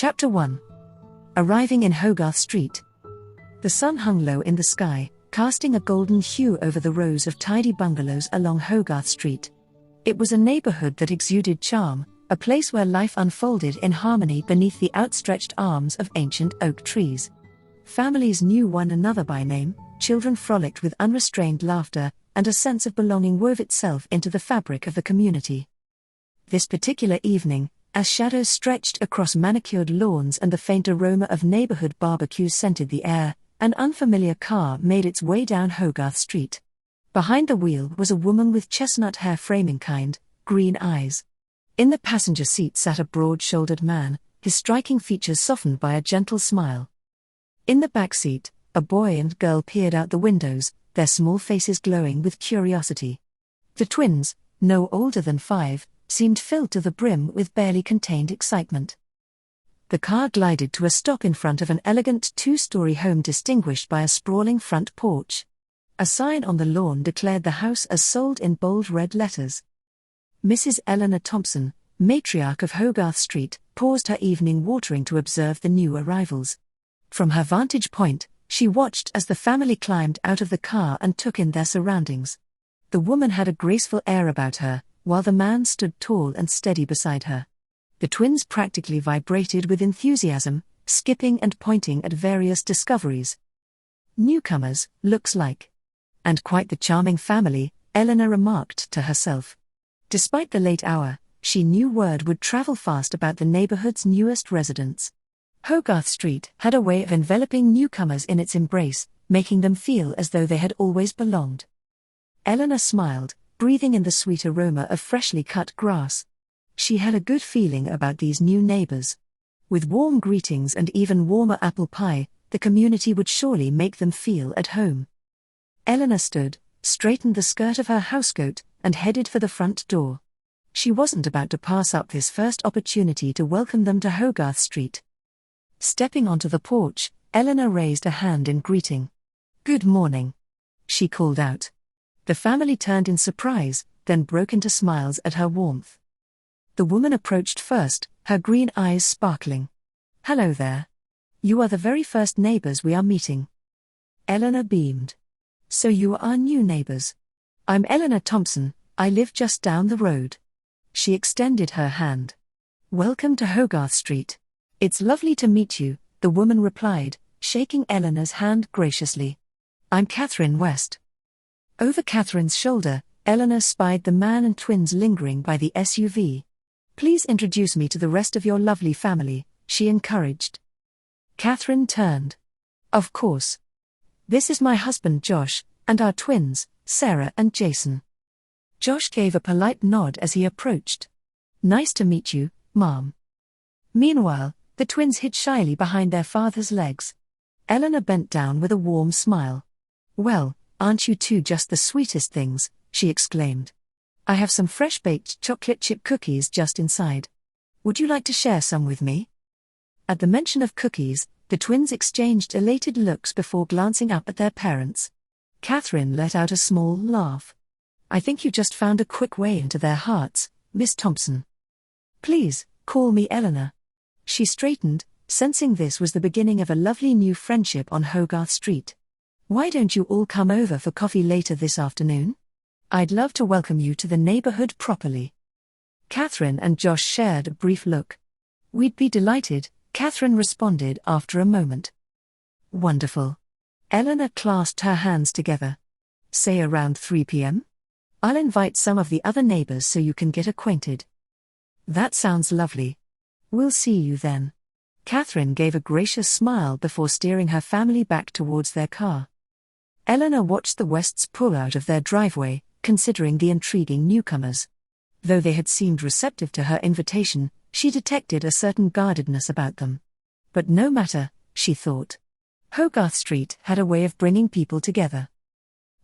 Chapter 1. Arriving in Hogarth Street. The sun hung low in the sky, casting a golden hue over the rows of tidy bungalows along Hogarth Street. It was a neighborhood that exuded charm, a place where life unfolded in harmony beneath the outstretched arms of ancient oak trees. Families knew one another by name, children frolicked with unrestrained laughter, and a sense of belonging wove itself into the fabric of the community. This particular evening, as shadows stretched across manicured lawns and the faint aroma of neighborhood barbecues scented the air, an unfamiliar car made its way down Hogarth Street. Behind the wheel was a woman with chestnut hair framing kind, green eyes. In the passenger seat sat a broad-shouldered man, his striking features softened by a gentle smile. In the back seat, a boy and girl peered out the windows, their small faces glowing with curiosity. The twins, no older than 5, seemed filled to the brim with barely contained excitement. The car glided to a stop in front of an elegant 2-story home distinguished by a sprawling front porch. A sign on the lawn declared the house as sold in bold red letters. Mrs. Eleanor Thompson, matriarch of Hogarth Street, paused her evening watering to observe the new arrivals. From her vantage point, she watched as the family climbed out of the car and took in their surroundings. The woman had a graceful air about her, while the man stood tall and steady beside her. The twins practically vibrated with enthusiasm, skipping and pointing at various discoveries. Newcomers, looks like. And quite the charming family, Eleanor remarked to herself. Despite the late hour, she knew word would travel fast about the neighborhood's newest residents. Hogarth Street had a way of enveloping newcomers in its embrace, making them feel as though they had always belonged. Eleanor smiled, breathing in the sweet aroma of freshly cut grass. She had a good feeling about these new neighbors. With warm greetings and even warmer apple pie, the community would surely make them feel at home. Eleanor stood, straightened the skirt of her housecoat, and headed for the front door. She wasn't about to pass up this first opportunity to welcome them to Hogarth Street. Stepping onto the porch, Eleanor raised a hand in greeting. "Good morning," she called out. The family turned in surprise, then broke into smiles at her warmth. The woman approached first, her green eyes sparkling. "Hello there. You are the very first neighbors we are meeting." Eleanor beamed. "So you are new neighbors. I'm Eleanor Thompson, I live just down the road." She extended her hand. "Welcome to Hogarth Street. It's lovely to meet you," the woman replied, shaking Eleanor's hand graciously. "I'm Katherine West." Over Katherine's shoulder, Eleanor spied the man and twins lingering by the SUV. "Please introduce me to the rest of your lovely family," she encouraged. Katherine turned. "Of course. This is my husband Josh, and our twins, Sarah and Jason." Josh gave a polite nod as he approached. "Nice to meet you, Mom." Meanwhile, the twins hid shyly behind their father's legs. Eleanor bent down with a warm smile. "Well, aren't you two just the sweetest things," she exclaimed. "I have some fresh-baked chocolate chip cookies just inside. Would you like to share some with me?" At the mention of cookies, the twins exchanged elated looks before glancing up at their parents. Katherine let out a small laugh. "I think you just found a quick way into their hearts, Miss Thompson." "Please, call me Eleanor." She straightened, sensing this was the beginning of a lovely new friendship on Hogarth Street. "Why don't you all come over for coffee later this afternoon? I'd love to welcome you to the neighborhood properly." Katherine and Josh shared a brief look. "We'd be delighted," Katherine responded after a moment. "Wonderful." Eleanor clasped her hands together. "Say around 3 p.m? I'll invite some of the other neighbors so you can get acquainted." "That sounds lovely. We'll see you then." Katherine gave a gracious smile before steering her family back towards their car. Eleanor watched the Wests pull out of their driveway, considering the intriguing newcomers. Though they had seemed receptive to her invitation, she detected a certain guardedness about them. But no matter, she thought. Hogarth Street had a way of bringing people together.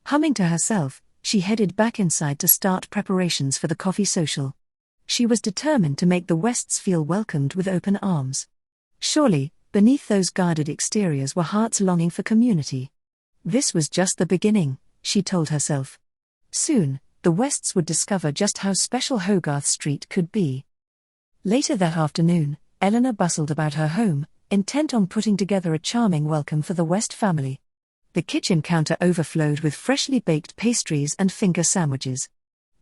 Humming to herself, she headed back inside to start preparations for the coffee social. She was determined to make the Wests feel welcomed with open arms. Surely, beneath those guarded exteriors were hearts longing for community. This was just the beginning, she told herself. Soon, the Wests would discover just how special Hogarth Street could be. Later that afternoon, Eleanor bustled about her home, intent on putting together a charming welcome for the West family. The kitchen counter overflowed with freshly baked pastries and finger sandwiches.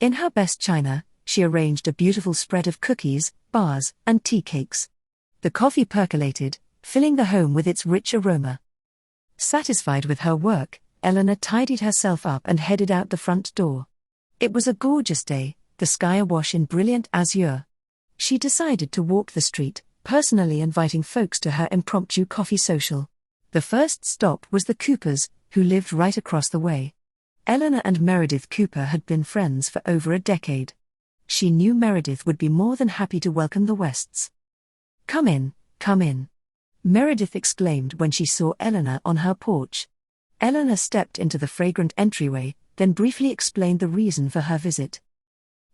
In her best china, she arranged a beautiful spread of cookies, bars, and tea cakes. The coffee percolated, filling the home with its rich aroma. Satisfied with her work, Eleanor tidied herself up and headed out the front door. It was a gorgeous day, the sky awash in brilliant azure. She decided to walk the street, personally inviting folks to her impromptu coffee social. The first stop was the Coopers, who lived right across the way. Eleanor and Meredith Cooper had been friends for over a decade. She knew Meredith would be more than happy to welcome the Wests. "Come in, come in," Meredith exclaimed when she saw Eleanor on her porch. Eleanor stepped into the fragrant entryway, then briefly explained the reason for her visit.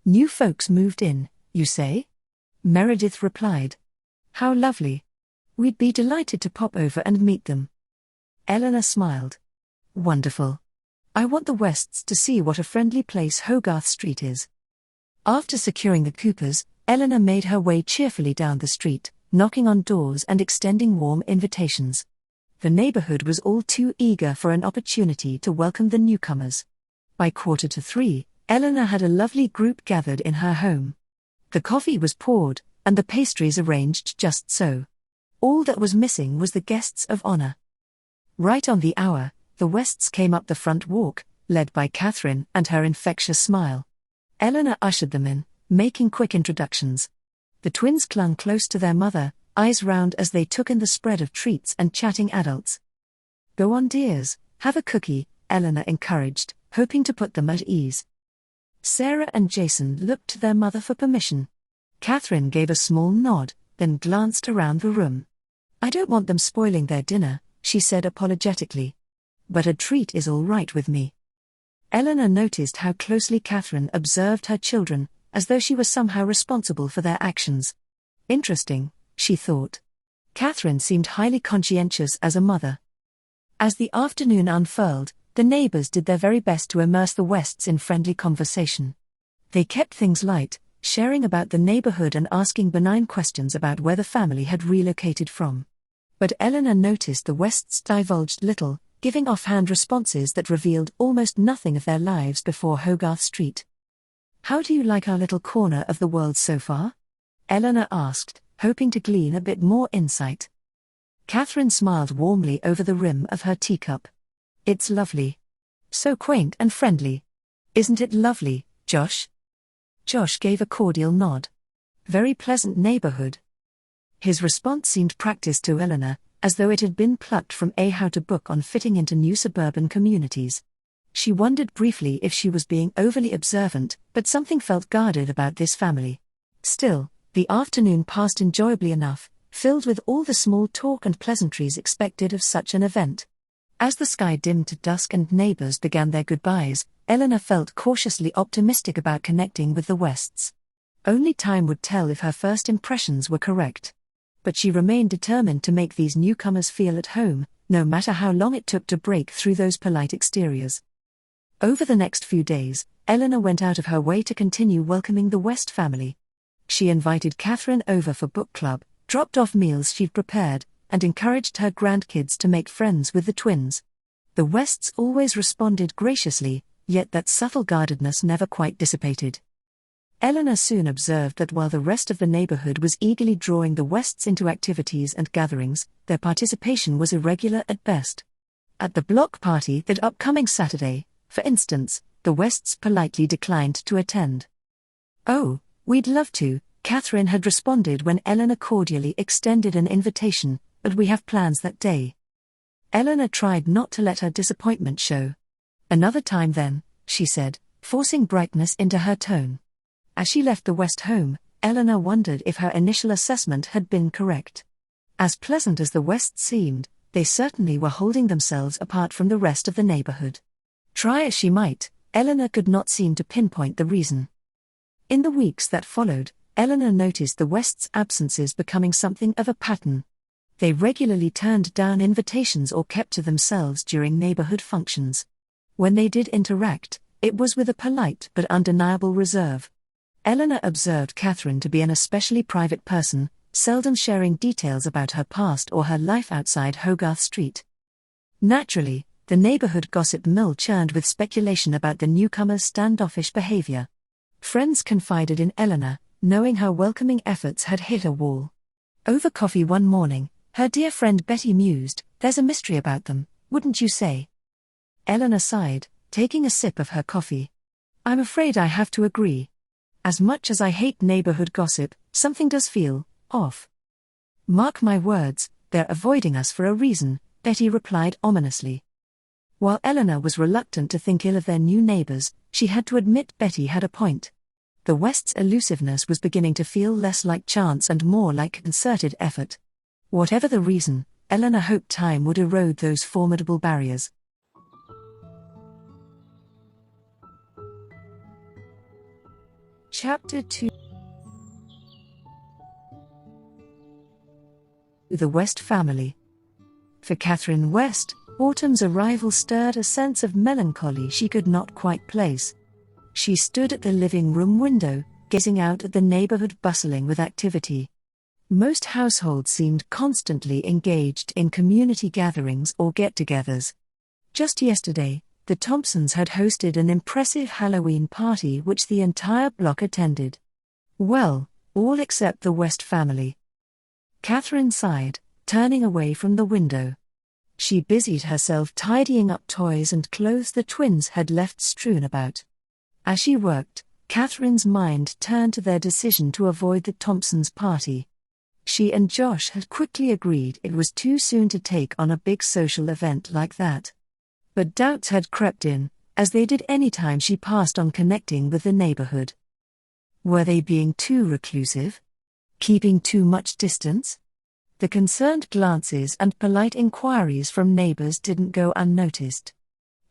"New folks moved in, you say?" Meredith replied. "How lovely. We'd be delighted to pop over and meet them." Eleanor smiled. "Wonderful. I want the Wests to see what a friendly place Hogarth Street is." After securing the Coopers, Eleanor made her way cheerfully down the street, knocking on doors and extending warm invitations. The neighborhood was all too eager for an opportunity to welcome the newcomers. By 2:45, Eleanor had a lovely group gathered in her home. The coffee was poured, and the pastries arranged just so. All that was missing was the guests of honor. Right on the hour, the Wests came up the front walk, led by Katherine and her infectious smile. Eleanor ushered them in, making quick introductions. The twins clung close to their mother, eyes round as they took in the spread of treats and chatting adults. "Go on, dears, have a cookie," Eleanor encouraged, hoping to put them at ease. Sarah and Jason looked to their mother for permission. Katherine gave a small nod, then glanced around the room. "I don't want them spoiling their dinner," she said apologetically. "But a treat is all right with me." Eleanor noticed how closely Katherine observed her children, as though she was somehow responsible for their actions. Interesting, she thought. Katherine seemed highly conscientious as a mother. As the afternoon unfurled, the neighbors did their very best to immerse the Wests in friendly conversation. They kept things light, sharing about the neighborhood and asking benign questions about where the family had relocated from. But Eleanor noticed the Wests divulged little, giving offhand responses that revealed almost nothing of their lives before Hogarth Street. "How do you like our little corner of the world so far?" Eleanor asked, hoping to glean a bit more insight. Katherine smiled warmly over the rim of her teacup. "It's lovely. So quaint and friendly. Isn't it lovely, Josh?" Josh gave a cordial nod. "Very pleasant neighborhood." His response seemed practiced to Eleanor, as though it had been plucked from a how-to book on fitting into new suburban communities. She wondered briefly if she was being overly observant, but something felt guarded about this family. Still, the afternoon passed enjoyably enough, filled with all the small talk and pleasantries expected of such an event. As the sky dimmed to dusk and neighbors began their goodbyes, Eleanor felt cautiously optimistic about connecting with the Wests. Only time would tell if her first impressions were correct. But she remained determined to make these newcomers feel at home, no matter how long it took to break through those polite exteriors. Over the next few days, Eleanor went out of her way to continue welcoming the West family. She invited Katherine over for book club, dropped off meals she'd prepared, and encouraged her grandkids to make friends with the twins. The Wests always responded graciously, yet that subtle guardedness never quite dissipated. Eleanor soon observed that while the rest of the neighborhood was eagerly drawing the Wests into activities and gatherings, their participation was irregular at best. At the block party that upcoming Saturday, for instance, the Wests politely declined to attend. "Oh, we'd love to," Katherine had responded when Eleanor cordially extended an invitation, "but we have plans that day." Eleanor tried not to let her disappointment show. "Another time then," she said, forcing brightness into her tone. As she left the West home, Eleanor wondered if her initial assessment had been correct. As pleasant as the Wests seemed, they certainly were holding themselves apart from the rest of the neighborhood. Try as she might, Eleanor could not seem to pinpoint the reason. In the weeks that followed, Eleanor noticed the Wests' absences becoming something of a pattern. They regularly turned down invitations or kept to themselves during neighborhood functions. When they did interact, it was with a polite but undeniable reserve. Eleanor observed Katherine to be an especially private person, seldom sharing details about her past or her life outside Hogarth Street. Naturally, the neighborhood gossip mill churned with speculation about the newcomer's standoffish behavior. Friends confided in Eleanor, knowing her welcoming efforts had hit a wall. Over coffee one morning, her dear friend Betty mused, "There's a mystery about them, wouldn't you say?" Eleanor sighed, taking a sip of her coffee. "I'm afraid I have to agree. As much as I hate neighborhood gossip, something does feel off." "Mark my words, they're avoiding us for a reason," Betty replied ominously. While Eleanor was reluctant to think ill of their new neighbors, she had to admit Betty had a point. The West's elusiveness was beginning to feel less like chance and more like concerted effort. Whatever the reason, Eleanor hoped time would erode those formidable barriers. Chapter 2. The West Family. For Katherine West, autumn's arrival stirred a sense of melancholy she could not quite place. She stood at the living room window, gazing out at the neighborhood bustling with activity. Most households seemed constantly engaged in community gatherings or get-togethers. Just yesterday, the Thompsons had hosted an impressive Halloween party which the entire block attended. Well, all except the West family. Katherine sighed, turning away from the window. She busied herself tidying up toys and clothes the twins had left strewn about. As she worked, Katherine's mind turned to their decision to avoid the Thompsons' party. She and Josh had quickly agreed it was too soon to take on a big social event like that. But doubts had crept in, as they did any time she passed on connecting with the neighborhood. Were they being too reclusive? Keeping too much distance? The concerned glances and polite inquiries from neighbors didn't go unnoticed.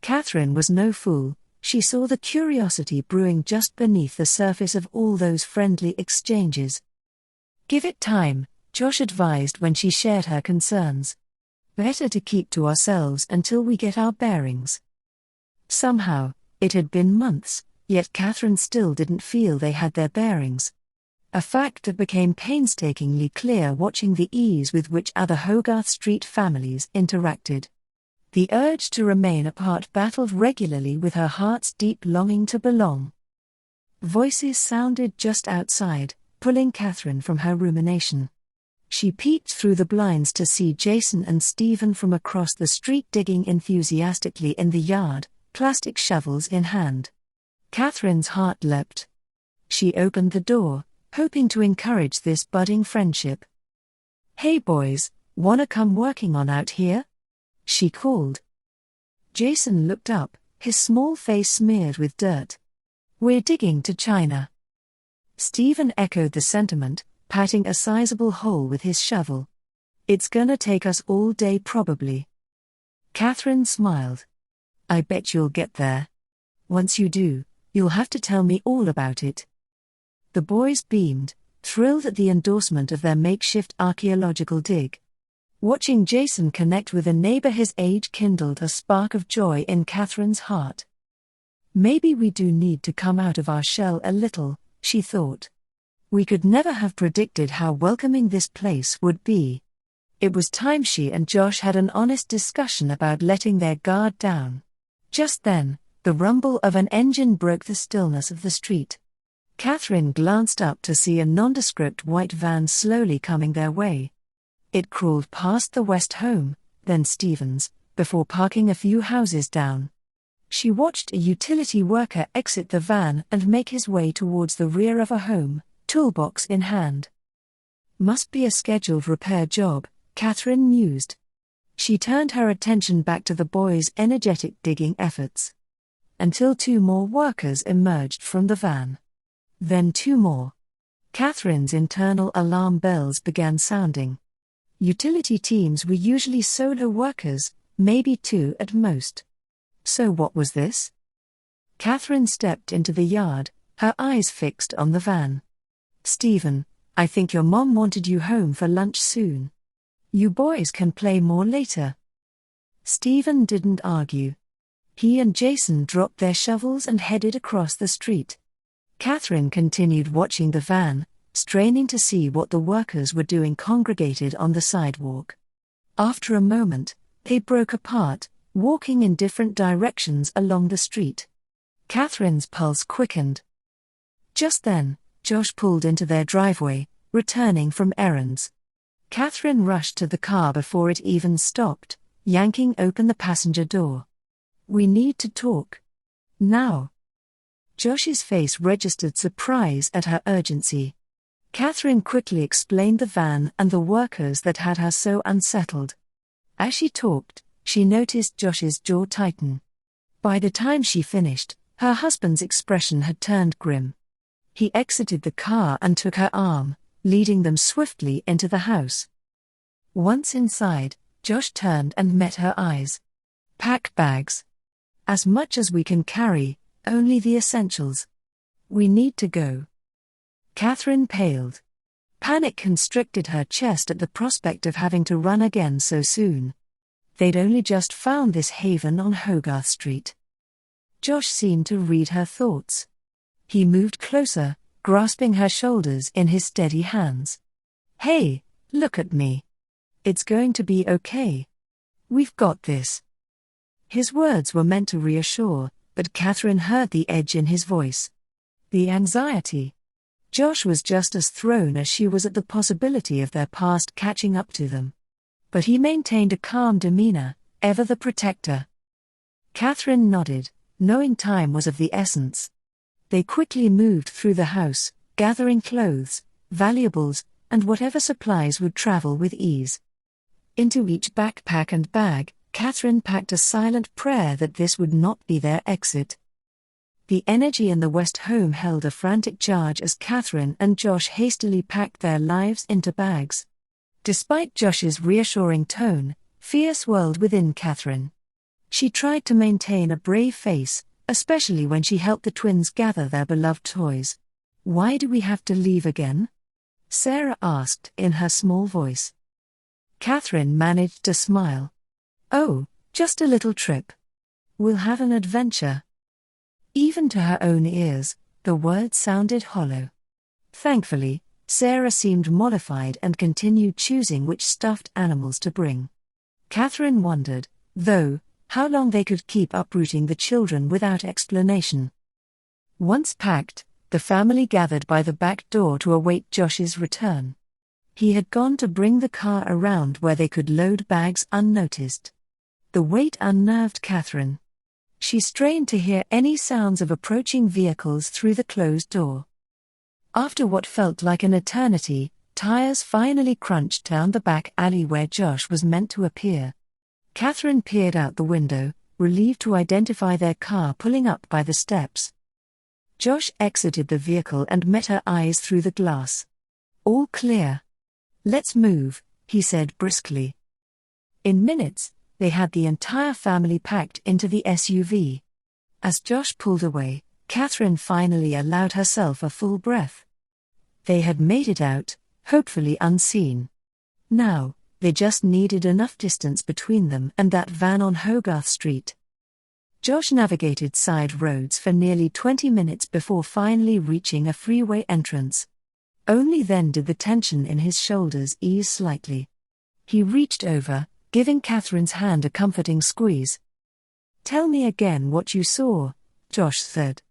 Katherine was no fool. She saw the curiosity brewing just beneath the surface of all those friendly exchanges. "Give it time," Josh advised when she shared her concerns. "Better to keep to ourselves until we get our bearings." Somehow, it had been months, yet Katherine still didn't feel they had their bearings. A fact that became painstakingly clear watching the ease with which other Hogarth Street families interacted. The urge to remain apart battled regularly with her heart's deep longing to belong. Voices sounded just outside, pulling Katherine from her rumination. She peeked through the blinds to see Jason and Stephen from across the street digging enthusiastically in the yard, plastic shovels in hand. Katherine's heart leapt. She opened the door, hoping to encourage this budding friendship. "Hey boys, wanna come working on out here?" she called. Jason looked up, his small face smeared with dirt. "We're digging to China." Stephen echoed the sentiment, patting a sizable hole with his shovel. "It's gonna take us all day probably." Katherine smiled. "I bet you'll get there. Once you do, you'll have to tell me all about it." The boys beamed, thrilled at the endorsement of their makeshift archaeological dig. Watching Jason connect with a neighbor his age kindled a spark of joy in Katherine's heart. "Maybe we do need to come out of our shell a little," she thought. We could never have predicted how welcoming this place would be. It was time she and Josh had an honest discussion about letting their guard down. Just then, the rumble of an engine broke the stillness of the street. Katherine glanced up to see a nondescript white van slowly coming their way. It crawled past the West home, then Stephen's, before parking a few houses down. She watched a utility worker exit the van and make his way towards the rear of a home, toolbox in hand. Must be a scheduled repair job, Katherine mused. She turned her attention back to the boys' energetic digging efforts. Until two more workers emerged from the van. Then two more. Katherine's internal alarm bells began sounding. Utility teams were usually solo workers, maybe two at most. So what was this? Katherine stepped into the yard, her eyes fixed on the van. "Stephen, I think your mom wanted you home for lunch soon. You boys can play more later." Stephen didn't argue. He and Jason dropped their shovels and headed across the street. Katherine continued watching the van, straining to see what the workers were doing congregated on the sidewalk. After a moment, they broke apart, walking in different directions along the street. Katherine's pulse quickened. Just then, Josh pulled into their driveway, returning from errands. Katherine rushed to the car before it even stopped, yanking open the passenger door. "We need to talk. Now." Josh's face registered surprise at her urgency. Katherine quickly explained the van and the workers that had her so unsettled. As she talked, she noticed Josh's jaw tighten. By the time she finished, her husband's expression had turned grim. He exited the car and took her arm, leading them swiftly into the house. Once inside, Josh turned and met her eyes. "Pack bags. As much as we can carry, only the essentials. We need to go." Katherine paled. Panic constricted her chest at the prospect of having to run again so soon. They'd only just found this haven on Hogarth Street. Josh seemed to read her thoughts. He moved closer, grasping her shoulders in his steady hands. "Hey, look at me. It's going to be okay. We've got this." His words were meant to reassure, but Katherine heard the edge in his voice. The anxiety. Josh was just as thrown as she was at the possibility of their past catching up to them. But he maintained a calm demeanor, ever the protector. Katherine nodded, knowing time was of the essence. They quickly moved through the house, gathering clothes, valuables, and whatever supplies would travel with ease. Into each backpack and bag, Katherine packed a silent prayer that this would not be their exit. The energy in the West home held a frantic charge as Katherine and Josh hastily packed their lives into bags. Despite Josh's reassuring tone, fear swirled within Katherine. She tried to maintain a brave face, especially when she helped the twins gather their beloved toys. "Why do we have to leave again?" Sarah asked in her small voice. Katherine managed to smile. "Oh, just a little trip. We'll have an adventure." Even to her own ears, the words sounded hollow. Thankfully, Sarah seemed mollified and continued choosing which stuffed animals to bring. Katherine wondered, though, how long they could keep uprooting the children without explanation. Once packed, the family gathered by the back door to await Josh's return. He had gone to bring the car around where they could load bags unnoticed. The wait unnerved Katherine. She strained to hear any sounds of approaching vehicles through the closed door. After what felt like an eternity, tires finally crunched down the back alley where Josh was meant to appear. Katherine peered out the window, relieved to identify their car pulling up by the steps. Josh exited the vehicle and met her eyes through the glass. "All clear. Let's move," he said briskly. In minutes, they had the entire family packed into the SUV. As Josh pulled away, Katherine finally allowed herself a full breath. They had made it out, hopefully unseen. Now, they just needed enough distance between them and that van on Hogarth Street. Josh navigated side roads for nearly 20 minutes before finally reaching a freeway entrance. Only then did the tension in his shoulders ease slightly. He reached over, giving Katherine's hand a comforting squeeze. "Tell me again what you saw," Josh said.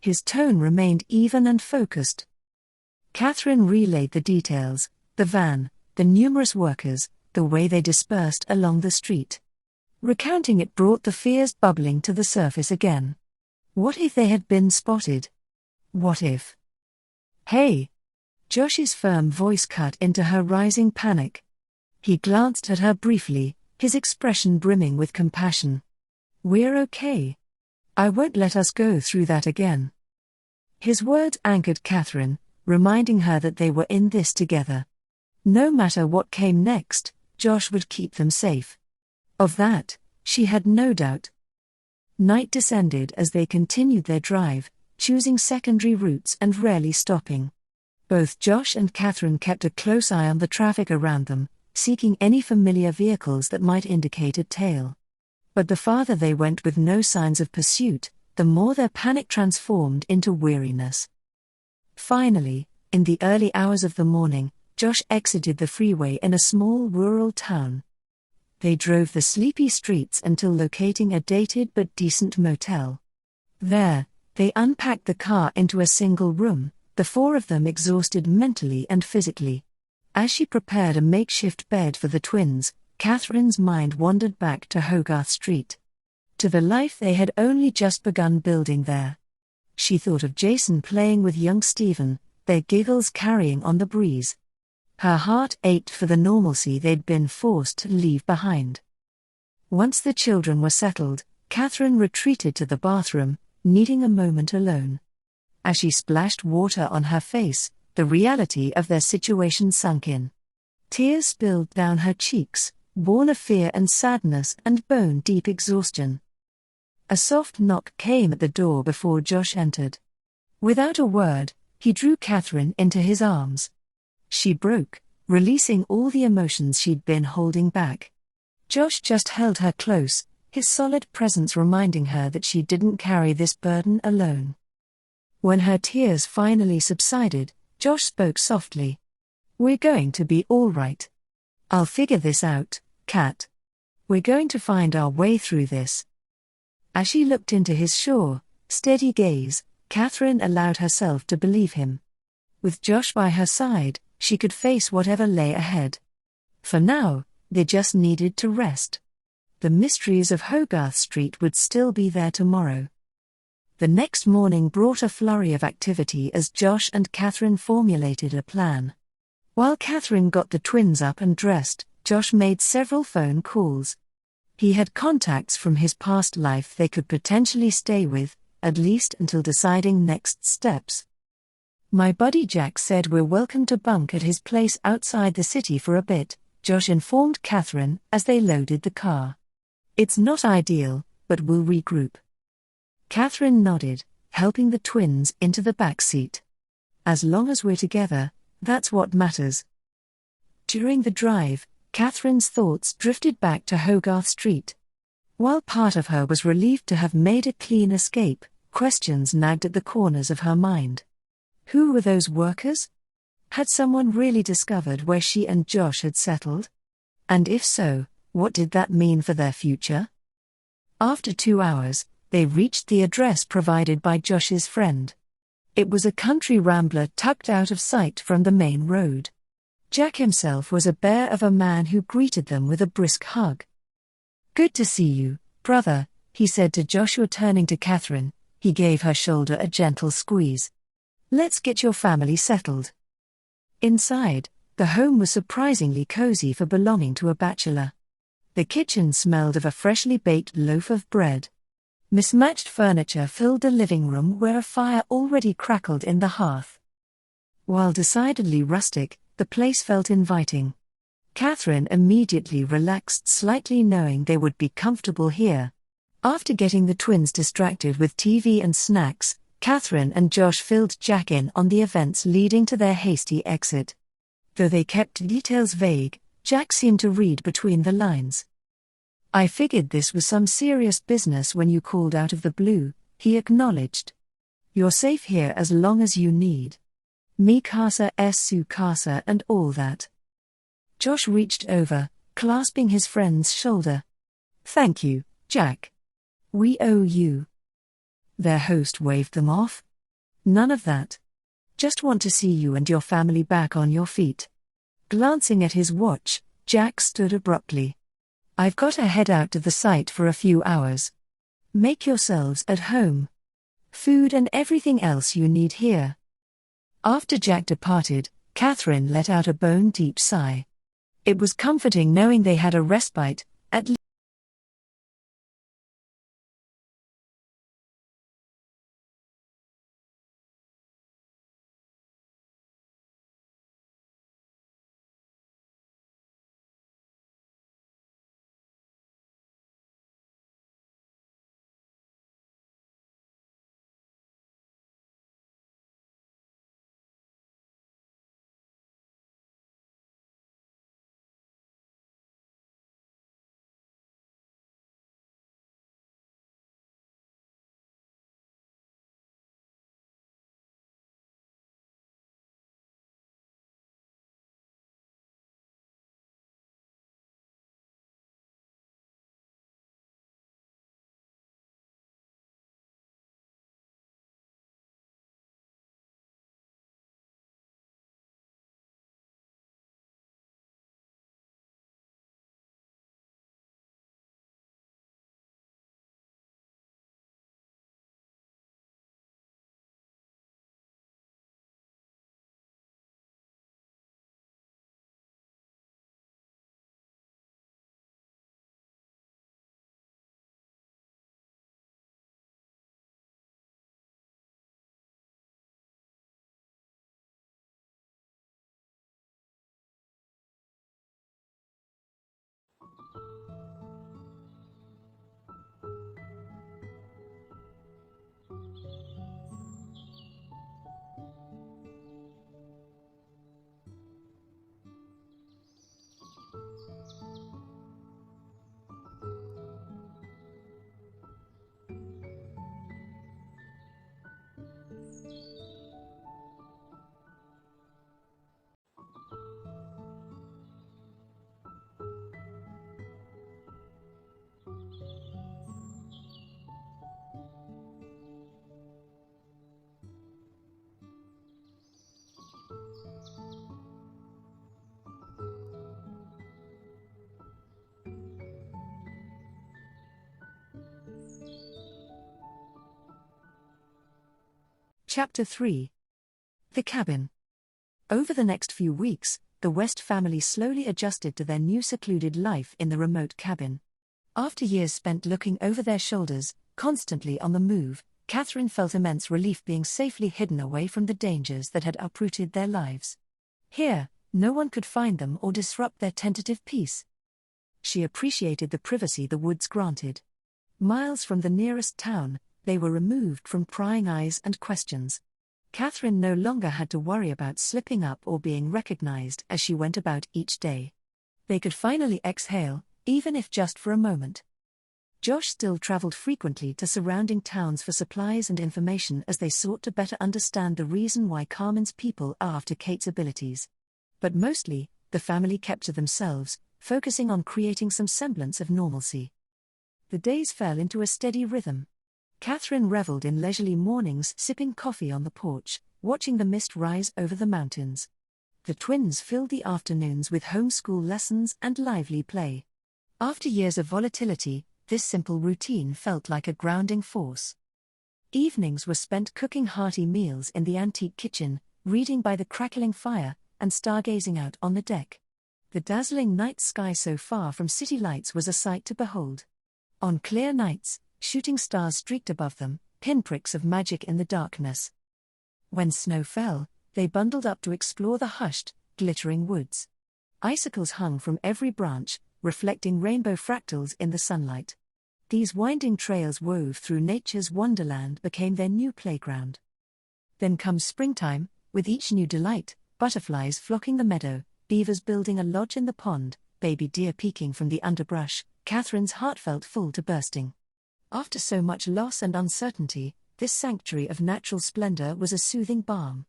His tone remained even and focused. Katherine relayed the details: the van, the numerous workers, the way they dispersed along the street. Recounting it brought the fears bubbling to the surface again. What if they had been spotted? What if? "Hey!" Josh's firm voice cut into her rising panic. He glanced at her briefly, his expression brimming with compassion. "We're okay. I won't let us go through that again." His words anchored Katherine, reminding her that they were in this together. No matter what came next, Josh would keep them safe. Of that, she had no doubt. Night descended as they continued their drive, choosing secondary routes and rarely stopping. Both Josh and Katherine kept a close eye on the traffic around them, seeking any familiar vehicles that might indicate a tail. But the farther they went with no signs of pursuit, the more their panic transformed into weariness. Finally, In the early hours of the morning, Josh exited the freeway in a small rural town. They drove the sleepy streets until locating a dated but decent motel. There, they unpacked the car into a single room, the four of them exhausted mentally and physically. As she prepared a makeshift bed for the twins, Katherine's mind wandered back to Hogarth Street. To the life they had only just begun building there. She thought of Jason playing with young Stephen, their giggles carrying on the breeze. Her heart ached for the normalcy they'd been forced to leave behind. Once the children were settled, Katherine retreated to the bathroom, needing a moment alone. As she splashed water on her face, the reality of their situation sunk in. Tears spilled down her cheeks, born of fear and sadness and bone-deep exhaustion. A soft knock came at the door before Josh entered. Without a word, he drew Katherine into his arms. She broke, releasing all the emotions she'd been holding back. Josh just held her close, his solid presence reminding her that she didn't carry this burden alone. When her tears finally subsided, Josh spoke softly. "We're going to be all right. I'll figure this out, Kat. We're going to find our way through this." As she looked into his sure, steady gaze, Katherine allowed herself to believe him. With Josh by her side, she could face whatever lay ahead. For now, they just needed to rest. The mysteries of Hogarth Street would still be there tomorrow. The next morning brought a flurry of activity as Josh and Katherine formulated a plan. While Katherine got the twins up and dressed, Josh made several phone calls. He had contacts from his past life they could potentially stay with, at least until deciding next steps. "My buddy Jack said we're welcome to bunk at his place outside the city for a bit," Josh informed Katherine as they loaded the car. "It's not ideal, but we'll regroup." Katherine nodded, helping the twins into the back seat. "As long as we're together, that's what matters." During the drive, Katherine's thoughts drifted back to Hogarth Street. While part of her was relieved to have made a clean escape, questions nagged at the corners of her mind. Who were those workers? Had someone really discovered where she and Josh had settled? And if so, what did that mean for their future? After 2 hours, they reached the address provided by Josh's friend. It was a country rambler tucked out of sight from the main road. Jack himself was a bear of a man who greeted them with a brisk hug. "Good to see you, brother," he said to Joshua. Turning to Katherine, he gave her shoulder a gentle squeeze. "Let's get your family settled." Inside, the home was surprisingly cozy for belonging to a bachelor. The kitchen smelled of a freshly baked loaf of bread. Mismatched furniture filled the living room where a fire already crackled in the hearth. While decidedly rustic, the place felt inviting. Katherine immediately relaxed slightly, knowing they would be comfortable here. After getting the twins distracted with TV and snacks, Katherine and Josh filled Jack in on the events leading to their hasty exit. Though they kept details vague, Jack seemed to read between the lines. "I figured this was some serious business when you called out of the blue," he acknowledged. "You're safe here as long as you need. Mi casa es su casa and all that." Josh reached over, clasping his friend's shoulder. "Thank you, Jack. We owe you." Their host waved them off. "None of that. Just want to see you and your family back on your feet." Glancing at his watch, Jack stood abruptly. "I've got to head out to the site for a few hours. Make yourselves at home. Food and everything else you need here." After Jack departed, Katherine let out a bone-deep sigh. It was comforting knowing they had a respite, at least. Chapter 3. The Cabin. Over the next few weeks, the West family slowly adjusted to their new secluded life in the remote cabin. After years spent looking over their shoulders, constantly on the move, Katherine felt immense relief being safely hidden away from the dangers that had uprooted their lives. Here, no one could find them or disrupt their tentative peace. She appreciated the privacy the woods granted. Miles from the nearest town, they were removed from prying eyes and questions. Katherine no longer had to worry about slipping up or being recognized as she went about each day. They could finally exhale, even if just for a moment. Josh still traveled frequently to surrounding towns for supplies and information as they sought to better understand the reason why Carmen's people are after Kate's abilities. But mostly, the family kept to themselves, focusing on creating some semblance of normalcy. The days fell into a steady rhythm. Katherine reveled in leisurely mornings, sipping coffee on the porch, watching the mist rise over the mountains. The twins filled the afternoons with homeschool lessons and lively play. After years of volatility, this simple routine felt like a grounding force. Evenings were spent cooking hearty meals in the antique kitchen, reading by the crackling fire, and stargazing out on the deck. The dazzling night sky so far from city lights was a sight to behold. On clear nights, shooting stars streaked above them, pinpricks of magic in the darkness. When snow fell, they bundled up to explore the hushed, glittering woods. Icicles hung from every branch, reflecting rainbow fractals in the sunlight. These winding trails wove through nature's wonderland became their new playground. Then comes springtime, with each new delight, butterflies flocking the meadow, beavers building a lodge in the pond, baby deer peeking from the underbrush. Katherine's heart felt full to bursting. After so much loss and uncertainty, this sanctuary of natural splendor was a soothing balm.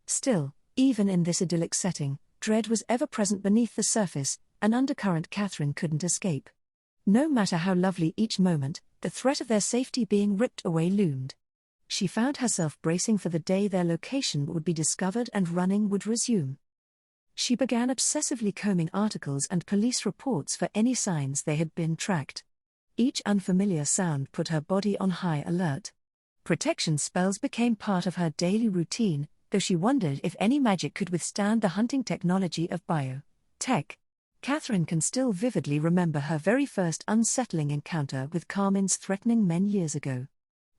Still, even in this idyllic setting, dread was ever present beneath the surface, an undercurrent Katherine couldn't escape. No matter how lovely each moment, the threat of their safety being ripped away loomed. She found herself bracing for the day their location would be discovered and running would resume. She began obsessively combing articles and police reports for any signs they had been tracked. Each unfamiliar sound put her body on high alert. Protection spells became part of her daily routine, though she wondered if any magic could withstand the hunting technology of bio-tech. Katherine can still vividly remember her very first unsettling encounter with Carmen's threatening men years ago.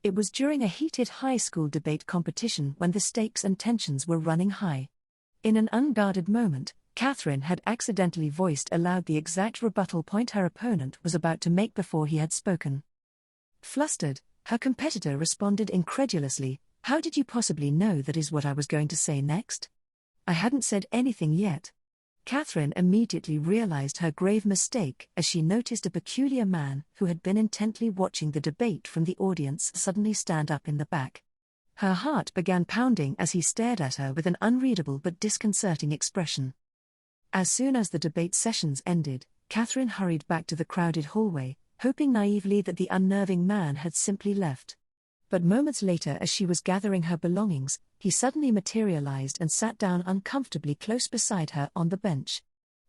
It was during a heated high school debate competition when the stakes and tensions were running high. In an unguarded moment, Katherine had accidentally voiced aloud the exact rebuttal point her opponent was about to make before he had spoken. Flustered, her competitor responded incredulously, "How did you possibly know that is what I was going to say next?" "I hadn't said anything yet." Katherine immediately realized her grave mistake as she noticed a peculiar man who had been intently watching the debate from the audience suddenly stand up in the back. Her heart began pounding as he stared at her with an unreadable but disconcerting expression. As soon as the debate sessions ended, Katherine hurried back to the crowded hallway, hoping naively that the unnerving man had simply left. But moments later, as she was gathering her belongings, he suddenly materialized and sat down uncomfortably close beside her on the bench.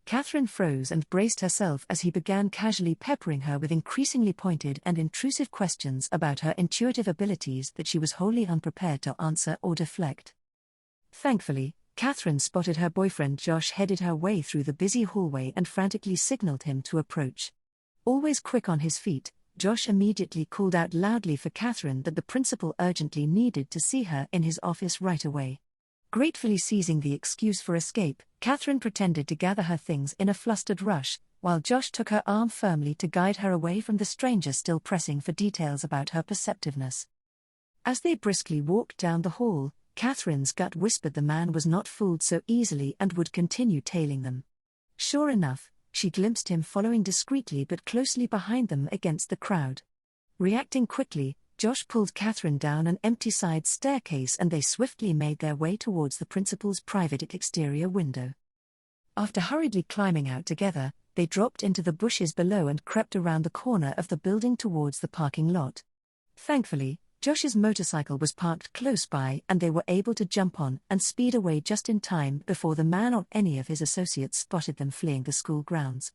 Katherine froze and braced herself as he began casually peppering her with increasingly pointed and intrusive questions about her intuitive abilities that she was wholly unprepared to answer or deflect. Thankfully, Katherine spotted her boyfriend Josh headed her way through the busy hallway and frantically signaled him to approach. Always quick on his feet, Josh immediately called out loudly for Katherine that the principal urgently needed to see her in his office right away. Gratefully seizing the excuse for escape, Katherine pretended to gather her things in a flustered rush, while Josh took her arm firmly to guide her away from the stranger still pressing for details about her perceptiveness. As they briskly walked down the hall, Katherine's gut whispered the man was not fooled so easily and would continue tailing them. Sure enough, She glimpsed him following discreetly but closely behind them against the crowd. Reacting quickly, Josh pulled Katherine down an empty side staircase and they swiftly made their way towards the principal's private exterior window. After hurriedly climbing out together, they dropped into the bushes below and crept around the corner of the building towards the parking lot. Thankfully, Josh's motorcycle was parked close by and they were able to jump on and speed away just in time before the man or any of his associates spotted them fleeing the school grounds.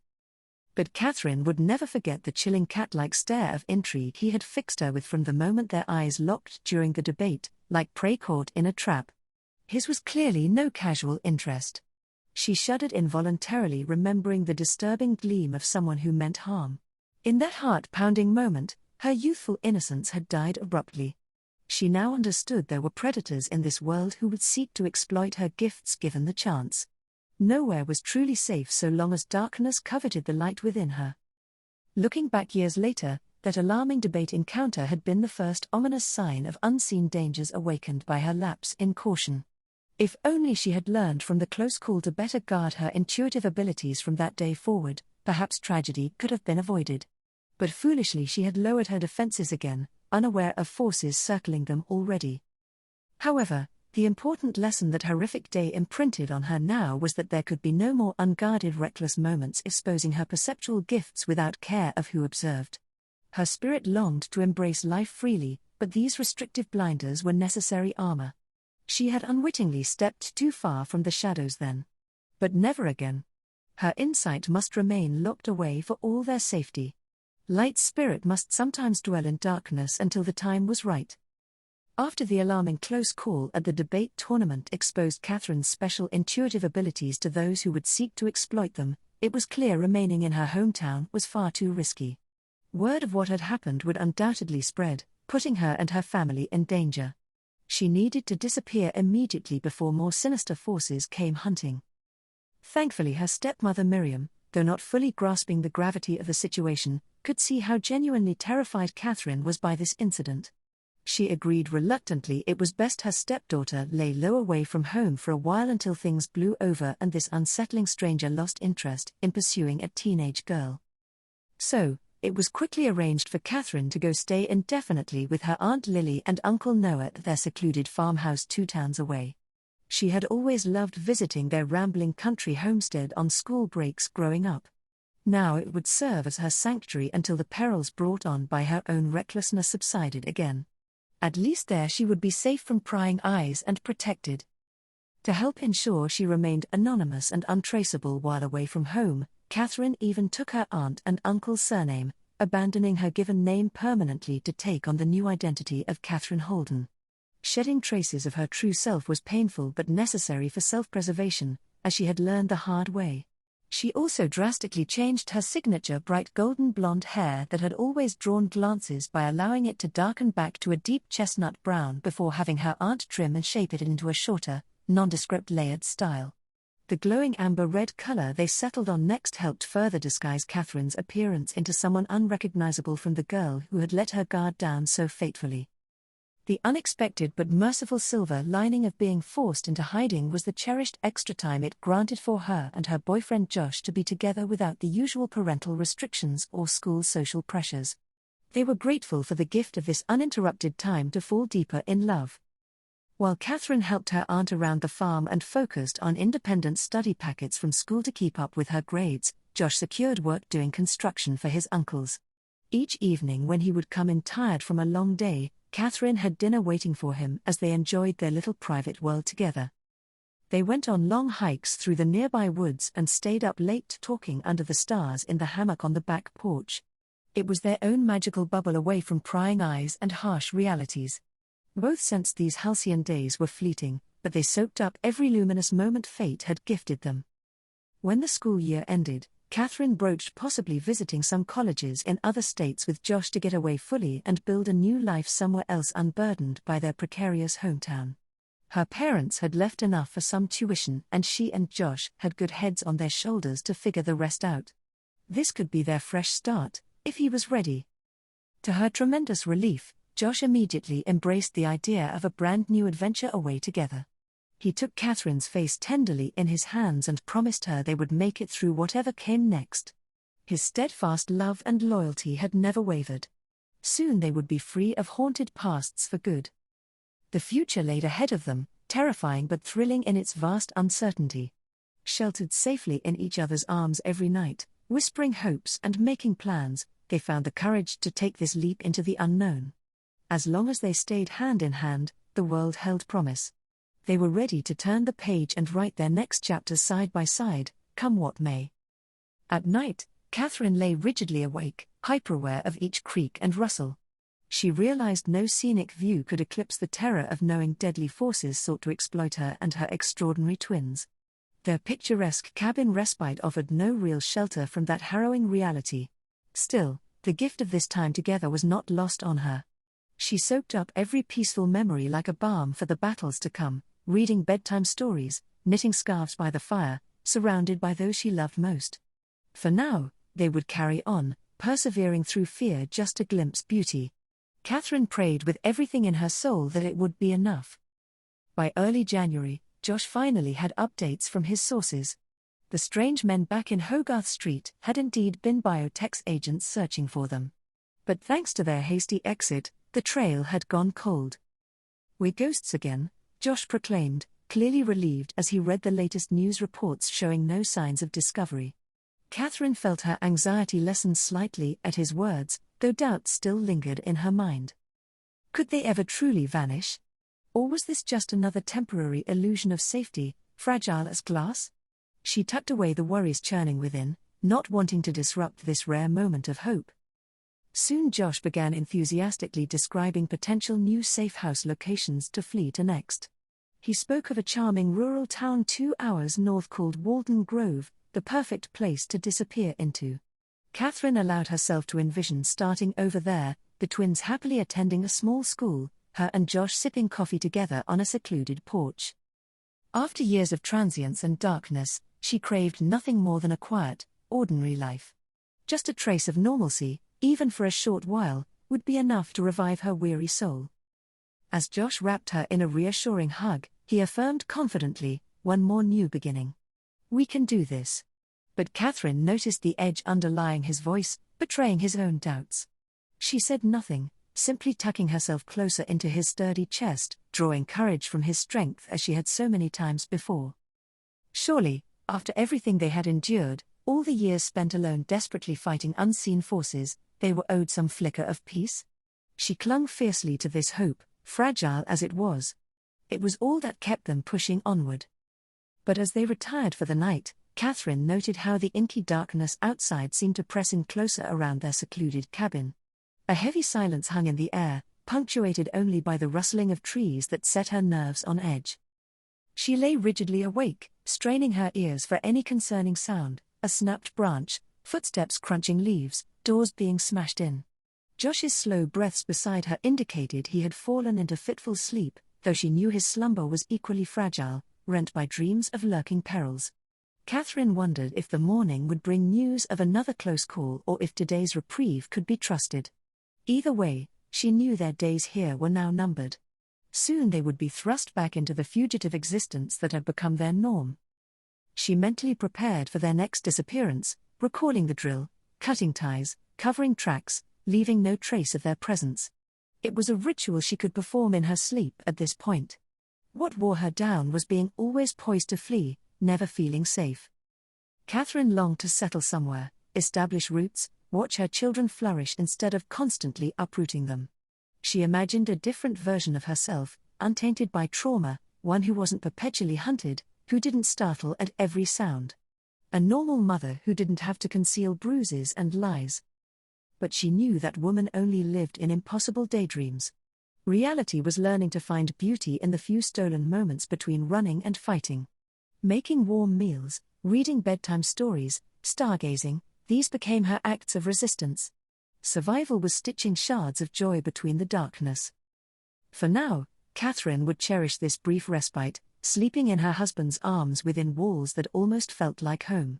But Katherine would never forget the chilling cat-like stare of intrigue he had fixed her with from the moment their eyes locked during the debate, like prey caught in a trap. His was clearly no casual interest. She shuddered involuntarily, remembering the disturbing gleam of someone who meant harm. In that heart-pounding moment, her youthful innocence had died abruptly. She now understood there were predators in this world who would seek to exploit her gifts given the chance. Nowhere was truly safe so long as darkness coveted the light within her. Looking back years later, that alarming debate encounter had been the first ominous sign of unseen dangers awakened by her lapse in caution. If only she had learned from the close call to better guard her intuitive abilities from that day forward, perhaps tragedy could have been avoided. But foolishly she had lowered her defenses again, unaware of forces circling them already. However, the important lesson that horrific day imprinted on her now was that there could be no more unguarded reckless moments exposing her perceptual gifts without care of who observed. Her spirit longed to embrace life freely, but these restrictive blinders were necessary armor. She had unwittingly stepped too far from the shadows then. But never again. Her insight must remain locked away for all their safety. Light's spirit must sometimes dwell in darkness until the time was right. After the alarming close call at the debate tournament exposed Katherine's special intuitive abilities to those who would seek to exploit them, it was clear remaining in her hometown was far too risky. Word of what had happened would undoubtedly spread, putting her and her family in danger. She needed to disappear immediately before more sinister forces came hunting. Thankfully her stepmother Miriam, though not fully grasping the gravity of the situation, could see how genuinely terrified Katherine was by this incident. She agreed reluctantly it was best her stepdaughter lay low away from home for a while until things blew over and this unsettling stranger lost interest in pursuing a teenage girl. So, it was quickly arranged for Katherine to go stay indefinitely with her Aunt Lily and Uncle Noah at their secluded farmhouse 2 towns away. She had always loved visiting their rambling country homestead on school breaks growing up. Now it would serve as her sanctuary until the perils brought on by her own recklessness subsided again. At least there she would be safe from prying eyes and protected. To help ensure she remained anonymous and untraceable while away from home, Katherine even took her aunt and uncle's surname, abandoning her given name permanently to take on the new identity of Katherine Holden. Shedding traces of her true self was painful but necessary for self-preservation, as she had learned the hard way. She also drastically changed her signature bright golden blonde hair that had always drawn glances by allowing it to darken back to a deep chestnut brown before having her aunt trim and shape it into a shorter, nondescript layered style. The glowing amber red color they settled on next helped further disguise Katherine's appearance into someone unrecognizable from the girl who had let her guard down so fatefully. The unexpected but merciful silver lining of being forced into hiding was the cherished extra time it granted for her and her boyfriend Josh to be together without the usual parental restrictions or school social pressures. They were grateful for the gift of this uninterrupted time to fall deeper in love. While Katherine helped her aunt around the farm and focused on independent study packets from school to keep up with her grades, Josh secured work doing construction for his uncles. Each evening when he would come in tired from a long day, Katherine had dinner waiting for him as they enjoyed their little private world together. They went on long hikes through the nearby woods and stayed up late talking under the stars in the hammock on the back porch. It was their own magical bubble away from prying eyes and harsh realities. Both sensed these halcyon days were fleeting, but they soaked up every luminous moment fate had gifted them. When the school year ended, Katherine broached possibly visiting some colleges in other states with Josh to get away fully and build a new life somewhere else unburdened by their precarious hometown. Her parents had left enough for some tuition and she and Josh had good heads on their shoulders to figure the rest out. This could be their fresh start, if he was ready. To her tremendous relief, Josh immediately embraced the idea of a brand new adventure away together. He took Katherine's face tenderly in his hands and promised her they would make it through whatever came next. His steadfast love and loyalty had never wavered. Soon they would be free of haunted pasts for good. The future laid ahead of them, terrifying but thrilling in its vast uncertainty. Sheltered safely in each other's arms every night, whispering hopes and making plans, they found the courage to take this leap into the unknown. As long as they stayed hand in hand, the world held promise. They were ready to turn the page and write their next chapters side by side, come what may. At night, Katherine lay rigidly awake, hyper-aware of each creak and rustle. She realized no scenic view could eclipse the terror of knowing deadly forces sought to exploit her and her extraordinary twins. Their picturesque cabin respite offered no real shelter from that harrowing reality. Still, the gift of this time together was not lost on her. She soaked up every peaceful memory like a balm for the battles to come, reading bedtime stories, knitting scarves by the fire, surrounded by those she loved most. For now, they would carry on, persevering through fear just to glimpse beauty. Katherine prayed with everything in her soul that it would be enough. By early January, Josh finally had updates from his sources. The strange men back in Hogarth Street had indeed been biotech's agents searching for them. But thanks to their hasty exit, the trail had gone cold. "We're ghosts again," Josh proclaimed, clearly relieved as he read the latest news reports showing no signs of discovery. Katherine felt her anxiety lessen slightly at his words, though doubt still lingered in her mind. Could they ever truly vanish? Or was this just another temporary illusion of safety, fragile as glass? She tucked away the worries churning within, not wanting to disrupt this rare moment of hope. Soon Josh began enthusiastically describing potential new safe house locations to flee to next. He spoke of a charming rural town 2 hours north called Walden Grove, the perfect place to disappear into. Katherine allowed herself to envision starting over there, the twins happily attending a small school, her and Josh sipping coffee together on a secluded porch. After years of transience and darkness, she craved nothing more than a quiet, ordinary life. Just a trace of normalcy, even for a short while, would be enough to revive her weary soul. As Josh wrapped her in a reassuring hug, he affirmed confidently, "One more new beginning. We can do this." But Katherine noticed the edge underlying his voice, betraying his own doubts. She said nothing, simply tucking herself closer into his sturdy chest, drawing courage from his strength as she had so many times before. Surely, after everything they had endured, all the years spent alone desperately fighting unseen forces, they were owed some flicker of peace? She clung fiercely to this hope, fragile as it was. It was all that kept them pushing onward. But as they retired for the night, Katherine noted how the inky darkness outside seemed to press in closer around their secluded cabin. A heavy silence hung in the air, punctuated only by the rustling of trees that set her nerves on edge. She lay rigidly awake, straining her ears for any concerning sound, a snapped branch, footsteps crunching leaves, doors being smashed in. Josh's slow breaths beside her indicated he had fallen into fitful sleep, though she knew his slumber was equally fragile, rent by dreams of lurking perils. Katherine wondered if the morning would bring news of another close call or if today's reprieve could be trusted. Either way, she knew their days here were now numbered. Soon they would be thrust back into the fugitive existence that had become their norm. She mentally prepared for their next disappearance, recalling the drill, cutting ties, covering tracks, leaving no trace of their presence. It was a ritual she could perform in her sleep at this point. What wore her down was being always poised to flee, never feeling safe. Katherine longed to settle somewhere, establish roots, watch her children flourish instead of constantly uprooting them. She imagined a different version of herself, untainted by trauma, one who wasn't perpetually hunted, who didn't startle at every sound. A normal mother who didn't have to conceal bruises and lies. But she knew that woman only lived in impossible daydreams. Reality was learning to find beauty in the few stolen moments between running and fighting. Making warm meals, reading bedtime stories, stargazing, these became her acts of resistance. Survival was stitching shards of joy between the darkness. For now, Katherine would cherish this brief respite, sleeping in her husband's arms within walls that almost felt like home.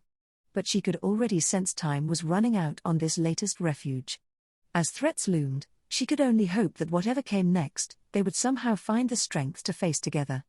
But she could already sense time was running out on this latest refuge. As threats loomed, she could only hope that whatever came next, they would somehow find the strength to face together.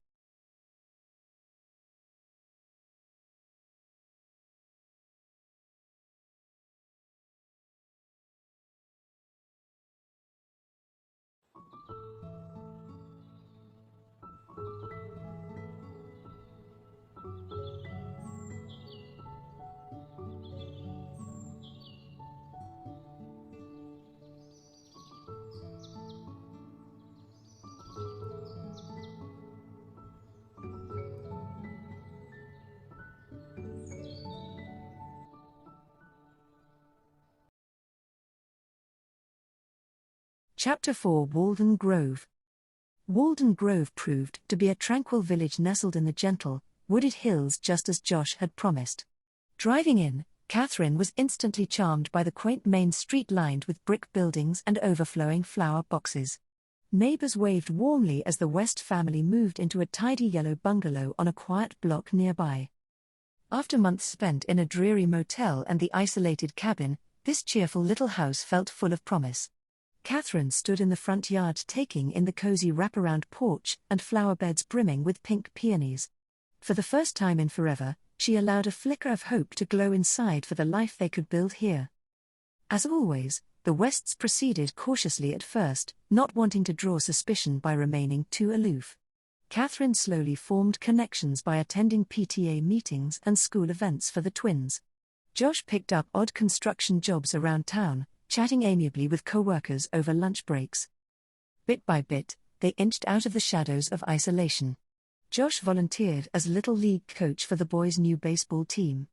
Chapter 4 Walden Grove. Walden Grove proved to be a tranquil village nestled in the gentle, wooded hills just as Josh had promised. Driving in, Katherine was instantly charmed by the quaint main street lined with brick buildings and overflowing flower boxes. Neighbors waved warmly as the West family moved into a tidy yellow bungalow on a quiet block nearby. After months spent in a dreary motel and the isolated cabin, this cheerful little house felt full of promise. Katherine stood in the front yard taking in the cozy wraparound porch and flower beds brimming with pink peonies. For the first time in forever, she allowed a flicker of hope to glow inside for the life they could build here. As always, the Wests proceeded cautiously at first, not wanting to draw suspicion by remaining too aloof. Katherine slowly formed connections by attending PTA meetings and school events for the twins. Josh picked up odd construction jobs around town, chatting amiably with co-workers over lunch breaks. Bit by bit, they inched out of the shadows of isolation. Josh volunteered as Little League coach for the boys' new baseball team.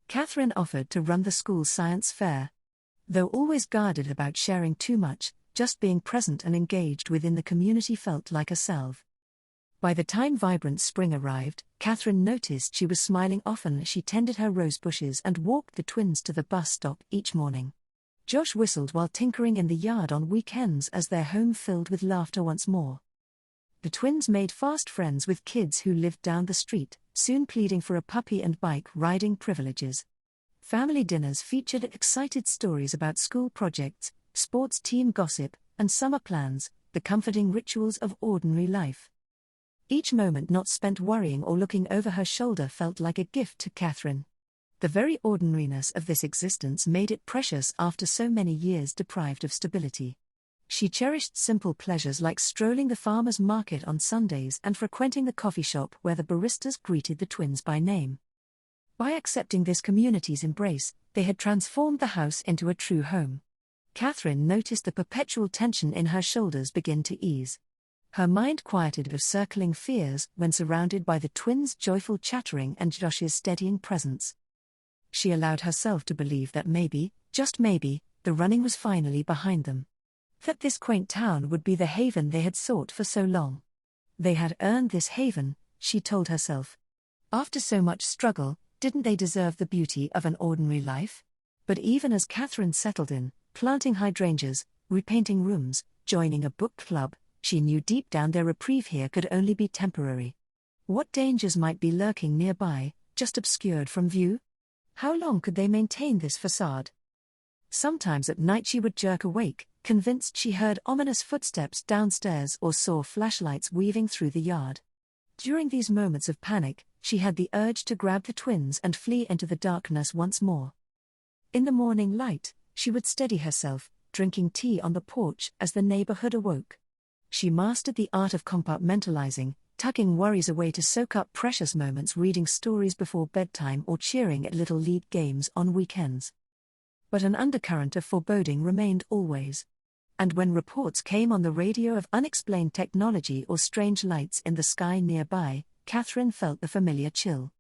Katherine offered to run the school science fair. Though always guarded about sharing too much, just being present and engaged within the community felt like a salve. By the time vibrant spring arrived, Katherine noticed she was smiling often as she tended her rose bushes and walked the twins to the bus stop each morning. Josh whistled while tinkering in the yard on weekends as their home filled with laughter once more. The twins made fast friends with kids who lived down the street, soon pleading for a puppy and bike riding privileges. Family dinners featured excited stories about school projects, sports team gossip, and summer plans, the comforting rituals of ordinary life. Each moment not spent worrying or looking over her shoulder felt like a gift to Katherine. The very ordinariness of this existence made it precious after so many years deprived of stability. She cherished simple pleasures like strolling the farmer's market on Sundays and frequenting the coffee shop where the baristas greeted the twins by name. By accepting this community's embrace, they had transformed the house into a true home. Katherine noticed the perpetual tension in her shoulders begin to ease. Her mind quieted of circling fears when surrounded by the twins' joyful chattering and Josh's steadying presence. She allowed herself to believe that maybe, just maybe, the running was finally behind them. That this quaint town would be the haven they had sought for so long. They had earned this haven, she told herself. After so much struggle, didn't they deserve the beauty of an ordinary life? But even as Katherine settled in, planting hydrangeas, repainting rooms, joining a book club, she knew deep down their reprieve here could only be temporary. What dangers might be lurking nearby, just obscured from view? How long could they maintain this facade? Sometimes at night she would jerk awake, convinced she heard ominous footsteps downstairs or saw flashlights weaving through the yard. During these moments of panic, she had the urge to grab the twins and flee into the darkness once more. In the morning light, she would steady herself, drinking tea on the porch as the neighborhood awoke. She mastered the art of compartmentalizing, tucking worries away to soak up precious moments reading stories before bedtime or cheering at Little League games on weekends. But an undercurrent of foreboding remained always. And when reports came on the radio of unexplained technology or strange lights in the sky nearby, Katherine felt the familiar chill.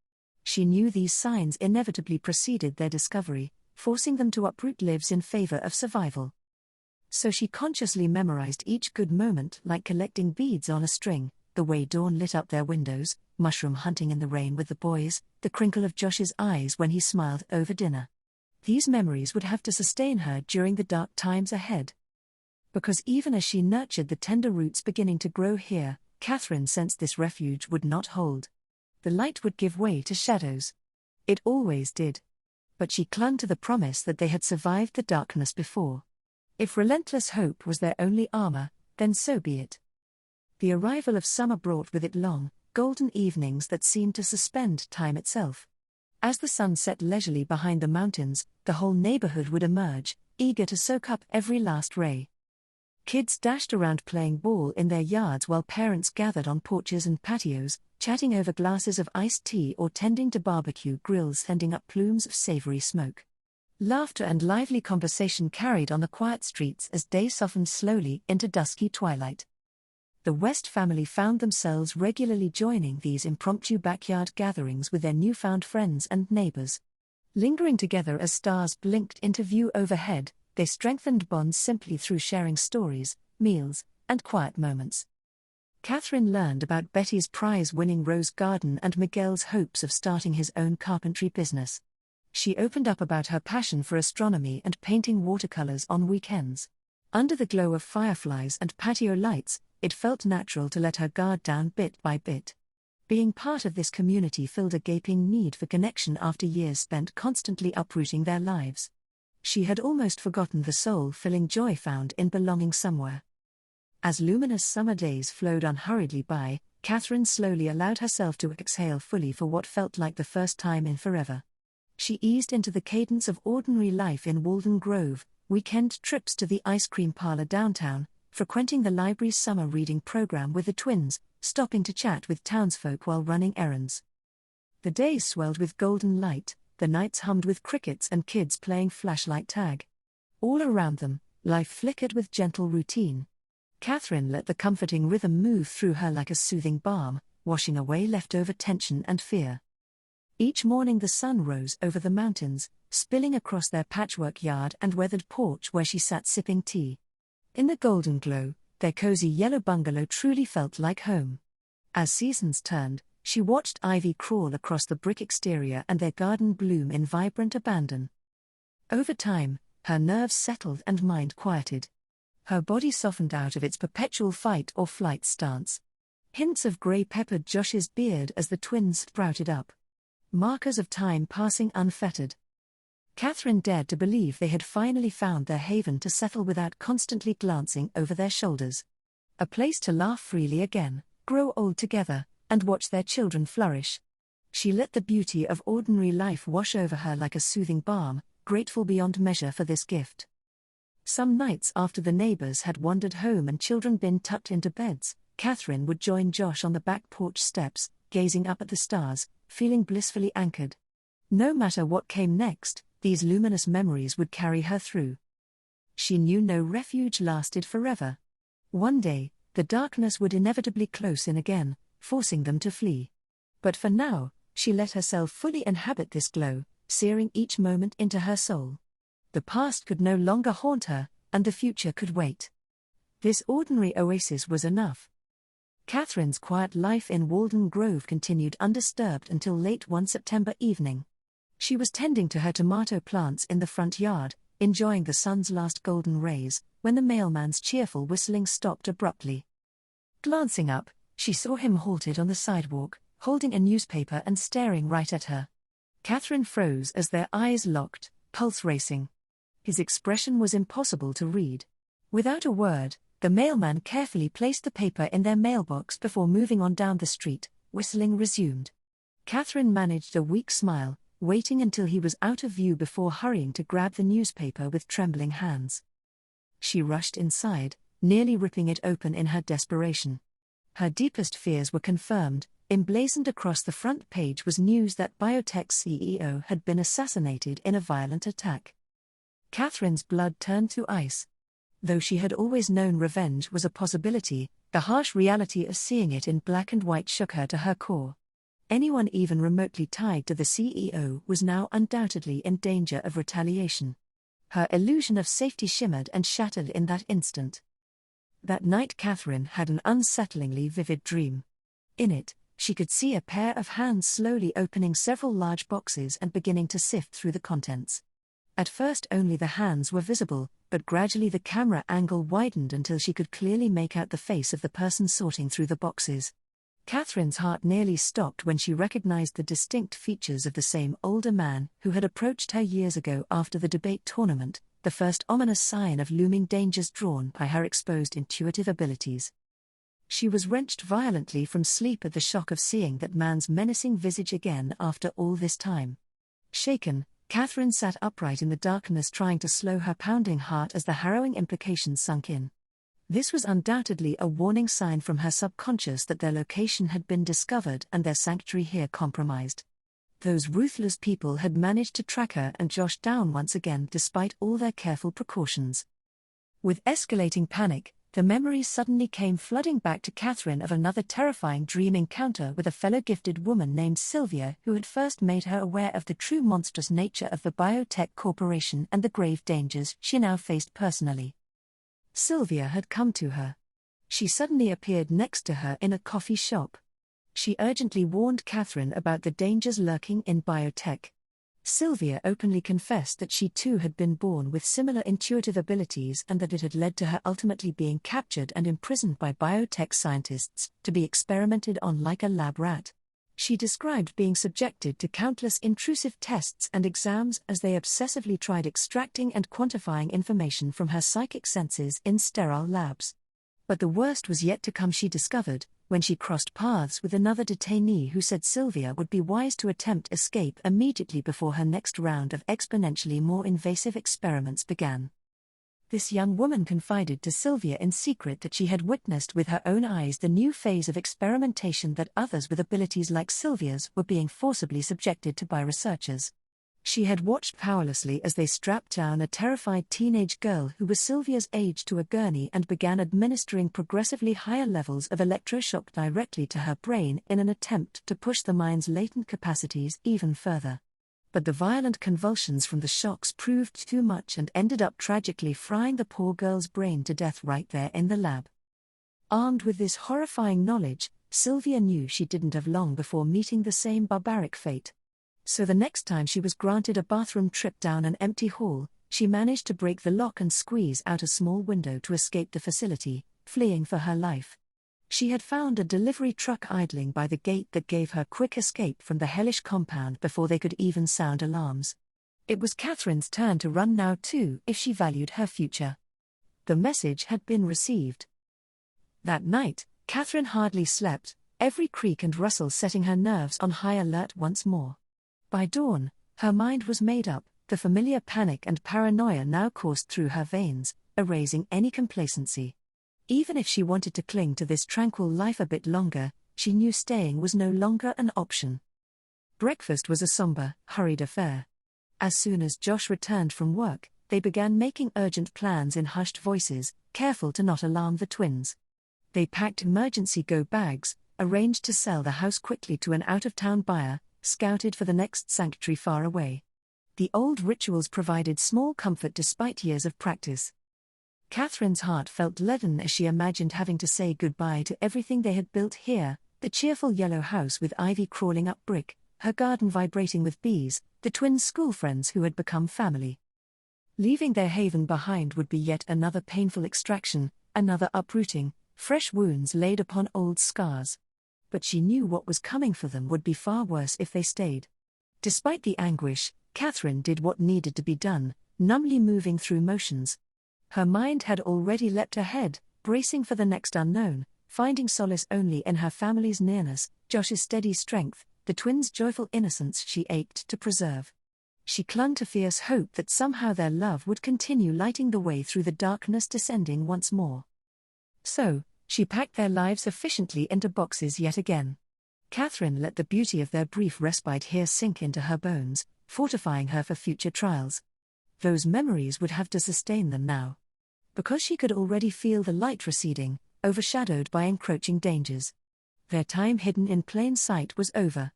She knew these signs inevitably preceded their discovery, forcing them to uproot lives in favor of survival. So she consciously memorized each good moment like collecting beads on a string, the way dawn lit up their windows, mushroom hunting in the rain with the boys, the crinkle of Josh's eyes when he smiled over dinner. These memories would have to sustain her during the dark times ahead. Because even as she nurtured the tender roots beginning to grow here, Katherine sensed this refuge would not hold. The light would give way to shadows. It always did. But she clung to the promise that they had survived the darkness before. If relentless hope was their only armor, then so be it. The arrival of summer brought with it long, golden evenings that seemed to suspend time itself. As the sun set leisurely behind the mountains, the whole neighborhood would emerge, eager to soak up every last ray. Kids dashed around playing ball in their yards while parents gathered on porches and patios, chatting over glasses of iced tea or tending to barbecue grills sending up plumes of savory smoke. Laughter and lively conversation carried on the quiet streets as day softened slowly into dusky twilight. The West family found themselves regularly joining these impromptu backyard gatherings with their newfound friends and neighbors. Lingering together as stars blinked into view overhead, They strengthened bonds simply through sharing stories, meals, and quiet moments. Katherine learned about Betty's prize-winning rose garden and Miguel's hopes of starting his own carpentry business. She opened up about her passion for astronomy and painting watercolors on weekends. Under the glow of fireflies and patio lights, it felt natural to let her guard down bit by bit. Being part of this community filled a gaping need for connection after years spent constantly uprooting their lives. She had almost forgotten the soul-filling joy found in belonging somewhere. As luminous summer days flowed unhurriedly by, Katherine slowly allowed herself to exhale fully for what felt like the first time in forever. She eased into the cadence of ordinary life in Walden Grove, weekend trips to the ice cream parlor downtown, frequenting the library's summer reading program with the twins, stopping to chat with townsfolk while running errands. The days swelled with golden light, the nights hummed with crickets and kids playing flashlight tag. All around them, life flickered with gentle routine. Katherine let the comforting rhythm move through her like a soothing balm, washing away leftover tension and fear. Each morning the sun rose over the mountains, spilling across their patchwork yard and weathered porch where she sat sipping tea. In the golden glow, their cozy yellow bungalow truly felt like home. As seasons turned, she watched ivy crawl across the brick exterior and their garden bloom in vibrant abandon. Over time, her nerves settled and mind quieted. Her body softened out of its perpetual fight or flight stance. Hints of grey peppered Josh's beard as the twins sprouted up. Markers of time passing unfettered. Katherine dared to believe they had finally found their haven to settle without constantly glancing over their shoulders. A place to laugh freely again, grow old together, and watch their children flourish. She let the beauty of ordinary life wash over her like a soothing balm, grateful beyond measure for this gift. Some nights after the neighbors had wandered home and children been tucked into beds, Katherine would join Josh on the back porch steps, gazing up at the stars, feeling blissfully anchored. No matter what came next, these luminous memories would carry her through. She knew no refuge lasted forever. One day, the darkness would inevitably close in again, forcing them to flee. But for now, she let herself fully inhabit this glow, searing each moment into her soul. The past could no longer haunt her, and the future could wait. This ordinary oasis was enough. Katherine's quiet life in Walden Grove continued undisturbed until late one September evening. She was tending to her tomato plants in the front yard, enjoying the sun's last golden rays, when the mailman's cheerful whistling stopped abruptly. Glancing up, she saw him halted on the sidewalk, holding a newspaper and staring right at her. Katherine froze as their eyes locked, pulse racing. His expression was impossible to read. Without a word, the mailman carefully placed the paper in their mailbox before moving on down the street. Whistling resumed. Katherine managed a weak smile, waiting until he was out of view before hurrying to grab the newspaper with trembling hands. She rushed inside, nearly ripping it open in her desperation. Her deepest fears were confirmed. Emblazoned across the front page was news that biotech CEO had been assassinated in a violent attack. Katherine's blood turned to ice. Though she had always known revenge was a possibility, the harsh reality of seeing it in black and white shook her to her core. Anyone even remotely tied to the CEO was now undoubtedly in danger of retaliation. Her illusion of safety shimmered and shattered in that instant. That night Katherine had an unsettlingly vivid dream. In it, she could see a pair of hands slowly opening several large boxes and beginning to sift through the contents. At first only the hands were visible, but gradually the camera angle widened until she could clearly make out the face of the person sorting through the boxes. Katherine's heart nearly stopped when she recognized the distinct features of the same older man who had approached her years ago after the debate tournament, the first ominous sign of looming dangers drawn by her exposed intuitive abilities. She was wrenched violently from sleep at the shock of seeing that man's menacing visage again after all this time. Shaken, Katherine sat upright in the darkness, trying to slow her pounding heart as the harrowing implications sunk in. This was undoubtedly a warning sign from her subconscious that their location had been discovered and their sanctuary here compromised. Those ruthless people had managed to track her and Josh down once again despite all their careful precautions. With escalating panic, The memories suddenly came flooding back to Katherine of another terrifying dream encounter with a fellow gifted woman named Sylvia, who had first made her aware of the true monstrous nature of the biotech corporation and the grave dangers she now faced personally. Sylvia had come to her. She suddenly appeared next to her in a coffee shop. She urgently warned Katherine about the dangers lurking in biotech. Sylvia openly confessed that she too had been born with similar intuitive abilities and that it had led to her ultimately being captured and imprisoned by biotech scientists to be experimented on like a lab rat. She described being subjected to countless intrusive tests and exams as they obsessively tried extracting and quantifying information from her psychic senses in sterile labs. But the worst was yet to come, she discovered, when she crossed paths with another detainee who said Sylvia would be wise to attempt escape immediately before her next round of exponentially more invasive experiments began. This young woman confided to Sylvia in secret that she had witnessed with her own eyes the new phase of experimentation that others with abilities like Sylvia's were being forcibly subjected to by researchers. She had watched powerlessly as they strapped down a terrified teenage girl who was Sylvia's age to a gurney and began administering progressively higher levels of electroshock directly to her brain in an attempt to push the mind's latent capacities even further. But the violent convulsions from the shocks proved too much and ended up tragically frying the poor girl's brain to death right there in the lab. Armed with this horrifying knowledge, Sylvia knew she didn't have long before meeting the same barbaric fate. So the next time she was granted a bathroom trip down an empty hall, she managed to break the lock and squeeze out a small window to escape the facility, fleeing for her life. She had found a delivery truck idling by the gate that gave her quick escape from the hellish compound before they could even sound alarms. It was Katherine's turn to run now too, if she valued her future. The message had been received. That night, Katherine hardly slept, every creak and rustle setting her nerves on high alert once more. By dawn, her mind was made up, the familiar panic and paranoia now coursed through her veins, erasing any complacency. Even if she wanted to cling to this tranquil life a bit longer, she knew staying was no longer an option. Breakfast was a somber, hurried affair. As soon as Josh returned from work, they began making urgent plans in hushed voices, careful to not alarm the twins. They packed emergency go bags, arranged to sell the house quickly to an out-of-town buyer, scouted for the next sanctuary far away. The old rituals provided small comfort despite years of practice. Katherine's heart felt leaden as she imagined having to say goodbye to everything they had built here, the cheerful yellow house with ivy crawling up brick, her garden vibrating with bees, the twins' school friends who had become family. Leaving their haven behind would be yet another painful extraction, another uprooting, fresh wounds laid upon old scars. But she knew what was coming for them would be far worse if they stayed. Despite the anguish, Katherine did what needed to be done, numbly moving through motions. Her mind had already leapt ahead, bracing for the next unknown, finding solace only in her family's nearness, Josh's steady strength, the twins' joyful innocence she ached to preserve. She clung to fierce hope that somehow their love would continue lighting the way through the darkness descending once more. So, she packed their lives efficiently into boxes yet again. Katherine let the beauty of their brief respite here sink into her bones, fortifying her for future trials. Those memories would have to sustain them now. Because she could already feel the light receding, overshadowed by encroaching dangers. Their time hidden in plain sight was over.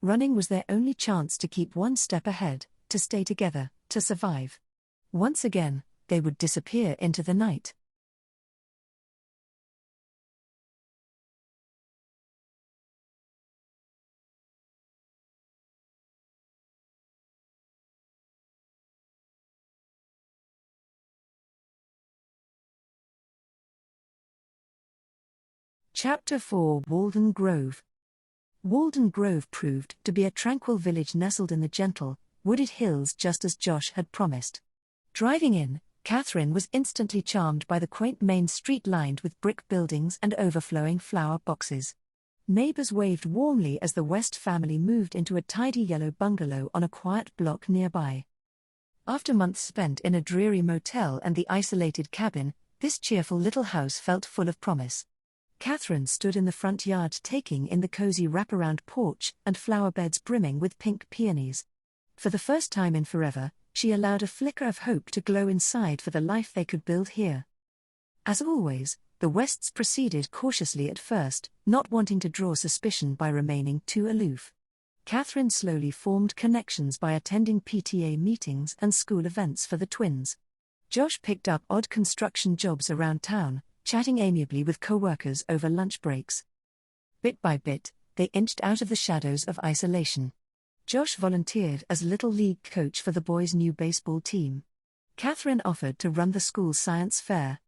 Running was their only chance to keep one step ahead, to stay together, to survive. Once again, they would disappear into the night. Chapter 4: Walden Grove. Walden Grove proved to be a tranquil village nestled in the gentle, wooded hills just as Josh had promised. Driving in, Katherine was instantly charmed by the quaint main street lined with brick buildings and overflowing flower boxes. Neighbors waved warmly as the West family moved into a tidy yellow bungalow on a quiet block nearby. After months spent in a dreary motel and the isolated cabin, this cheerful little house felt full of promise. Katherine stood in the front yard taking in the cozy wraparound porch and flower beds brimming with pink peonies. For the first time in forever, she allowed a flicker of hope to glow inside for the life they could build here. As always, the Wests proceeded cautiously at first, not wanting to draw suspicion by remaining too aloof. Katherine slowly formed connections by attending PTA meetings and school events for the twins. Josh picked up odd construction jobs around town, chatting amiably with co-workers over lunch breaks. Bit by bit, they inched out of the shadows of isolation. Josh volunteered as Little League coach for the boys' new baseball team. Katherine offered to run the school's science fair.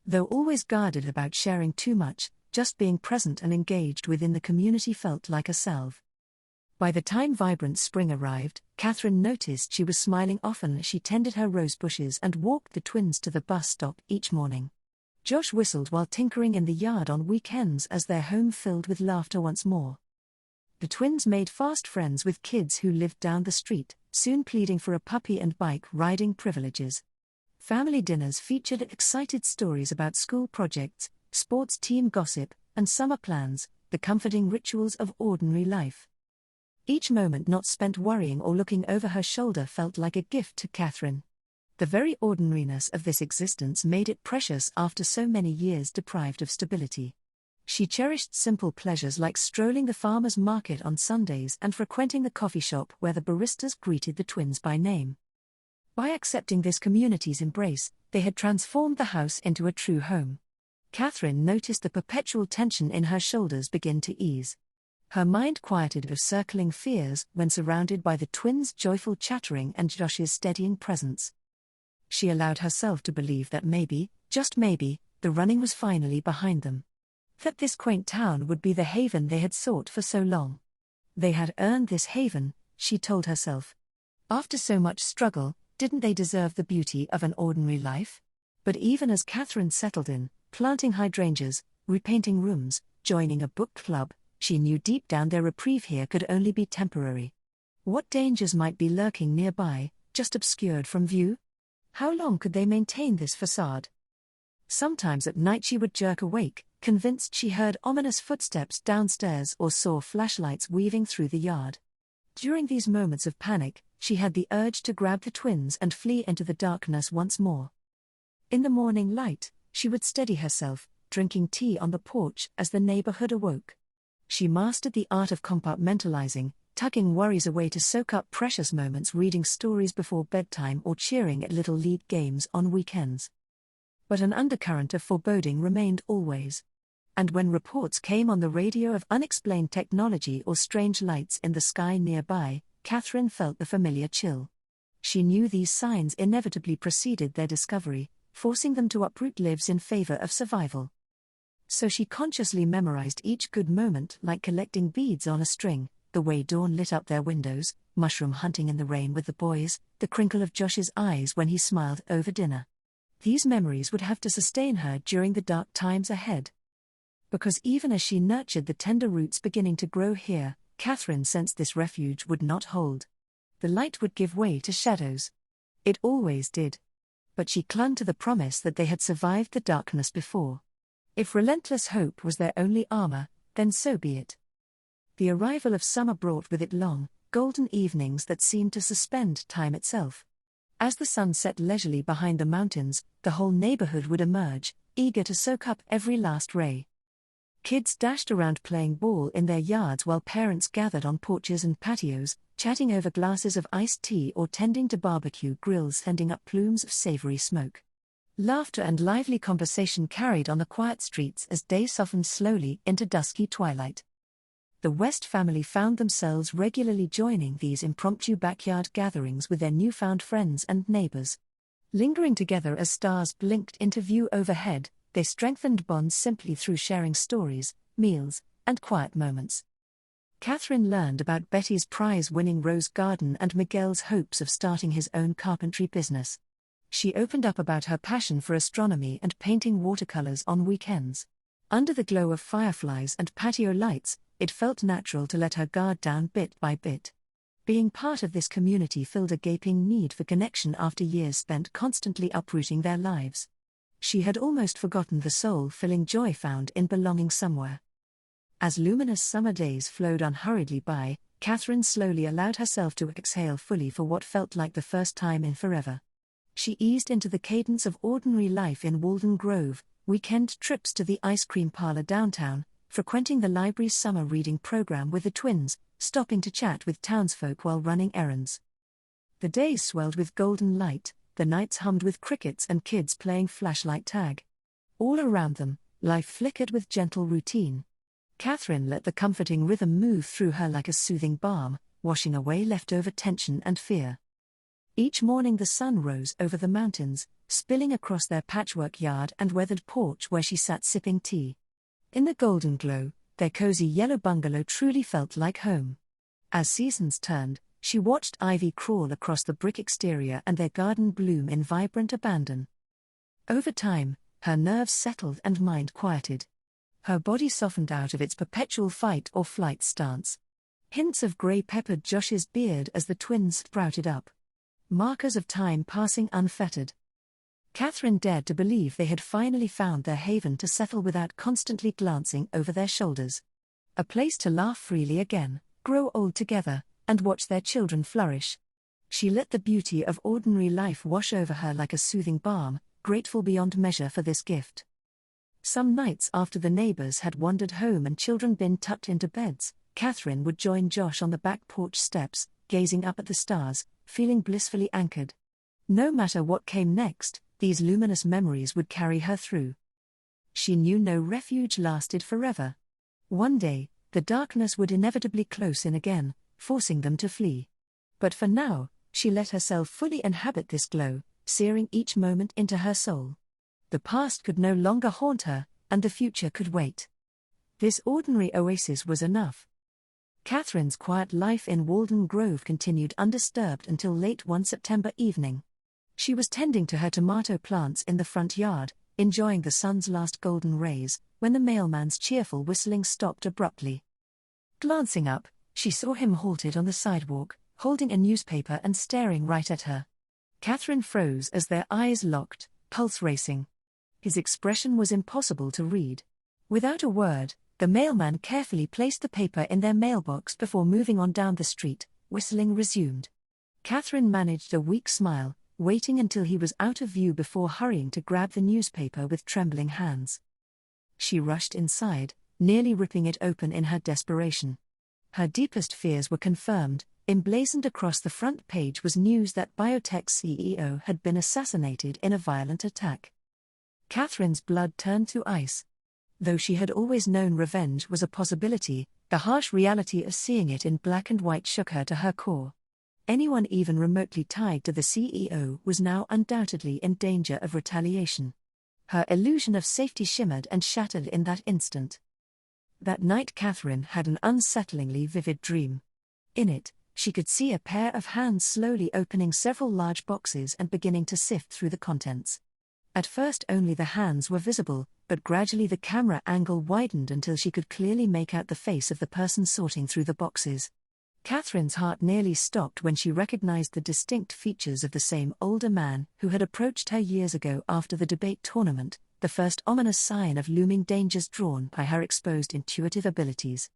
Though always guarded about sharing too much, just being present and engaged within the community felt like a salve. By the time vibrant spring arrived, Katherine noticed she was smiling often as she tended her rose bushes and walked the twins to the bus stop each morning. Josh whistled while tinkering in the yard on weekends as their home filled with laughter once more. The twins made fast friends with kids who lived down the street, soon pleading for a puppy and bike riding privileges. Family dinners featured excited stories about school projects, sports team gossip, and summer plans, the comforting rituals of ordinary life. Each moment not spent worrying or looking over her shoulder felt like a gift to Katherine. The very ordinariness of this existence made it precious after so many years deprived of stability. She cherished simple pleasures like strolling the farmers' market on Sundays and frequenting the coffee shop where the baristas greeted the twins by name. By accepting this community's embrace, they had transformed the house into a true home. Katherine noticed the perpetual tension in her shoulders begin to ease. Her mind quieted of circling fears when surrounded by the twins' joyful chattering and Josh's steadying presence. She allowed herself to believe that maybe, just maybe, the running was finally behind them. That this quaint town would be the haven they had sought for so long. They had earned this haven, she told herself. After so much struggle, didn't they deserve the beauty of an ordinary life? But even as Katherine settled in, planting hydrangeas, repainting rooms, joining a book club, she knew deep down their reprieve here could only be temporary. What dangers might be lurking nearby, just obscured from view? How long could they maintain this facade? Sometimes at night she would jerk awake, convinced she heard ominous footsteps downstairs or saw flashlights weaving through the yard. During these moments of panic, she had the urge to grab the twins and flee into the darkness once more. In the morning light, she would steady herself, drinking tea on the porch as the neighborhood awoke. She mastered the art of compartmentalizing, tucking worries away to soak up precious moments reading stories before bedtime or cheering at Little League games on weekends. But an undercurrent of foreboding remained always. And when reports came on the radio of unexplained technology or strange lights in the sky nearby, Katherine felt the familiar chill. She knew these signs inevitably preceded their discovery, forcing them to uproot lives in favor of survival. So she consciously memorized each good moment like collecting beads on a string, the way dawn lit up their windows, mushroom hunting in the rain with the boys, the crinkle of Josh's eyes when he smiled over dinner. These memories would have to sustain her during the dark times ahead. Because even as she nurtured the tender roots beginning to grow here, Katherine sensed this refuge would not hold. The light would give way to shadows. It always did. But she clung to the promise that they had survived the darkness before. If relentless hope was their only armor, then so be it. The arrival of summer brought with it long, golden evenings that seemed to suspend time itself. As the sun set leisurely behind the mountains, the whole neighborhood would emerge, eager to soak up every last ray. Kids dashed around playing ball in their yards while parents gathered on porches and patios, chatting over glasses of iced tea or tending to barbecue grills sending up plumes of savory smoke. Laughter and lively conversation carried on the quiet streets as day softened slowly into dusky twilight. The West family found themselves regularly joining these impromptu backyard gatherings with their newfound friends and neighbors. Lingering together as stars blinked into view overhead, they strengthened bonds simply through sharing stories, meals, and quiet moments. Katherine learned about Betty's prize-winning rose garden and Miguel's hopes of starting his own carpentry business. She opened up about her passion for astronomy and painting watercolors on weekends. Under the glow of fireflies and patio lights, it felt natural to let her guard down bit by bit. Being part of this community filled a gaping need for connection after years spent constantly uprooting their lives. She had almost forgotten the soul-filling joy found in belonging somewhere. As luminous summer days flowed unhurriedly by, Katherine slowly allowed herself to exhale fully for what felt like the first time in forever. She eased into the cadence of ordinary life in Walden Grove, weekend trips to the ice cream parlor downtown, frequenting the library's summer reading program with the twins, stopping to chat with townsfolk while running errands. The days swelled with golden light, the nights hummed with crickets and kids playing flashlight tag. All around them, life flickered with gentle routine. Katherine let the comforting rhythm move through her like a soothing balm, washing away leftover tension and fear. Each morning the sun rose over the mountains, spilling across their patchwork yard and weathered porch where she sat sipping tea. In the golden glow, their cozy yellow bungalow truly felt like home. As seasons turned, she watched ivy crawl across the brick exterior and their garden bloom in vibrant abandon. Over time, her nerves settled and mind quieted. Her body softened out of its perpetual fight or flight stance. Hints of grey peppered Josh's beard as the twins sprouted up. Markers of time passing unfettered. Katherine dared to believe they had finally found their haven to settle without constantly glancing over their shoulders. A place to laugh freely again, grow old together, and watch their children flourish. She let the beauty of ordinary life wash over her like a soothing balm, grateful beyond measure for this gift. Some nights after the neighbors had wandered home and children been tucked into beds, Katherine would join Josh on the back porch steps, gazing up at the stars, feeling blissfully anchored. No matter what came next, these luminous memories would carry her through. She knew no refuge lasted forever. One day, the darkness would inevitably close in again, forcing them to flee. But for now, she let herself fully inhabit this glow, searing each moment into her soul. The past could no longer haunt her, and the future could wait. This ordinary oasis was enough. Katherine's quiet life in Walden Grove continued undisturbed until late one September evening. She was tending to her tomato plants in the front yard, enjoying the sun's last golden rays, when the mailman's cheerful whistling stopped abruptly. Glancing up, she saw him halted on the sidewalk, holding a newspaper and staring right at her. Katherine froze as their eyes locked, pulse racing. His expression was impossible to read. Without a word, the mailman carefully placed the paper in their mailbox before moving on down the street. Whistling resumed. Katherine managed a weak smile, waiting until he was out of view before hurrying to grab the newspaper with trembling hands. She rushed inside, nearly ripping it open in her desperation. Her deepest fears were confirmed. Emblazoned across the front page was news that biotech's CEO had been assassinated in a violent attack. Katherine's blood turned to ice. Though she had always known revenge was a possibility, the harsh reality of seeing it in black and white shook her to her core. Anyone even remotely tied to the CEO was now undoubtedly in danger of retaliation. Her illusion of safety shimmered and shattered in that instant. That night Katherine had an unsettlingly vivid dream. In it, she could see a pair of hands slowly opening several large boxes and beginning to sift through the contents. At first only the hands were visible, but gradually the camera angle widened until she could clearly make out the face of the person sorting through the boxes. Katherine's heart nearly stopped when she recognized the distinct features of the same older man who had approached her years ago after the debate tournament, the first ominous sign of looming dangers drawn by her exposed intuitive abilities.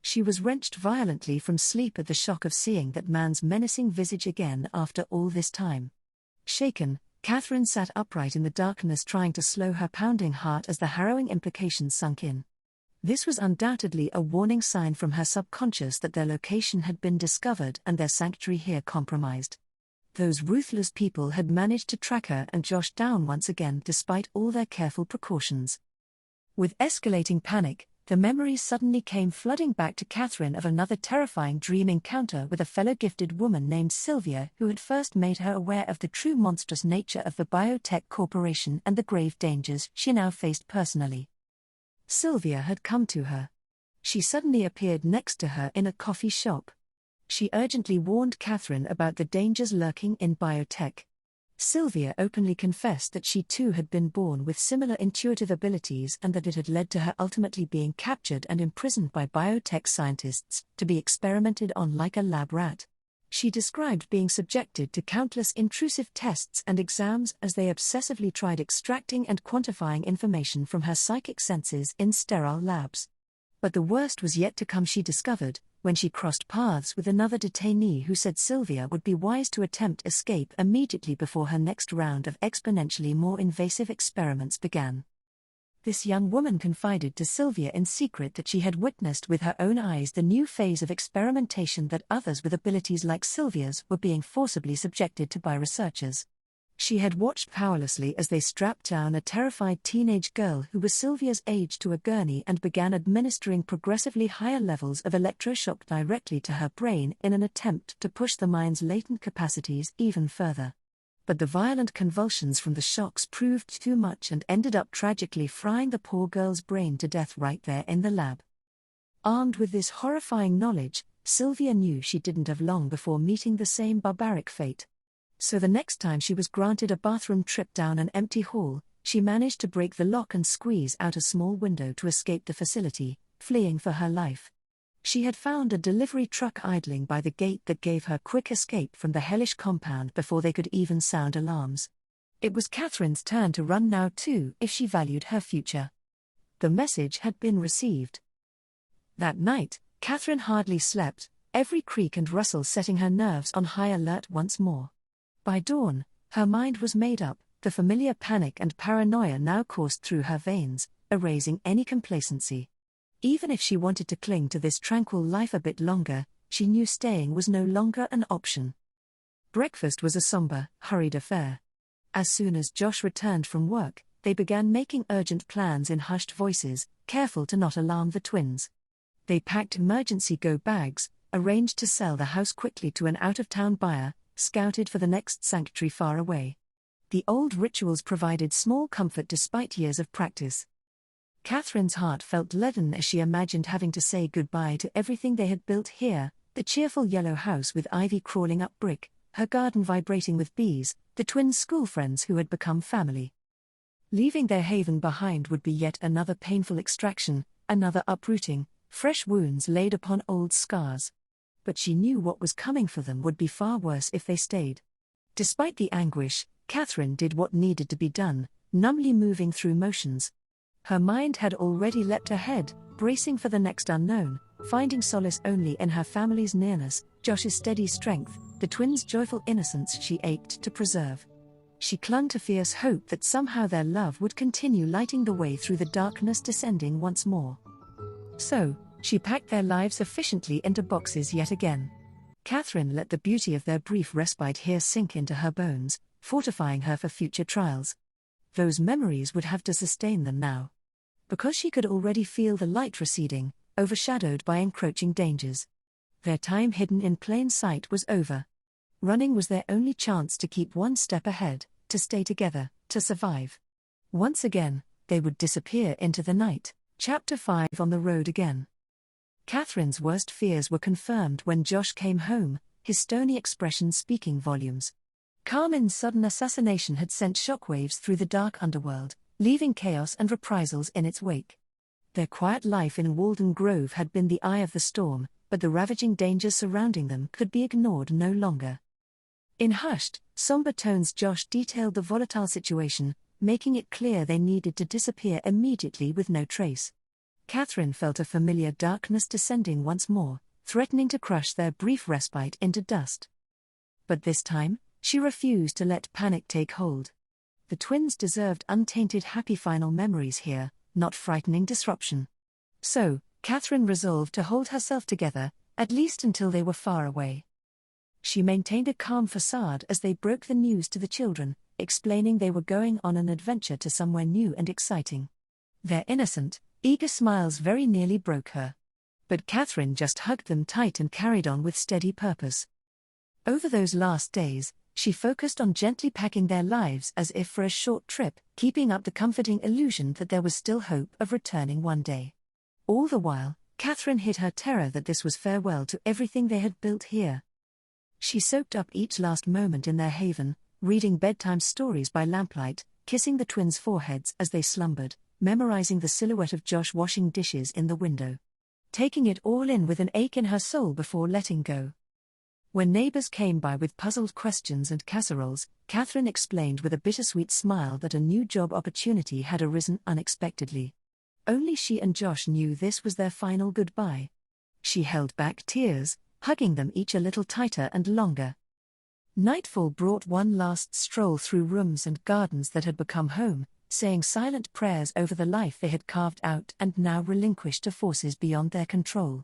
She was wrenched violently from sleep at the shock of seeing that man's menacing visage again after all this time. Shaken, Katherine sat upright in the darkness, trying to slow her pounding heart as the harrowing implications sunk in. This was undoubtedly a warning sign from her subconscious that their location had been discovered and their sanctuary here compromised. Those ruthless people had managed to track her and Josh down once again despite all their careful precautions. With escalating panic, the memories suddenly came flooding back to Katherine of another terrifying dream encounter with a fellow gifted woman named Sylvia who had first made her aware of the true monstrous nature of the biotech corporation and the grave dangers she now faced personally. Sylvia had come to her. She suddenly appeared next to her in a coffee shop. She urgently warned Katherine about the dangers lurking in biotech. Sylvia openly confessed that she too had been born with similar intuitive abilities and that it had led to her ultimately being captured and imprisoned by biotech scientists to be experimented on like a lab rat. She described being subjected to countless intrusive tests and exams as they obsessively tried extracting and quantifying information from her psychic senses in sterile labs. But the worst was yet to come, she discovered, when she crossed paths with another detainee who said Sylvia would be wise to attempt escape immediately before her next round of exponentially more invasive experiments began. This young woman confided to Sylvia in secret that she had witnessed with her own eyes the new phase of experimentation that others with abilities like Sylvia's were being forcibly subjected to by researchers. She had watched powerlessly as they strapped down a terrified teenage girl who was Sylvia's age to a gurney and began administering progressively higher levels of electroshock directly to her brain in an attempt to push the mind's latent capacities even further. But the violent convulsions from the shocks proved too much and ended up tragically frying the poor girl's brain to death right there in the lab. Armed with this horrifying knowledge, Sylvia knew she didn't have long before meeting the same barbaric fate. So the next time she was granted a bathroom trip down an empty hall, she managed to break the lock and squeeze out a small window to escape the facility, fleeing for her life. She had found a delivery truck idling by the gate that gave her quick escape from the hellish compound before they could even sound alarms. It was Katherine's turn to run now too, if she valued her future. The message had been received. That night, Katherine hardly slept, every creak and rustle setting her nerves on high alert once more. By dawn, her mind was made up, the familiar panic and paranoia now coursed through her veins, erasing any complacency. Even if she wanted to cling to this tranquil life a bit longer, she knew staying was no longer an option. Breakfast was a somber, hurried affair. As soon as Josh returned from work, they began making urgent plans in hushed voices, careful to not alarm the twins. They packed emergency go bags, arranged to sell the house quickly to an out-of-town buyer, scouted for the next sanctuary far away. The old rituals provided small comfort despite years of practice. Katherine's heart felt leaden as she imagined having to say goodbye to everything they had built here, the cheerful yellow house with ivy crawling up brick, her garden vibrating with bees, the twins' school friends who had become family. Leaving their haven behind would be yet another painful extraction, another uprooting, fresh wounds laid upon old scars. But she knew what was coming for them would be far worse if they stayed. Despite the anguish, Katherine did what needed to be done, numbly moving through motions. Her mind had already leapt ahead, bracing for the next unknown, finding solace only in her family's nearness, Josh's steady strength, the twins' joyful innocence she ached to preserve. She clung to fierce hope that somehow their love would continue lighting the way through the darkness descending once more. So, she packed their lives efficiently into boxes yet again. Katherine let the beauty of their brief respite here sink into her bones, fortifying her for future trials. Those memories would have to sustain them now. Because she could already feel the light receding, overshadowed by encroaching dangers. Their time hidden in plain sight was over. Running was their only chance to keep one step ahead, to stay together, to survive. Once again, they would disappear into the night. Chapter 5 On the Road Again. Katherine's worst fears were confirmed when Josh came home, his stony expression speaking volumes. Carmen's sudden assassination had sent shockwaves through the dark underworld, leaving chaos and reprisals in its wake. Their quiet life in Walden Grove had been the eye of the storm, but the ravaging dangers surrounding them could be ignored no longer. In hushed, somber tones Josh detailed the volatile situation, making it clear they needed to disappear immediately with no trace. Katherine felt a familiar darkness descending once more, threatening to crush their brief respite into dust. But this time, she refused to let panic take hold. The twins deserved untainted happy final memories here, not frightening disruption. So, Katherine resolved to hold herself together, at least until they were far away. She maintained a calm facade as they broke the news to the children, explaining they were going on an adventure to somewhere new and exciting. Their innocent, eager smiles very nearly broke her. But Katherine just hugged them tight and carried on with steady purpose. Over those last days, she focused on gently packing their lives as if for a short trip, keeping up the comforting illusion that there was still hope of returning one day. All the while, Katherine hid her terror that this was farewell to everything they had built here. She soaked up each last moment in their haven, reading bedtime stories by lamplight, kissing the twins' foreheads as they slumbered, memorizing the silhouette of Josh washing dishes in the window. Taking it all in with an ache in her soul before letting go. When neighbors came by with puzzled questions and casseroles, Katherine explained with a bittersweet smile that a new job opportunity had arisen unexpectedly. Only she and Josh knew this was their final goodbye. She held back tears, hugging them each a little tighter and longer. Nightfall brought one last stroll through rooms and gardens that had become home, saying silent prayers over the life they had carved out and now relinquished to forces beyond their control.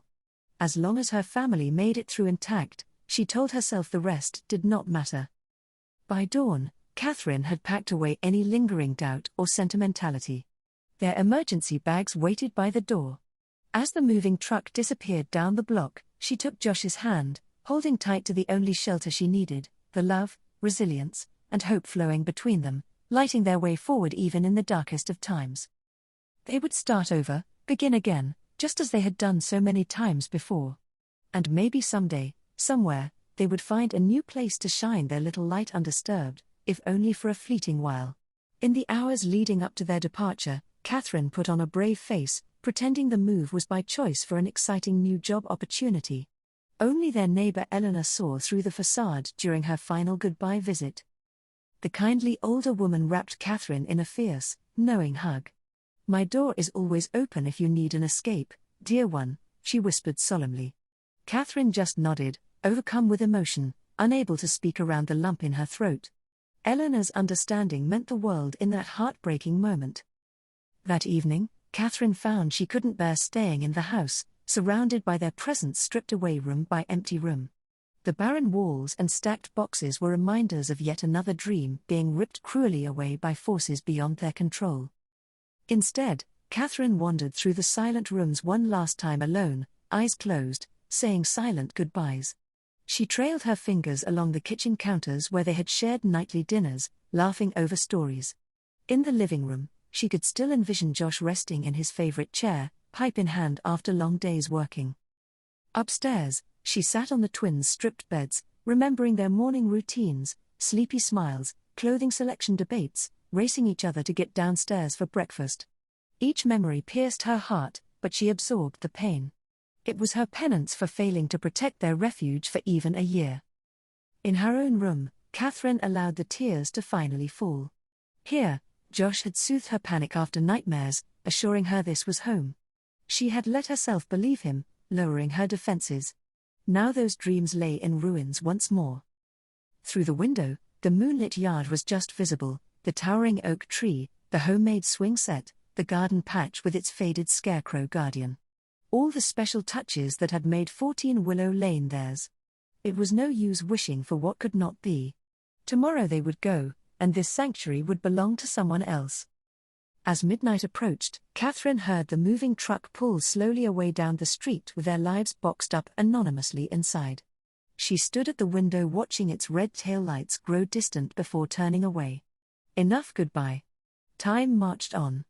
As long as her family made it through intact, she told herself the rest did not matter. By dawn, Katherine had packed away any lingering doubt or sentimentality. Their emergency bags waited by the door. As the moving truck disappeared down the block, she took Josh's hand, holding tight to the only shelter she needed, the love, resilience, and hope flowing between them, lighting their way forward even in the darkest of times. They would start over, begin again, just as they had done so many times before. And maybe someday, somewhere, they would find a new place to shine their little light undisturbed, if only for a fleeting while. In the hours leading up to their departure, Katherine put on a brave face, pretending the move was by choice for an exciting new job opportunity. Only their neighbor Eleanor saw through the facade during her final goodbye visit. The kindly older woman wrapped Katherine in a fierce, knowing hug. "My door is always open if you need an escape, dear one," she whispered solemnly. Katherine just nodded, overcome with emotion, unable to speak around the lump in her throat. Eleanor's understanding meant the world in that heartbreaking moment. That evening, Katherine found she couldn't bear staying in the house, surrounded by their presence stripped away room by empty room. The barren walls and stacked boxes were reminders of yet another dream being ripped cruelly away by forces beyond their control. Instead, Katherine wandered through the silent rooms one last time alone, eyes closed, saying silent goodbyes. She trailed her fingers along the kitchen counters where they had shared nightly dinners, laughing over stories. In the living room, she could still envision Josh resting in his favorite chair, pipe in hand after long days working. Upstairs, she sat on the twins' stripped beds, remembering their morning routines, sleepy smiles, clothing selection debates, racing each other to get downstairs for breakfast. Each memory pierced her heart, but she absorbed the pain. It was her penance for failing to protect their refuge for even a year. In her own room, Katherine allowed the tears to finally fall. Here, Josh had soothed her panic after nightmares, assuring her this was home. She had let herself believe him, lowering her defenses. Now those dreams lay in ruins once more. Through the window, the moonlit yard was just visible, the towering oak tree, the homemade swing set, the garden patch with its faded scarecrow guardian. All the special touches that had made 14 Willow Lane theirs. It was no use wishing for what could not be. Tomorrow they would go, and this sanctuary would belong to someone else. As midnight approached, Katherine heard the moving truck pull slowly away down the street with their lives boxed up anonymously inside. She stood at the window watching its red tail lights grow distant before turning away. Enough goodbye. Time marched on.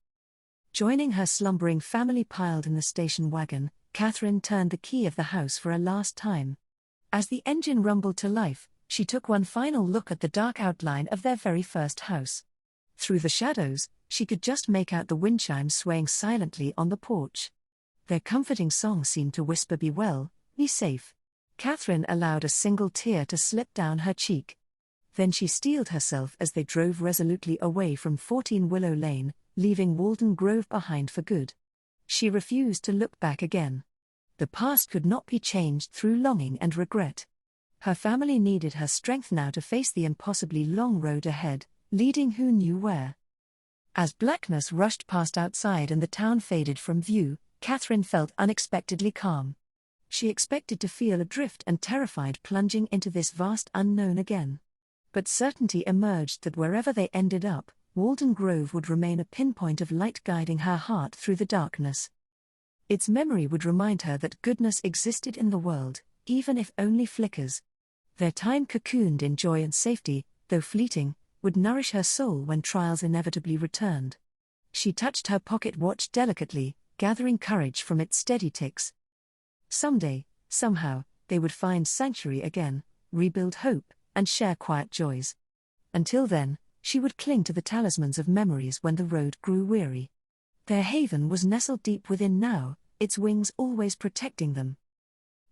Joining her slumbering family piled in the station wagon, Katherine turned the key of the house for a last time. As the engine rumbled to life, she took one final look at the dark outline of their very first house. Through the shadows, she could just make out the wind chimes swaying silently on the porch. Their comforting song seemed to whisper, "Be well, be safe." Katherine allowed a single tear to slip down her cheek. Then she steeled herself as they drove resolutely away from 14 Willow Lane, leaving Walden Grove behind for good. She refused to look back again. The past could not be changed through longing and regret. Her family needed her strength now to face the impossibly long road ahead, leading who knew where. As blackness rushed past outside and the town faded from view, Katherine felt unexpectedly calm. She expected to feel adrift and terrified plunging into this vast unknown again. But certainty emerged that wherever they ended up, Walden Grove would remain a pinpoint of light guiding her heart through the darkness. Its memory would remind her that goodness existed in the world, even if only flickers. Their time cocooned in joy and safety, though fleeting, would nourish her soul when trials inevitably returned. She touched her pocket watch delicately, gathering courage from its steady ticks. Someday, somehow, they would find sanctuary again, rebuild hope, and share quiet joys. Until then, she would cling to the talismans of memories when the road grew weary. Their haven was nestled deep within now, its wings always protecting them.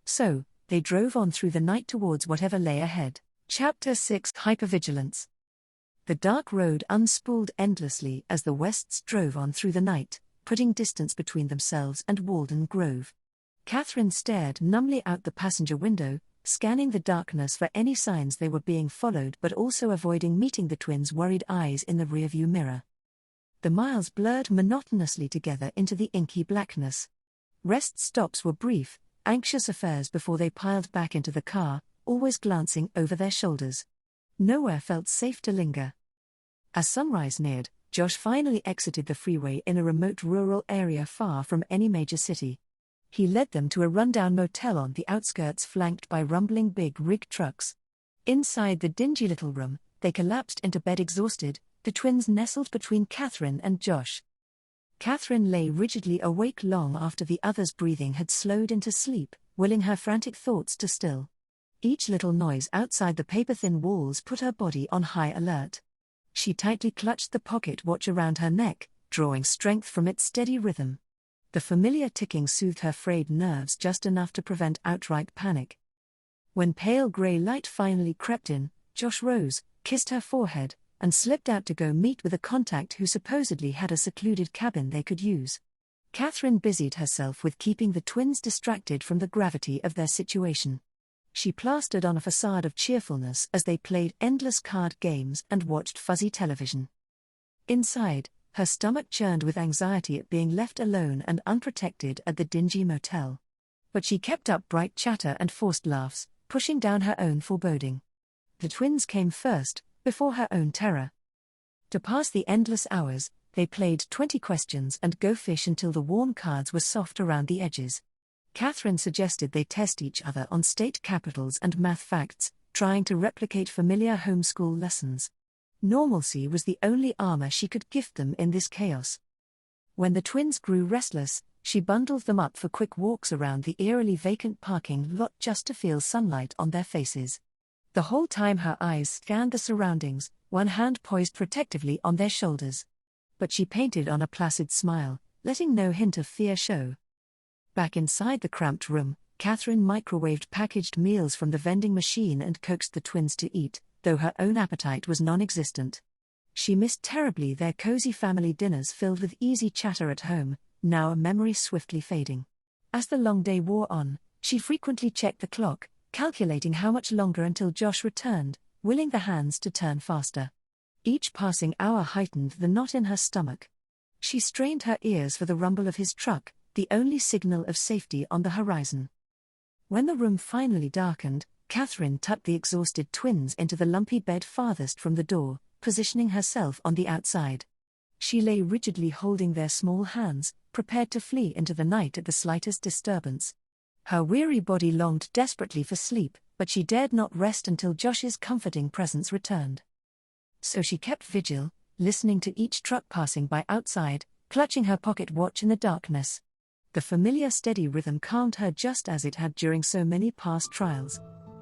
So, they drove on through the night towards whatever lay ahead. Chapter 6: Hypervigilance. The dark road unspooled endlessly as the Wests drove on through the night, putting distance between themselves and Walden Grove. Katherine stared numbly out the passenger window, scanning the darkness for any signs they were being followed but also avoiding meeting the twins' worried eyes in the rearview mirror. The miles blurred monotonously together into the inky blackness. Rest stops were brief, anxious affairs before they piled back into the car, always glancing over their shoulders. Nowhere felt safe to linger. As sunrise neared, Josh finally exited the freeway in a remote rural area far from any major city. He led them to a rundown motel on the outskirts flanked by rumbling big rig trucks. Inside the dingy little room, they collapsed into bed exhausted, the twins nestled between Katherine and Josh. Katherine lay rigidly awake long after the other's breathing had slowed into sleep, willing her frantic thoughts to still. Each little noise outside the paper-thin walls put her body on high alert. She tightly clutched the pocket watch around her neck, drawing strength from its steady rhythm. The familiar ticking soothed her frayed nerves just enough to prevent outright panic. When pale grey light finally crept in, Josh rose, kissed her forehead, and slipped out to go meet with a contact who supposedly had a secluded cabin they could use. Katherine busied herself with keeping the twins distracted from the gravity of their situation. She plastered on a facade of cheerfulness as they played endless card games and watched fuzzy television. Inside, her stomach churned with anxiety at being left alone and unprotected at the dingy motel. But she kept up bright chatter and forced laughs, pushing down her own foreboding. The twins came first, before her own terror. To pass the endless hours, they played 20 questions and go fish until the worn cards were soft around the edges. Katherine suggested they test each other on state capitals and math facts, trying to replicate familiar homeschool lessons. Normalcy was the only armor she could gift them in this chaos. When the twins grew restless, she bundled them up for quick walks around the eerily vacant parking lot just to feel sunlight on their faces. The whole time her eyes scanned the surroundings, one hand poised protectively on their shoulders. But she painted on a placid smile, letting no hint of fear show. Back inside the cramped room, Katherine microwaved packaged meals from the vending machine and coaxed the twins to eat, though her own appetite was non-existent. She missed terribly their cozy family dinners filled with easy chatter at home, now a memory swiftly fading. As the long day wore on, she frequently checked the clock, calculating how much longer until Josh returned, willing the hands to turn faster. Each passing hour heightened the knot in her stomach. She strained her ears for the rumble of his truck, the only signal of safety on the horizon. When the room finally darkened, Katherine tucked the exhausted twins into the lumpy bed farthest from the door, positioning herself on the outside. She lay rigidly holding their small hands, prepared to flee into the night at the slightest disturbance. Her weary body longed desperately for sleep, but she dared not rest until Josh's comforting presence returned. So she kept vigil, listening to each truck passing by outside, clutching her pocket watch in the darkness. The familiar steady rhythm calmed her just as it had during so many past trials.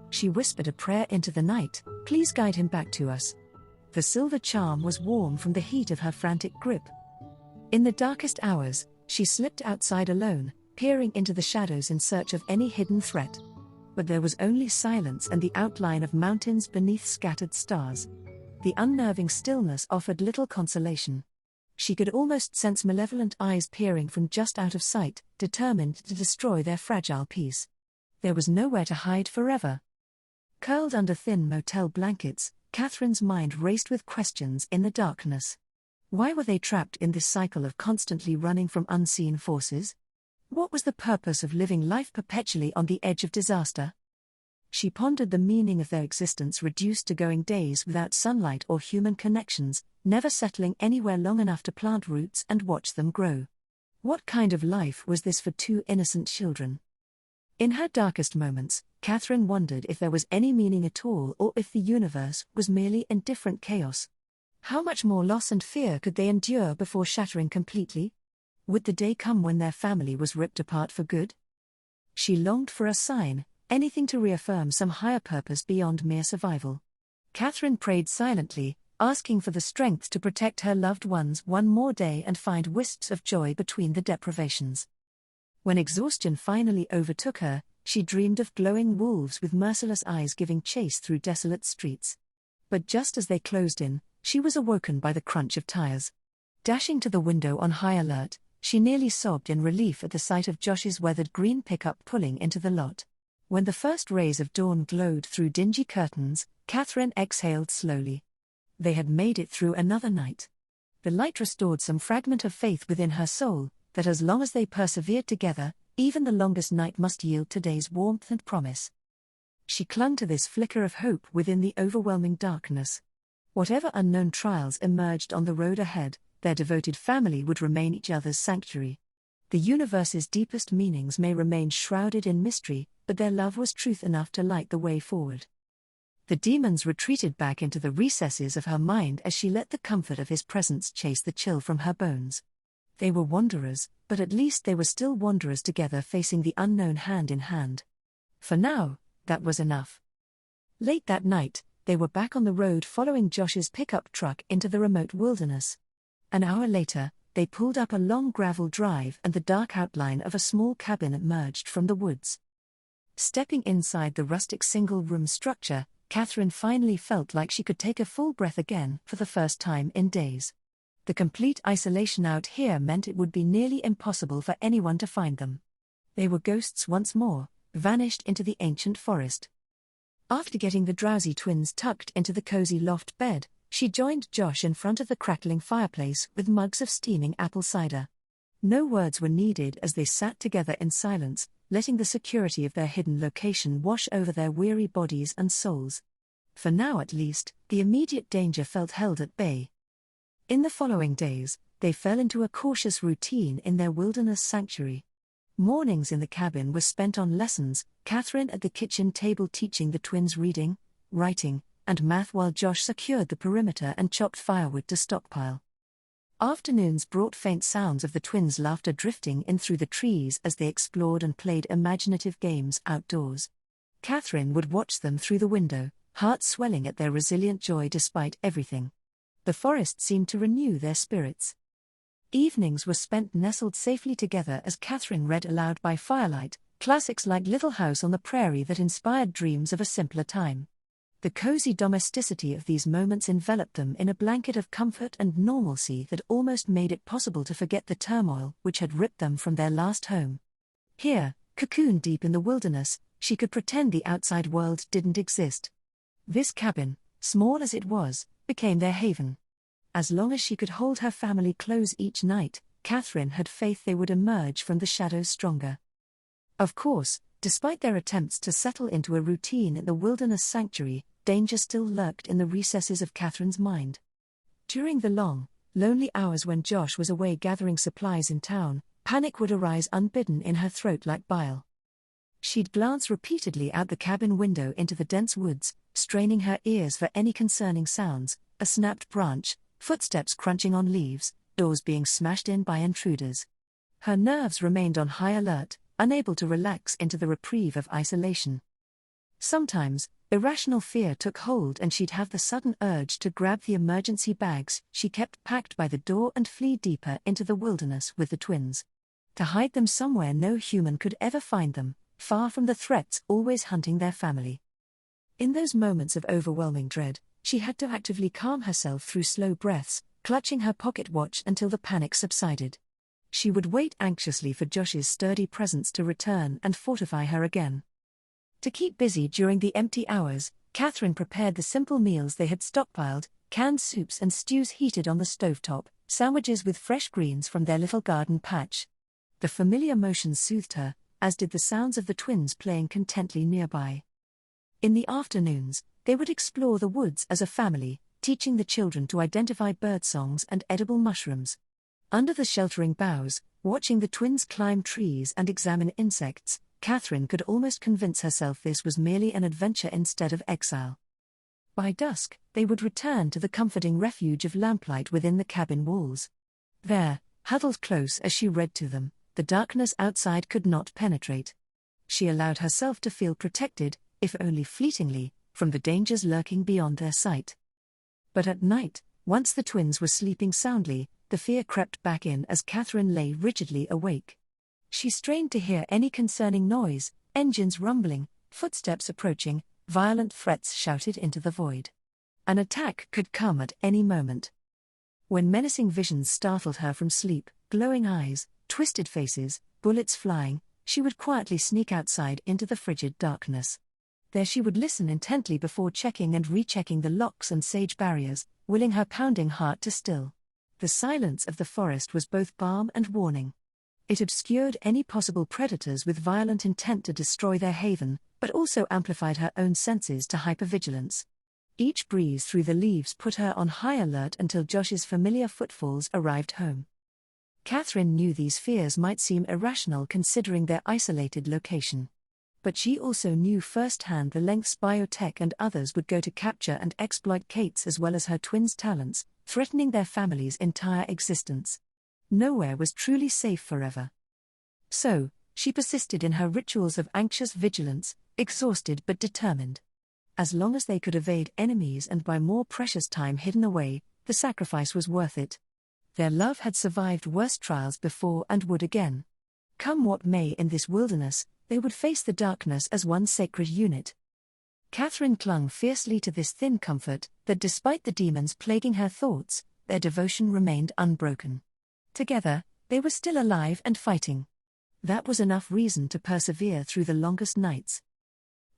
She whispered a prayer into the night, "Please guide him back to us." The silver charm was warm from the heat of her frantic grip. In the darkest hours, she slipped outside alone, peering into the shadows in search of any hidden threat. But there was only silence and the outline of mountains beneath scattered stars. The unnerving stillness offered little consolation. She could almost sense malevolent eyes peering from just out of sight, determined to destroy their fragile peace. There was nowhere to hide forever. Curled under thin motel blankets, Katherine's mind raced with questions in the darkness. Why were they trapped in this cycle of constantly running from unseen forces? What was the purpose of living life perpetually on the edge of disaster? She pondered the meaning of their existence reduced to going days without sunlight or human connections, never settling anywhere long enough to plant roots and watch them grow. What kind of life was this for two innocent children? In her darkest moments, Katherine wondered if there was any meaning at all or if the universe was merely indifferent chaos. How much more loss and fear could they endure before shattering completely? Would the day come when their family was ripped apart for good? She longed for a sign, anything to reaffirm some higher purpose beyond mere survival. Katherine prayed silently, asking for the strength to protect her loved ones one more day and find wisps of joy between the deprivations. When exhaustion finally overtook her, she dreamed of glowing wolves with merciless eyes giving chase through desolate streets. But just as they closed in, she was awoken by the crunch of tires. Dashing to the window on high alert, She nearly sobbed in relief at the sight of Josh's weathered green pickup pulling into the lot. When the first rays of dawn glowed through dingy curtains, Katherine exhaled slowly. They had made it through another night. The light restored some fragment of faith within her soul, that as long as they persevered together, even the longest night must yield to day's warmth and promise. She clung to this flicker of hope within the overwhelming darkness. Whatever unknown trials emerged on the road ahead, their devoted family would remain each other's sanctuary. The universe's deepest meanings may remain shrouded in mystery, but their love was truth enough to light the way forward. The demons retreated back into the recesses of her mind as she let the comfort of his presence chase the chill from her bones. They were wanderers, but at least they were still wanderers together, facing the unknown hand in hand. For now, that was enough. Late that night, they were back on the road following Josh's pickup truck into the remote wilderness. An hour later, they pulled up a long gravel drive and the dark outline of a small cabin emerged from the woods. Stepping inside the rustic single-room structure, Katherine finally felt like she could take a full breath again for the first time in days. The complete isolation out here meant it would be nearly impossible for anyone to find them. They were ghosts once more, vanished into the ancient forest. After getting the drowsy twins tucked into the cozy loft bed, she joined Josh in front of the crackling fireplace with mugs of steaming apple cider. No words were needed as they sat together in silence, letting the security of their hidden location wash over their weary bodies and souls. For now at least, the immediate danger felt held at bay. In the following days, they fell into a cautious routine in their wilderness sanctuary. Mornings in the cabin were spent on lessons, Katherine at the kitchen table teaching the twins reading, writing, and math while Josh secured the perimeter and chopped firewood to stockpile. Afternoons brought faint sounds of the twins' laughter drifting in through the trees as they explored and played imaginative games outdoors. Katherine would watch them through the window, heart swelling at their resilient joy despite everything. The forest seemed to renew their spirits. Evenings were spent nestled safely together as Katherine read aloud by firelight, classics like Little House on the Prairie that inspired dreams of a simpler time. The cozy domesticity of these moments enveloped them in a blanket of comfort and normalcy that almost made it possible to forget the turmoil which had ripped them from their last home. Here, cocooned deep in the wilderness, she could pretend the outside world didn't exist. This cabin, small as it was, became their haven. As long as she could hold her family close each night, Katherine had faith they would emerge from the shadows stronger. Of course, despite their attempts to settle into a routine in the wilderness sanctuary, danger still lurked in the recesses of Katherine's mind. During the long, lonely hours when Josh was away gathering supplies in town, panic would arise unbidden in her throat like bile. She'd glance repeatedly out the cabin window into the dense woods, straining her ears for any concerning sounds, a snapped branch, footsteps crunching on leaves, doors being smashed in by intruders. Her nerves remained on high alert, unable to relax into the reprieve of isolation. Sometimes, irrational fear took hold and she'd have the sudden urge to grab the emergency bags she kept packed by the door and flee deeper into the wilderness with the twins. To hide them somewhere no human could ever find them, far from the threats always hunting their family. In those moments of overwhelming dread, she had to actively calm herself through slow breaths, clutching her pocket watch until the panic subsided. She would wait anxiously for Josh's sturdy presence to return and fortify her again. To keep busy during the empty hours, Katherine prepared the simple meals they had stockpiled, canned soups and stews heated on the stovetop, sandwiches with fresh greens from their little garden patch. The familiar motions soothed her, as did the sounds of the twins playing contentedly nearby. In the afternoons, they would explore the woods as a family, teaching the children to identify birdsongs and edible mushrooms. Under the sheltering boughs, watching the twins climb trees and examine insects, Katherine could almost convince herself this was merely an adventure instead of exile. By dusk, they would return to the comforting refuge of lamplight within the cabin walls. There, huddled close as she read to them, the darkness outside could not penetrate. She allowed herself to feel protected, if only fleetingly, from the dangers lurking beyond their sight. But at night, once the twins were sleeping soundly, the fear crept back in as Katherine lay rigidly awake. She strained to hear any concerning noise, engines rumbling, footsteps approaching, violent threats shouted into the void. An attack could come at any moment. When menacing visions startled her from sleep, glowing eyes, twisted faces, bullets flying, she would quietly sneak outside into the frigid darkness. There she would listen intently before checking and rechecking the locks and sage barriers, willing her pounding heart to still. The silence of the forest was both balm and warning. It obscured any possible predators with violent intent to destroy their haven, but also amplified her own senses to hypervigilance. Each breeze through the leaves put her on high alert until Josh's familiar footfalls arrived home. Katherine knew these fears might seem irrational considering their isolated location. But she also knew firsthand the lengths biotech and others would go to capture and exploit Kate's as well as her twins' talents, threatening their family's entire existence. Nowhere was truly safe forever. So, she persisted in her rituals of anxious vigilance, exhausted but determined. As long as they could evade enemies and buy more precious time hidden away, the sacrifice was worth it. Their love had survived worse trials before and would again. Come what may in this wilderness, they would face the darkness as one sacred unit. Katherine clung fiercely to this thin comfort, that despite the demons plaguing her thoughts, their devotion remained unbroken. Together, they were still alive and fighting. That was enough reason to persevere through the longest nights.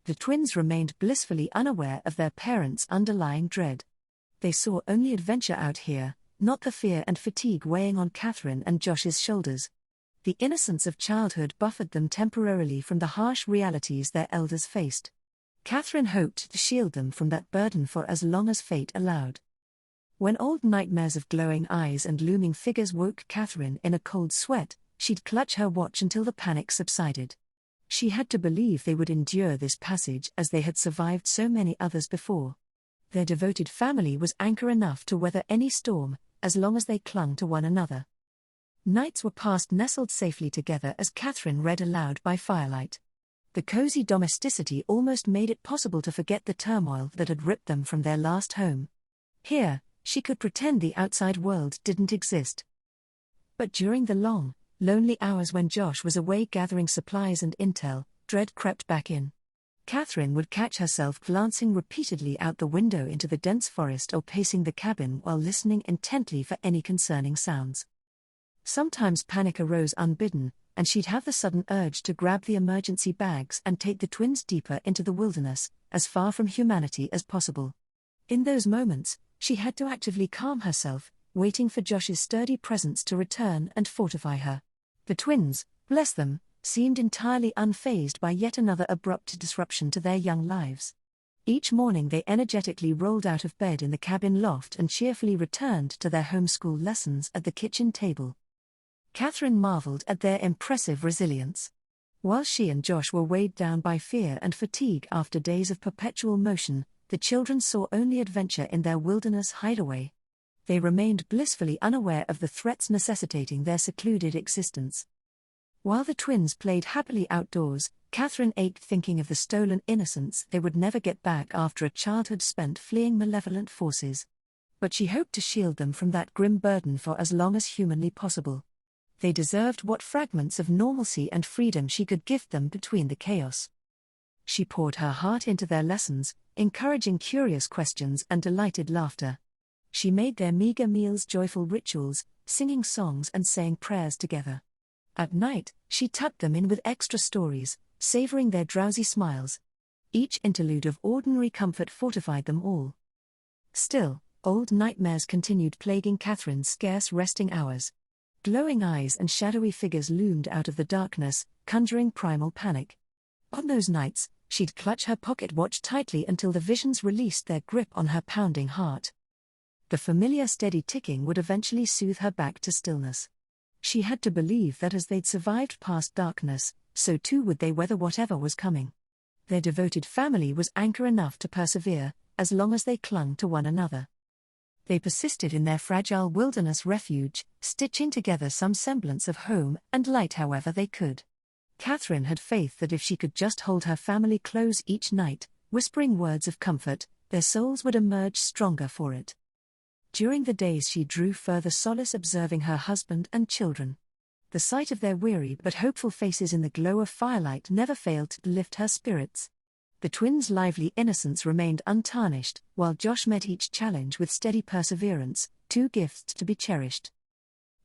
The twins remained blissfully unaware of their parents' underlying dread. They saw only adventure out here, not the fear and fatigue weighing on Katherine and Josh's shoulders. The innocence of childhood buffered them temporarily from the harsh realities their elders faced. Katherine hoped to shield them from that burden for as long as fate allowed. When old nightmares of glowing eyes and looming figures woke Katherine in a cold sweat, she'd clutch her watch until the panic subsided. She had to believe they would endure this passage as they had survived so many others before. Their devoted family was anchor enough to weather any storm, as long as they clung to one another. Nights were passed nestled safely together as Katherine read aloud by firelight. The cozy domesticity almost made it possible to forget the turmoil that had ripped them from their last home. Here, she could pretend the outside world didn't exist. But during the long, lonely hours when Josh was away gathering supplies and intel, dread crept back in. Katherine would catch herself glancing repeatedly out the window into the dense forest or pacing the cabin while listening intently for any concerning sounds. Sometimes panic arose unbidden, and she'd have the sudden urge to grab the emergency bags and take the twins deeper into the wilderness, as far from humanity as possible. In those moments, she had to actively calm herself, waiting for Josh's sturdy presence to return and fortify her. The twins, bless them, seemed entirely unfazed by yet another abrupt disruption to their young lives. Each morning they energetically rolled out of bed in the cabin loft and cheerfully returned to their homeschool lessons at the kitchen table. Katherine marveled at their impressive resilience. While she and Josh were weighed down by fear and fatigue after days of perpetual motion, the children saw only adventure in their wilderness hideaway. They remained blissfully unaware of the threats necessitating their secluded existence. While the twins played happily outdoors, Katherine ached thinking of the stolen innocence they would never get back after a childhood spent fleeing malevolent forces. But she hoped to shield them from that grim burden for as long as humanly possible. They deserved what fragments of normalcy and freedom she could give them between the chaos. She poured her heart into their lessons, encouraging curious questions and delighted laughter. She made their meager meals joyful rituals, singing songs and saying prayers together. At night, she tucked them in with extra stories, savoring their drowsy smiles. Each interlude of ordinary comfort fortified them all. Still, old nightmares continued plaguing Katherine's scarce resting hours. Glowing eyes and shadowy figures loomed out of the darkness, conjuring primal panic. On those nights, she'd clutch her pocket watch tightly until the visions released their grip on her pounding heart. The familiar steady ticking would eventually soothe her back to stillness. She had to believe that as they'd survived past darkness, so too would they weather whatever was coming. Their devoted family was anchor enough to persevere, as long as they clung to one another. They persisted in their fragile wilderness refuge, stitching together some semblance of home and light however they could. Katherine had faith that if she could just hold her family close each night, whispering words of comfort, their souls would emerge stronger for it. During the days she drew further solace observing her husband and children. The sight of their weary but hopeful faces in the glow of firelight never failed to lift her spirits. The twins' lively innocence remained untarnished, while Josh met each challenge with steady perseverance, two gifts to be cherished.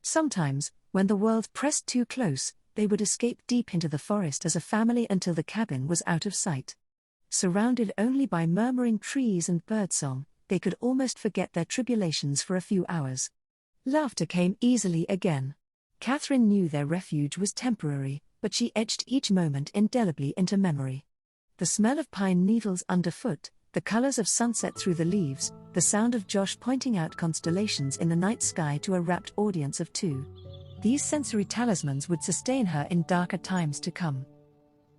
Sometimes, when the world pressed too close, they would escape deep into the forest as a family until the cabin was out of sight. Surrounded only by murmuring trees and birdsong, they could almost forget their tribulations for a few hours. Laughter came easily again. Katherine knew their refuge was temporary, but she etched each moment indelibly into memory. The smell of pine needles underfoot, the colors of sunset through the leaves, the sound of Josh pointing out constellations in the night sky to a rapt audience of two. These sensory talismans would sustain her in darker times to come.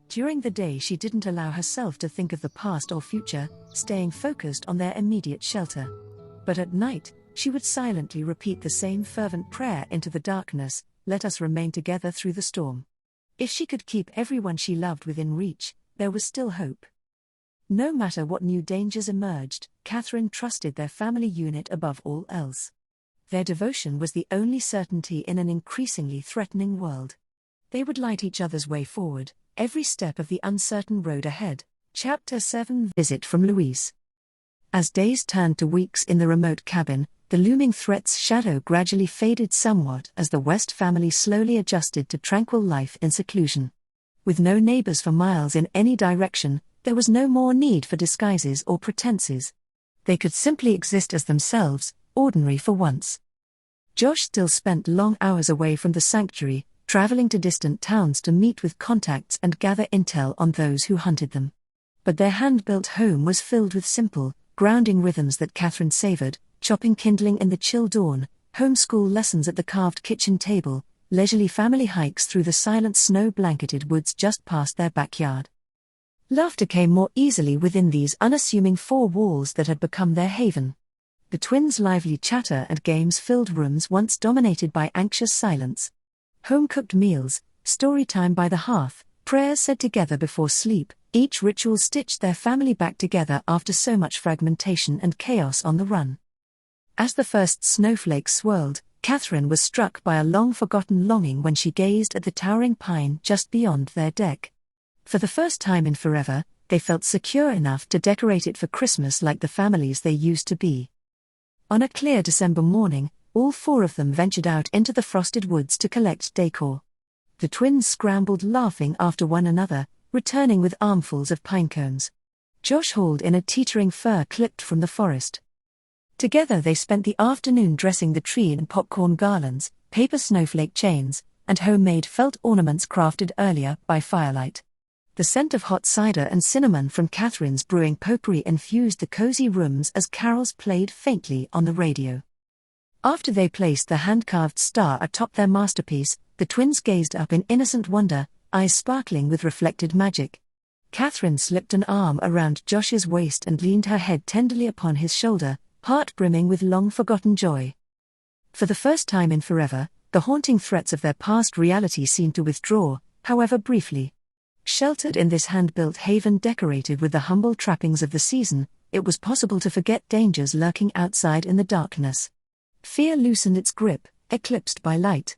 During the day she didn't allow herself to think of the past or future, staying focused on their immediate shelter. But at night, she would silently repeat the same fervent prayer into the darkness, "Let us remain together through the storm." If she could keep everyone she loved within reach, there was still hope. No matter what new dangers emerged, Katherine trusted their family unit above all else. Their devotion was the only certainty in an increasingly threatening world. They would light each other's way forward, every step of the uncertain road ahead. Chapter 7 Visit from Louise. As days turned to weeks in the remote cabin, the looming threat's shadow gradually faded somewhat as the West family slowly adjusted to tranquil life in seclusion. With no neighbors for miles in any direction, there was no more need for disguises or pretenses. They could simply exist as themselves, ordinary for once. Josh still spent long hours away from the sanctuary, traveling to distant towns to meet with contacts and gather intel on those who hunted them. But their hand-built home was filled with simple, grounding rhythms that Katherine savored: chopping kindling in the chill dawn, homeschool lessons at the carved kitchen table, leisurely family hikes through the silent snow-blanketed woods just past their backyard. Laughter came more easily within these unassuming four walls that had become their haven. The twins' lively chatter and games filled rooms once dominated by anxious silence. Home-cooked meals, story time by the hearth, prayers said together before sleep, each ritual stitched their family back together after so much fragmentation and chaos on the run. As the first snowflakes swirled, Katherine was struck by a long-forgotten longing when she gazed at the towering pine just beyond their deck. For the first time in forever, they felt secure enough to decorate it for Christmas like the families they used to be. On a clear December morning, all four of them ventured out into the frosted woods to collect decor. The twins scrambled laughing after one another, returning with armfuls of pine cones. Josh hauled in a teetering fir clipped from the forest. Together they spent the afternoon dressing the tree in popcorn garlands, paper snowflake chains, and homemade felt ornaments crafted earlier by firelight. The scent of hot cider and cinnamon from Katherine's brewing potpourri infused the cozy rooms as carols played faintly on the radio. After they placed the hand-carved star atop their masterpiece, the twins gazed up in innocent wonder, eyes sparkling with reflected magic. Katherine slipped an arm around Josh's waist and leaned her head tenderly upon his shoulder, heart brimming with long-forgotten joy. For the first time in forever, the haunting threats of their past reality seemed to withdraw, however briefly. Sheltered in this hand-built haven decorated with the humble trappings of the season, it was possible to forget dangers lurking outside in the darkness. Fear loosened its grip, eclipsed by light.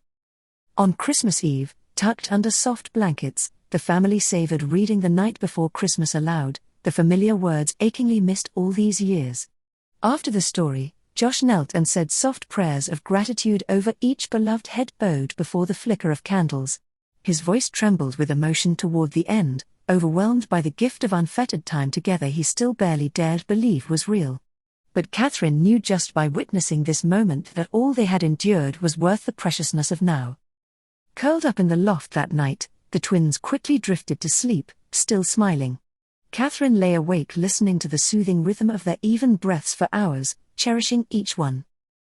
On Christmas Eve, tucked under soft blankets, the family savored reading The Night Before Christmas aloud, the familiar words achingly missed all these years. After the story, Josh knelt and said soft prayers of gratitude over each beloved head bowed before the flicker of candles. His voice trembled with emotion toward the end, overwhelmed by the gift of unfettered time together he still barely dared believe was real. But Katherine knew just by witnessing this moment that all they had endured was worth the preciousness of now. Curled up in the loft that night, the twins quickly drifted to sleep, still smiling. Katherine lay awake listening to the soothing rhythm of their even breaths for hours, cherishing each one.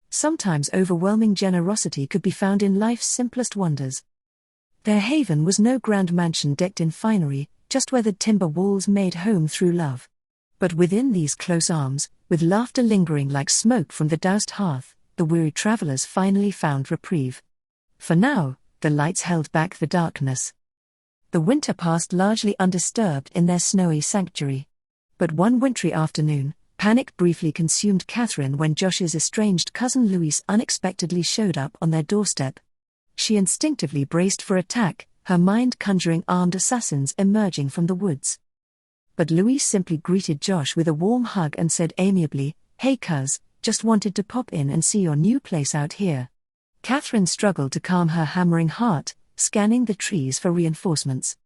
Sometimes overwhelming generosity could be found in life's simplest wonders. Their haven was no grand mansion decked in finery, just weathered timber walls made home through love. But within these close arms, with laughter lingering like smoke from the doused hearth, the weary travelers finally found reprieve. For now, the lights held back the darkness. The winter passed largely undisturbed in their snowy sanctuary. But one wintry afternoon, panic briefly consumed Katherine when Josh's estranged cousin Louise unexpectedly showed up on their doorstep. She instinctively braced for attack, her mind conjuring armed assassins emerging from the woods. But Louise simply greeted Josh with a warm hug and said amiably, "Hey cuz, just wanted to pop in and see your new place out here." Katherine struggled to calm her hammering heart, scanning the trees for reinforcements.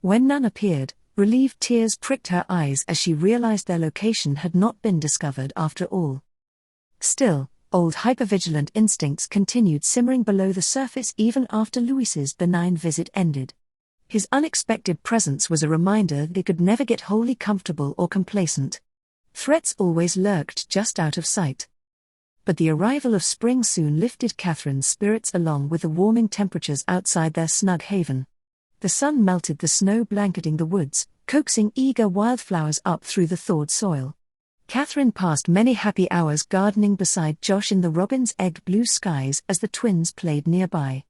When none appeared, relieved tears pricked her eyes as she realized their location had not been discovered after all. Still, old hypervigilant instincts continued simmering below the surface even after Louis's benign visit ended. His unexpected presence was a reminder they could never get wholly comfortable or complacent. Threats always lurked just out of sight. But the arrival of spring soon lifted Katherine's spirits along with the warming temperatures outside their snug haven. The sun melted the snow blanketing the woods, coaxing eager wildflowers up through the thawed soil. Katherine passed many happy hours gardening beside Josh in the robin's-egg blue skies as the twins played nearby.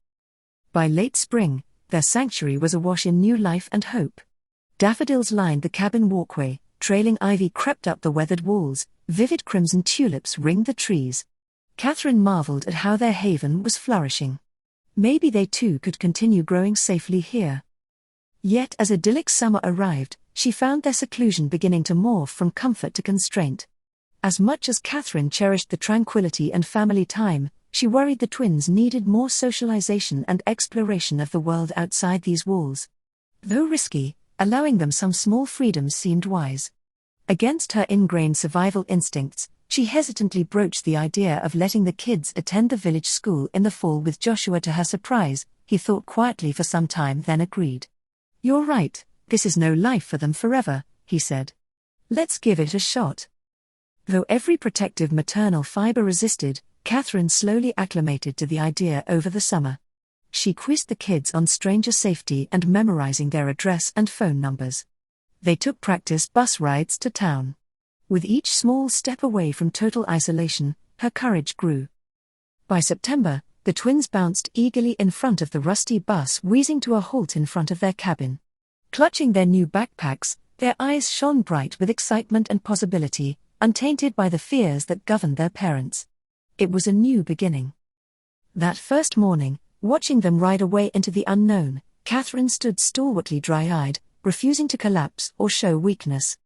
By late spring, their sanctuary was awash in new life and hope. Daffodils lined the cabin walkway, trailing ivy crept up the weathered walls, vivid crimson tulips ringed the trees. Katherine marveled at how their haven was flourishing. Maybe they too could continue growing safely here. Yet as idyllic summer arrived, she found their seclusion beginning to morph from comfort to constraint. As much as Katherine cherished the tranquility and family time, she worried the twins needed more socialization and exploration of the world outside these walls. Though risky, allowing them some small freedoms seemed wise. Against her ingrained survival instincts, she hesitantly broached the idea of letting the kids attend the village school in the fall with Joshua. To her surprise, he thought quietly for some time then agreed. "You're right, this is no life for them forever," he said. "Let's give it a shot." Though every protective maternal fiber resisted, Katherine slowly acclimated to the idea over the summer. She quizzed the kids on stranger safety and memorizing their address and phone numbers. They took practice bus rides to town. With each small step away from total isolation, her courage grew. By September, the twins bounced eagerly in front of the rusty bus, wheezing to a halt in front of their cabin. Clutching their new backpacks, their eyes shone bright with excitement and possibility, untainted by the fears that governed their parents. It was a new beginning. That first morning, watching them ride away into the unknown, Katherine stood stalwartly dry-eyed, refusing to collapse or show weakness.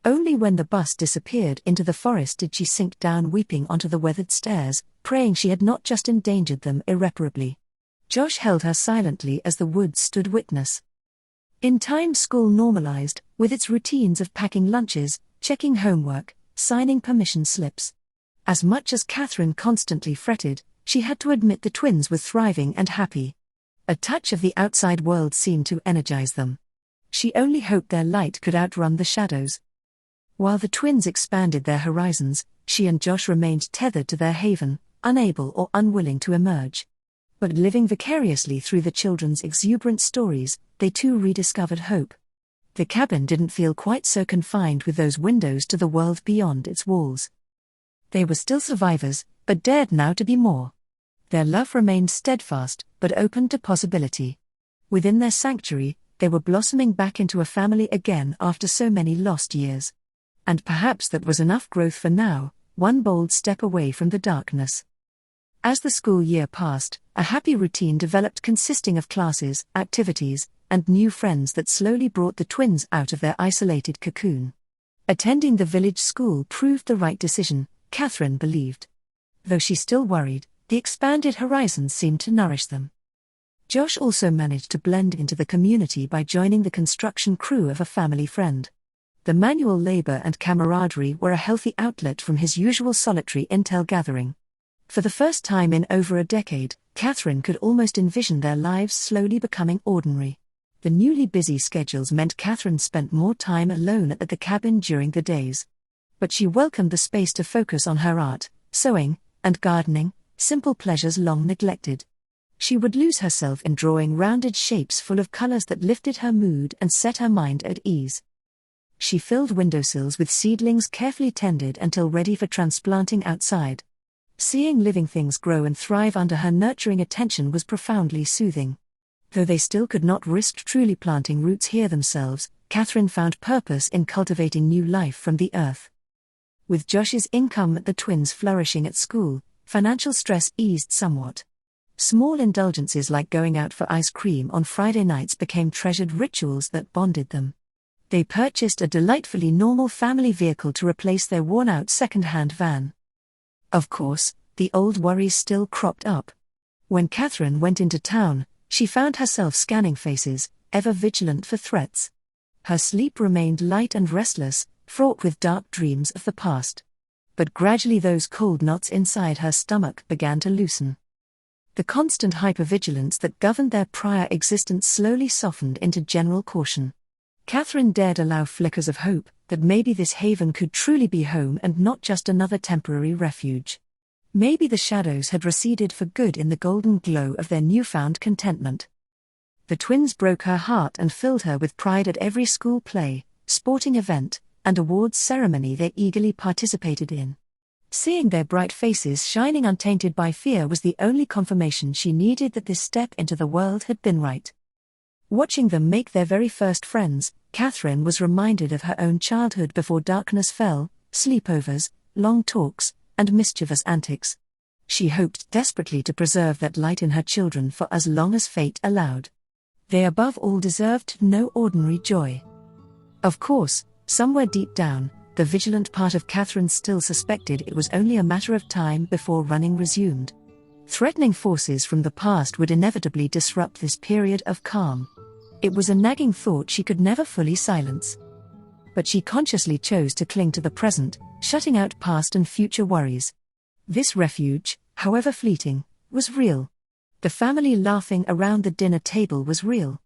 Only when the bus disappeared into the forest did she sink down weeping onto the weathered stairs, praying she had not just endangered them irreparably. Josh held her silently as the woods stood witness. In time, school normalized, with its routines of packing lunches, checking homework, signing permission slips. As much as Katherine constantly fretted, she had to admit the twins were thriving and happy. A touch of the outside world seemed to energize them. She only hoped their light could outrun the shadows. While the twins expanded their horizons, she and Josh remained tethered to their haven, unable or unwilling to emerge. But living vicariously through the children's exuberant stories, they too rediscovered hope. The cabin didn't feel quite so confined with those windows to the world beyond its walls. They were still survivors, but dared now to be more. Their love remained steadfast, but open to possibility. Within their sanctuary, they were blossoming back into a family again after so many lost years. And perhaps that was enough growth for now, one bold step away from the darkness. As the school year passed, a happy routine developed consisting of classes, activities, and new friends that slowly brought the twins out of their isolated cocoon. Attending the village school proved the right decision, Katherine believed. Though she still worried, the expanded horizons seemed to nourish them. Josh also managed to blend into the community by joining the construction crew of a family friend. The manual labor and camaraderie were a healthy outlet from his usual solitary intel gathering. For the first time in over a decade, Katherine could almost envision their lives slowly becoming ordinary. The newly busy schedules meant Katherine spent more time alone at the cabin during the days. But she welcomed the space to focus on her art, sewing, and gardening, simple pleasures long neglected. She would lose herself in drawing rounded shapes full of colors that lifted her mood and set her mind at ease. She filled windowsills with seedlings carefully tended until ready for transplanting outside. Seeing living things grow and thrive under her nurturing attention was profoundly soothing. Though they still could not risk truly planting roots here themselves, Katherine found purpose in cultivating new life from the earth. With Josh's income and the twins flourishing at school, financial stress eased somewhat. Small indulgences like going out for ice cream on Friday nights became treasured rituals that bonded them. They purchased a delightfully normal family vehicle to replace their worn-out second-hand van. Of course, the old worries still cropped up. When Katherine went into town, she found herself scanning faces, ever vigilant for threats. Her sleep remained light and restless, fraught with dark dreams of the past. But gradually those cold knots inside her stomach began to loosen. The constant hypervigilance that governed their prior existence slowly softened into general caution. Katherine dared allow flickers of hope that maybe this haven could truly be home and not just another temporary refuge. Maybe the shadows had receded for good in the golden glow of their newfound contentment. The twins broke her heart and filled her with pride at every school play, sporting event, and awards ceremony they eagerly participated in. Seeing their bright faces shining untainted by fear was the only confirmation she needed that this step into the world had been right. Watching them make their very first friends, Katherine was reminded of her own childhood before darkness fell, sleepovers, long talks, and mischievous antics. She hoped desperately to preserve that light in her children for as long as fate allowed. They above all deserved no ordinary joy. Of course, somewhere deep down, the vigilant part of Katherine still suspected it was only a matter of time before running resumed. Threatening forces from the past would inevitably disrupt this period of calm. It was a nagging thought she could never fully silence. But she consciously chose to cling to the present, shutting out past and future worries. This refuge, however fleeting, was real. The family laughing around the dinner table was real.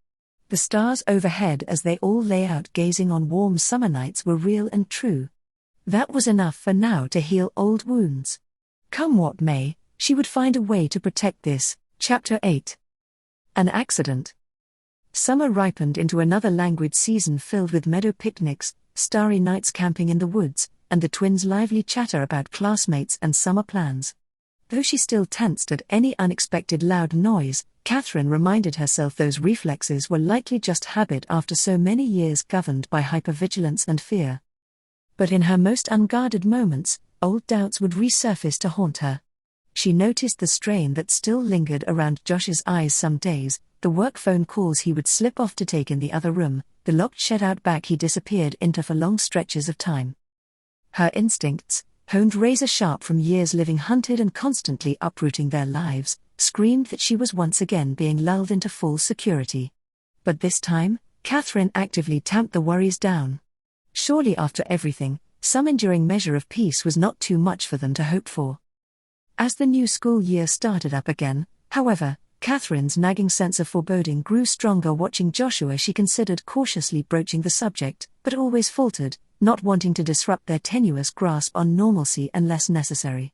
The stars overhead as they all lay out gazing on warm summer nights were real and true. That was enough for now to heal old wounds. Come what may, she would find a way to protect this. Chapter 8. An accident. Summer ripened into another languid season filled with meadow picnics, starry nights camping in the woods, and the twins' lively chatter about classmates and summer plans. Though she still tensed at any unexpected loud noise, Katherine reminded herself those reflexes were likely just habit after so many years governed by hypervigilance and fear. But in her most unguarded moments, old doubts would resurface to haunt her. She noticed the strain that still lingered around Josh's eyes some days, the work phone calls he would slip off to take in the other room, the locked shed-out back he disappeared into for long stretches of time. Her instincts, honed razor-sharp from years living hunted and constantly uprooting their lives, screamed that she was once again being lulled into false security. But this time, Katherine actively tamped the worries down. Surely after everything, some enduring measure of peace was not too much for them to hope for. As the new school year started up again, however, Katherine's nagging sense of foreboding grew stronger watching Joshua. She considered cautiously broaching the subject, but always faltered, not wanting to disrupt their tenuous grasp on normalcy unless necessary.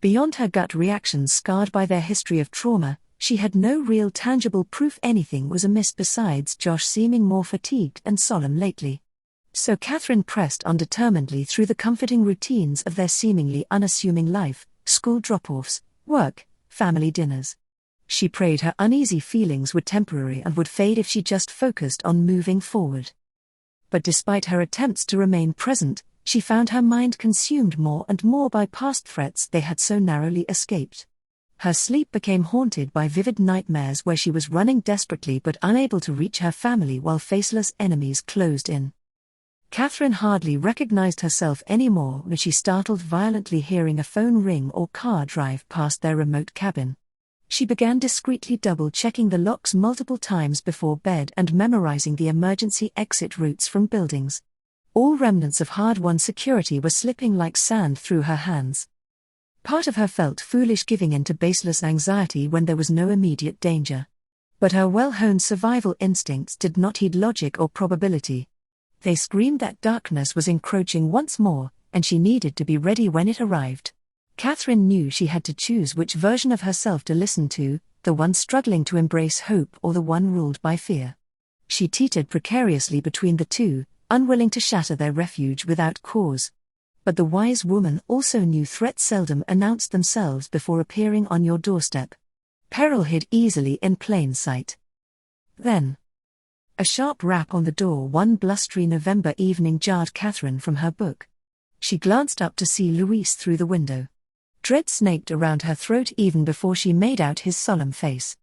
Beyond her gut reactions scarred by their history of trauma, she had no real tangible proof anything was amiss besides Josh seeming more fatigued and solemn lately. So Katherine pressed on determinedly through the comforting routines of their seemingly unassuming life, school drop-offs, work, family dinners. She prayed her uneasy feelings were temporary and would fade if she just focused on moving forward. But despite her attempts to remain present, she found her mind consumed more and more by past threats they had so narrowly escaped. Her sleep became haunted by vivid nightmares where she was running desperately but unable to reach her family while faceless enemies closed in. Katherine hardly recognized herself anymore when she startled violently hearing a phone ring or car drive past their remote cabin. She began discreetly double-checking the locks multiple times before bed and memorizing the emergency exit routes from buildings. All remnants of hard-won security were slipping like sand through her hands. Part of her felt foolish giving in to baseless anxiety when there was no immediate danger. But her well-honed survival instincts did not heed logic or probability. They screamed that darkness was encroaching once more, and she needed to be ready when it arrived. Katherine knew she had to choose which version of herself to listen to, the one struggling to embrace hope or the one ruled by fear. She teetered precariously between the two, unwilling to shatter their refuge without cause. But the wise woman also knew threats seldom announced themselves before appearing on your doorstep. Peril hid easily in plain sight. Then, a sharp rap on the door one blustery November evening jarred Katherine from her book. She glanced up to see Luis through the window. Dread snaked around her throat even before she made out his solemn face.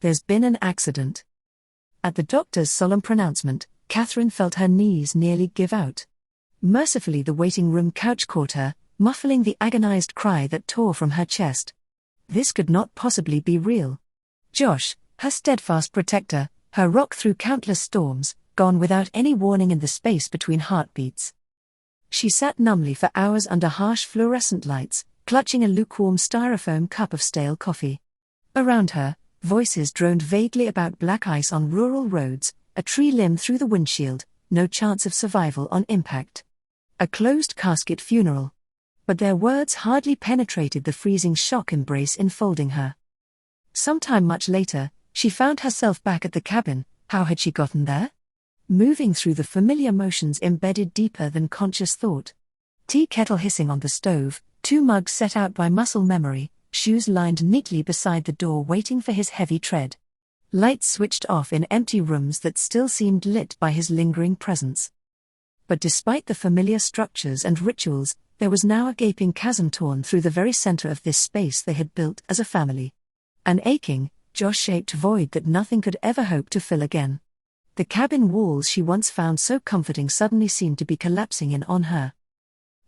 "There's been an accident." At the doctor's solemn pronouncement, Katherine felt her knees nearly give out. Mercifully the waiting room couch caught her, muffling the agonized cry that tore from her chest. This could not possibly be real. Josh, her steadfast protector, her rock through countless storms, gone without any warning in the space between heartbeats. She sat numbly for hours under harsh fluorescent lights, clutching a lukewarm styrofoam cup of stale coffee. Around her, voices droned vaguely about black ice on rural roads, a tree limb through the windshield, no chance of survival on impact. A closed casket funeral. But their words hardly penetrated the freezing shock embrace enfolding her. Sometime much later, she found herself back at the cabin. How had she gotten there? Moving through the familiar motions embedded deeper than conscious thought. Tea kettle hissing on the stove, 2 mugs set out by muscle memory, shoes lined neatly beside the door waiting for his heavy tread. Lights switched off in empty rooms that still seemed lit by his lingering presence. But despite the familiar structures and rituals, there was now a gaping chasm torn through the very center of this space they had built as a family. An aching, Josh-shaped void that nothing could ever hope to fill again. The cabin walls she once found so comforting suddenly seemed to be collapsing in on her.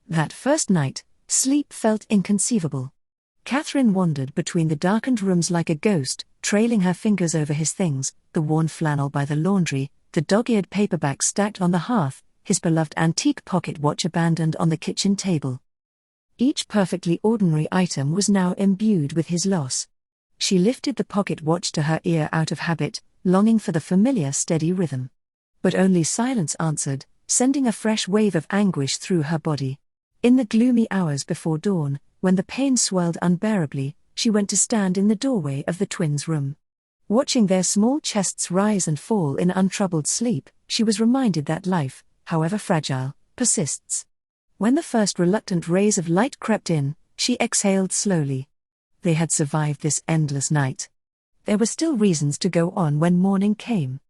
That first night, sleep felt inconceivable. Katherine wandered between the darkened rooms like a ghost, trailing her fingers over his things, the worn flannel by the laundry, the dog-eared paperback stacked on the hearth, his beloved antique pocket watch abandoned on the kitchen table. Each perfectly ordinary item was now imbued with his loss. She lifted the pocket watch to her ear out of habit, longing for the familiar steady rhythm. But only silence answered, sending a fresh wave of anguish through her body. In the gloomy hours before dawn, when the pain swelled unbearably, she went to stand in the doorway of the twins' room. Watching their small chests rise and fall in untroubled sleep, she was reminded that life, however fragile, persists. When the first reluctant rays of light crept in, she exhaled slowly. They had survived this endless night. There were still reasons to go on when morning came.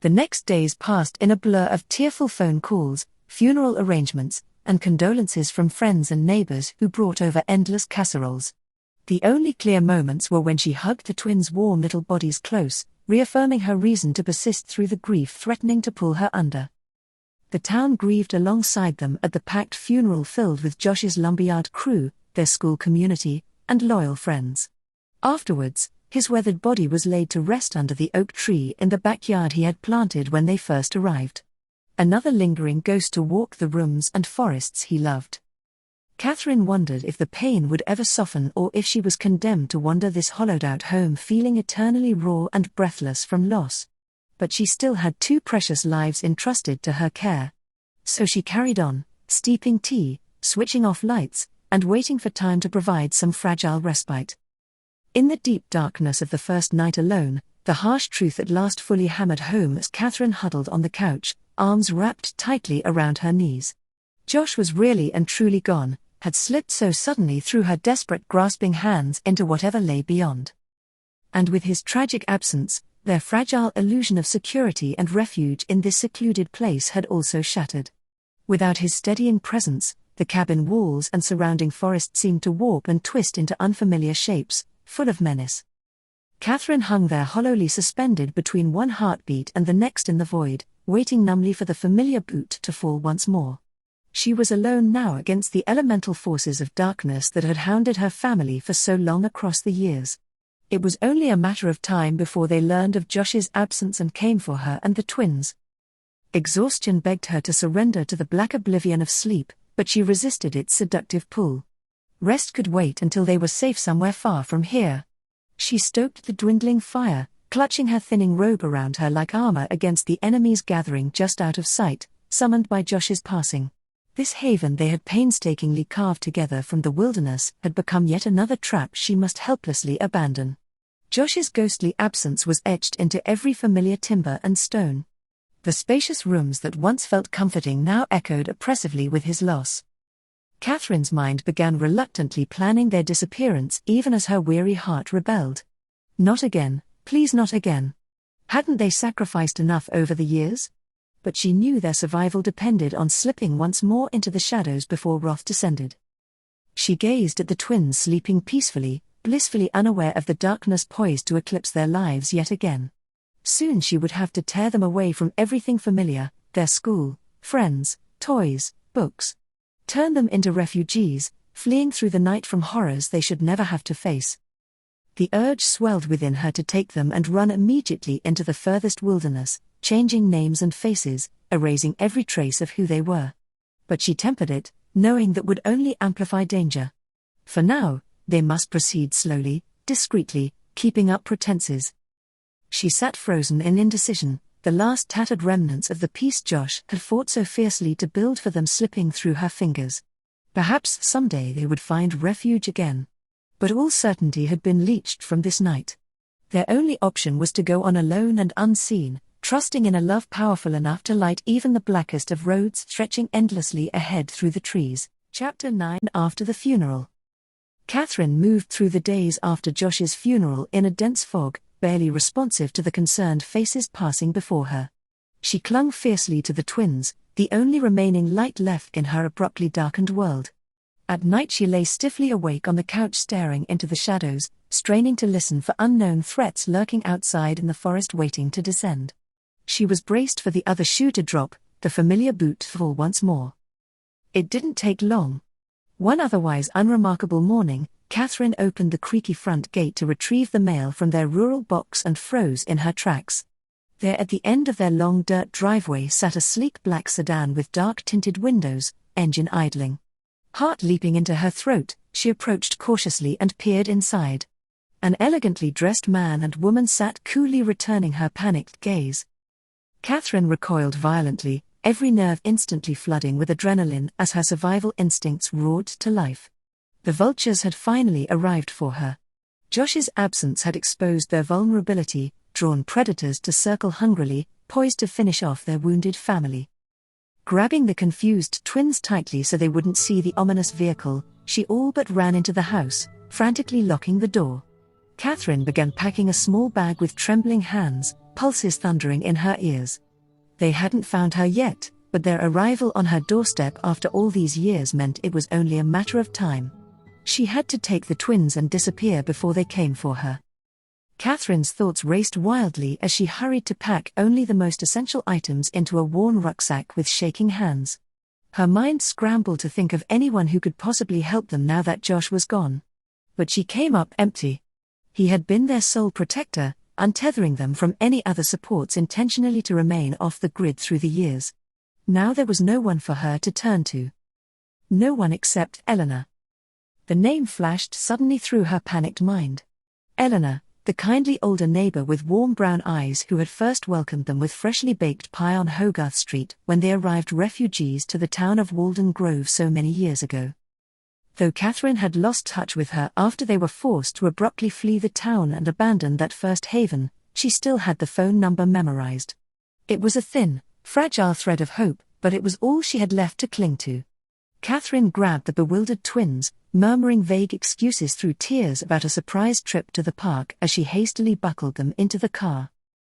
The next days passed in a blur of tearful phone calls, funeral arrangements, and condolences from friends and neighbors who brought over endless casseroles. The only clear moments were when she hugged the twins' warm little bodies close, reaffirming her reason to persist through the grief threatening to pull her under. The town grieved alongside them at the packed funeral filled with Josh's lumberyard crew, their school community, and loyal friends. Afterwards, his weathered body was laid to rest under the oak tree in the backyard he had planted when they first arrived. Another lingering ghost to walk the rooms and forests he loved. Katherine wondered if the pain would ever soften or if she was condemned to wander this hollowed-out home feeling eternally raw and breathless from loss. But she still had 2 precious lives entrusted to her care. So she carried on, steeping tea, switching off lights, and waiting for time to provide some fragile respite. In the deep darkness of the first night alone, the harsh truth at last fully hammered home as Katherine huddled on the couch, arms wrapped tightly around her knees. Josh was really and truly gone, had slipped so suddenly through her desperate grasping hands into whatever lay beyond. And with his tragic absence, their fragile illusion of security and refuge in this secluded place had also shattered. Without his steadying presence, the cabin walls and surrounding forest seemed to warp and twist into unfamiliar shapes, full of menace. Katherine hung there hollowly suspended between one heartbeat and the next in the void, waiting numbly for the familiar boot to fall once more. She was alone now against the elemental forces of darkness that had hounded her family for so long across the years. It was only a matter of time before they learned of Josh's absence and came for her and the twins. Exhaustion begged her to surrender to the black oblivion of sleep, but she resisted its seductive pull. Rest could wait until they were safe somewhere far from here. She stoked the dwindling fire, clutching her thinning robe around her like armor against the enemies gathering just out of sight, summoned by Josh's passing. This haven they had painstakingly carved together from the wilderness had become yet another trap she must helplessly abandon. Josh's ghostly absence was etched into every familiar timber and stone. The spacious rooms that once felt comforting now echoed oppressively with his loss. Katherine's mind began reluctantly planning their disappearance even as her weary heart rebelled. Not again, please not again. Hadn't they sacrificed enough over the years? But she knew their survival depended on slipping once more into the shadows before wrath descended. She gazed at the twins sleeping peacefully, blissfully unaware of the darkness poised to eclipse their lives yet again. Soon she would have to tear them away from everything familiar, their school, friends, toys, books. turn them into refugees, fleeing through the night from horrors they should never have to face. The urge swelled within her to take them and run immediately into the furthest wilderness, changing names and faces, erasing every trace of who they were. But she tempered it, knowing that would only amplify danger. For now, they must proceed slowly, discreetly, keeping up pretenses. She sat frozen in indecision, the last tattered remnants of the peace Josh had fought so fiercely to build for them slipping through her fingers. Perhaps someday they would find refuge again. But all certainty had been leached from this night. Their only option was to go on alone and unseen, trusting in a love powerful enough to light even the blackest of roads stretching endlessly ahead through the trees. Chapter 9. After the funeral. Katherine moved through the days after Josh's funeral in a dense fog, barely responsive to the concerned faces passing before her. She clung fiercely to the twins, the only remaining light left in her abruptly darkened world. At night she lay stiffly awake on the couch staring into the shadows, straining to listen for unknown threats lurking outside in the forest waiting to descend. She was braced for the other shoe to drop, the familiar boot to fall once more. It didn't take long. One otherwise unremarkable morning, Katherine opened the creaky front gate to retrieve the mail from their rural box and froze in her tracks. There at the end of their long dirt driveway sat a sleek black sedan with dark-tinted windows, engine idling. Heart leaping into her throat, she approached cautiously and peered inside. An elegantly dressed man and woman sat coolly returning her panicked gaze. Katherine recoiled violently, every nerve instantly flooding with adrenaline as her survival instincts roared to life. The vultures had finally arrived for her. Josh's absence had exposed their vulnerability, drawn predators to circle hungrily, poised to finish off their wounded family. Grabbing the confused twins tightly so they wouldn't see the ominous vehicle, she all but ran into the house, frantically locking the door. Katherine began packing a small bag with trembling hands, pulses thundering in her ears. They hadn't found her yet, but their arrival on her doorstep after all these years meant it was only a matter of time. She had to take the twins and disappear before they came for her. Katherine's thoughts raced wildly as she hurried to pack only the most essential items into a worn rucksack with shaking hands. Her mind scrambled to think of anyone who could possibly help them now that Josh was gone. But she came up empty. He had been their sole protector, untethering them from any other supports intentionally to remain off the grid through the years. Now there was no one for her to turn to. No one except Eleanor. The name flashed suddenly through her panicked mind. Eleanor, the kindly older neighbor with warm brown eyes who had first welcomed them with freshly baked pie on Hogarth Street when they arrived refugees to the town of Walden Grove so many years ago. Though Katherine had lost touch with her after they were forced to abruptly flee the town and abandon that first haven, she still had the phone number memorized. It was a thin, fragile thread of hope, but it was all she had left to cling to. Katherine grabbed the bewildered twins, murmuring vague excuses through tears about a surprise trip to the park as she hastily buckled them into the car.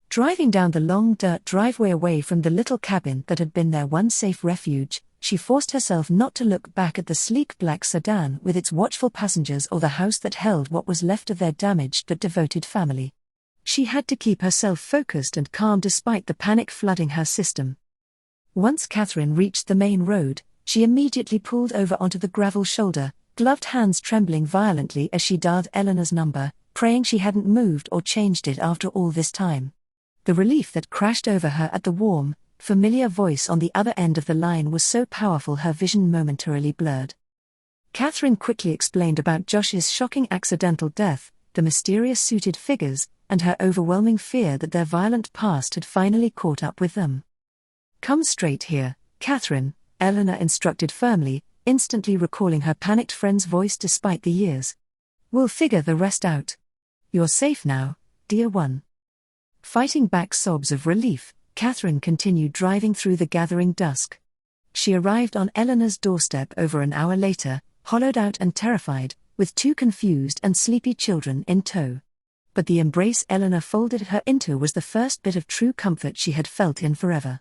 Driving down the long dirt driveway away from the little cabin that had been their one safe refuge, she forced herself not to look back at the sleek black sedan with its watchful passengers or the house that held what was left of their damaged but devoted family. She had to keep herself focused and calm despite the panic flooding her system. Once Katherine reached the main road, she immediately pulled over onto the gravel shoulder, gloved hands trembling violently as she dialed Eleanor's number, praying she hadn't moved or changed it after all this time. The relief that crashed over her at the warm, familiar voice on the other end of the line was so powerful her vision momentarily blurred. Katherine quickly explained about Josh's shocking accidental death, the mysterious suited figures, and her overwhelming fear that their violent past had finally caught up with them. "Come straight here, Katherine," Eleanor instructed firmly, instantly recalling her panicked friend's voice despite the years. "We'll figure the rest out. You're safe now, dear one." Fighting back sobs of relief, Katherine continued driving through the gathering dusk. She arrived on Eleanor's doorstep over an hour later, hollowed out and terrified, with two confused and sleepy children in tow. But the embrace Eleanor folded her into was the first bit of true comfort she had felt in forever.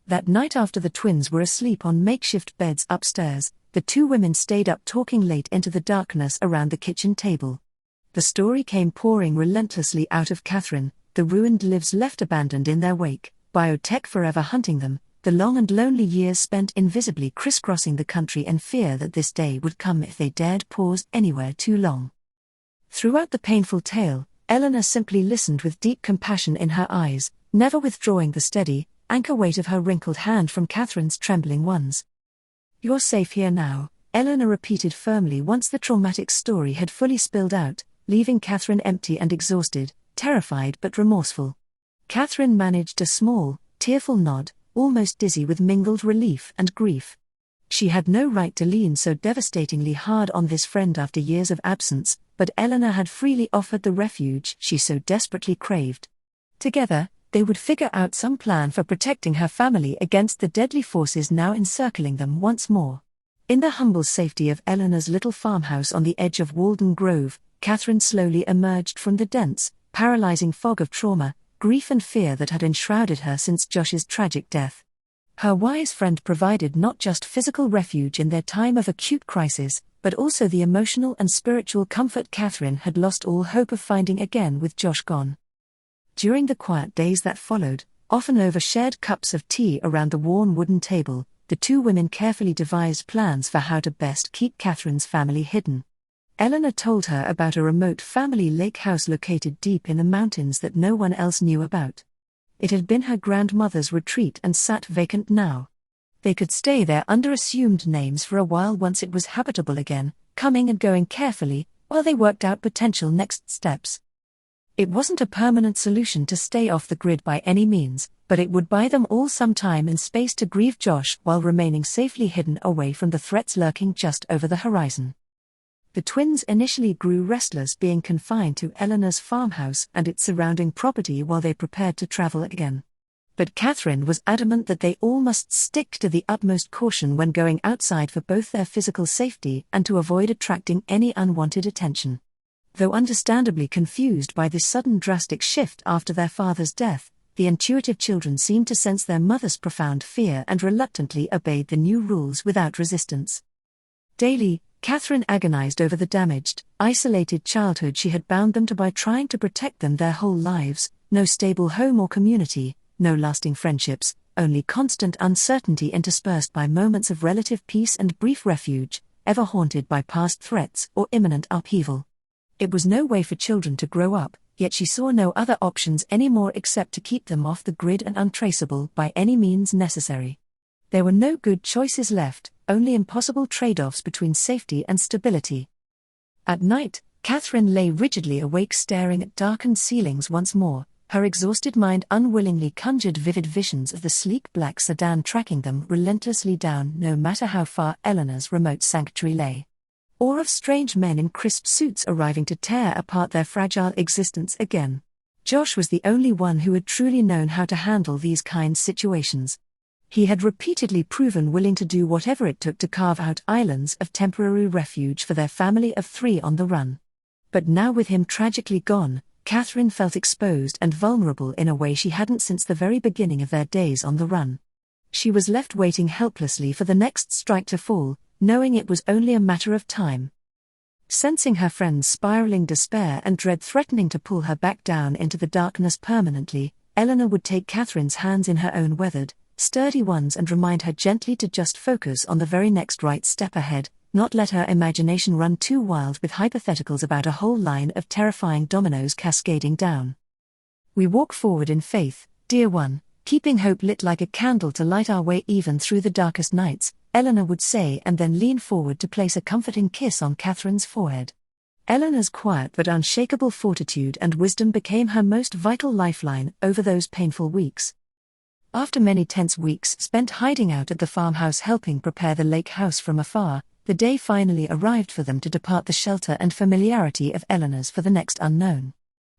That night after the twins were asleep on makeshift beds upstairs, the two women stayed up talking late into the darkness around the kitchen table. The story came pouring relentlessly out of Katherine, the ruined lives left abandoned in their wake, biotech forever hunting them, the long and lonely years spent invisibly crisscrossing the country in fear that this day would come if they dared pause anywhere too long. Throughout the painful tale, Eleanor simply listened with deep compassion in her eyes, never withdrawing the steady, anchor weight of her wrinkled hand from Katherine's trembling ones. "You're safe here now," Eleanor repeated firmly once the traumatic story had fully spilled out, leaving Katherine empty and exhausted, terrified but remorseful. Katherine managed a small, tearful nod, almost dizzy with mingled relief and grief. She had no right to lean so devastatingly hard on this friend after years of absence, but Eleanor had freely offered the refuge she so desperately craved. Together, they would figure out some plan for protecting her family against the deadly forces now encircling them once more. In the humble safety of Eleanor's little farmhouse on the edge of Walden Grove, Katherine slowly emerged from the dense, paralyzing fog of trauma, grief and fear that had enshrouded her since Josh's tragic death. Her wise friend provided not just physical refuge in their time of acute crisis, but also the emotional and spiritual comfort Katherine had lost all hope of finding again with Josh gone. During the quiet days that followed, often over shared cups of tea around the worn wooden table, the two women carefully devised plans for how to best keep Katherine's family hidden. Eleanor told her about a remote family lake house located deep in the mountains that no one else knew about. It had been her grandmother's retreat and sat vacant now. They could stay there under assumed names for a while once it was habitable again, coming and going carefully, while they worked out potential next steps. It wasn't a permanent solution to stay off the grid by any means, but it would buy them all some time and space to grieve Josh while remaining safely hidden away from the threats lurking just over the horizon. The twins initially grew restless being confined to Eleanor's farmhouse and its surrounding property while they prepared to travel again. But Katherine was adamant that they all must stick to the utmost caution when going outside for both their physical safety and to avoid attracting any unwanted attention. Though understandably confused by this sudden drastic shift after their father's death, the intuitive children seemed to sense their mother's profound fear and reluctantly obeyed the new rules without resistance. Daily, Katherine agonized over the damaged, isolated childhood she had bound them to by trying to protect them their whole lives: no stable home or community, no lasting friendships, only constant uncertainty interspersed by moments of relative peace and brief refuge, ever haunted by past threats or imminent upheaval. It was no way for children to grow up, yet she saw no other options anymore except to keep them off the grid and untraceable by any means necessary. There were no good choices left, only impossible trade-offs between safety and stability. At night, Katherine lay rigidly awake staring at darkened ceilings once more, her exhausted mind unwillingly conjured vivid visions of the sleek black sedan tracking them relentlessly down no matter how far Eleanor's remote sanctuary lay. Or of strange men in crisp suits arriving to tear apart their fragile existence again. Josh was the only one who had truly known how to handle these kinds of situations. He had repeatedly proven willing to do whatever it took to carve out islands of temporary refuge for their family of 3 on the run. But now with him tragically gone, Katherine felt exposed and vulnerable in a way she hadn't since the very beginning of their days on the run. She was left waiting helplessly for the next strike to fall, knowing it was only a matter of time. Sensing her friend's spiraling despair and dread threatening to pull her back down into the darkness permanently, Eleanor would take Katherine's hands in her own weathered, sturdy ones and remind her gently to just focus on the very next right step ahead, not let her imagination run too wild with hypotheticals about a whole line of terrifying dominoes cascading down. "We walk forward in faith, dear one, keeping hope lit like a candle to light our way even through the darkest nights," Eleanor would say and then lean forward to place a comforting kiss on Katherine's forehead. Eleanor's quiet but unshakable fortitude and wisdom became her most vital lifeline over those painful weeks. After many tense weeks spent hiding out at the farmhouse helping prepare the lake house from afar, the day finally arrived for them to depart the shelter and familiarity of Eleanor's for the next unknown.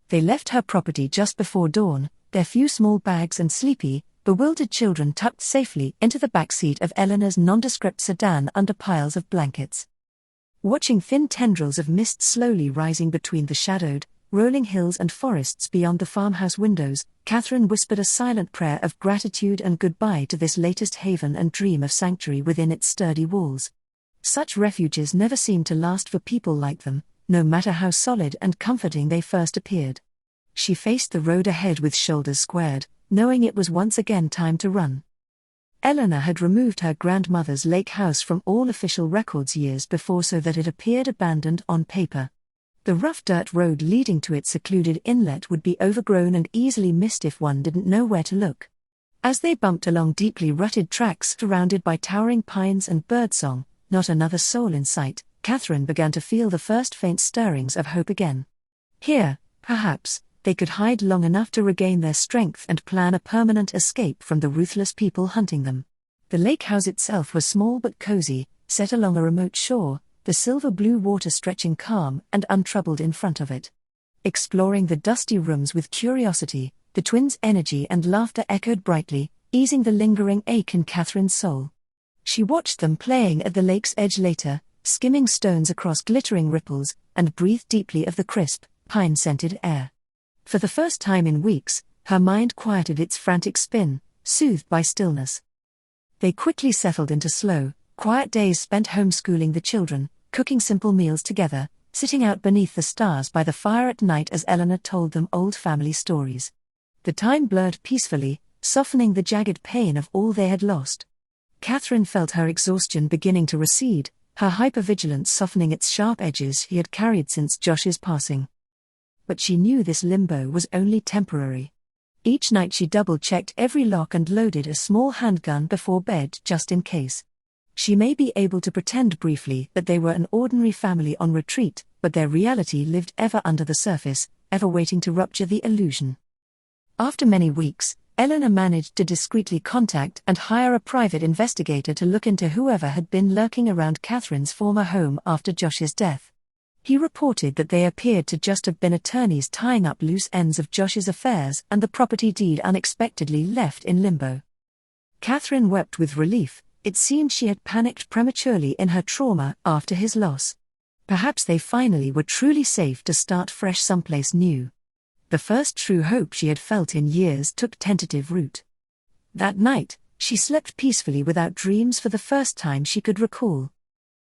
They left her property just before dawn, their few small bags and sleepy, bewildered children tucked safely into the back seat of Eleanor's nondescript sedan under piles of blankets. Watching thin tendrils of mist slowly rising between the shadowed, rolling hills and forests beyond the farmhouse windows, Katherine whispered a silent prayer of gratitude and goodbye to this latest haven and dream of sanctuary within its sturdy walls. Such refuges never seemed to last for people like them, no matter how solid and comforting they first appeared. She faced the road ahead with shoulders squared, knowing it was once again time to run. Eleanor had removed her grandmother's lake house from all official records years before so that it appeared abandoned on paper. The rough dirt road leading to its secluded inlet would be overgrown and easily missed if one didn't know where to look. As they bumped along deeply rutted tracks surrounded by towering pines and birdsong, not another soul in sight, Katherine began to feel the first faint stirrings of hope again. Here, perhaps, they could hide long enough to regain their strength and plan a permanent escape from the ruthless people hunting them. The lake house itself was small but cozy, set along a remote shore, the silver-blue water stretching calm and untroubled in front of it. Exploring the dusty rooms with curiosity, the twins' energy and laughter echoed brightly, easing the lingering ache in Katherine's soul. She watched them playing at the lake's edge later, skimming stones across glittering ripples, and breathed deeply of the crisp, pine-scented air. For the first time in weeks, her mind quieted its frantic spin, soothed by stillness. They quickly settled into slow, quiet days spent homeschooling the children, cooking simple meals together, sitting out beneath the stars by the fire at night as Eleanor told them old family stories. The time blurred peacefully, softening the jagged pain of all they had lost. Katherine felt her exhaustion beginning to recede, her hypervigilance softening its sharp edges she had carried since Josh's passing. But she knew this limbo was only temporary. Each night she double-checked every lock and loaded a small handgun before bed just in case. She may be able to pretend briefly that they were an ordinary family on retreat, but their reality lived ever under the surface, ever waiting to rupture the illusion. After many weeks, Eleanor managed to discreetly contact and hire a private investigator to look into whoever had been lurking around Katherine's former home after Josh's death. He reported that they appeared to just have been attorneys tying up loose ends of Josh's affairs and the property deed unexpectedly left in limbo. Katherine wept with relief. It seemed she had panicked prematurely in her trauma after his loss. Perhaps they finally were truly safe to start fresh someplace new. The first true hope she had felt in years took tentative root. That night, she slept peacefully without dreams for the first time she could recall.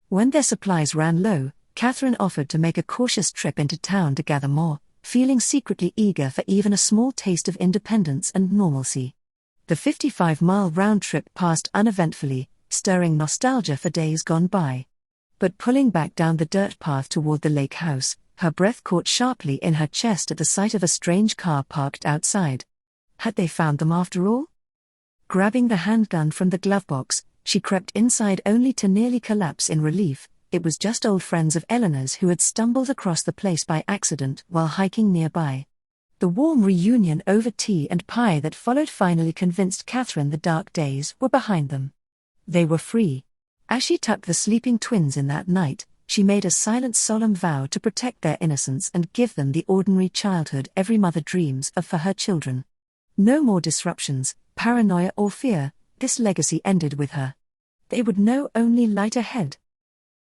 When their supplies ran low, Katherine offered to make a cautious trip into town to gather more, feeling secretly eager for even a small taste of independence and normalcy. The 55-mile round trip passed uneventfully, stirring nostalgia for days gone by. But pulling back down the dirt path toward the lake house, her breath caught sharply in her chest at the sight of a strange car parked outside. Had they found them after all? Grabbing the handgun from the glove box, she crept inside only to nearly collapse in relief. It was just old friends of Eleanor's who had stumbled across the place by accident while hiking nearby. The warm reunion over tea and pie that followed finally convinced Katherine the dark days were behind them. They were free. As she tucked the sleeping twins in that night, she made a silent solemn vow to protect their innocence and give them the ordinary childhood every mother dreams of for her children. No more disruptions, paranoia or fear, this legacy ended with her. They would know only light ahead.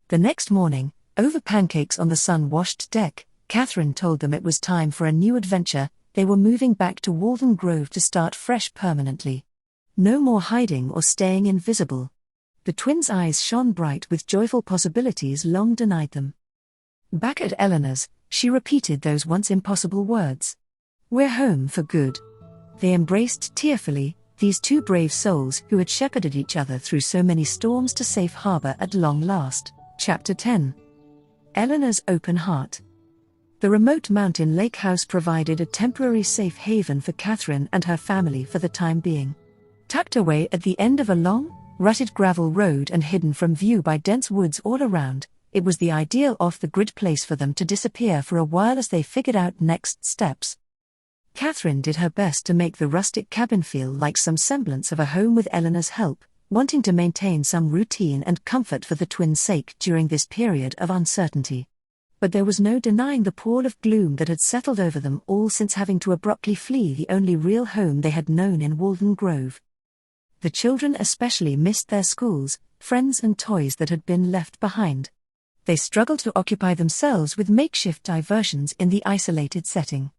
The next morning, over pancakes on the sun-washed deck, Katherine told them it was time for a new adventure. They were moving back to Walden Grove to start fresh permanently. No more hiding or staying invisible. The twins' eyes shone bright with joyful possibilities long denied them. Back at Eleanor's, she repeated those once impossible words. "We're home for good." They embraced tearfully, these two brave souls who had shepherded each other through so many storms to safe harbor at long last. Chapter 10. Eleanor's Open Heart. The remote mountain lake house provided a temporary safe haven for Katherine and her family for the time being. Tucked away at the end of a long, rutted gravel road and hidden from view by dense woods all around, it was the ideal off-the-grid place for them to disappear for a while as they figured out next steps. Katherine did her best to make the rustic cabin feel like some semblance of a home with Eleanor's help, wanting to maintain some routine and comfort for the twins' sake during this period of uncertainty. But there was no denying the pall of gloom that had settled over them all since having to abruptly flee the only real home they had known in Walden Grove. The children especially missed their schools, friends and toys that had been left behind. They struggled to occupy themselves with makeshift diversions in the isolated setting.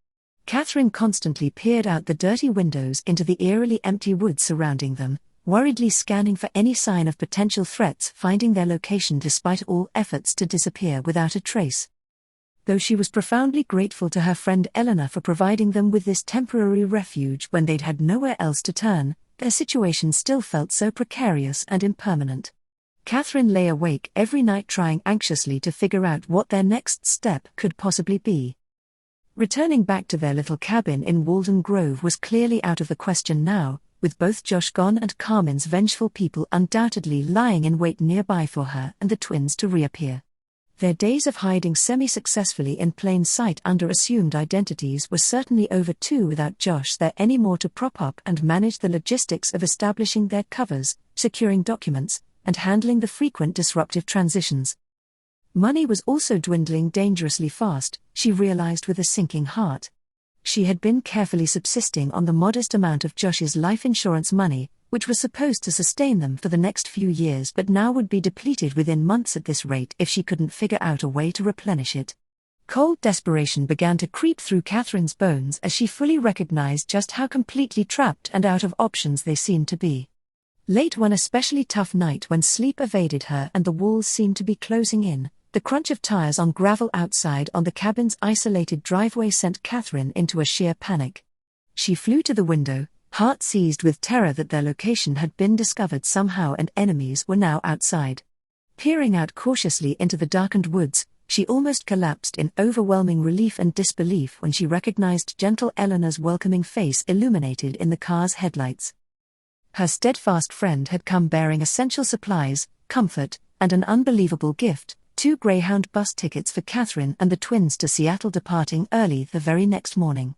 Katherine constantly peered out the dirty windows into the eerily empty woods surrounding them, worriedly scanning for any sign of potential threats, finding their location despite all efforts to disappear without a trace. Though she was profoundly grateful to her friend Eleanor for providing them with this temporary refuge when they'd had nowhere else to turn, their situation still felt so precarious and impermanent. Katherine lay awake every night trying anxiously to figure out what their next step could possibly be. Returning back to their little cabin in Walden Grove was clearly out of the question now, with both Josh gone and Carmen's vengeful people undoubtedly lying in wait nearby for her and the twins to reappear. Their days of hiding semi-successfully in plain sight under assumed identities were certainly over too, without Josh there anymore to prop up and manage the logistics of establishing their covers, securing documents, and handling the frequent disruptive transitions. Money was also dwindling dangerously fast, she realized with a sinking heart. She had been carefully subsisting on the modest amount of Josh's life insurance money, which was supposed to sustain them for the next few years but now would be depleted within months at this rate if she couldn't figure out a way to replenish it. Cold desperation began to creep through Katherine's bones as she fully recognized just how completely trapped and out of options they seemed to be. Late one especially tough night when sleep evaded her and the walls seemed to be closing in, the crunch of tires on gravel outside on the cabin's isolated driveway sent Katherine into a sheer panic. She flew to the window, heart seized with terror that their location had been discovered somehow and enemies were now outside. Peering out cautiously into the darkened woods, she almost collapsed in overwhelming relief and disbelief when she recognized gentle Eleanor's welcoming face illuminated in the car's headlights. Her steadfast friend had come bearing essential supplies, comfort, and an unbelievable gift, 2 Greyhound bus tickets for Katherine and the twins to Seattle, departing early the very next morning.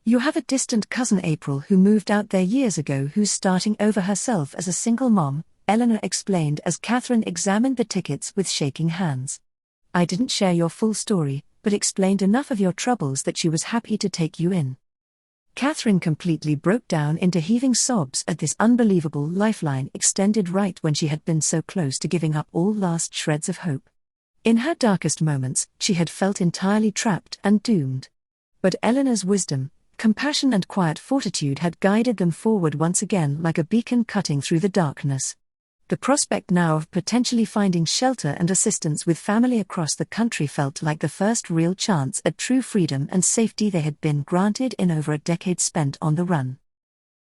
"You have a distant cousin April who moved out there years ago who's starting over herself as a single mom," Eleanor explained as Katherine examined the tickets with shaking hands. "I didn't share your full story, but explained enough of your troubles that she was happy to take you in." Katherine completely broke down into heaving sobs at this unbelievable lifeline extended right when she had been so close to giving up all last shreds of hope. In her darkest moments, she had felt entirely trapped and doomed. But Eleanor's wisdom, compassion and quiet fortitude had guided them forward once again like a beacon cutting through the darkness. The prospect now of potentially finding shelter and assistance with family across the country felt like the first real chance at true freedom and safety they had been granted in over a decade spent on the run.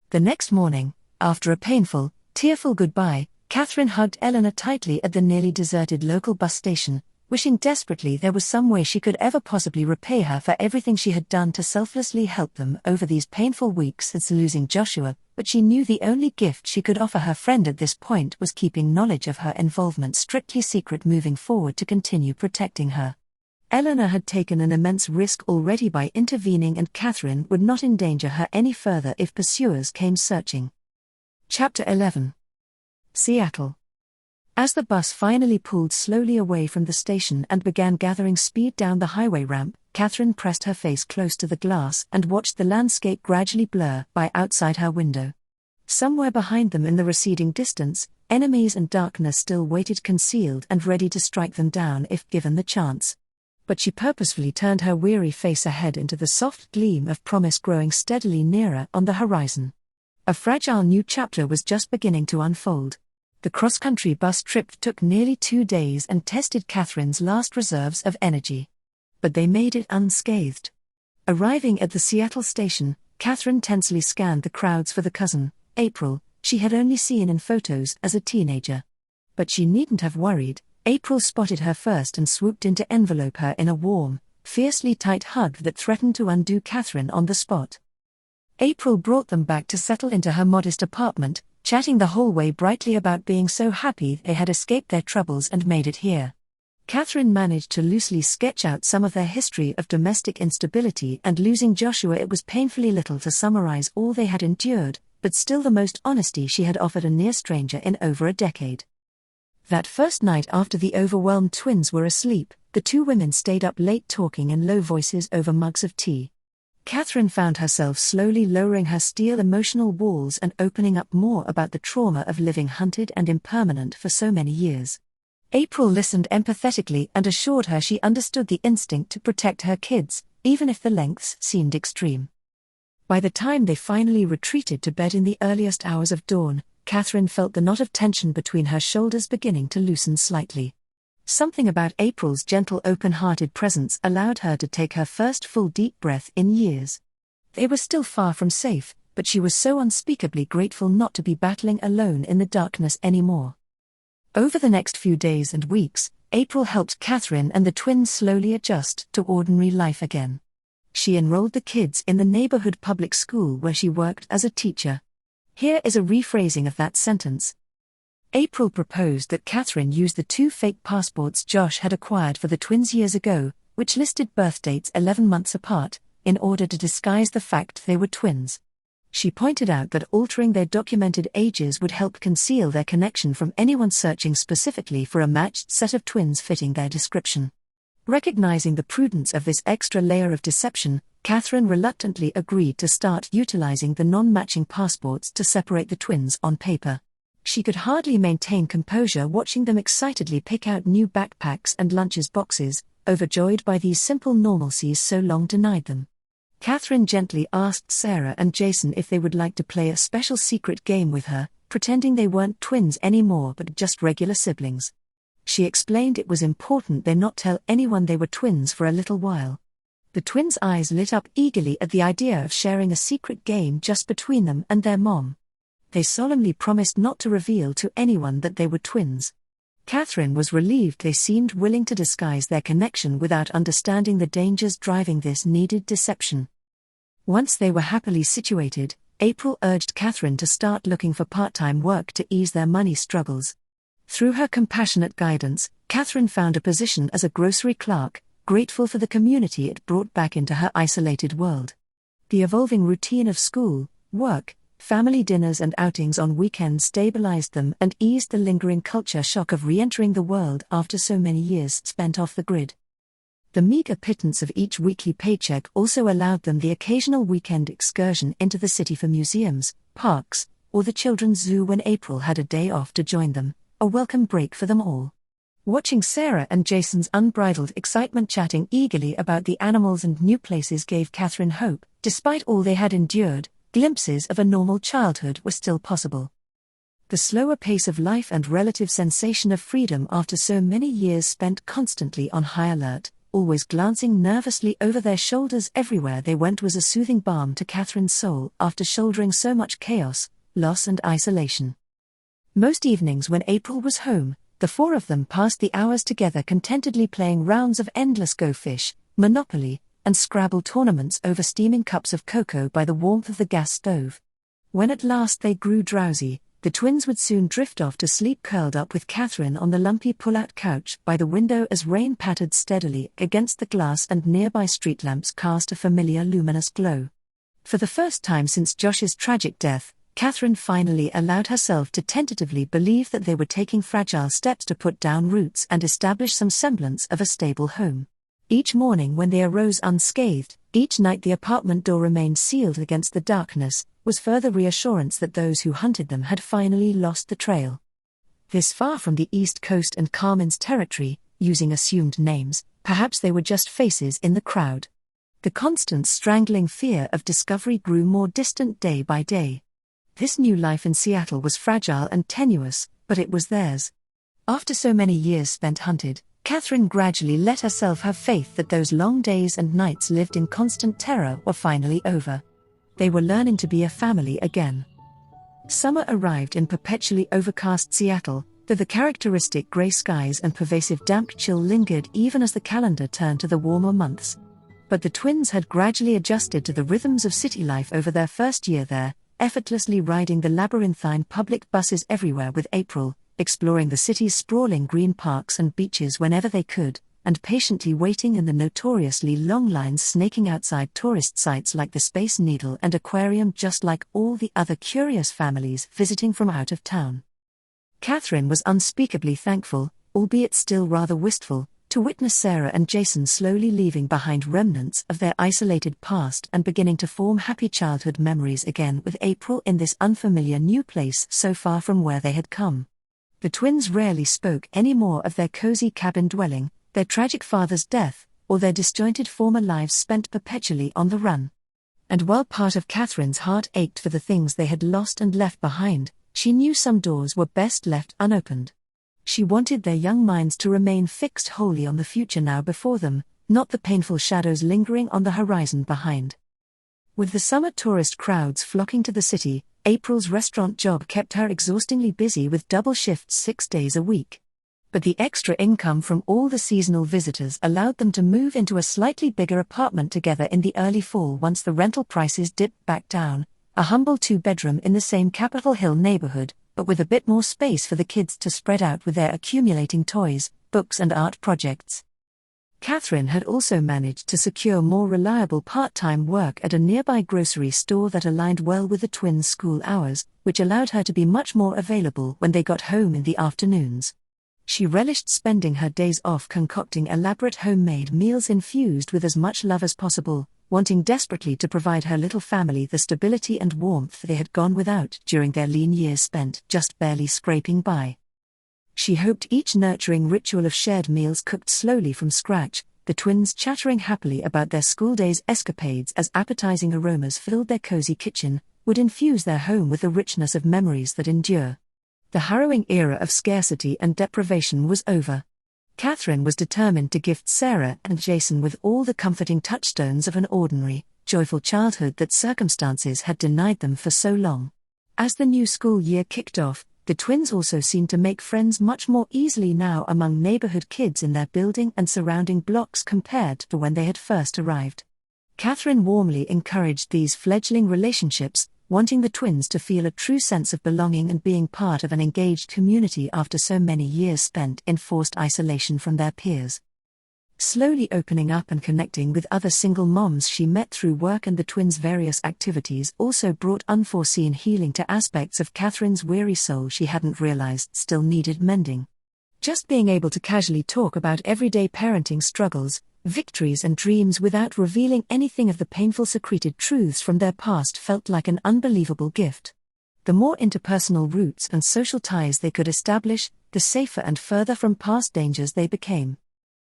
The next morning, after a painful, tearful goodbye, Katherine hugged Eleanor tightly at the nearly deserted local bus station, wishing desperately there was some way she could ever possibly repay her for everything she had done to selflessly help them over these painful weeks since losing Joshua, but she knew the only gift she could offer her friend at this point was keeping knowledge of her involvement strictly secret moving forward to continue protecting her. Eleanor had taken an immense risk already by intervening, and Katherine would not endanger her any further if pursuers came searching. Chapter 11. Seattle. As the bus finally pulled slowly away from the station and began gathering speed down the highway ramp, Katherine pressed her face close to the glass and watched the landscape gradually blur by outside her window. Somewhere behind them in the receding distance, enemies and darkness still waited concealed and ready to strike them down if given the chance. But she purposefully turned her weary face ahead into the soft gleam of promise growing steadily nearer on the horizon. A fragile new chapter was just beginning to unfold. The cross-country bus trip took nearly 2 days and tested Katherine's last reserves of energy. But they made it unscathed. Arriving at the Seattle station, Katherine tensely scanned the crowds for the cousin, April, she had only seen in photos as a teenager. But she needn't have worried. April spotted her first and swooped in to envelope her in a warm, fiercely tight hug that threatened to undo Katherine on the spot. April brought them back to settle into her modest apartment, chatting the whole way brightly about being so happy they had escaped their troubles and made it here. Katherine managed to loosely sketch out some of their history of domestic instability and losing Joshua. It was painfully little to summarize all they had endured, but still the most honesty she had offered a near stranger in over a decade. That first night after the overwhelmed twins were asleep, the 2 women stayed up late talking in low voices over mugs of tea. Katherine found herself slowly lowering her steel emotional walls and opening up more about the trauma of living hunted and impermanent for so many years. April listened empathetically and assured her she understood the instinct to protect her kids, even if the lengths seemed extreme. By the time they finally retreated to bed in the earliest hours of dawn, Katherine felt the knot of tension between her shoulders beginning to loosen slightly. Something about April's gentle open-hearted presence allowed her to take her first full deep breath in years. They were still far from safe, but she was so unspeakably grateful not to be battling alone in the darkness anymore. Over the next few days and weeks, April helped Katherine and the twins slowly adjust to ordinary life again. She enrolled the kids in the neighborhood public school where she worked as a teacher. Here is a rephrasing of that sentence. April proposed that Katherine use the 2 fake passports Josh had acquired for the twins years ago, which listed birth dates 11 months apart, in order to disguise the fact they were twins. She pointed out that altering their documented ages would help conceal their connection from anyone searching specifically for a matched set of twins fitting their description. Recognizing the prudence of this extra layer of deception, Katherine reluctantly agreed to start utilizing the non-matching passports to separate the twins on paper. She could hardly maintain composure watching them excitedly pick out new backpacks and lunches boxes, overjoyed by these simple normalcies so long denied them. Katherine gently asked Sarah and Jason if they would like to play a special secret game with her, pretending they weren't twins anymore but just regular siblings. She explained it was important they not tell anyone they were twins for a little while. The twins' eyes lit up eagerly at the idea of sharing a secret game just between them and their mom. They solemnly promised not to reveal to anyone that they were twins. Katherine was relieved they seemed willing to disguise their connection without understanding the dangers driving this needed deception. Once they were happily situated, April urged Katherine to start looking for part-time work to ease their money struggles. Through her compassionate guidance, Katherine found a position as a grocery clerk, grateful for the community it brought back into her isolated world. The evolving routine of school, work, family dinners and outings on weekends stabilized them and eased the lingering culture shock of re-entering the world after so many years spent off the grid. The meager pittance of each weekly paycheck also allowed them the occasional weekend excursion into the city for museums, parks, or the children's zoo when April had a day off to join them, a welcome break for them all. Watching Sarah and Jason's unbridled excitement chatting eagerly about the animals and new places gave Katherine hope. Despite all they had endured, glimpses of a normal childhood were still possible. The slower pace of life and relative sensation of freedom after so many years spent constantly on high alert, always glancing nervously over their shoulders everywhere they went, was a soothing balm to Katherine's soul after shouldering so much chaos, loss and isolation. Most evenings when April was home, the 4 of them passed the hours together contentedly playing rounds of endless Go Fish, Monopoly, and Scrabble tournaments over steaming cups of cocoa by the warmth of the gas stove. When at last they grew drowsy, the twins would soon drift off to sleep curled up with Katherine on the lumpy pull-out couch by the window as rain pattered steadily against the glass and nearby street lamps cast a familiar luminous glow. For the first time since Josh's tragic death, Katherine finally allowed herself to tentatively believe that they were taking fragile steps to put down roots and establish some semblance of a stable home. Each morning when they arose unscathed, each night the apartment door remained sealed against the darkness, was further reassurance that those who hunted them had finally lost the trail. This far from the East Coast and Carmen's territory, using assumed names, perhaps they were just faces in the crowd. The constant strangling fear of discovery grew more distant day by day. This new life in Seattle was fragile and tenuous, but it was theirs. After so many years spent hunted, Katherine gradually let herself have faith that those long days and nights lived in constant terror were finally over. They were learning to be a family again. Summer arrived in perpetually overcast Seattle, though the characteristic gray skies and pervasive damp chill lingered even as the calendar turned to the warmer months. But the twins had gradually adjusted to the rhythms of city life over their first year there, effortlessly riding the labyrinthine public buses everywhere with April, exploring the city's sprawling green parks and beaches whenever they could, and patiently waiting in the notoriously long lines snaking outside tourist sites like the Space Needle and Aquarium, just like all the other curious families visiting from out of town. Katherine was unspeakably thankful, albeit still rather wistful, to witness Sarah and Jason slowly leaving behind remnants of their isolated past and beginning to form happy childhood memories again with April in this unfamiliar new place so far from where they had come. The twins rarely spoke any more of their cozy cabin dwelling, their tragic father's death, or their disjointed former lives spent perpetually on the run. And while part of Katherine's heart ached for the things they had lost and left behind, she knew some doors were best left unopened. She wanted their young minds to remain fixed wholly on the future now before them, not the painful shadows lingering on the horizon behind. With the summer tourist crowds flocking to the city, April's restaurant job kept her exhaustingly busy with double shifts 6 days a week. But the extra income from all the seasonal visitors allowed them to move into a slightly bigger apartment together in the early fall once the rental prices dipped back down, a humble 2-bedroom in the same Capitol Hill neighborhood, but with a bit more space for the kids to spread out with their accumulating toys, books and art projects. Katherine had also managed to secure more reliable part-time work at a nearby grocery store that aligned well with the twins' school hours, which allowed her to be much more available when they got home in the afternoons. She relished spending her days off concocting elaborate homemade meals infused with as much love as possible, wanting desperately to provide her little family the stability and warmth they had gone without during their lean years spent just barely scraping by. She hoped each nurturing ritual of shared meals cooked slowly from scratch, the twins chattering happily about their school days' escapades as appetizing aromas filled their cozy kitchen, would infuse their home with the richness of memories that endure. The harrowing era of scarcity and deprivation was over. Katherine was determined to gift Sarah and Jason with all the comforting touchstones of an ordinary, joyful childhood that circumstances had denied them for so long. As the new school year kicked off, the twins also seemed to make friends much more easily now among neighborhood kids in their building and surrounding blocks compared to when they had first arrived. Katherine warmly encouraged these fledgling relationships, wanting the twins to feel a true sense of belonging and being part of an engaged community after so many years spent in forced isolation from their peers. Slowly opening up and connecting with other single moms she met through work and the twins' various activities also brought unforeseen healing to aspects of Katherine's weary soul she hadn't realized still needed mending. Just being able to casually talk about everyday parenting struggles, victories and dreams without revealing anything of the painful secreted truths from their past felt like an unbelievable gift. The more interpersonal roots and social ties they could establish, the safer and further from past dangers they became.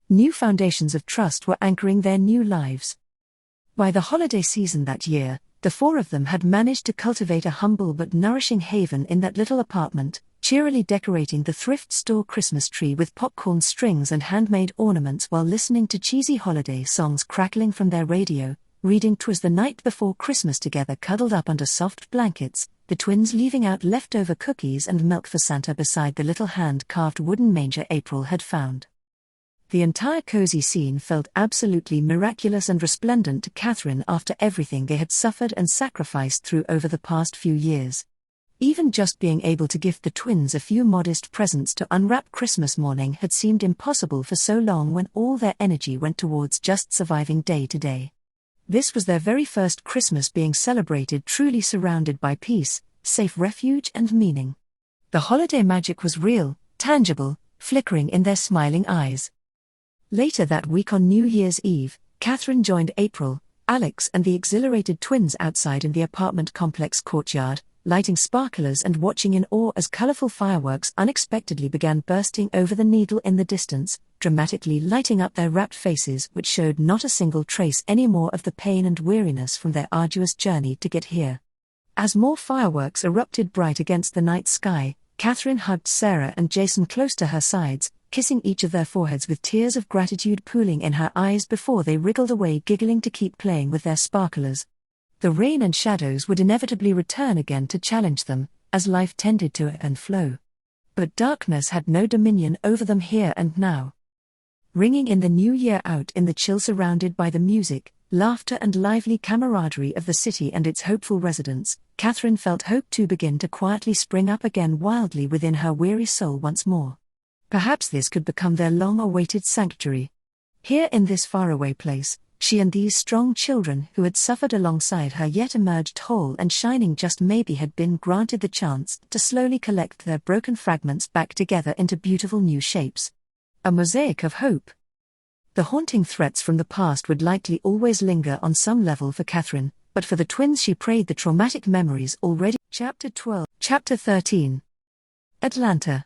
New foundations of trust were anchoring their new lives. By the holiday season that year, the four of them had managed to cultivate a humble but nourishing haven in that little apartment, cheerily decorating the thrift store Christmas tree with popcorn strings and handmade ornaments while listening to cheesy holiday songs crackling from their radio, reading "'Twas the Night Before Christmas" together cuddled up under soft blankets, the twins leaving out leftover cookies and milk for Santa beside the little hand-carved wooden manger April had found. The entire cozy scene felt absolutely miraculous and resplendent to Katherine after everything they had suffered and sacrificed through over the past few years. Even just being able to gift the twins a few modest presents to unwrap Christmas morning had seemed impossible for so long when all their energy went towards just surviving day to day. This was their very first Christmas being celebrated truly surrounded by peace, safe refuge and meaning. The holiday magic was real, tangible, flickering in their smiling eyes. Later that week on New Year's Eve, Katherine joined April, Alex and the exhilarated twins outside in the apartment complex courtyard, lighting sparklers and watching in awe as colorful fireworks unexpectedly began bursting over the needle in the distance, dramatically lighting up their rapt faces which showed not a single trace anymore of the pain and weariness from their arduous journey to get here. As more fireworks erupted bright against the night sky, Katherine hugged Sarah and Jason close to her sides, kissing each of their foreheads with tears of gratitude pooling in her eyes before they wriggled away giggling to keep playing with their sparklers. The rain and shadows would inevitably return again to challenge them, as life tended to ebb and flow. But darkness had no dominion over them here and now. Ringing in the new year out in the chill surrounded by the music, laughter and lively camaraderie of the city and its hopeful residents, Katherine felt hope to begin to quietly spring up again wildly within her weary soul once more. Perhaps this could become their long-awaited sanctuary. Here in this faraway place, she and these strong children who had suffered alongside her yet emerged whole and shining just maybe had been granted the chance to slowly collect their broken fragments back together into beautiful new shapes. A mosaic of hope. The haunting threats from the past would likely always linger on some level for Katherine, but for the twins she prayed the traumatic memories already. Chapter 12. Chapter 13. Atlanta.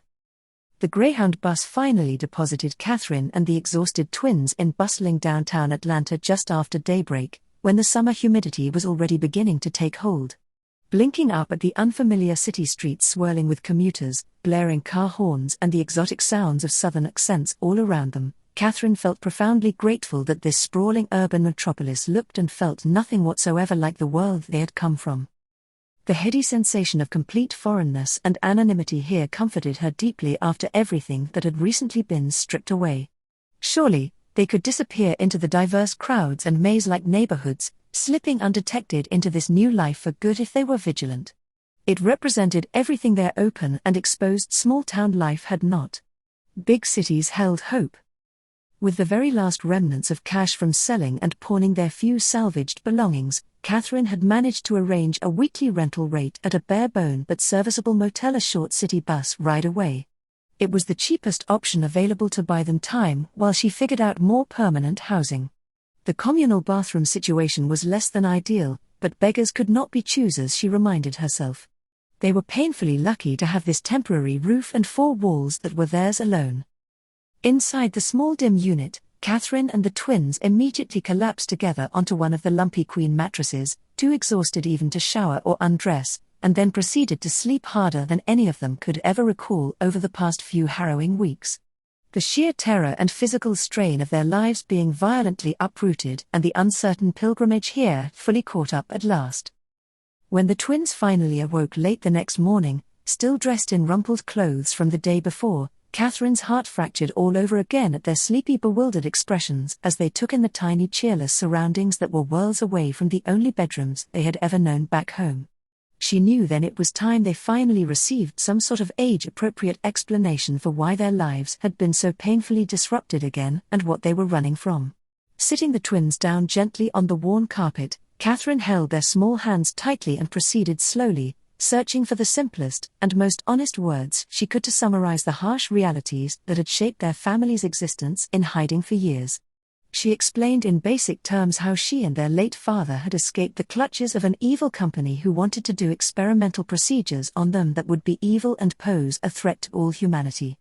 The Greyhound bus finally deposited Katherine and the exhausted twins in bustling downtown Atlanta just after daybreak, when the summer humidity was already beginning to take hold. Blinking up at the unfamiliar city streets swirling with commuters, blaring car horns and the exotic sounds of southern accents all around them, Katherine felt profoundly grateful that this sprawling urban metropolis looked and felt nothing whatsoever like the world they had come from. The heady sensation of complete foreignness and anonymity here comforted her deeply after everything that had recently been stripped away. Surely, they could disappear into the diverse crowds and maze-like neighborhoods, slipping undetected into this new life for good if they were vigilant. It represented everything their open and exposed small-town life had not. Big cities held hope. With the very last remnants of cash from selling and pawning their few salvaged belongings, Katherine had managed to arrange a weekly rental rate at a bare-bone but serviceable motel a short city bus ride away. It was the cheapest option available to buy them time while she figured out more permanent housing. The communal bathroom situation was less than ideal, but beggars could not be choosers, she reminded herself. They were painfully lucky to have this temporary roof and 4 walls that were theirs alone. Inside the small dim unit, Katherine and the twins immediately collapsed together onto one of the lumpy queen mattresses, too exhausted even to shower or undress, and then proceeded to sleep harder than any of them could ever recall over the past few harrowing weeks. The sheer terror and physical strain of their lives being violently uprooted and the uncertain pilgrimage here fully caught up at last. When the twins finally awoke late the next morning, still dressed in rumpled clothes from the day before, Katherine's heart fractured all over again at their sleepy, bewildered expressions as they took in the tiny, cheerless surroundings that were worlds away from the only bedrooms they had ever known back home. She knew then it was time they finally received some sort of age-appropriate explanation for why their lives had been so painfully disrupted again and what they were running from. Sitting the twins down gently on the worn carpet, Katherine held their small hands tightly and proceeded slowly, searching for the simplest and most honest words she could to summarize the harsh realities that had shaped their family's existence in hiding for years. She explained in basic terms how she and their late father had escaped the clutches of an evil company who wanted to do experimental procedures on them that would be evil and pose a threat to all humanity.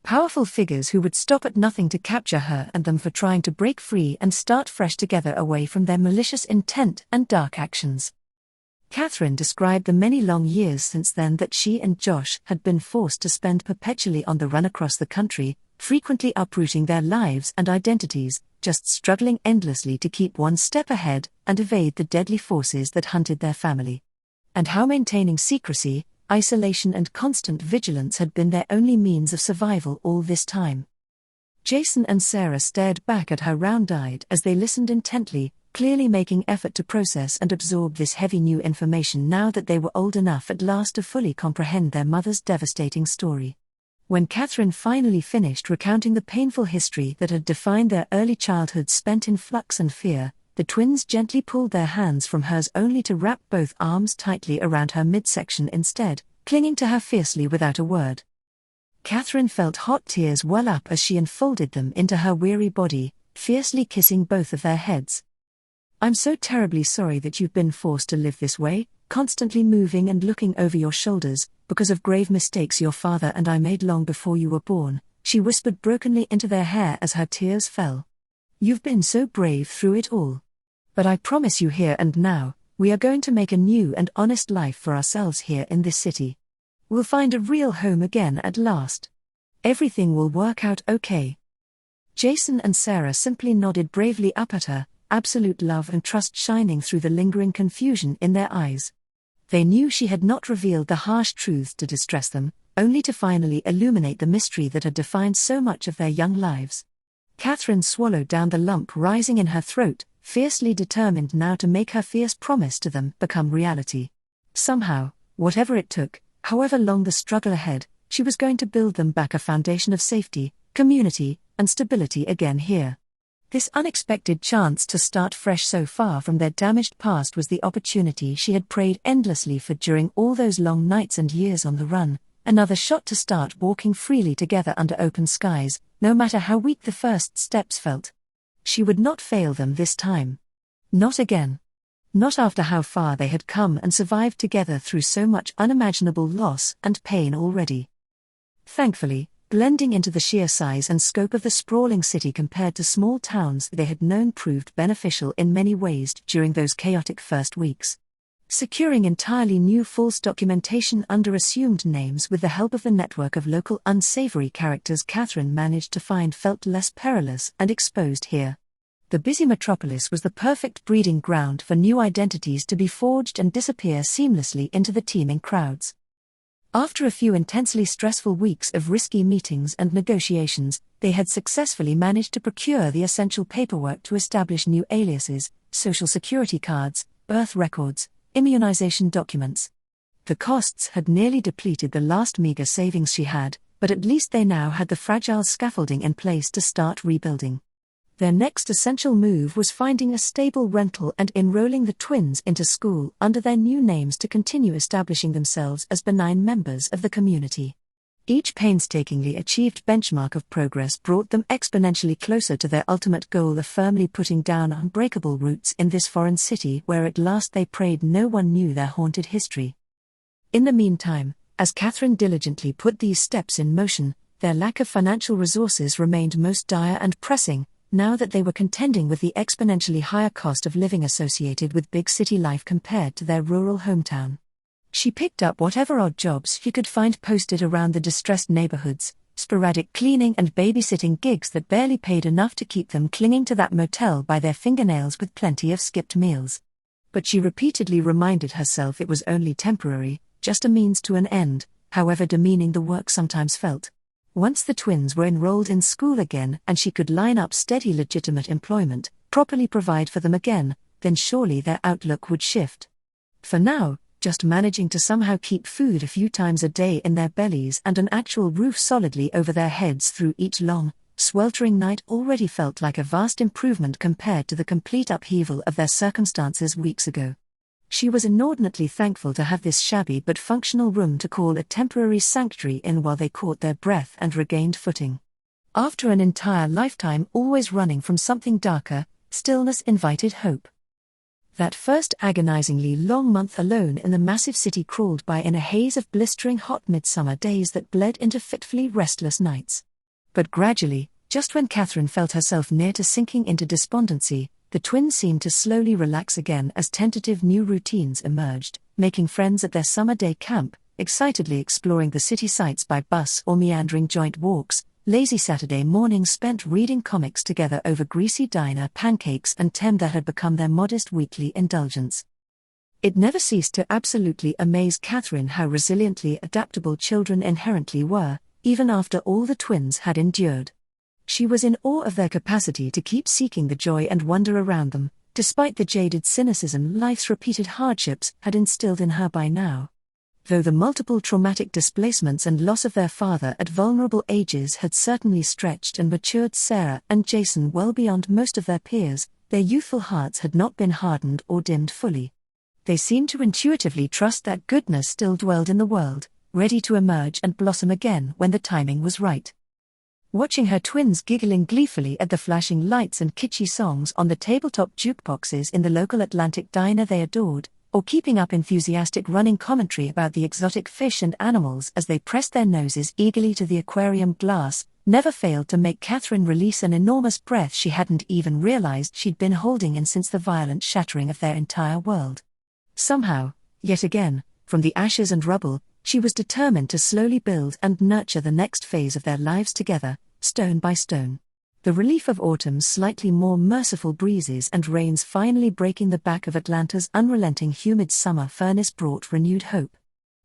Powerful figures who would stop at nothing to capture her and them for trying to break free and start fresh together away from their malicious intent and dark actions. Katherine described the many long years since then that she and Josh had been forced to spend perpetually on the run across the country, frequently uprooting their lives and identities, just struggling endlessly to keep one step ahead and evade the deadly forces that hunted their family. And how maintaining secrecy, isolation and constant vigilance had been their only means of survival all this time. Jason and Sarah stared back at her round-eyed as they listened intently, clearly making effort to process and absorb this heavy new information now that they were old enough at last to fully comprehend their mother's devastating story. When Katherine finally finished recounting the painful history that had defined their early childhood spent in flux and fear, the twins gently pulled their hands from hers only to wrap both arms tightly around her midsection instead, clinging to her fiercely without a word. Katherine felt hot tears well up as she enfolded them into her weary body, fiercely kissing both of their heads. "I'm so terribly sorry that you've been forced to live this way, constantly moving and looking over your shoulders, because of grave mistakes your father and I made long before you were born," she whispered brokenly into their hair as her tears fell. "You've been so brave through it all. But I promise you here and now, we are going to make a new and honest life for ourselves here in this city. We'll find a real home again at last. Everything will work out okay." Jason and Sarah simply nodded bravely up at her, absolute love and trust shining through the lingering confusion in their eyes. They knew she had not revealed the harsh truths to distress them, only to finally illuminate the mystery that had defined so much of their young lives. Katherine swallowed down the lump rising in her throat, fiercely determined now to make her fierce promise to them become reality. Somehow, whatever it took, however long the struggle ahead, she was going to build them back a foundation of safety, community, and stability again here. This unexpected chance to start fresh so far from their damaged past was the opportunity she had prayed endlessly for during all those long nights and years on the run, another shot to start walking freely together under open skies, no matter how weak the first steps felt. She would not fail them this time. Not again. Not after how far they had come and survived together through so much unimaginable loss and pain already. Thankfully, blending into the sheer size and scope of the sprawling city compared to small towns they had known proved beneficial in many ways during those chaotic first weeks. Securing entirely new false documentation under assumed names with the help of the network of local unsavory characters Katherine managed to find felt less perilous and exposed here. The busy metropolis was the perfect breeding ground for new identities to be forged and disappear seamlessly into the teeming crowds. After a few intensely stressful weeks of risky meetings and negotiations, they had successfully managed to procure the essential paperwork to establish new aliases, social security cards, birth records, immunization documents. The costs had nearly depleted the last meager savings she had, but at least they now had the fragile scaffolding in place to start rebuilding. Their next essential move was finding a stable rental and enrolling the twins into school under their new names to continue establishing themselves as benign members of the community. Each painstakingly achieved benchmark of progress brought them exponentially closer to their ultimate goal of firmly putting down unbreakable roots in this foreign city where at last they prayed no one knew their haunted history. In the meantime, as Katherine diligently put these steps in motion, their lack of financial resources remained most dire and pressing, now that they were contending with the exponentially higher cost of living associated with big city life compared to their rural hometown. She picked up whatever odd jobs she could find posted around the distressed neighborhoods, sporadic cleaning and babysitting gigs that barely paid enough to keep them clinging to that motel by their fingernails with plenty of skipped meals. But she repeatedly reminded herself it was only temporary, just a means to an end, however demeaning the work sometimes felt. Once the twins were enrolled in school again and she could line up steady legitimate employment, properly provide for them again, then surely their outlook would shift. For now, just managing to somehow keep food a few times a day in their bellies and an actual roof solidly over their heads through each long, sweltering night already felt like a vast improvement compared to the complete upheaval of their circumstances weeks ago. She was inordinately thankful to have this shabby but functional room to call a temporary sanctuary in while they caught their breath and regained footing. After an entire lifetime always running from something darker, stillness invited hope. That first agonizingly long month alone in the massive city crawled by in a haze of blistering hot midsummer days that bled into fitfully restless nights. But gradually, just when Katherine felt herself near to sinking into despondency, the twins seemed to slowly relax again as tentative new routines emerged, making friends at their summer day camp, excitedly exploring the city sights by bus or meandering joint walks, lazy Saturday mornings spent reading comics together over greasy diner pancakes and tem that had become their modest weekly indulgence. It never ceased to absolutely amaze Katherine how resiliently adaptable children inherently were, even after all the twins had endured. She was in awe of their capacity to keep seeking the joy and wonder around them, despite the jaded cynicism life's repeated hardships had instilled in her by now. Though the multiple traumatic displacements and loss of their father at vulnerable ages had certainly stretched and matured Sarah and Jason well beyond most of their peers, their youthful hearts had not been hardened or dimmed fully. They seemed to intuitively trust that goodness still dwelled in the world, ready to emerge and blossom again when the timing was right. Watching her twins giggling gleefully at the flashing lights and kitschy songs on the tabletop jukeboxes in the local Atlantic diner they adored, or keeping up enthusiastic running commentary about the exotic fish and animals as they pressed their noses eagerly to the aquarium glass, never failed to make Katherine release an enormous breath she hadn't even realized she'd been holding in since the violent shattering of their entire world. Somehow, yet again, from the ashes and rubble, she was determined to slowly build and nurture the next phase of their lives together, stone by stone. The relief of autumn's slightly more merciful breezes and rains finally breaking the back of Atlanta's unrelenting humid summer furnace brought renewed hope.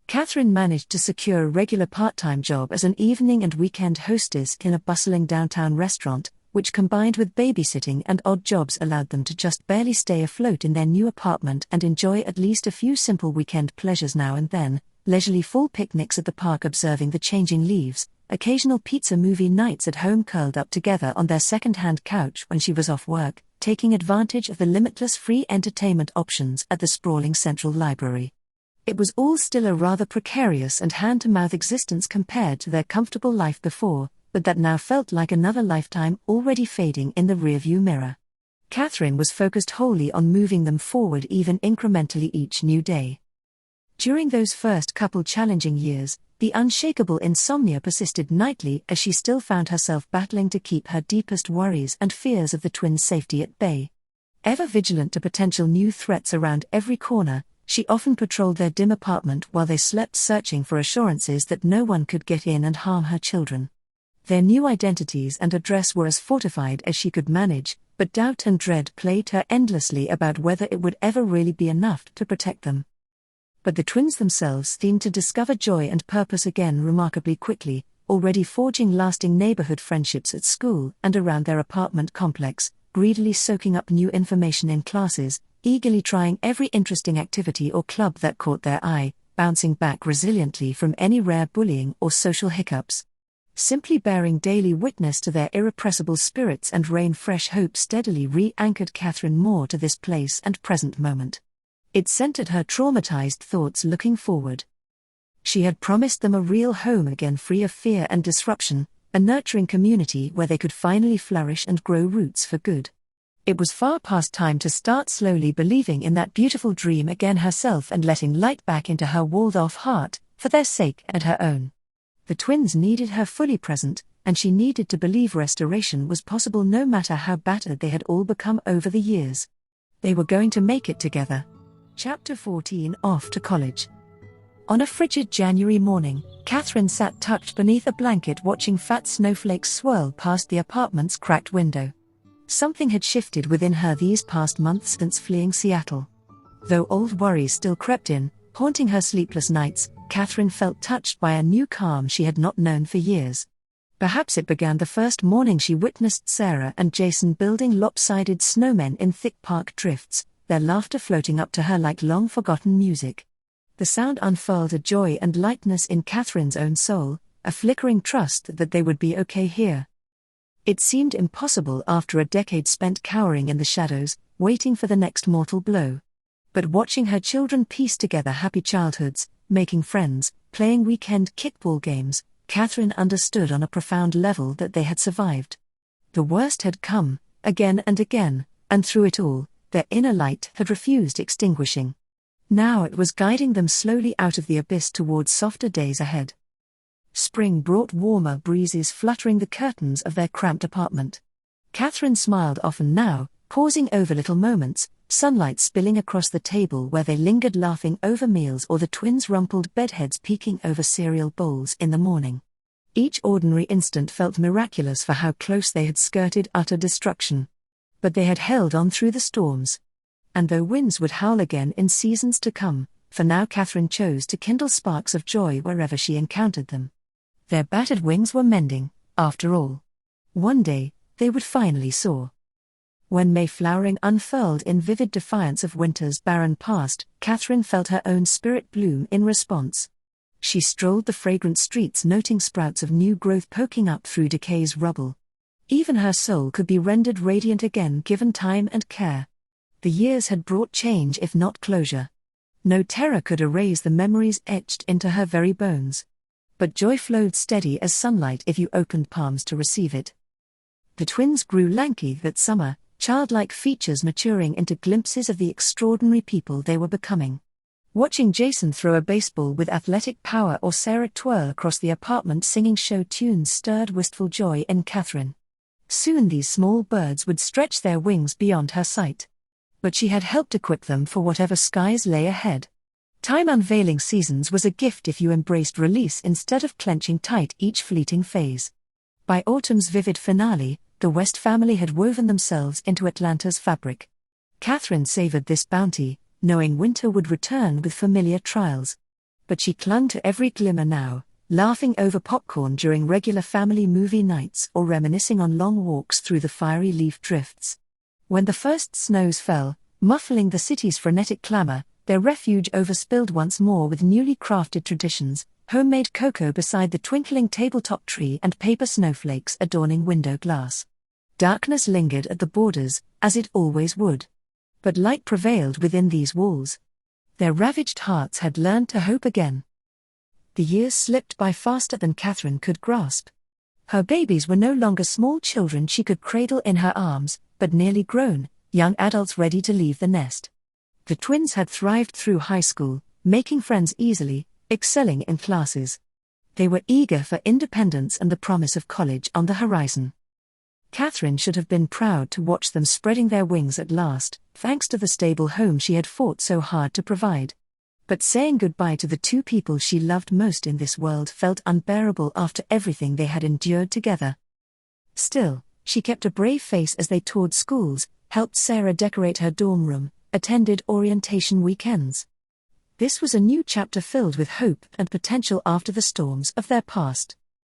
Katherine managed to secure a regular part-time job as an evening and weekend hostess in a bustling downtown restaurant, which combined with babysitting and odd jobs allowed them to just barely stay afloat in their new apartment and enjoy at least a few simple weekend pleasures now and then, leisurely fall picnics at the park observing the changing leaves, occasional pizza movie nights at home curled up together on their second-hand couch when she was off work, taking advantage of the limitless free entertainment options at the sprawling central library. It was all still a rather precarious and hand-to-mouth existence compared to their comfortable life before, but that now felt like another lifetime already fading in the rearview mirror. Katherine was focused wholly on moving them forward even incrementally each new day. During those first couple challenging years, the unshakable insomnia persisted nightly as she still found herself battling to keep her deepest worries and fears of the twins' safety at bay. Ever vigilant to potential new threats around every corner, She often patrolled their dim apartment while they slept, searching for assurances that no one could get in and harm her children. Their new identities and address were as fortified as she could manage, but doubt and dread plagued her endlessly about whether it would ever really be enough to protect them. But the twins themselves seemed to discover joy and purpose again remarkably quickly, already forging lasting neighborhood friendships at school and around their apartment complex, greedily soaking up new information in classes, eagerly trying every interesting activity or club that caught their eye, bouncing back resiliently from any rare bullying or social hiccups. Simply bearing daily witness to their irrepressible spirits and rain-fresh hope steadily re-anchored Katherine more to this place and present moment. It centered her traumatized thoughts looking forward. She had promised them a real home again, free of fear and disruption, a nurturing community where they could finally flourish and grow roots for good. It was far past time to start slowly believing in that beautiful dream again herself and letting light back into her walled-off heart, for their sake and her own. The twins needed her fully present, and she needed to believe restoration was possible no matter how battered they had all become over the years. They were going to make it together. Chapter 14. Off to college. On a frigid January morning, Katherine sat tucked beneath a blanket watching fat snowflakes swirl past the apartment's cracked window. Something had shifted within her these past months since fleeing Seattle. Though old worries still crept in, haunting her sleepless nights, Katherine felt touched by a new calm she had not known for years. Perhaps it began the first morning she witnessed Sarah and Jason building lopsided snowmen in thick park drifts, their laughter floating up to her like long-forgotten music. The sound unfurled a joy and lightness in Katherine's own soul, a flickering trust that they would be okay here. It seemed impossible after a decade spent cowering in the shadows, waiting for the next mortal blow. But watching her children piece together happy childhoods, making friends, playing weekend kickball games, Katherine understood on a profound level that they had survived. The worst had come, again and again, and through it all, their inner light had refused extinguishing. Now it was guiding them slowly out of the abyss towards softer days ahead. Spring brought warmer breezes fluttering the curtains of their cramped apartment. Katherine smiled often now, pausing over little moments, sunlight spilling across the table where they lingered laughing over meals or the twins' rumpled bedheads peeking over cereal bowls in the morning. Each ordinary instant felt miraculous for how close they had skirted utter destruction. But they had held on through the storms. And though winds would howl again in seasons to come, for now Katherine chose to kindle sparks of joy wherever she encountered them. Their battered wings were mending, after all. One day, they would finally soar. When May flowering unfurled in vivid defiance of winter's barren past, Katherine felt her own spirit bloom in response. She strolled the fragrant streets noting sprouts of new growth poking up through decay's rubble. Even her soul could be rendered radiant again given time and care. The years had brought change if not closure. No terror could erase the memories etched into her very bones. But joy flowed steady as sunlight if you opened palms to receive it. The twins grew lanky that summer, childlike features maturing into glimpses of the extraordinary people they were becoming. Watching Jason throw a baseball with athletic power or Sarah twirl across the apartment singing show tunes stirred wistful joy in Katherine. Soon these small birds would stretch their wings beyond her sight. But she had helped equip them for whatever skies lay ahead. Time unveiling seasons was a gift if you embraced release instead of clenching tight each fleeting phase. By autumn's vivid finale, the West family had woven themselves into Atlanta's fabric. Katherine savored this bounty, knowing winter would return with familiar trials. But she clung to every glimmer now, laughing over popcorn during regular family movie nights or reminiscing on long walks through the fiery leaf drifts. When the first snows fell, muffling the city's frenetic clamor, their refuge overspilled once more with newly crafted traditions, homemade cocoa beside the twinkling tabletop tree and paper snowflakes adorning window glass. Darkness lingered at the borders, as it always would. But light prevailed within these walls. Their ravaged hearts had learned to hope again. The years slipped by faster than Katherine could grasp. Her babies were no longer small children she could cradle in her arms, but nearly grown, young adults ready to leave the nest. The twins had thrived through high school, making friends easily, excelling in classes. They were eager for independence and the promise of college on the horizon. Katherine should have been proud to watch them spreading their wings at last, thanks to the stable home she had fought so hard to provide. But saying goodbye to the two people she loved most in this world felt unbearable after everything they had endured together. Still, she kept a brave face as they toured schools, helped Sarah decorate her dorm room, attended orientation weekends. This was a new chapter filled with hope and potential after the storms of their past.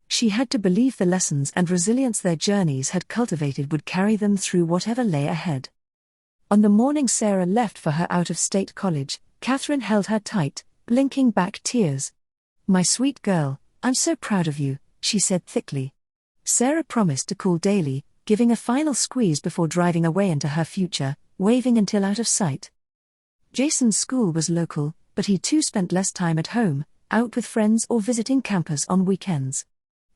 She had to believe the lessons and resilience their journeys had cultivated would carry them through whatever lay ahead. On the morning Sarah left for her out-of-state college, Katherine held her tight, blinking back tears. "My sweet girl, I'm so proud of you," she said thickly. Sarah promised to call daily, giving a final squeeze before driving away into her future, waving until out of sight. Jason's school was local, but he too spent less time at home, out with friends or visiting campus on weekends.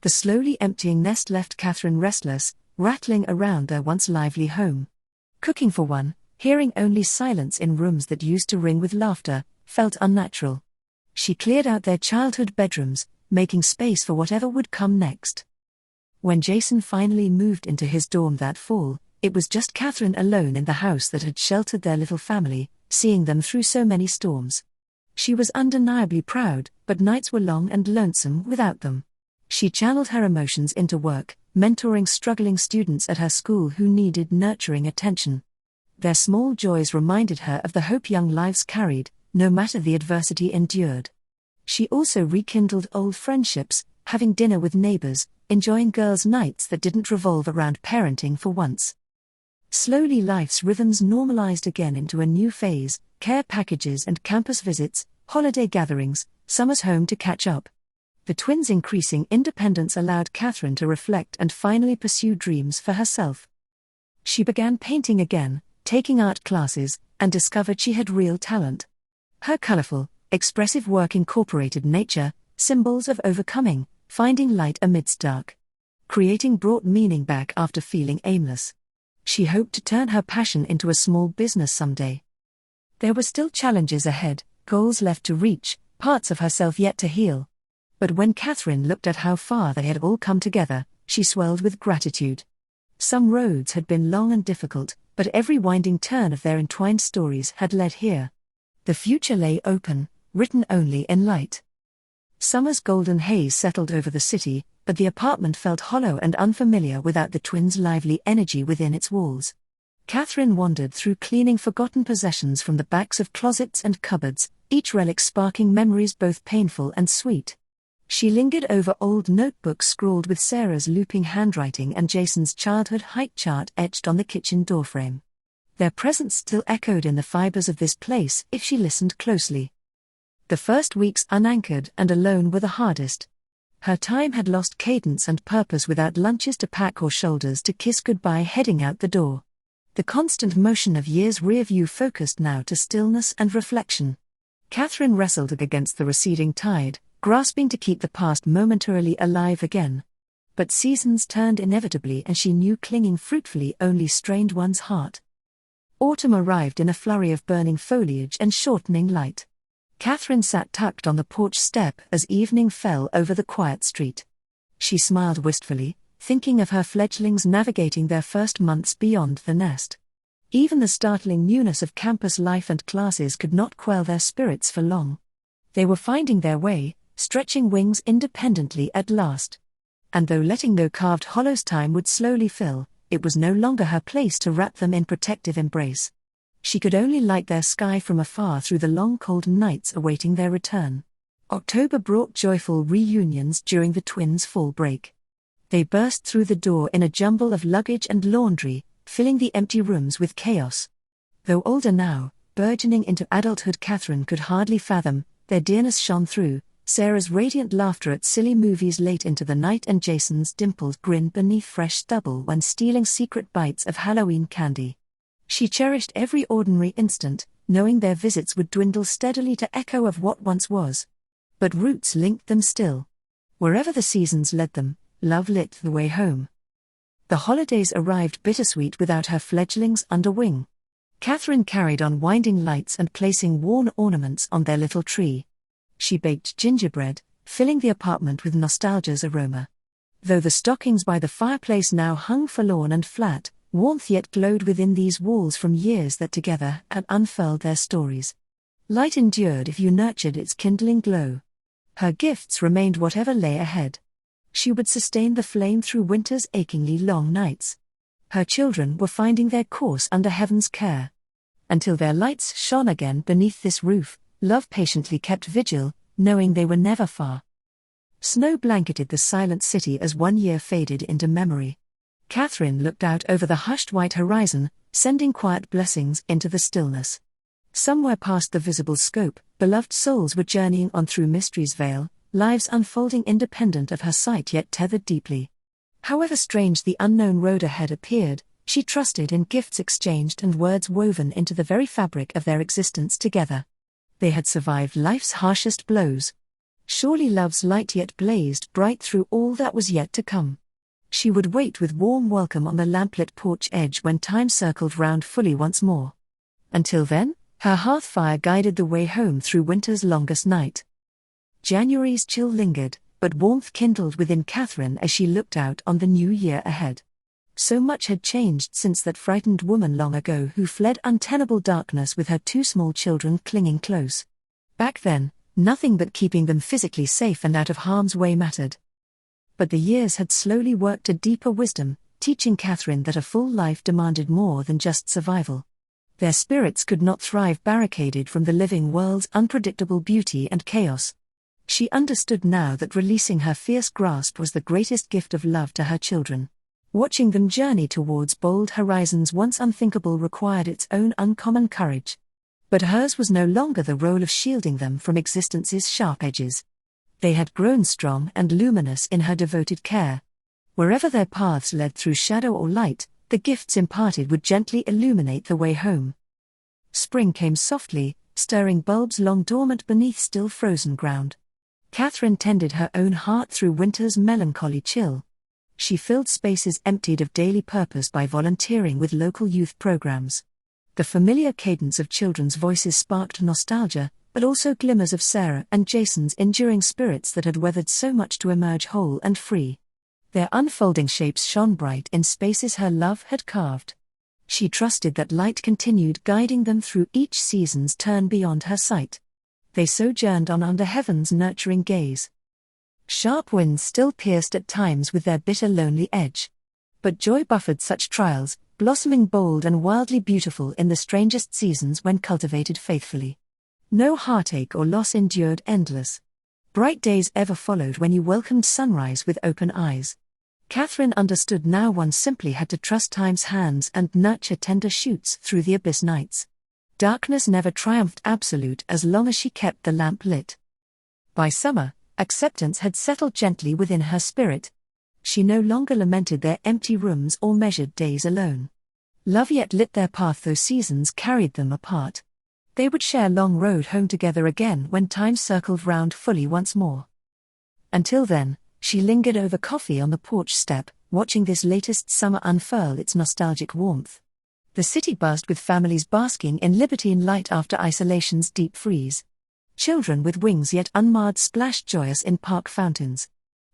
The slowly emptying nest left Katherine restless, rattling around their once lively home. Cooking for one, hearing only silence in rooms that used to ring with laughter, felt unnatural. She cleared out their childhood bedrooms, making space for whatever would come next. When Jason finally moved into his dorm that fall, it was just Katherine alone in the house that had sheltered their little family, seeing them through so many storms. She was undeniably proud, but nights were long and lonesome without them. She channeled her emotions into work, mentoring struggling students at her school who needed nurturing attention. Their small joys reminded her of the hope young lives carried, no matter the adversity endured. She also rekindled old friendships, having dinner with neighbors, enjoying girls' nights that didn't revolve around parenting for once. Slowly life's rhythms normalized again into a new phase: care packages and campus visits, holiday gatherings, summers home to catch up. The twins' increasing independence allowed Katherine to reflect and finally pursue dreams for herself. She began painting again, taking art classes, and discovered she had real talent. Her colorful, expressive work incorporated nature, symbols of overcoming, finding light amidst dark. Creating brought meaning back after feeling aimless. She hoped to turn her passion into a small business someday. There were still challenges ahead, goals left to reach, parts of herself yet to heal. But when Katherine looked at how far they had all come together, she swelled with gratitude. Some roads had been long and difficult, but every winding turn of their entwined stories had led here. The future lay open, written only in light. Summer's golden haze settled over the city, but the apartment felt hollow and unfamiliar without the twins' lively energy within its walls. Katherine wandered through cleaning forgotten possessions from the backs of closets and cupboards, each relic sparking memories both painful and sweet. She lingered over old notebooks scrawled with Sarah's looping handwriting and Jason's childhood height chart etched on the kitchen doorframe. Their presence still echoed in the fibers of this place if she listened closely. The first weeks unanchored and alone were the hardest. Her time had lost cadence and purpose without lunches to pack or shoulders to kiss goodbye heading out the door. The constant motion of years' rear view focused now to stillness and reflection. Katherine wrestled against the receding tide, grasping to keep the past momentarily alive again. But seasons turned inevitably and she knew clinging fruitfully only strained one's heart. Autumn arrived in a flurry of burning foliage and shortening light. Katherine sat tucked on the porch step as evening fell over the quiet street. She smiled wistfully, thinking of her fledglings navigating their first months beyond the nest. Even the startling newness of campus life and classes could not quell their spirits for long. They were finding their way, stretching wings independently at last. And though letting go carved hollows time would slowly fill, it was no longer her place to wrap them in protective embrace. She could only light their sky from afar through the long cold nights awaiting their return. October brought joyful reunions during the twins' fall break. They burst through the door in a jumble of luggage and laundry, filling the empty rooms with chaos. Though older now, burgeoning into adulthood, Katherine could hardly fathom, their dearness shone through, Sarah's radiant laughter at silly movies late into the night and Jason's dimpled grin beneath fresh stubble when stealing secret bites of Halloween candy. She cherished every ordinary instant, knowing their visits would dwindle steadily to echo of what once was. But roots linked them still. Wherever the seasons led them, love lit the way home. The holidays arrived bittersweet without her fledglings under wing. Katherine carried on winding lights and placing worn ornaments on their little tree. She baked gingerbread, filling the apartment with nostalgia's aroma. Though the stockings by the fireplace now hung forlorn and flat, warmth yet glowed within these walls from years that together had unfurled their stories. Light endured if you nurtured its kindling glow. Her gifts remained whatever lay ahead. She would sustain the flame through winter's achingly long nights. Her children were finding their course under heaven's care. Until their lights shone again beneath this roof, love patiently kept vigil, knowing they were never far. Snow blanketed the silent city as one year faded into memory. Katherine looked out over the hushed white horizon, sending quiet blessings into the stillness. Somewhere past the visible scope, beloved souls were journeying on through mystery's veil, lives unfolding independent of her sight yet tethered deeply. However strange the unknown road ahead appeared, she trusted in gifts exchanged and words woven into the very fabric of their existence together. They had survived life's harshest blows. Surely love's light yet blazed bright through all that was yet to come. She would wait with warm welcome on the lamplit porch edge when time circled round fully once more. Until then, her hearth fire guided the way home through winter's longest night. January's chill lingered, but warmth kindled within Katherine as she looked out on the new year ahead. So much had changed since that frightened woman long ago who fled untenable darkness with her two small children clinging close. Back then, nothing but keeping them physically safe and out of harm's way mattered. But the years had slowly worked a deeper wisdom, teaching Katherine that a full life demanded more than just survival. Their spirits could not thrive barricaded from the living world's unpredictable beauty and chaos. She understood now that releasing her fierce grasp was the greatest gift of love to her children. Watching them journey towards bold horizons once unthinkable required its own uncommon courage. But hers was no longer the role of shielding them from existence's sharp edges. They had grown strong and luminous in her devoted care. Wherever their paths led through shadow or light, the gifts imparted would gently illuminate the way home. Spring came softly, stirring bulbs long dormant beneath still frozen ground. Katherine tended her own heart through winter's melancholy chill. She filled spaces emptied of daily purpose by volunteering with local youth programs. The familiar cadence of children's voices sparked nostalgia, but also glimmers of Sarah and Jason's enduring spirits that had weathered so much to emerge whole and free. Their unfolding shapes shone bright in spaces her love had carved. She trusted that light continued guiding them through each season's turn beyond her sight. They sojourned on under heaven's nurturing gaze. Sharp winds still pierced at times with their bitter lonely edge. But joy buffered such trials, blossoming bold and wildly beautiful in the strangest seasons when cultivated faithfully. No heartache or loss endured endless. Bright days ever followed when you welcomed sunrise with open eyes. Katherine understood now one simply had to trust time's hands and nurture tender shoots through the abyss nights. Darkness never triumphed absolute as long as she kept the lamp lit. By summer, acceptance had settled gently within her spirit. She no longer lamented their empty rooms or measured days alone. Love yet lit their path though seasons carried them apart. They would share long road home together again when time circled round fully once more. Until then, she lingered over coffee on the porch step, watching this latest summer unfurl its nostalgic warmth. The city buzzed with families basking in liberty and light after isolation's deep freeze. Children with wings yet unmarred splashed joyous in park fountains.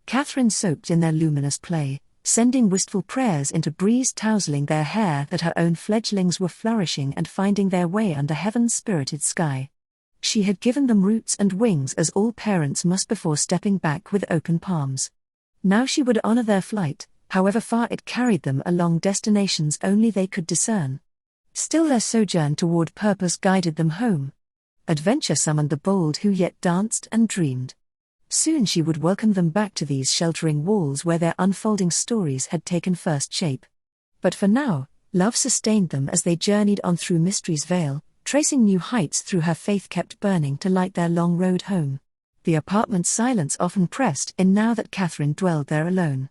Katherine soaked in their luminous play, sending wistful prayers into breeze tousling their hair that her own fledglings were flourishing and finding their way under heaven's spirited sky. She had given them roots and wings as all parents must before stepping back with open palms. Now she would honor their flight, however far it carried them along destinations only they could discern. Still their sojourn toward purpose guided them home. Adventure summoned the bold who yet danced and dreamed. Soon she would welcome them back to these sheltering walls where their unfolding stories had taken first shape. But for now, love sustained them as they journeyed on through mystery's veil, tracing new heights through her faith kept burning to light their long road home. The apartment's silence often pressed in now that Katherine dwelled there alone.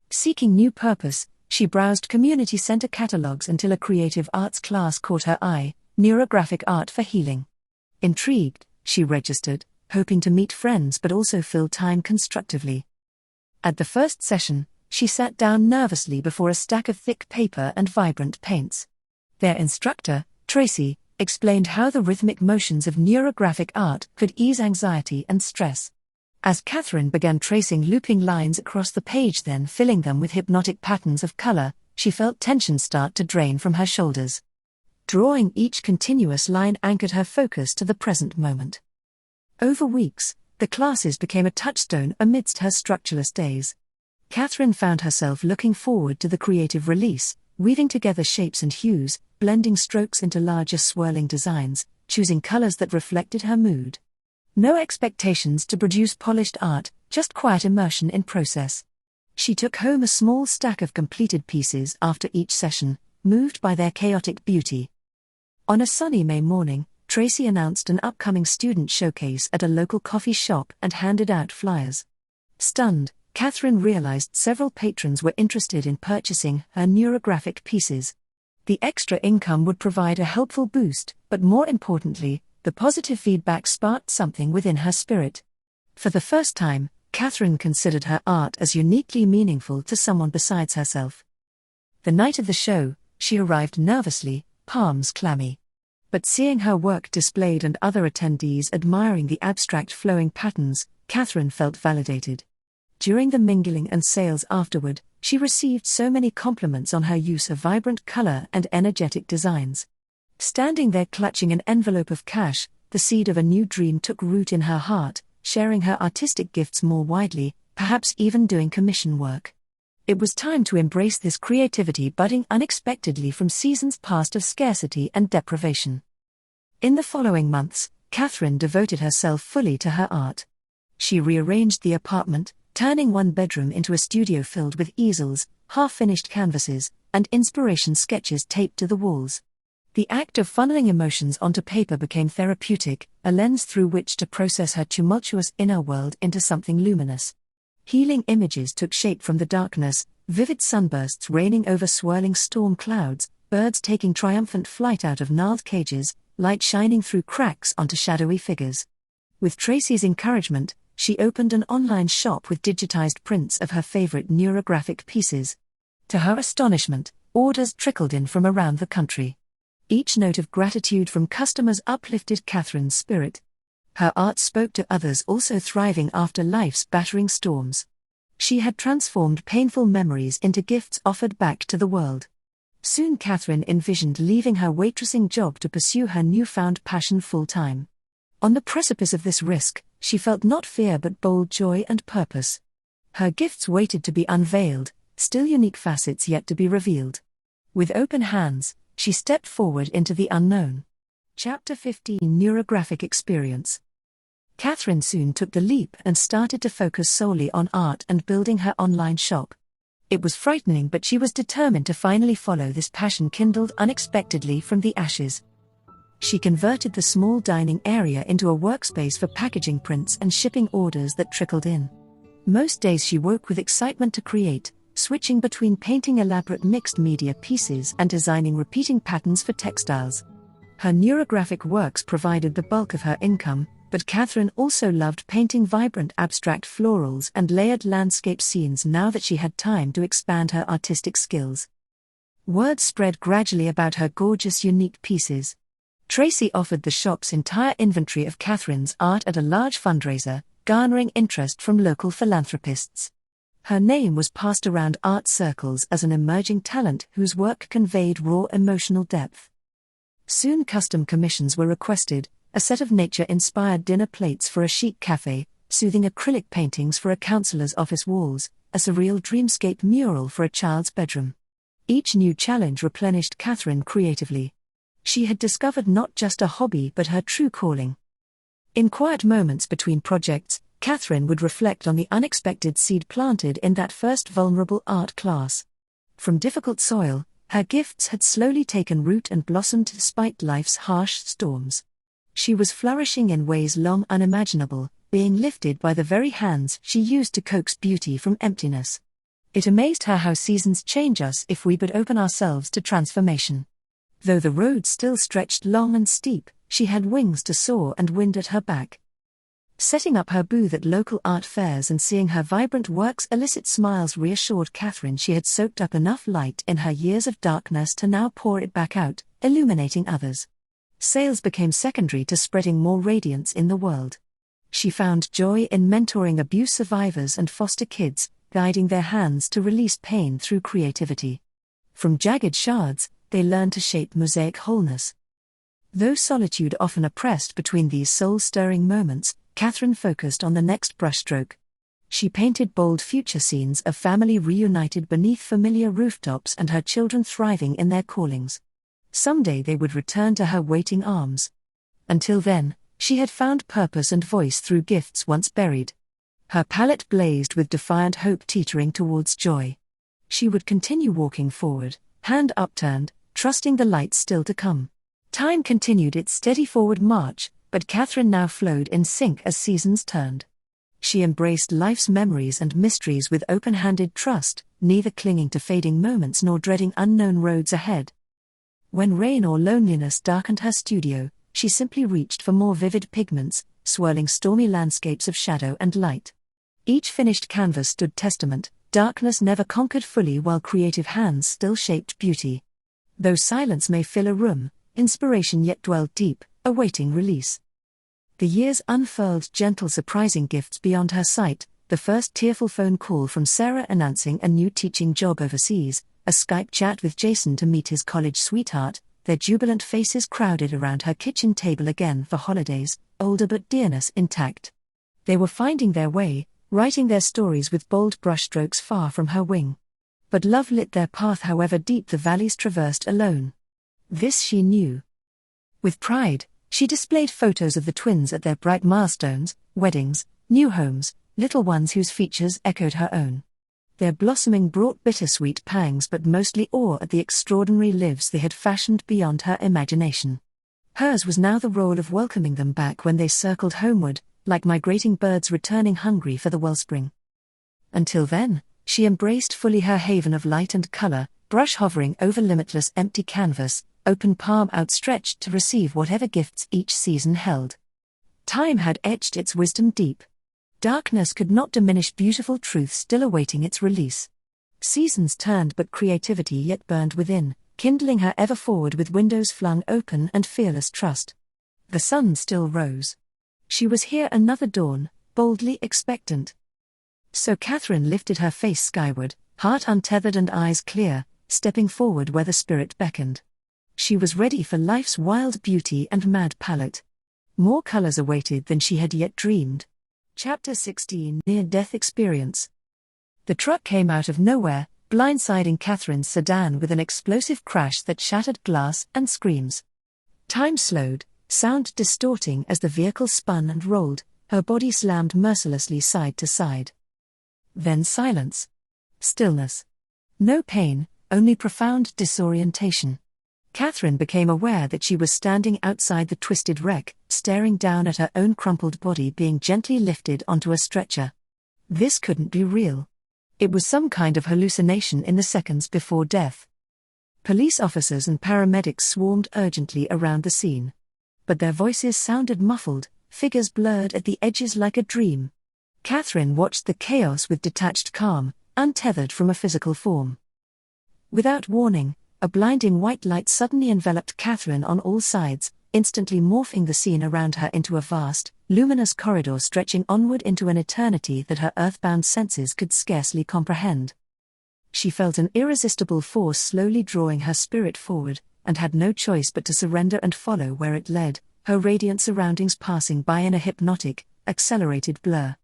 Seeking new purpose, she browsed community center catalogs until a creative arts class caught her eye, neurographic art for healing. Intrigued, she registered, hoping to meet friends but also fill time constructively. At the first session, she sat down nervously before a stack of thick paper and vibrant paints. Their instructor, Tracy, explained how the rhythmic motions of neurographic art could ease anxiety and stress. As Katherine began tracing looping lines across the page, then filling them with hypnotic patterns of color, she felt tension start to drain from her shoulders. Drawing each continuous line anchored her focus to the present moment. Over weeks, the classes became a touchstone amidst her structureless days. Katherine found herself looking forward to the creative release, weaving together shapes and hues, blending strokes into larger swirling designs, choosing colors that reflected her mood. No expectations to produce polished art, just quiet immersion in process. She took home a small stack of completed pieces after each session, moved by their chaotic beauty. On a sunny May morning, Tracy announced an upcoming student showcase at a local coffee shop and handed out flyers. Stunned, Katherine realized several patrons were interested in purchasing her neurographic pieces. The extra income would provide a helpful boost, but more importantly, the positive feedback sparked something within her spirit. For the first time, Katherine considered her art as uniquely meaningful to someone besides herself. The night of the show, she arrived nervously, palms clammy. But seeing her work displayed and other attendees admiring the abstract flowing patterns, Katherine felt validated. During the mingling and sales afterward, she received so many compliments on her use of vibrant color and energetic designs. Standing there clutching an envelope of cash, the seed of a new dream took root in her heart, sharing her artistic gifts more widely, perhaps even doing commission work. It was time to embrace this creativity budding unexpectedly from seasons past of scarcity and deprivation. In the following months, Katherine devoted herself fully to her art. She rearranged the apartment, turning one bedroom into a studio filled with easels, half-finished canvases, and inspiration sketches taped to the walls. The act of funneling emotions onto paper became therapeutic, a lens through which to process her tumultuous inner world into something luminous. Healing images took shape from the darkness, vivid sunbursts raining over swirling storm clouds, birds taking triumphant flight out of gnarled cages, light shining through cracks onto shadowy figures. With Tracy's encouragement, she opened an online shop with digitized prints of her favorite neurographic pieces. To her astonishment, orders trickled in from around the country. Each note of gratitude from customers uplifted Katherine's spirit. Her art spoke to others also thriving after life's battering storms. She had transformed painful memories into gifts offered back to the world. Soon Katherine envisioned leaving her waitressing job to pursue her newfound passion full-time. On the precipice of this risk, she felt not fear but bold joy and purpose. Her gifts waited to be unveiled, still unique facets yet to be revealed. With open hands, she stepped forward into the unknown. Chapter 15: Neurographic Experience. Katherine soon took the leap and started to focus solely on art and building her online shop. It was frightening, but she was determined to finally follow this passion kindled unexpectedly from the ashes. She converted the small dining area into a workspace for packaging prints and shipping orders that trickled in. Most days she woke with excitement to create, switching between painting elaborate mixed media pieces and designing repeating patterns for textiles. Her neurographic works provided the bulk of her income, but Katherine also loved painting vibrant abstract florals and layered landscape scenes now that she had time to expand her artistic skills. Word spread gradually about her gorgeous unique pieces. Tracy offered the shop's entire inventory of Katherine's art at a large fundraiser, garnering interest from local philanthropists. Her name was passed around art circles as an emerging talent whose work conveyed raw emotional depth. Soon custom commissions were requested, a set of nature-inspired dinner plates for a chic cafe, soothing acrylic paintings for a counselor's office walls, a surreal dreamscape mural for a child's bedroom. Each new challenge replenished Katherine creatively. She had discovered not just a hobby but her true calling. In quiet moments between projects, Katherine would reflect on the unexpected seed planted in that first vulnerable art class. From difficult soil, her gifts had slowly taken root and blossomed despite life's harsh storms. She was flourishing in ways long unimaginable, being lifted by the very hands she used to coax beauty from emptiness. It amazed her how seasons change us if we but open ourselves to transformation. Though the road still stretched long and steep, she had wings to soar and wind at her back. Setting up her booth at local art fairs and seeing her vibrant works elicit smiles reassured Katherine she had soaked up enough light in her years of darkness to now pour it back out, illuminating others. Sales became secondary to spreading more radiance in the world. She found joy in mentoring abuse survivors and foster kids, guiding their hands to release pain through creativity. From jagged shards, they learned to shape mosaic wholeness. Though solitude often oppressed between these soul-stirring moments, Katherine focused on the next brushstroke. She painted bold future scenes of family reunited beneath familiar rooftops and her children thriving in their callings. Someday they would return to her waiting arms. Until then, she had found purpose and voice through gifts once buried. Her palette blazed with defiant hope teetering towards joy. She would continue walking forward, hand upturned, trusting the light still to come. Time continued its steady forward march, but Katherine now flowed in sync as seasons turned. She embraced life's memories and mysteries with open-handed trust, neither clinging to fading moments nor dreading unknown roads ahead. When rain or loneliness darkened her studio, she simply reached for more vivid pigments, swirling stormy landscapes of shadow and light. Each finished canvas stood testament: darkness never conquered fully while creative hands still shaped beauty. Though silence may fill a room, inspiration yet dwelled deep, awaiting release. The years unfurled gentle surprising gifts beyond her sight: the first tearful phone call from Sarah announcing a new teaching job overseas, a Skype chat with Jason to meet his college sweetheart, their jubilant faces crowded around her kitchen table again for holidays, older but dearness intact. They were finding their way, writing their stories with bold brushstrokes far from her wing. But love lit their path however deep the valleys traversed alone. This she knew. With pride, she displayed photos of the twins at their bright milestones, weddings, new homes, little ones whose features echoed her own. Their blossoming brought bittersweet pangs but mostly awe at the extraordinary lives they had fashioned beyond her imagination. Hers was now the role of welcoming them back when they circled homeward, like migrating birds returning hungry for the wellspring. Until then, she embraced fully her haven of light and color, brush hovering over limitless empty canvas, open palm outstretched to receive whatever gifts each season held. Time had etched its wisdom deep. Darkness could not diminish beautiful truth still awaiting its release. Seasons turned but creativity yet burned within, kindling her ever forward with windows flung open and fearless trust. The sun still rose. She was here another dawn, boldly expectant. So Katherine lifted her face skyward, heart untethered and eyes clear, stepping forward where the spirit beckoned. She was ready for life's wild beauty and mad palette. More colors awaited than she had yet dreamed. Chapter 16: Near-Death Experience. The truck came out of nowhere, blindsiding Katherine's sedan with an explosive crash that shattered glass and screams. Time slowed, sound distorting as the vehicle spun and rolled, her body slammed mercilessly side to side. Then silence. Stillness. No pain, only profound disorientation. Katherine became aware that she was standing outside the twisted wreck, staring down at her own crumpled body being gently lifted onto a stretcher. This couldn't be real. It was some kind of hallucination in the seconds before death. Police officers and paramedics swarmed urgently around the scene. But their voices sounded muffled, figures blurred at the edges like a dream. Katherine watched the chaos with detached calm, untethered from a physical form. Without warning, a blinding white light suddenly enveloped Katherine on all sides, instantly morphing the scene around her into a vast, luminous corridor stretching onward into an eternity that her earthbound senses could scarcely comprehend. She felt an irresistible force slowly drawing her spirit forward, and had no choice but to surrender and follow where it led, her radiant surroundings passing by in a hypnotic, accelerated blur.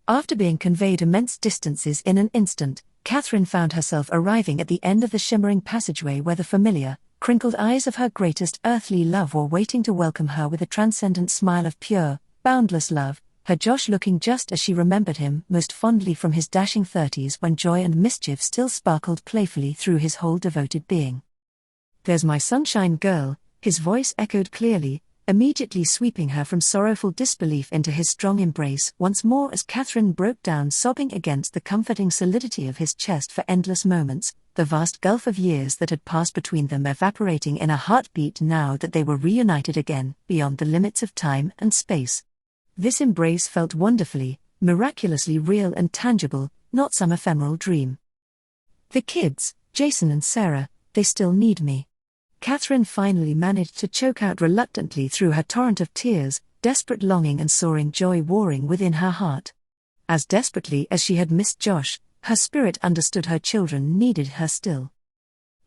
After being conveyed immense distances in an instant, Katherine found herself arriving at the end of the shimmering passageway where the familiar, crinkled eyes of her greatest earthly love were waiting to welcome her with a transcendent smile of pure, boundless love, her Josh looking just as she remembered him most fondly from his dashing 30s when joy and mischief still sparkled playfully through his whole devoted being. "There's my sunshine girl," his voice echoed clearly, immediately sweeping her from sorrowful disbelief into his strong embrace once more as Katherine broke down sobbing against the comforting solidity of his chest for endless moments, the vast gulf of years that had passed between them evaporating in a heartbeat now that they were reunited again, beyond the limits of time and space. This embrace felt wonderfully, miraculously real and tangible, not some ephemeral dream. "The kids, Jason and Sarah, they still need me." Katherine finally managed to choke out reluctantly through her torrent of tears, desperate longing and soaring joy warring within her heart. As desperately as she had missed Josh, her spirit understood her children needed her still.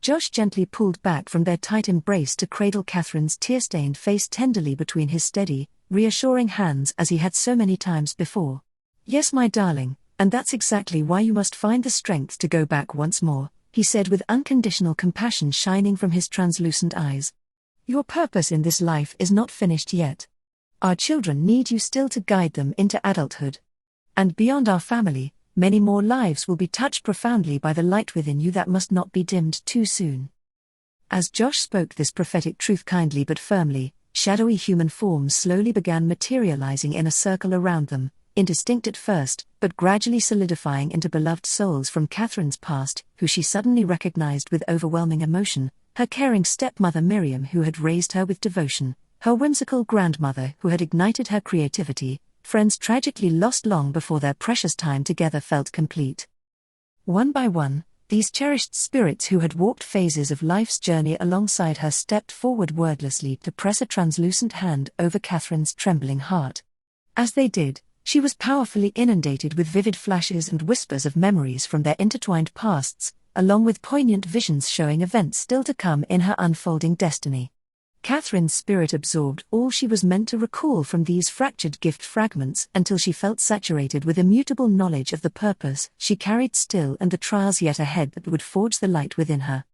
Josh gently pulled back from their tight embrace to cradle Katherine's tear-stained face tenderly between his steady, reassuring hands as he had so many times before. "Yes, my darling, and that's exactly why you must find the strength to go back once more," he said with unconditional compassion shining from his translucent eyes. "Your purpose in this life is not finished yet. Our children need you still to guide them into adulthood. And beyond our family, many more lives will be touched profoundly by the light within you that must not be dimmed too soon." As Josh spoke this prophetic truth kindly but firmly, shadowy human forms slowly began materializing in a circle around them, indistinct at first, but gradually solidifying into beloved souls from Katherine's past, who she suddenly recognized with overwhelming emotion: her caring stepmother Miriam, who had raised her with devotion; her whimsical grandmother, who had ignited her creativity; friends tragically lost long before their precious time together felt complete. One by one, these cherished spirits who had walked phases of life's journey alongside her stepped forward wordlessly to press a translucent hand over Katherine's trembling heart. As they did, she was powerfully inundated with vivid flashes and whispers of memories from their intertwined pasts, along with poignant visions showing events still to come in her unfolding destiny. Katherine's spirit absorbed all she was meant to recall from these fractured gift fragments until she felt saturated with immutable knowledge of the purpose she carried still and the trials yet ahead that would forge the light within her.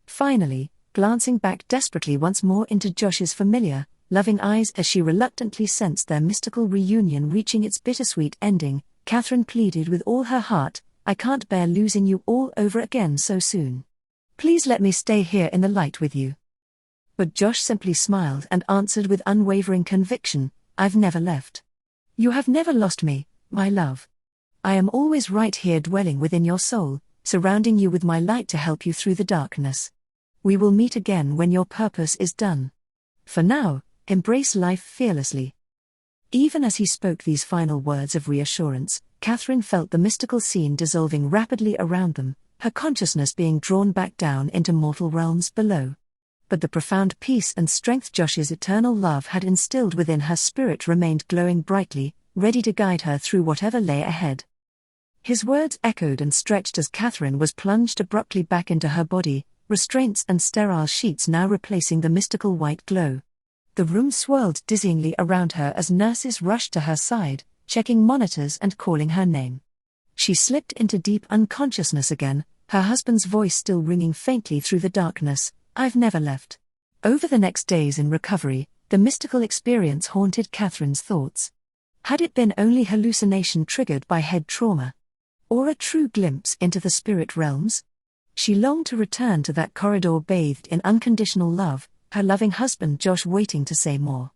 Finally, glancing back desperately once more into Josh's familiar, loving eyes as she reluctantly sensed their mystical reunion reaching its bittersweet ending, Katherine pleaded with all her heart, "I can't bear losing you all over again so soon. Please let me stay here in the light with you." But Josh simply smiled and answered with unwavering conviction, "I've never left. You have never lost me, my love. I am always right here dwelling within your soul, surrounding you with my light to help you through the darkness. We will meet again when your purpose is done. For now, embrace life fearlessly." Even as he spoke these final words of reassurance, Katherine felt the mystical scene dissolving rapidly around them, her consciousness being drawn back down into mortal realms below. But the profound peace and strength Josh's eternal love had instilled within her spirit remained glowing brightly, ready to guide her through whatever lay ahead. His words echoed and stretched as Katherine was plunged abruptly back into her body, restraints and sterile sheets now replacing the mystical white glow. The room swirled dizzyingly around her as nurses rushed to her side, checking monitors and calling her name. She slipped into deep unconsciousness again, her husband's voice still ringing faintly through the darkness, "I've never left." Over the next days in recovery, the mystical experience haunted Katherine's thoughts. Had it been only hallucination triggered by head trauma? Or a true glimpse into the spirit realms? She longed to return to that corridor bathed in unconditional love, her loving husband Josh waiting to say more.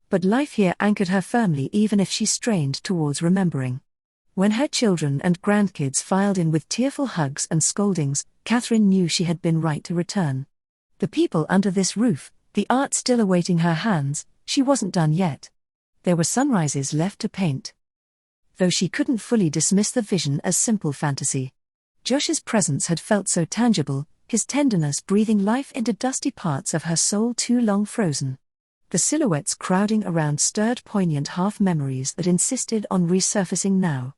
But life here anchored her firmly even if she strained towards remembering. When her children and grandkids filed in with tearful hugs and scoldings, Katherine knew she had been right to return. The people under this roof, the art still awaiting her hands, she wasn't done yet. There were sunrises left to paint. Though she couldn't fully dismiss the vision as simple fantasy. Josh's presence had felt so tangible, his tenderness breathing life into dusty parts of her soul too long frozen. The silhouettes crowding around stirred poignant half-memories that insisted on resurfacing now.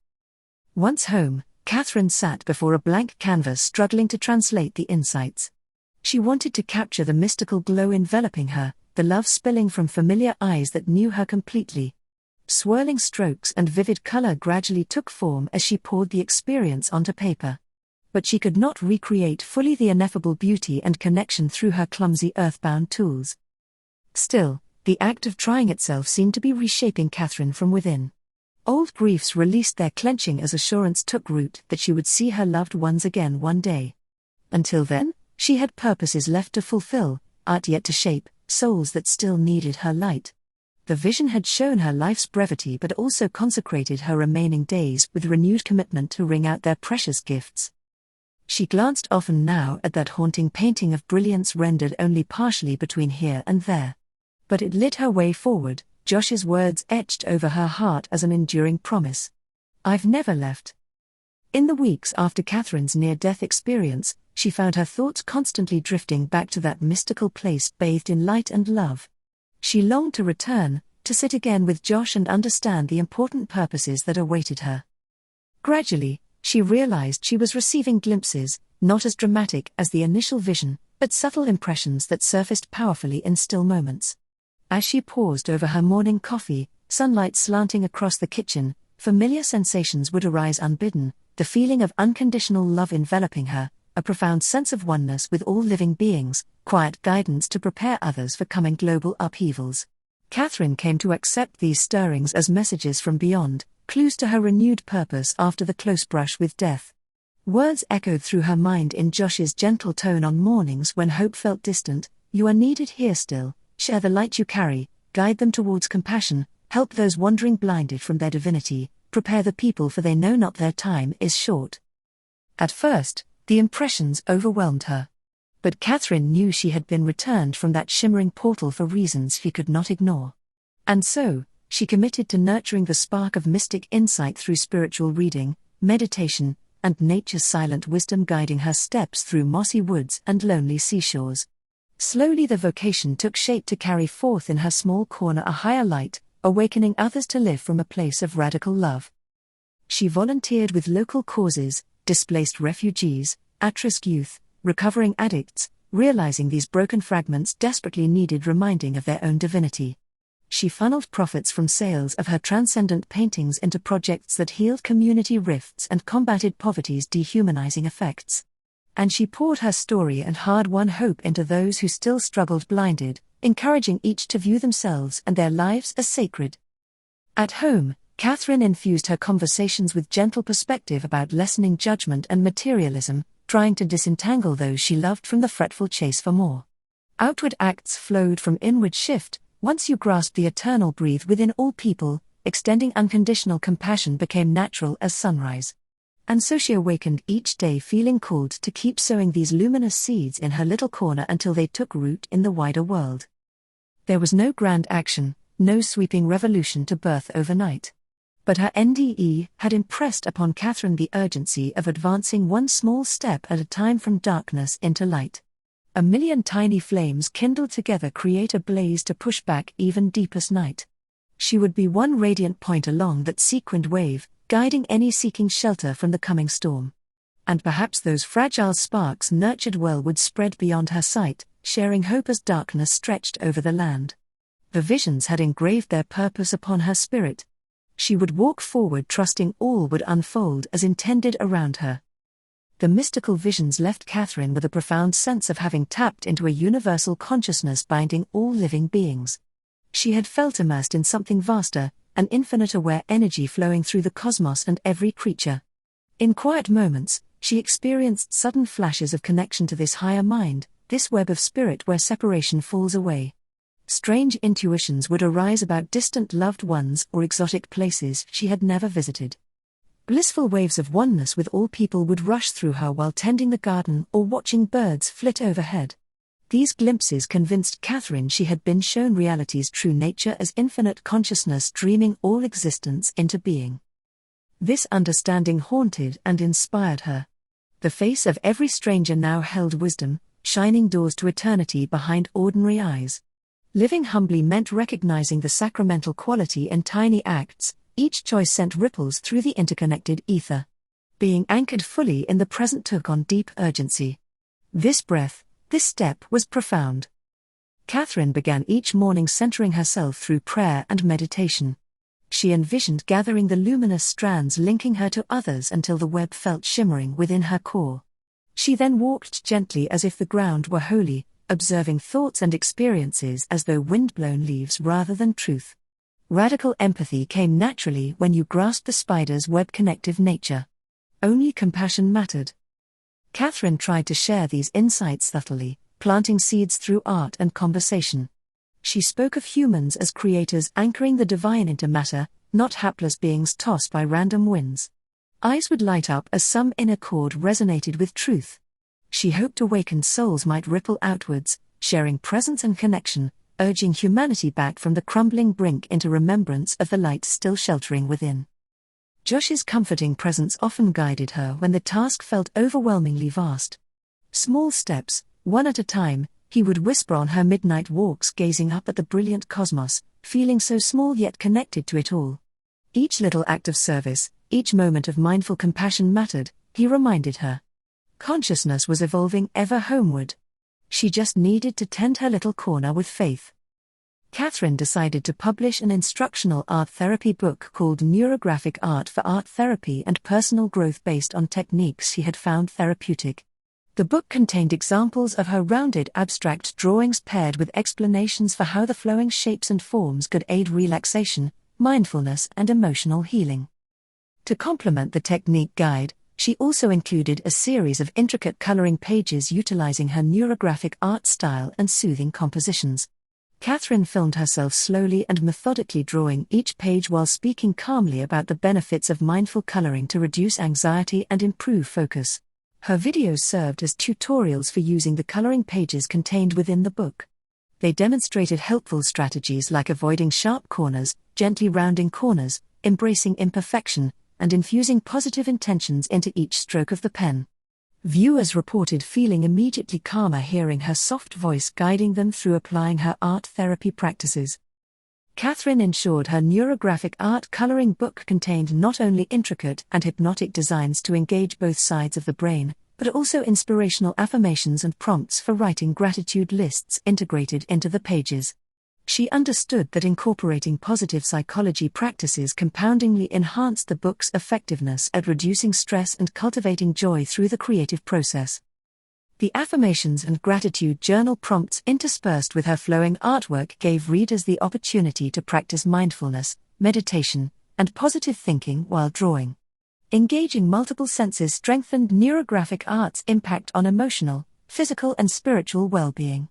Once home, Katherine sat before a blank canvas struggling to translate the insights. She wanted to capture the mystical glow enveloping her, the love spilling from familiar eyes that knew her completely. Swirling strokes and vivid color gradually took form as she poured the experience onto paper. But she could not recreate fully the ineffable beauty and connection through her clumsy earthbound tools. Still, the act of trying itself seemed to be reshaping Katherine from within. Old griefs released their clenching as assurance took root that she would see her loved ones again one day. Until then, she had purposes left to fulfill, art yet to shape, souls that still needed her light. The vision had shown her life's brevity but also consecrated her remaining days with renewed commitment to wring out their precious gifts. She glanced often now at that haunting painting of brilliance rendered only partially between here and there. But it lit her way forward, Josh's words etched over her heart as an enduring promise. "I've never left." In the weeks after Katherine's near-death experience, she found her thoughts constantly drifting back to that mystical place bathed in light and love. She longed to return, to sit again with Josh and understand the important purposes that awaited her. Gradually, she realized she was receiving glimpses, not as dramatic as the initial vision, but subtle impressions that surfaced powerfully in still moments. As she paused over her morning coffee, sunlight slanting across the kitchen, familiar sensations would arise unbidden, the feeling of unconditional love enveloping her, a profound sense of oneness with all living beings, quiet guidance to prepare others for coming global upheavals. Katherine came to accept these stirrings as messages from beyond, clues to her renewed purpose after the close brush with death. Words echoed through her mind in Josh's gentle tone on mornings when hope felt distant: "You are needed here still, share the light you carry, guide them towards compassion, help those wandering blinded from their divinity, prepare the people for they know not their time is short." At first, the impressions overwhelmed her. But Katherine knew she had been returned from that shimmering portal for reasons she could not ignore. And so, she committed to nurturing the spark of mystic insight through spiritual reading, meditation, and nature's silent wisdom guiding her steps through mossy woods and lonely seashores. Slowly the vocation took shape to carry forth in her small corner a higher light, awakening others to live from a place of radical love. She volunteered with local causes, displaced refugees, at-risk youth, recovering addicts, realizing these broken fragments desperately needed reminding of their own divinity. She funneled profits from sales of her transcendent paintings into projects that healed community rifts and combated poverty's dehumanizing effects. And she poured her story and hard-won hope into those who still struggled blinded, encouraging each to view themselves and their lives as sacred. At home, Katherine infused her conversations with gentle perspective about lessening judgment and materialism, trying to disentangle those she loved from the fretful chase for more. Outward acts flowed from inward shift. Once you grasped the eternal breathe within all people, extending unconditional compassion became natural as sunrise. And so she awakened each day feeling called to keep sowing these luminous seeds in her little corner until they took root in the wider world. There was no grand action, no sweeping revolution to birth overnight. But her NDE had impressed upon Katherine the urgency of advancing one small step at a time from darkness into light. 1,000,000 tiny flames kindled together create a blaze to push back even deepest night. She would be one radiant point along that sequined wave, guiding any seeking shelter from the coming storm. And perhaps those fragile sparks nurtured well would spread beyond her sight, sharing hope as darkness stretched over the land. The visions had engraved their purpose upon her spirit. She would walk forward trusting all would unfold as intended around her. The mystical visions left Katherine with a profound sense of having tapped into a universal consciousness binding all living beings. She had felt immersed in something vaster, an infinite aware energy flowing through the cosmos and every creature. In quiet moments, she experienced sudden flashes of connection to this higher mind, this web of spirit where separation falls away. Strange intuitions would arise about distant loved ones or exotic places she had never visited. Blissful waves of oneness with all people would rush through her while tending the garden or watching birds flit overhead. These glimpses convinced Katherine she had been shown reality's true nature as infinite consciousness dreaming all existence into being. This understanding haunted and inspired her. The face of every stranger now held wisdom, shining doors to eternity behind ordinary eyes. Living humbly meant recognizing the sacramental quality in tiny acts. Each choice sent ripples through the interconnected ether. Being anchored fully in the present took on deep urgency. This breath, this step was profound. Katherine began each morning centering herself through prayer and meditation. She envisioned gathering the luminous strands linking her to others until the web felt shimmering within her core. She then walked gently as if the ground were holy, observing thoughts and experiences as though wind-blown leaves rather than truth. Radical empathy came naturally when you grasped the spider's web connective nature. Only compassion mattered. Katherine tried to share these insights subtly, planting seeds through art and conversation. She spoke of humans as creators anchoring the divine into matter, not hapless beings tossed by random winds. Eyes would light up as some inner chord resonated with truth. She hoped awakened souls might ripple outwards, sharing presence and connection, urging humanity back from the crumbling brink into remembrance of the light still sheltering within. Josh's comforting presence often guided her when the task felt overwhelmingly vast. Small steps, one at a time, He would whisper on her midnight walks, gazing up at the brilliant cosmos, feeling so small yet connected to it all. Each little act of service, each moment of mindful compassion mattered, he reminded her. Consciousness was evolving ever homeward. She just needed to tend her little corner with faith. Katherine decided to publish an instructional art therapy book called Neurographic Art for Art Therapy and Personal Growth, based on techniques she had found therapeutic. The book contained examples of her rounded abstract drawings paired with explanations for how the flowing shapes and forms could aid relaxation, mindfulness, and emotional healing. To complement the technique guide, she also included a series of intricate coloring pages utilizing her neurographic art style and soothing compositions. Katherine filmed herself slowly and methodically drawing each page while speaking calmly about the benefits of mindful coloring to reduce anxiety and improve focus. Her videos served as tutorials for using the coloring pages contained within the book. They demonstrated helpful strategies like avoiding sharp corners, gently rounding corners, embracing imperfection, and infusing positive intentions into each stroke of the pen. Viewers reported feeling immediately calmer hearing her soft voice guiding them through applying her art therapy practices. Katherine ensured her neurographic art coloring book contained not only intricate and hypnotic designs to engage both sides of the brain, but also inspirational affirmations and prompts for writing gratitude lists integrated into the pages. She understood that incorporating positive psychology practices compoundingly enhanced the book's effectiveness at reducing stress and cultivating joy through the creative process. The affirmations and gratitude journal prompts interspersed with her flowing artwork gave readers the opportunity to practice mindfulness, meditation, and positive thinking while drawing. Engaging multiple senses strengthened neurographic art's impact on emotional, physical, and spiritual well-being.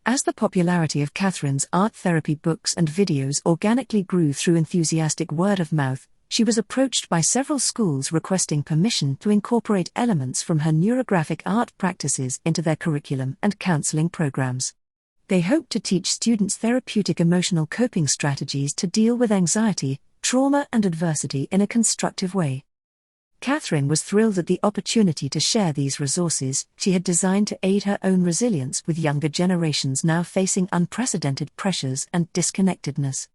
As the popularity of Katherine's art therapy books and videos organically grew through enthusiastic word of mouth, she was approached by several schools requesting permission to incorporate elements from her neurographic art practices into their curriculum and counseling programs. They hoped to teach students therapeutic emotional coping strategies to deal with anxiety, trauma, and adversity in a constructive way. Katherine was thrilled at the opportunity to share these resources she had designed to aid her own resilience with younger generations now facing unprecedented pressures and disconnectedness.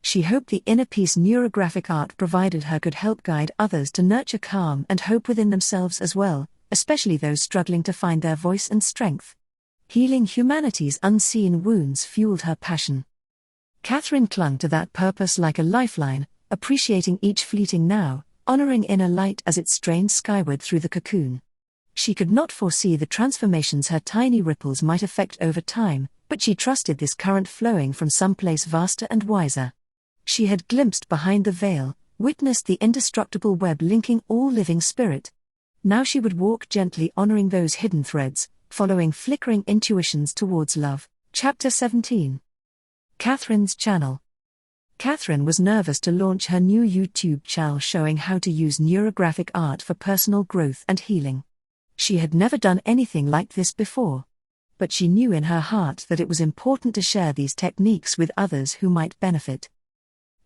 She hoped the inner peace neurographic art provided her could help guide others to nurture calm and hope within themselves as well, especially those struggling to find their voice and strength. Healing humanity's unseen wounds fueled her passion. Katherine clung to that purpose like a lifeline, appreciating each fleeting now, honoring inner light as it strained skyward through the cocoon. She could not foresee the transformations her tiny ripples might effect over time, but she trusted this current flowing from someplace vaster and wiser. She had glimpsed behind the veil, witnessed the indestructible web linking all living spirit. Now she would walk gently, honoring those hidden threads, following flickering intuitions towards love. Chapter 17. Katherine's channel. Katherine was nervous to launch her new YouTube channel showing how to use neurographic art for personal growth and healing. She had never done anything like this before. But she knew in her heart that it was important to share these techniques with others who might benefit.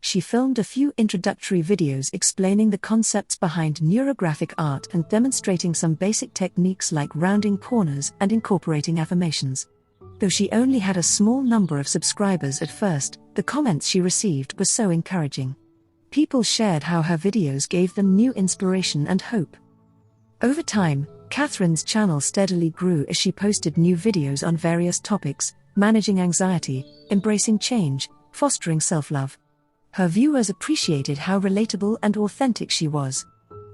She filmed a few introductory videos explaining the concepts behind neurographic art and demonstrating some basic techniques like rounding corners and incorporating affirmations. Though she only had a small number of subscribers at first, the comments she received were so encouraging. People shared how her videos gave them new inspiration and hope. Over time, Katherine's channel steadily grew as she posted new videos on various topics: managing anxiety, embracing change, fostering self-love. Her viewers appreciated how relatable and authentic she was.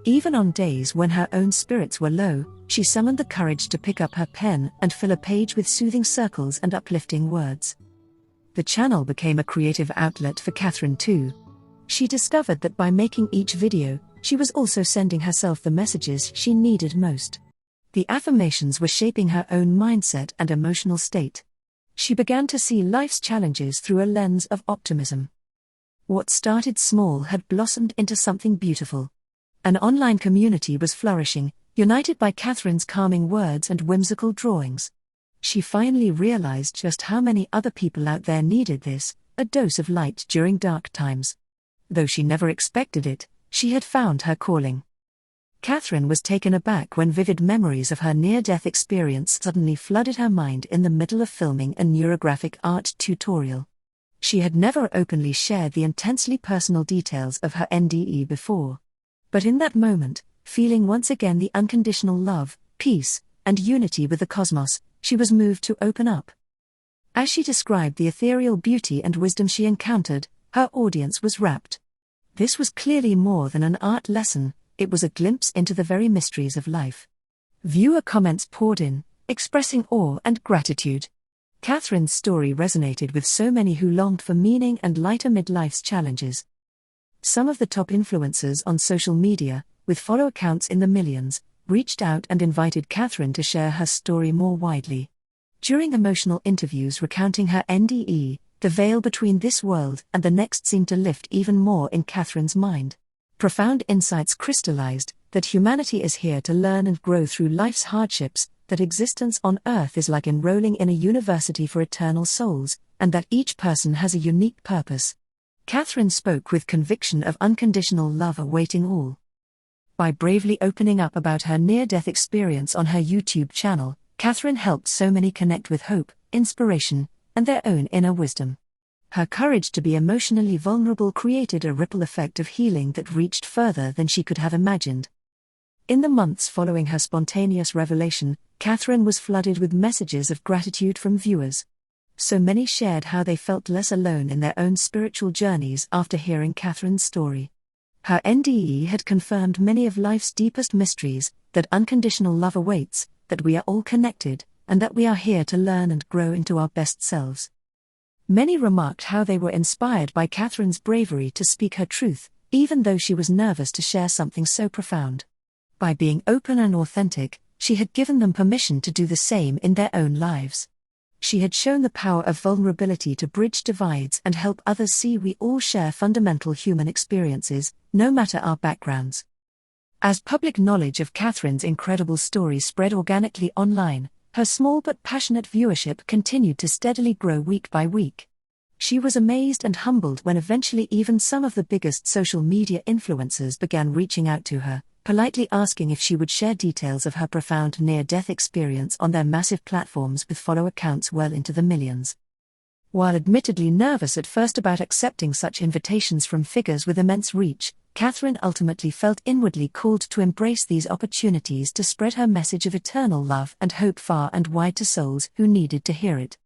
Even on days when her own spirits were low, she summoned the courage to pick up her pen and fill a page with soothing circles and uplifting words. The channel became a creative outlet for Katherine too. She discovered that by making each video, she was also sending herself the messages she needed most. The affirmations were shaping her own mindset and emotional state. She began to see life's challenges through a lens of optimism. What started small had blossomed into something beautiful. An online community was flourishing, united by Katherine's calming words and whimsical drawings. She finally realized just how many other people out there needed this, a dose of light during dark times. Though she never expected it, she had found her calling. Katherine was taken aback when vivid memories of her near-death experience suddenly flooded her mind in the middle of filming a neurographic art tutorial. She had never openly shared the intensely personal details of her NDE before. But in that moment, feeling once again the unconditional love, peace, and unity with the cosmos, she was moved to open up. As she described the ethereal beauty and wisdom she encountered, her audience was rapt. This was clearly more than an art lesson, it was a glimpse into the very mysteries of life. Viewer comments poured in, expressing awe and gratitude. Katherine's story resonated with so many who longed for meaning and light amid life's challenges. Some of the top influencers on social media, with follow accounts in the millions, reached out and invited Katherine to share her story more widely. During emotional interviews recounting her NDE, the veil between this world and the next seemed to lift even more in Katherine's mind. Profound insights crystallized, that humanity is here to learn and grow through life's hardships, that existence on Earth is like enrolling in a university for eternal souls, and that each person has a unique purpose. Katherine spoke with conviction of unconditional love awaiting all. By bravely opening up about her near-death experience on her YouTube channel, Katherine helped so many connect with hope, inspiration, and their own inner wisdom. Her courage to be emotionally vulnerable created a ripple effect of healing that reached further than she could have imagined. In the months following her spontaneous revelation, Katherine was flooded with messages of gratitude from viewers. So many shared how they felt less alone in their own spiritual journeys after hearing Katherine's story. Her NDE had confirmed many of life's deepest mysteries, that unconditional love awaits, that we are all connected, and that we are here to learn and grow into our best selves. Many remarked how they were inspired by Katherine's bravery to speak her truth, even though she was nervous to share something so profound. By being open and authentic, she had given them permission to do the same in their own lives. She had shown the power of vulnerability to bridge divides and help others see we all share fundamental human experiences, no matter our backgrounds. As public knowledge of Katherine's incredible story spread organically online, her small but passionate viewership continued to steadily grow week by week. She was amazed and humbled when eventually even some of the biggest social media influencers began reaching out to her, politely asking if she would share details of her profound near-death experience on their massive platforms with follow accounts well into the millions. While admittedly nervous at first about accepting such invitations from figures with immense reach, Katherine ultimately felt inwardly called to embrace these opportunities to spread her message of eternal love and hope far and wide to souls who needed to hear it.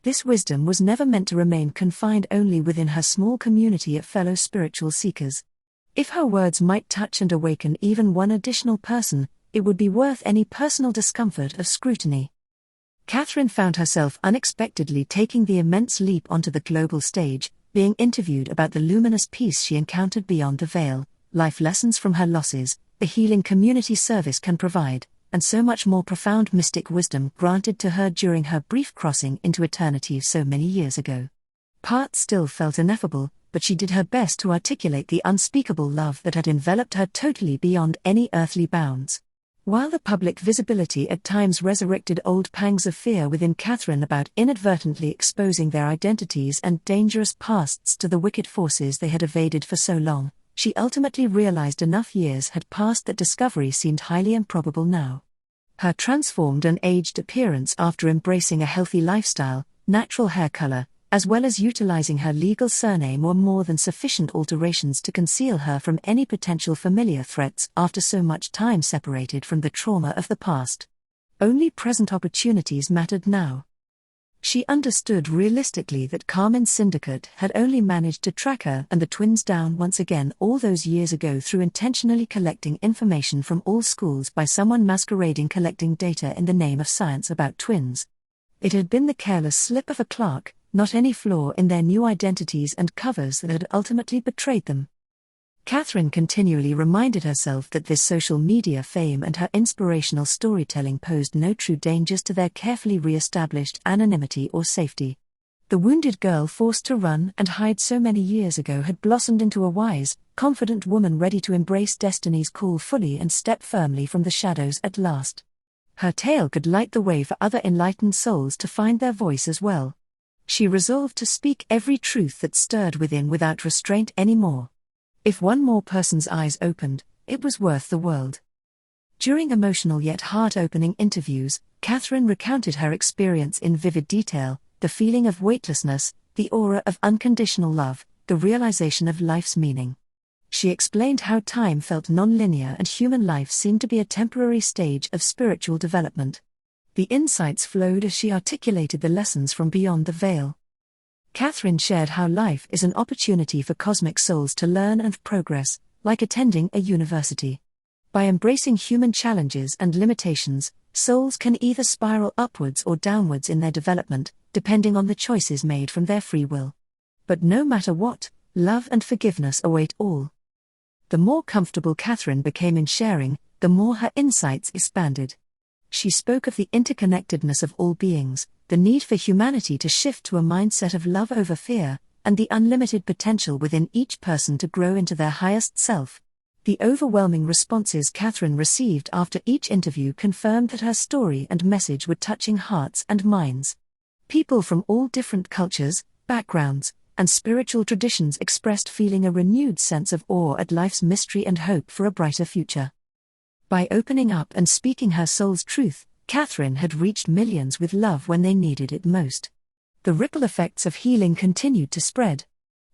This wisdom was never meant to remain confined only within her small community of fellow spiritual seekers. If her words might touch and awaken even one additional person, it would be worth any personal discomfort of scrutiny. Katherine found herself unexpectedly taking the immense leap onto the global stage, being interviewed about the luminous peace she encountered beyond the veil, life lessons from her losses, the healing community service can provide, and so much more profound mystic wisdom granted to her during her brief crossing into eternity so many years ago. Parts still felt ineffable, but she did her best to articulate the unspeakable love that had enveloped her totally beyond any earthly bounds. While the public visibility at times resurrected old pangs of fear within Katherine about inadvertently exposing their identities and dangerous pasts to the wicked forces they had evaded for so long, she ultimately realized enough years had passed that discovery seemed highly improbable now. Her transformed and aged appearance after embracing a healthy lifestyle, natural hair color, as well as utilizing her legal surname were more than sufficient alterations to conceal her from any potential familiar threats after so much time separated from the trauma of the past. Only present opportunities mattered now. She understood realistically that Carmen's syndicate had only managed to track her and the twins down once again all those years ago through intentionally collecting information from all schools by someone masquerading collecting data in the name of science about twins. It had been the careless slip of a clerk, not any flaw in their new identities and covers that had ultimately betrayed them. Katherine continually reminded herself that this social media fame and her inspirational storytelling posed no true dangers to their carefully re-established anonymity or safety. The wounded girl forced to run and hide so many years ago had blossomed into a wise, confident woman ready to embrace destiny's call fully and step firmly from the shadows at last. Her tale could light the way for other enlightened souls to find their voice as well. She resolved to speak every truth that stirred within without restraint anymore. If one more person's eyes opened, it was worth the world. During emotional yet heart-opening interviews, Katherine recounted her experience in vivid detail: the feeling of weightlessness, the aura of unconditional love, the realization of life's meaning. She explained how time felt non-linear and human life seemed to be a temporary stage of spiritual development. The insights flowed as she articulated the lessons from beyond the veil. Katherine shared how life is an opportunity for cosmic souls to learn and progress, like attending a university. By embracing human challenges and limitations, souls can either spiral upwards or downwards in their development, depending on the choices made from their free will. But no matter what, love and forgiveness await all. The more comfortable Katherine became in sharing, the more her insights expanded. She spoke of the interconnectedness of all beings, the need for humanity to shift to a mindset of love over fear, and the unlimited potential within each person to grow into their highest self. The overwhelming responses Katherine received after each interview confirmed that her story and message were touching hearts and minds. People from all different cultures, backgrounds, and spiritual traditions expressed feeling a renewed sense of awe at life's mystery and hope for a brighter future. By opening up and speaking her soul's truth, Katherine had reached millions with love when they needed it most. The ripple effects of healing continued to spread.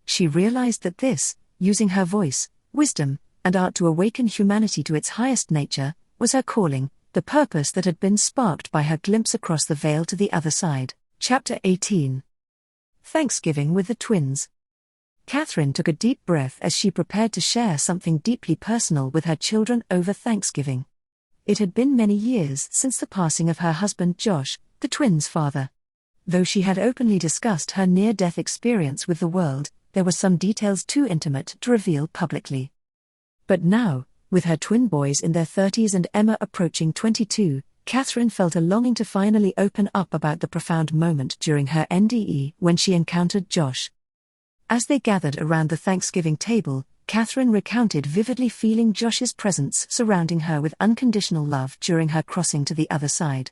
She realized that this, using her voice, wisdom, and art to awaken humanity to its highest nature, was her calling, the purpose that had been sparked by her glimpse across the veil to the other side. Chapter 18. Thanksgiving with the Twins. Katherine took a deep breath as she prepared to share something deeply personal with her children over Thanksgiving. It had been many years since the passing of her husband Josh, the twins' father. Though she had openly discussed her near-death experience with the world, there were some details too intimate to reveal publicly. But now, with her twin boys in their 30s and Emma approaching 22, Katherine felt a longing to finally open up about the profound moment during her NDE when she encountered Josh. As they gathered around the Thanksgiving table, Katherine recounted vividly feeling Josh's presence surrounding her with unconditional love during her crossing to the other side.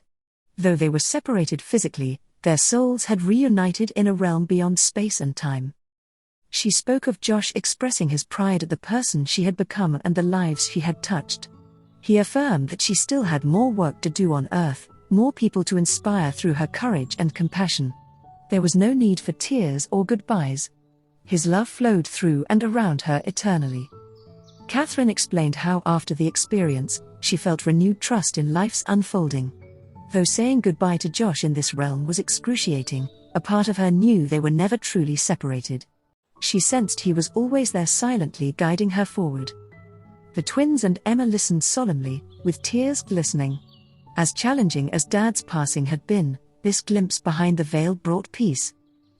Though they were separated physically, their souls had reunited in a realm beyond space and time. She spoke of Josh expressing his pride at the person she had become and the lives she had touched. He affirmed that she still had more work to do on Earth, more people to inspire through her courage and compassion. There was no need for tears or goodbyes. His love flowed through and around her eternally. Katherine explained how after the experience, she felt renewed trust in life's unfolding. Though saying goodbye to Josh in this realm was excruciating, a part of her knew they were never truly separated. She sensed he was always there silently guiding her forward. The twins and Emma listened solemnly, with tears glistening. As challenging as Dad's passing had been, this glimpse behind the veil brought peace.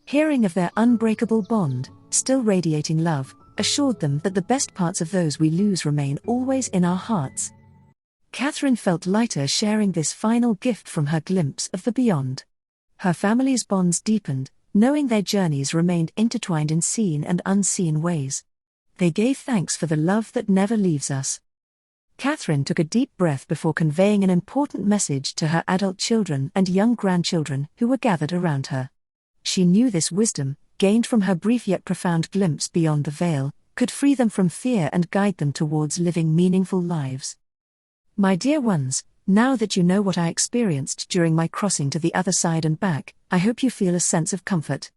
Hearing of their unbreakable bond, still radiating love, assured them that the best parts of those we lose remain always in our hearts. Katherine felt lighter sharing this final gift from her glimpse of the beyond. Her family's bonds deepened, knowing their journeys remained intertwined in seen and unseen ways. They gave thanks for the love that never leaves us. Katherine took a deep breath before conveying an important message to her adult children and young grandchildren who were gathered around her. She knew this wisdom, gained from her brief yet profound glimpse beyond the veil, could free them from fear and guide them towards living meaningful lives. My dear ones, now that you know what I experienced during my crossing to the other side and back, I hope you feel a sense of comfort.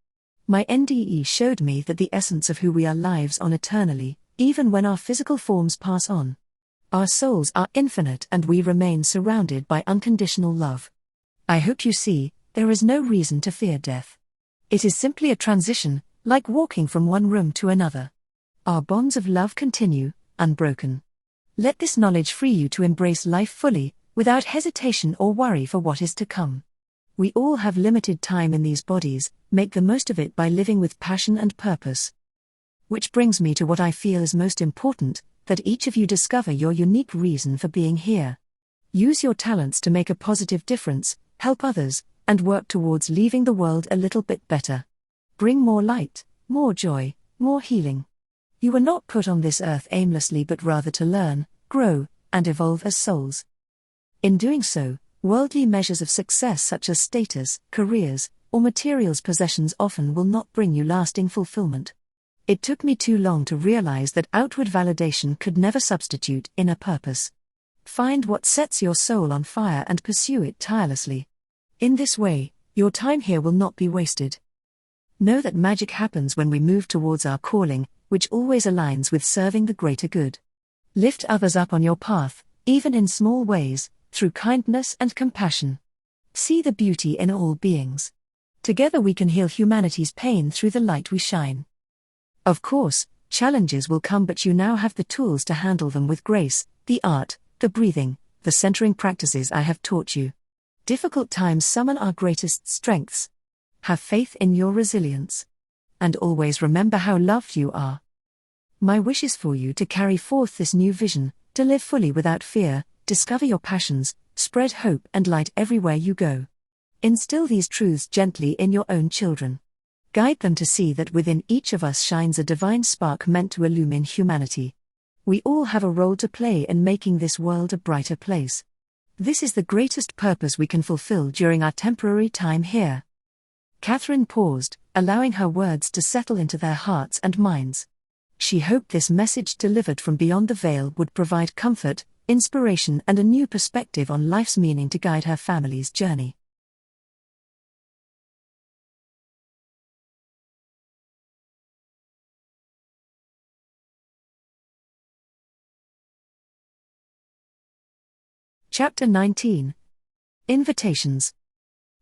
My NDE showed me that the essence of who we are lives on eternally, even when our physical forms pass on. Our souls are infinite and we remain surrounded by unconditional love. I hope you see, there is no reason to fear death. It is simply a transition, like walking from one room to another. Our bonds of love continue, unbroken. Let this knowledge free you to embrace life fully, without hesitation or worry for what is to come. We all have limited time in these bodies, make the most of it by living with passion and purpose. Which brings me to what I feel is most important, that each of you discover your unique reason for being here. Use your talents to make a positive difference, help others, and work towards leaving the world a little bit better. Bring more light, more joy, more healing. You were not put on this earth aimlessly but rather to learn, grow, and evolve as souls. In doing so, worldly measures of success such as status, careers, or materials possessions often will not bring you lasting fulfillment. It took me too long to realize that outward validation could never substitute inner purpose. Find what sets your soul on fire and pursue it tirelessly. In this way, your time here will not be wasted. Know that magic happens when we move towards our calling, which always aligns with serving the greater good. Lift others up on your path, even in small ways, through kindness and compassion. See the beauty in all beings. Together we can heal humanity's pain through the light we shine. Of course, challenges will come, but you now have the tools to handle them with grace, the art, the breathing, the centering practices I have taught you. Difficult times summon our greatest strengths. Have faith in your resilience. And always remember how loved you are. My wish is for you to carry forth this new vision, to live fully without fear, discover your passions, spread hope and light everywhere you go. Instill these truths gently in your own children. Guide them to see that within each of us shines a divine spark meant to illumine humanity. We all have a role to play in making this world a brighter place. This is the greatest purpose we can fulfill during our temporary time here. Katherine paused, allowing her words to settle into their hearts and minds. She hoped this message delivered from beyond the veil would provide comfort, inspiration and a new perspective on life's meaning to guide her family's journey. Chapter 19. Invitations.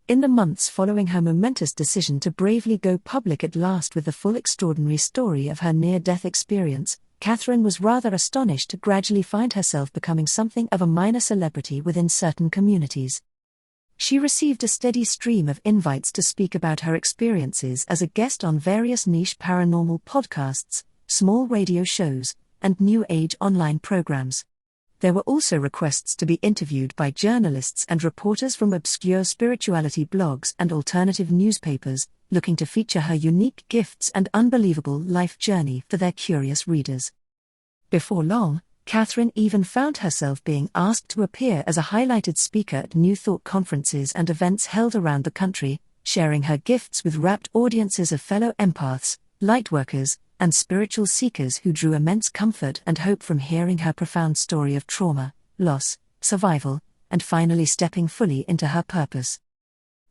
In the months following her momentous decision to bravely go public at last with the full extraordinary story of her near-death experience, Katherine was rather astonished to gradually find herself becoming something of a minor celebrity within certain communities. She received a steady stream of invites to speak about her experiences as a guest on various niche paranormal podcasts, small radio shows, and New Age online programs. There were also requests to be interviewed by journalists and reporters from obscure spirituality blogs and alternative newspapers, looking to feature her unique gifts and unbelievable life journey for their curious readers. Before long, Katherine even found herself being asked to appear as a highlighted speaker at New Thought conferences and events held around the country, sharing her gifts with rapt audiences of fellow empaths, lightworkers, and spiritual seekers who drew immense comfort and hope from hearing her profound story of trauma, loss, survival, and finally stepping fully into her purpose.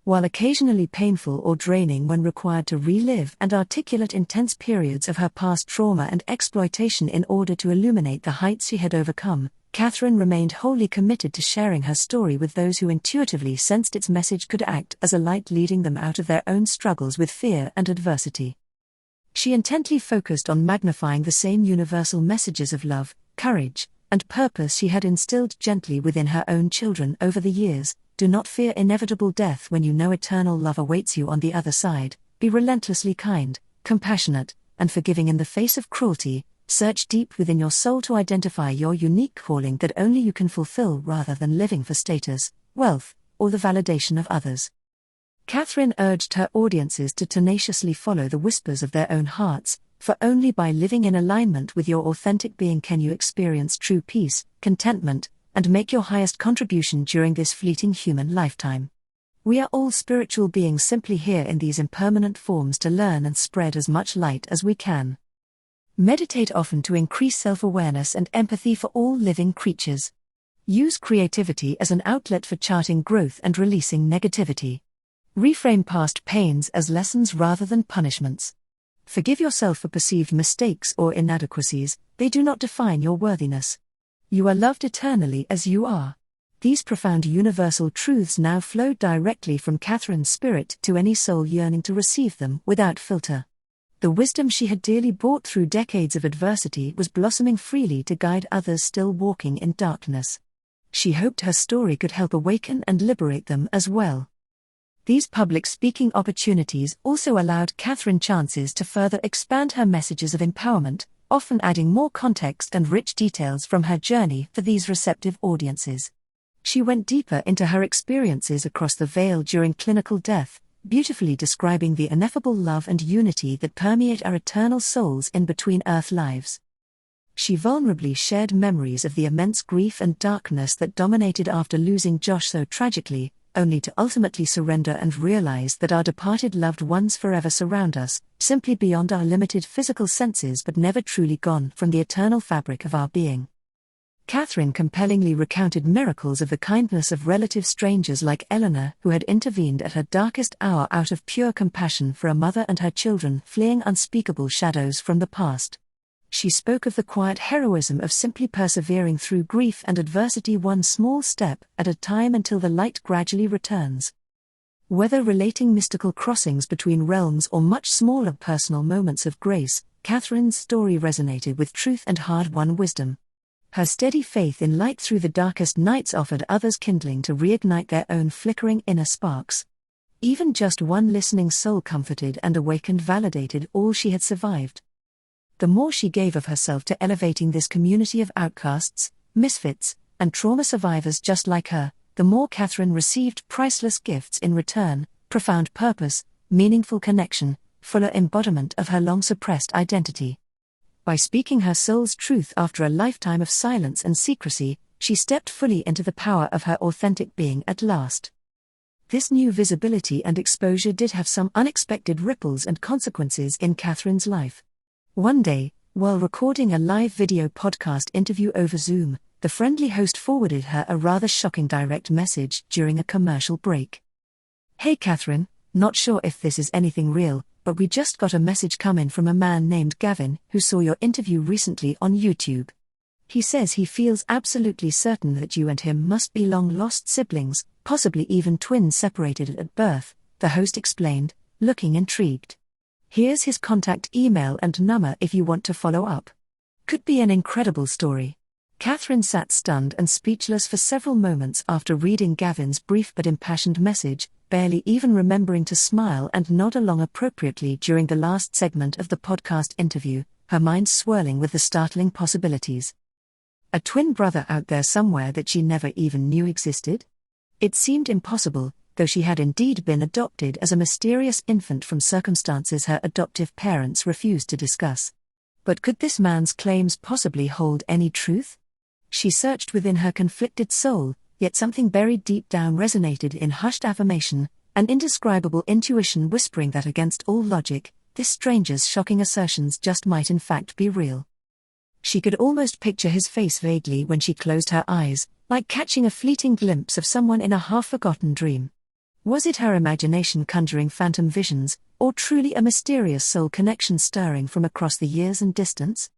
While occasionally painful or draining when required to relive and articulate intense periods of her past trauma and exploitation in order to illuminate the heights she had overcome, Katherine remained wholly committed to sharing her story with those who intuitively sensed its message could act as a light leading them out of their own struggles with fear and adversity. She intently focused on magnifying the same universal messages of love, courage, and purpose she had instilled gently within her own children over the years. Do not fear inevitable death when you know eternal love awaits you on the other side. Be relentlessly kind, compassionate, and forgiving in the face of cruelty. Search deep within your soul to identify your unique calling that only you can fulfill rather than living for status, wealth, or the validation of others. Katherine urged her audiences to tenaciously follow the whispers of their own hearts, for only by living in alignment with your authentic being can you experience true peace, contentment, and make your highest contribution during this fleeting human lifetime. We are all spiritual beings simply here in these impermanent forms to learn and spread as much light as we can. Meditate often to increase self-awareness and empathy for all living creatures. Use creativity as an outlet for charting growth and releasing negativity. Reframe past pains as lessons rather than punishments. Forgive yourself for perceived mistakes or inadequacies, they do not define your worthiness. You are loved eternally as you are. These profound universal truths now flow directly from Katherine's spirit to any soul yearning to receive them without filter. The wisdom she had dearly bought through decades of adversity was blossoming freely to guide others still walking in darkness. She hoped her story could help awaken and liberate them as well. These public speaking opportunities also allowed Katherine chances to further expand her messages of empowerment, often adding more context and rich details from her journey for these receptive audiences. She went deeper into her experiences across the veil during clinical death, beautifully describing the ineffable love and unity that permeate our eternal souls in between Earth lives. She vulnerably shared memories of the immense grief and darkness that dominated after losing Josh so tragically, only to ultimately surrender and realize that our departed loved ones forever surround us, simply beyond our limited physical senses but never truly gone from the eternal fabric of our being. Katherine compellingly recounted miracles of the kindness of relative strangers like Eleanor, who had intervened at her darkest hour out of pure compassion for a mother and her children fleeing unspeakable shadows from the past. She spoke of the quiet heroism of simply persevering through grief and adversity one small step at a time until the light gradually returns. Whether relating mystical crossings between realms or much smaller personal moments of grace, Katherine's story resonated with truth and hard-won wisdom. Her steady faith in light through the darkest nights offered others kindling to reignite their own flickering inner sparks. Even just one listening soul comforted and awakened validated all she had survived. The more she gave of herself to elevating this community of outcasts, misfits, and trauma survivors just like her, the more Katherine received priceless gifts in return: profound purpose, meaningful connection, fuller embodiment of her long-suppressed identity. By speaking her soul's truth after a lifetime of silence and secrecy, she stepped fully into the power of her authentic being at last. This new visibility and exposure did have some unexpected ripples and consequences in Katherine's life. One day, while recording a live video podcast interview over Zoom, the friendly host forwarded her a rather shocking direct message during a commercial break. "Hey Katherine, not sure if this is anything real, but we just got a message come in from a man named Gavin who saw your interview recently on YouTube. He says he feels absolutely certain that you and him must be long-lost siblings, possibly even twins separated at birth," the host explained, looking intrigued. "Here's his contact email and number if you want to follow up." Could be an incredible story. Katherine sat stunned and speechless for several moments after reading Gavin's brief but impassioned message, barely even remembering to smile and nod along appropriately during the last segment of the podcast interview, her mind swirling with the startling possibilities. A twin brother out there somewhere that she never even knew existed? It seemed impossible, though she had indeed been adopted as a mysterious infant from circumstances her adoptive parents refused to discuss. But could this man's claims possibly hold any truth? She searched within her conflicted soul, yet something buried deep down resonated in hushed affirmation, an indescribable intuition whispering that against all logic, this stranger's shocking assertions just might in fact be real. She could almost picture his face vaguely when she closed her eyes, like catching a fleeting glimpse of someone in a half-forgotten dream. Was it her imagination conjuring phantom visions, or truly a mysterious soul connection stirring from across the years and distance?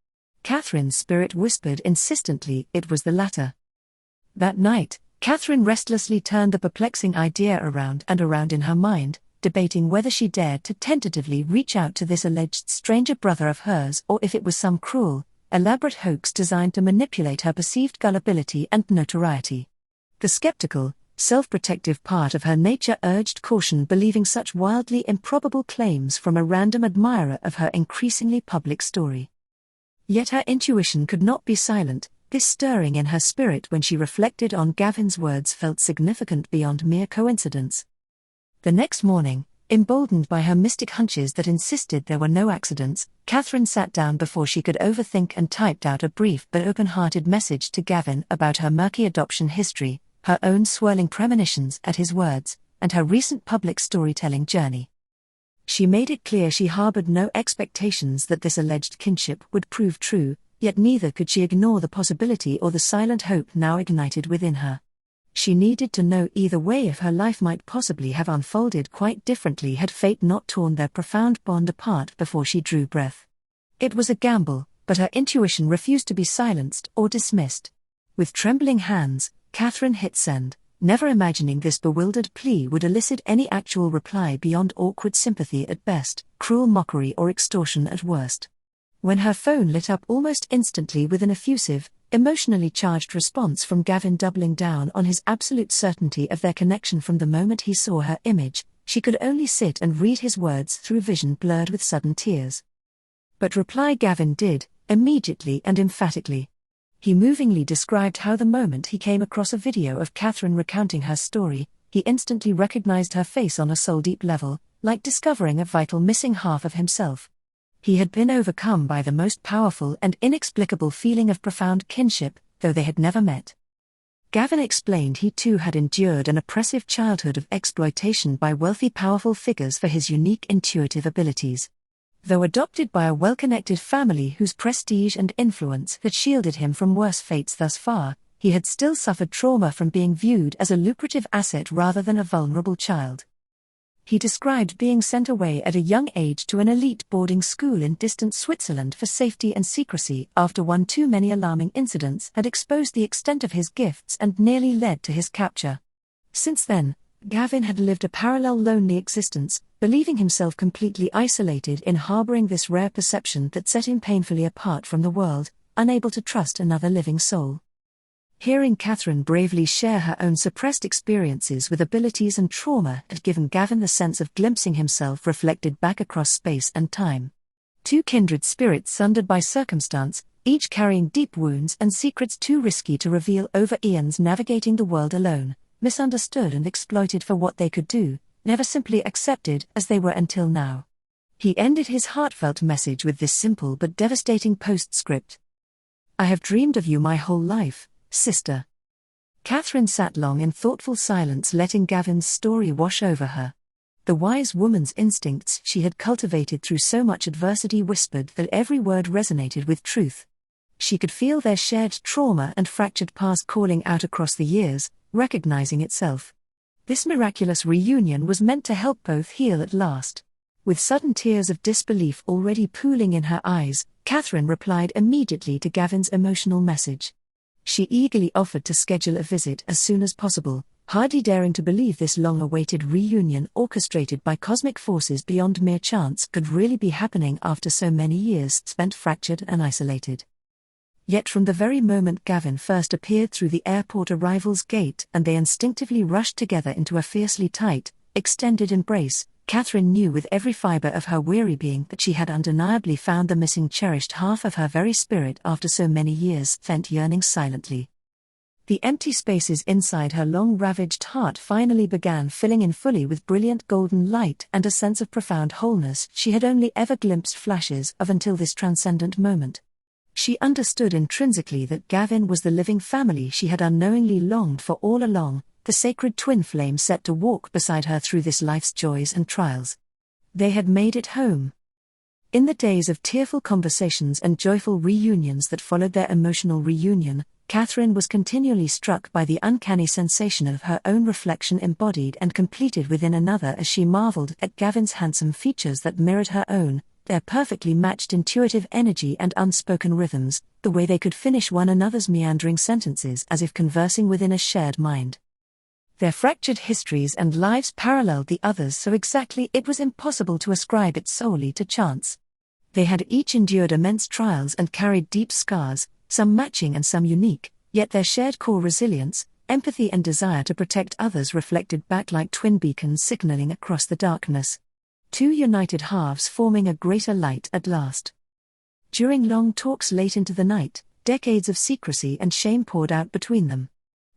Katherine's spirit whispered insistently it was the latter. That night, Katherine restlessly turned the perplexing idea around and around in her mind, debating whether she dared to tentatively reach out to this alleged stranger brother of hers or if it was some cruel, elaborate hoax designed to manipulate her perceived gullibility and notoriety. The skeptical, self-protective part of her nature urged caution, believing such wildly improbable claims from a random admirer of her increasingly public story. Yet her intuition could not be silent. This stirring in her spirit when she reflected on Gavin's words felt significant beyond mere coincidence. The next morning, emboldened by her mystic hunches that insisted there were no accidents, Katherine sat down before she could overthink and typed out a brief but open-hearted message to Gavin about her murky adoption history, her own swirling premonitions at his words, and her recent public storytelling journey. She made it clear she harbored no expectations that this alleged kinship would prove true, yet neither could she ignore the possibility or the silent hope now ignited within her. She needed to know either way if her life might possibly have unfolded quite differently had fate not torn their profound bond apart before she drew breath. It was a gamble, but her intuition refused to be silenced or dismissed. With trembling hands, Katherine hit send, never imagining this bewildered plea would elicit any actual reply beyond awkward sympathy at best, cruel mockery or extortion at worst. When her phone lit up almost instantly with an effusive, emotionally charged response from Gavin doubling down on his absolute certainty of their connection from the moment he saw her image, she could only sit and read his words through vision blurred with sudden tears. But reply Gavin did, immediately and emphatically. He movingly described how the moment he came across a video of Katherine recounting her story, he instantly recognized her face on a soul-deep level, like discovering a vital missing half of himself. He had been overcome by the most powerful and inexplicable feeling of profound kinship, though they had never met. Gavin explained he too had endured an oppressive childhood of exploitation by wealthy powerful figures for his unique intuitive abilities. Though adopted by a well-connected family whose prestige and influence had shielded him from worse fates thus far, he had still suffered trauma from being viewed as a lucrative asset rather than a vulnerable child. He described being sent away at a young age to an elite boarding school in distant Switzerland for safety and secrecy after one too many alarming incidents had exposed the extent of his gifts and nearly led to his capture. Since then, Gavin had lived a parallel lonely existence, believing himself completely isolated in harboring this rare perception that set him painfully apart from the world, unable to trust another living soul. Hearing Katherine bravely share her own suppressed experiences with abilities and trauma had given Gavin the sense of glimpsing himself reflected back across space and time. Two kindred spirits sundered by circumstance, each carrying deep wounds and secrets too risky to reveal over eons navigating the world alone, misunderstood and exploited for what they could do, never simply accepted as they were until now. He ended his heartfelt message with this simple but devastating postscript. "I have dreamed of you my whole life, sister." Katherine sat long in thoughtful silence, letting Gavin's story wash over her. The wise woman's instincts she had cultivated through so much adversity whispered that every word resonated with truth. She could feel their shared trauma and fractured past calling out across the years, recognizing itself. This miraculous reunion was meant to help both heal at last. With sudden tears of disbelief already pooling in her eyes, Katherine replied immediately to Gavin's emotional message. She eagerly offered to schedule a visit as soon as possible, hardly daring to believe this long-awaited reunion orchestrated by cosmic forces beyond mere chance could really be happening after so many years spent fractured and isolated. Yet from the very moment Gavin first appeared through the airport arrivals gate and they instinctively rushed together into a fiercely tight, extended embrace, Katherine knew with every fibre of her weary being that she had undeniably found the missing cherished half of her very spirit after so many years spent yearning silently. The empty spaces inside her long-ravaged heart finally began filling in fully with brilliant golden light and a sense of profound wholeness she had only ever glimpsed flashes of until this transcendent moment. She understood intrinsically that Gavin was the living family she had unknowingly longed for all along, the sacred twin flame set to walk beside her through this life's joys and trials. They had made it home. In the days of tearful conversations and joyful reunions that followed their emotional reunion, Katherine was continually struck by the uncanny sensation of her own reflection embodied and completed within another as she marveled at Gavin's handsome features that mirrored her own, their perfectly matched intuitive energy and unspoken rhythms, the way they could finish one another's meandering sentences as if conversing within a shared mind. Their fractured histories and lives paralleled the others so exactly it was impossible to ascribe it solely to chance. They had each endured immense trials and carried deep scars, some matching and some unique, yet their shared core resilience, empathy and desire to protect others reflected back like twin beacons signaling across the darkness. Two united halves forming a greater light at last. During long talks late into the night, decades of secrecy and shame poured out between them.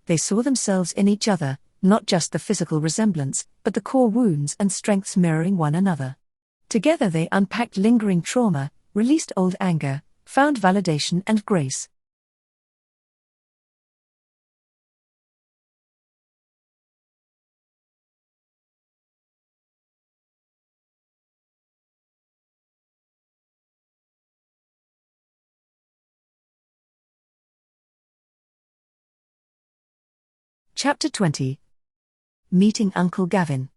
They saw themselves in each other, not just the physical resemblance, but the core wounds and strengths mirroring one another. Together they unpacked lingering trauma, released old anger, found validation and grace. Chapter 20. Meeting Uncle Gavin.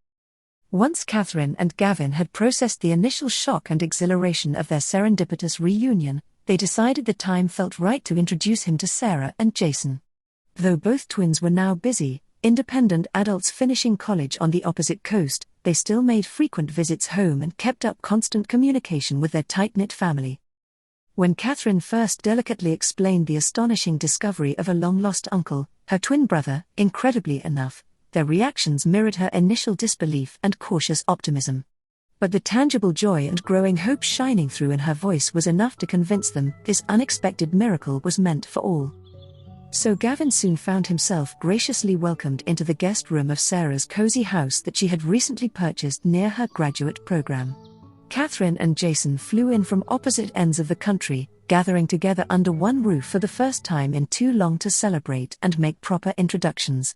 Once Katherine and Gavin had processed the initial shock and exhilaration of their serendipitous reunion, they decided the time felt right to introduce him to Sarah and Jason. Though both twins were now busy, independent adults finishing college on the opposite coast, they still made frequent visits home and kept up constant communication with their tight-knit family. When Katherine first delicately explained the astonishing discovery of a long-lost uncle, her twin brother, incredibly enough, their reactions mirrored her initial disbelief and cautious optimism. But the tangible joy and growing hope shining through in her voice was enough to convince them this unexpected miracle was meant for all. So Gavin soon found himself graciously welcomed into the guest room of Sarah's cozy house that she had recently purchased near her graduate program. Katherine and Jason flew in from opposite ends of the country, gathering together under one roof for the first time in too long to celebrate and make proper introductions.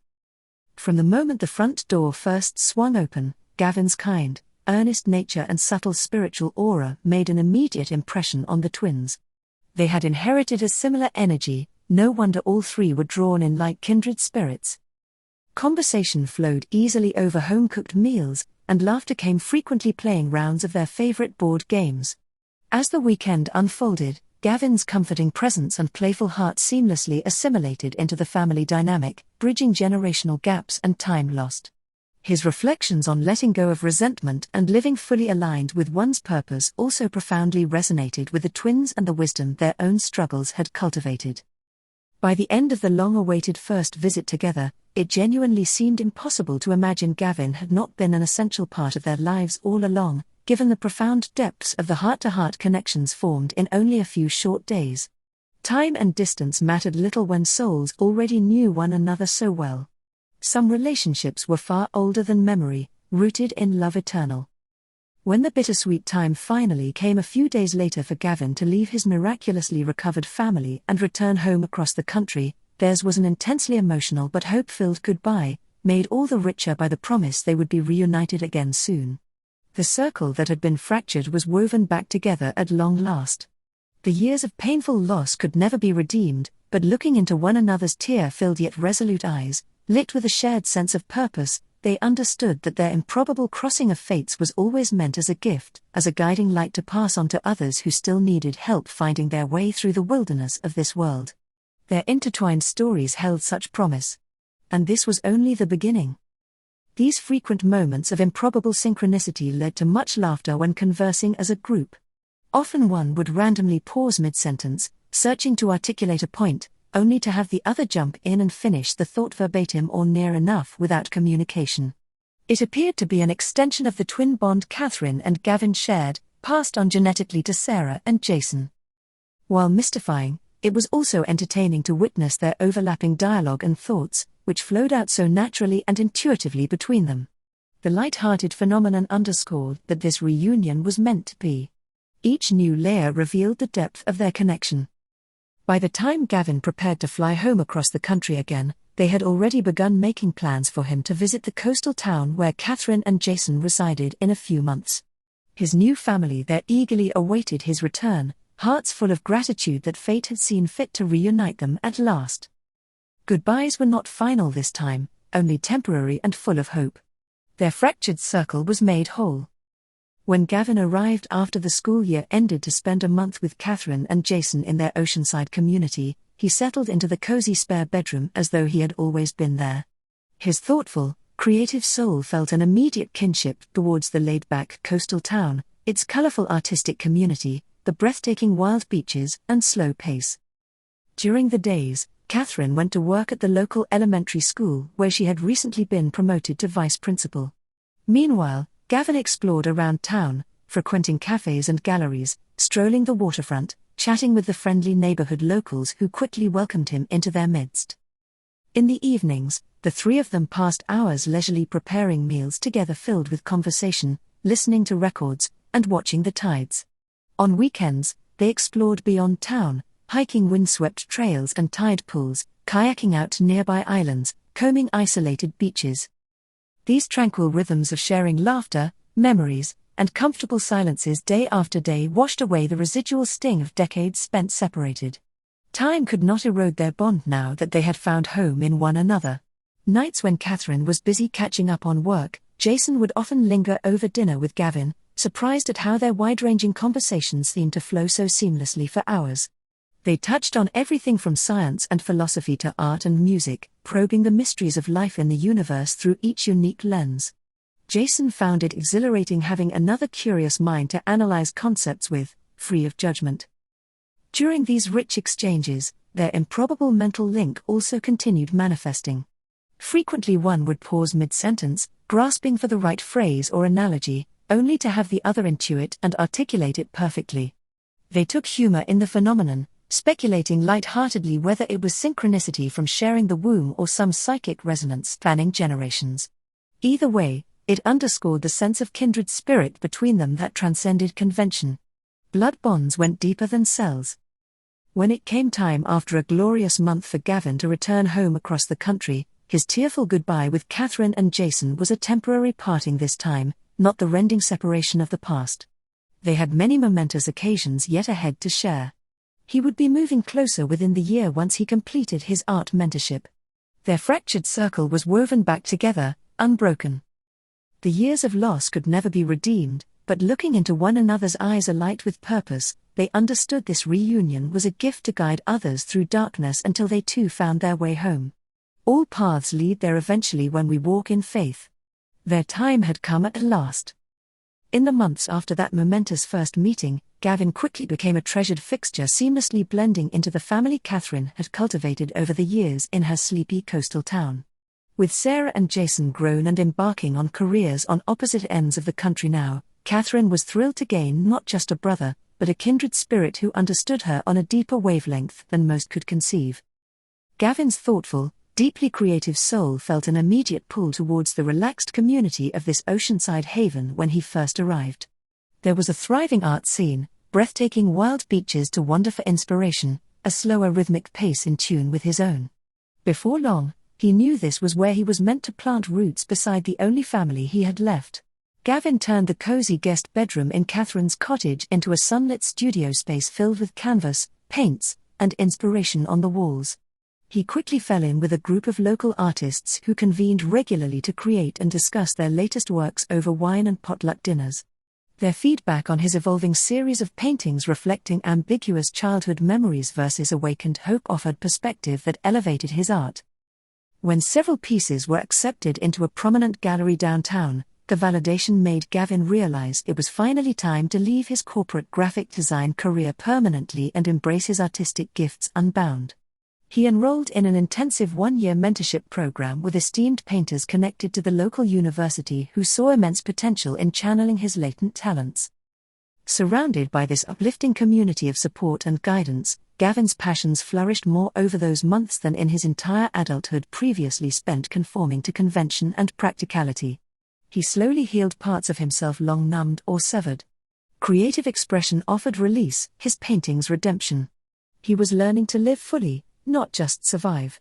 From the moment the front door first swung open, Gavin's kind, earnest nature and subtle spiritual aura made an immediate impression on the twins. They had inherited a similar energy, no wonder all three were drawn in like kindred spirits. Conversation flowed easily over home-cooked meals, and laughter came frequently playing rounds of their favorite board games. As the weekend unfolded, Gavin's comforting presence and playful heart seamlessly assimilated into the family dynamic, bridging generational gaps and time lost. His reflections on letting go of resentment and living fully aligned with one's purpose also profoundly resonated with the twins and the wisdom their own struggles had cultivated. By the end of the long-awaited first visit together, it genuinely seemed impossible to imagine Gavin had not been an essential part of their lives all along, given the profound depths of the heart-to-heart connections formed in only a few short days. Time and distance mattered little when souls already knew one another so well. Some relationships were far older than memory, rooted in love eternal. When the bittersweet time finally came a few days later for Gavin to leave his miraculously recovered family and return home across the country, theirs was an intensely emotional but hope-filled goodbye, made all the richer by the promise they would be reunited again soon. The circle that had been fractured was woven back together at long last. The years of painful loss could never be redeemed, but looking into one another's tear-filled yet resolute eyes, lit with a shared sense of purpose, they understood that their improbable crossing of fates was always meant as a gift, as a guiding light to pass on to others who still needed help finding their way through the wilderness of this world. Their intertwined stories held such promise. And this was only the beginning. These frequent moments of improbable synchronicity led to much laughter when conversing as a group. Often one would randomly pause mid-sentence, searching to articulate a point, only to have the other jump in and finish the thought verbatim or near enough without communication. It appeared to be an extension of the twin bond Katherine and Gavin shared, passed on genetically to Sarah and Jason. While mystifying, it was also entertaining to witness their overlapping dialogue and thoughts, which flowed out so naturally and intuitively between them. The light-hearted phenomenon underscored that this reunion was meant to be. Each new layer revealed the depth of their connection. By the time Gavin prepared to fly home across the country again, they had already begun making plans for him to visit the coastal town where Katherine and Jason resided in a few months. His new family there eagerly awaited his return, hearts full of gratitude that fate had seen fit to reunite them at last. Goodbyes were not final this time, only temporary and full of hope. Their fractured circle was made whole. When Gavin arrived after the school year ended to spend a month with Katherine and Jason in their oceanside community, he settled into the cozy spare bedroom as though he had always been there. His thoughtful, creative soul felt an immediate kinship towards the laid-back coastal town, its colorful artistic community, the breathtaking wild beaches, and slow pace. During the days, Katherine went to work at the local elementary school where she had recently been promoted to vice principal. Meanwhile, Gavin explored around town, frequenting cafes and galleries, strolling the waterfront, chatting with the friendly neighborhood locals who quickly welcomed him into their midst. In the evenings, the three of them passed hours leisurely preparing meals together filled with conversation, listening to records, and watching the tides. On weekends, they explored beyond town, hiking windswept trails and tide pools, kayaking out to nearby islands, combing isolated beaches. These tranquil rhythms of sharing laughter, memories, and comfortable silences day after day washed away the residual sting of decades spent separated. Time could not erode their bond now that they had found home in one another. Nights when Katherine was busy catching up on work, Jason would often linger over dinner with Gavin, surprised at how their wide-ranging conversations seemed to flow so seamlessly for hours. They touched on everything from science and philosophy to art and music, probing the mysteries of life in the universe through each unique lens. Jason found it exhilarating having another curious mind to analyze concepts with, free of judgment. During these rich exchanges, their improbable mental link also continued manifesting. Frequently one would pause mid-sentence, grasping for the right phrase or analogy, only to have the other intuit and articulate it perfectly. They took humor in the phenomenon, speculating light-heartedly whether it was synchronicity from sharing the womb or some psychic resonance spanning generations. Either way, it underscored the sense of kindred spirit between them that transcended convention. Blood bonds went deeper than cells. When it came time after a glorious month for Gavin to return home across the country, his tearful goodbye with Katherine and Jason was a temporary parting this time, not the rending separation of the past. They had many momentous occasions yet ahead to share. He would be moving closer within the year once he completed his art mentorship. Their fractured circle was woven back together, unbroken. The years of loss could never be redeemed, but looking into one another's eyes alight with purpose, they understood this reunion was a gift to guide others through darkness until they too found their way home. All paths lead there eventually when we walk in faith. Their time had come at last. In the months after that momentous first meeting, Gavin quickly became a treasured fixture, seamlessly blending into the family Katherine had cultivated over the years in her sleepy coastal town. With Sarah and Jason grown and embarking on careers on opposite ends of the country now, Katherine was thrilled to gain not just a brother, but a kindred spirit who understood her on a deeper wavelength than most could conceive. Gavin's thoughtful, deeply creative soul felt an immediate pull towards the relaxed community of this oceanside haven when he first arrived. There was a thriving art scene, breathtaking wild beaches to wander for inspiration, a slower rhythmic pace in tune with his own. Before long, he knew this was where he was meant to plant roots beside the only family he had left. Gavin turned the cozy guest bedroom in Katherine's cottage into a sunlit studio space filled with canvas, paints, and inspiration on the walls. He quickly fell in with a group of local artists who convened regularly to create and discuss their latest works over wine and potluck dinners. Their feedback on his evolving series of paintings reflecting ambiguous childhood memories versus awakened hope offered perspective that elevated his art. When several pieces were accepted into a prominent gallery downtown, the validation made Gavin realize it was finally time to leave his corporate graphic design career permanently and embrace his artistic gifts unbound. He enrolled in an intensive one-year mentorship program with esteemed painters connected to the local university who saw immense potential in channeling his latent talents. Surrounded by this uplifting community of support and guidance, Gavin's passions flourished more over those months than in his entire adulthood previously spent conforming to convention and practicality. He slowly healed parts of himself long numbed or severed. Creative expression offered release, his paintings redemption. He was learning to live fully, not just survive.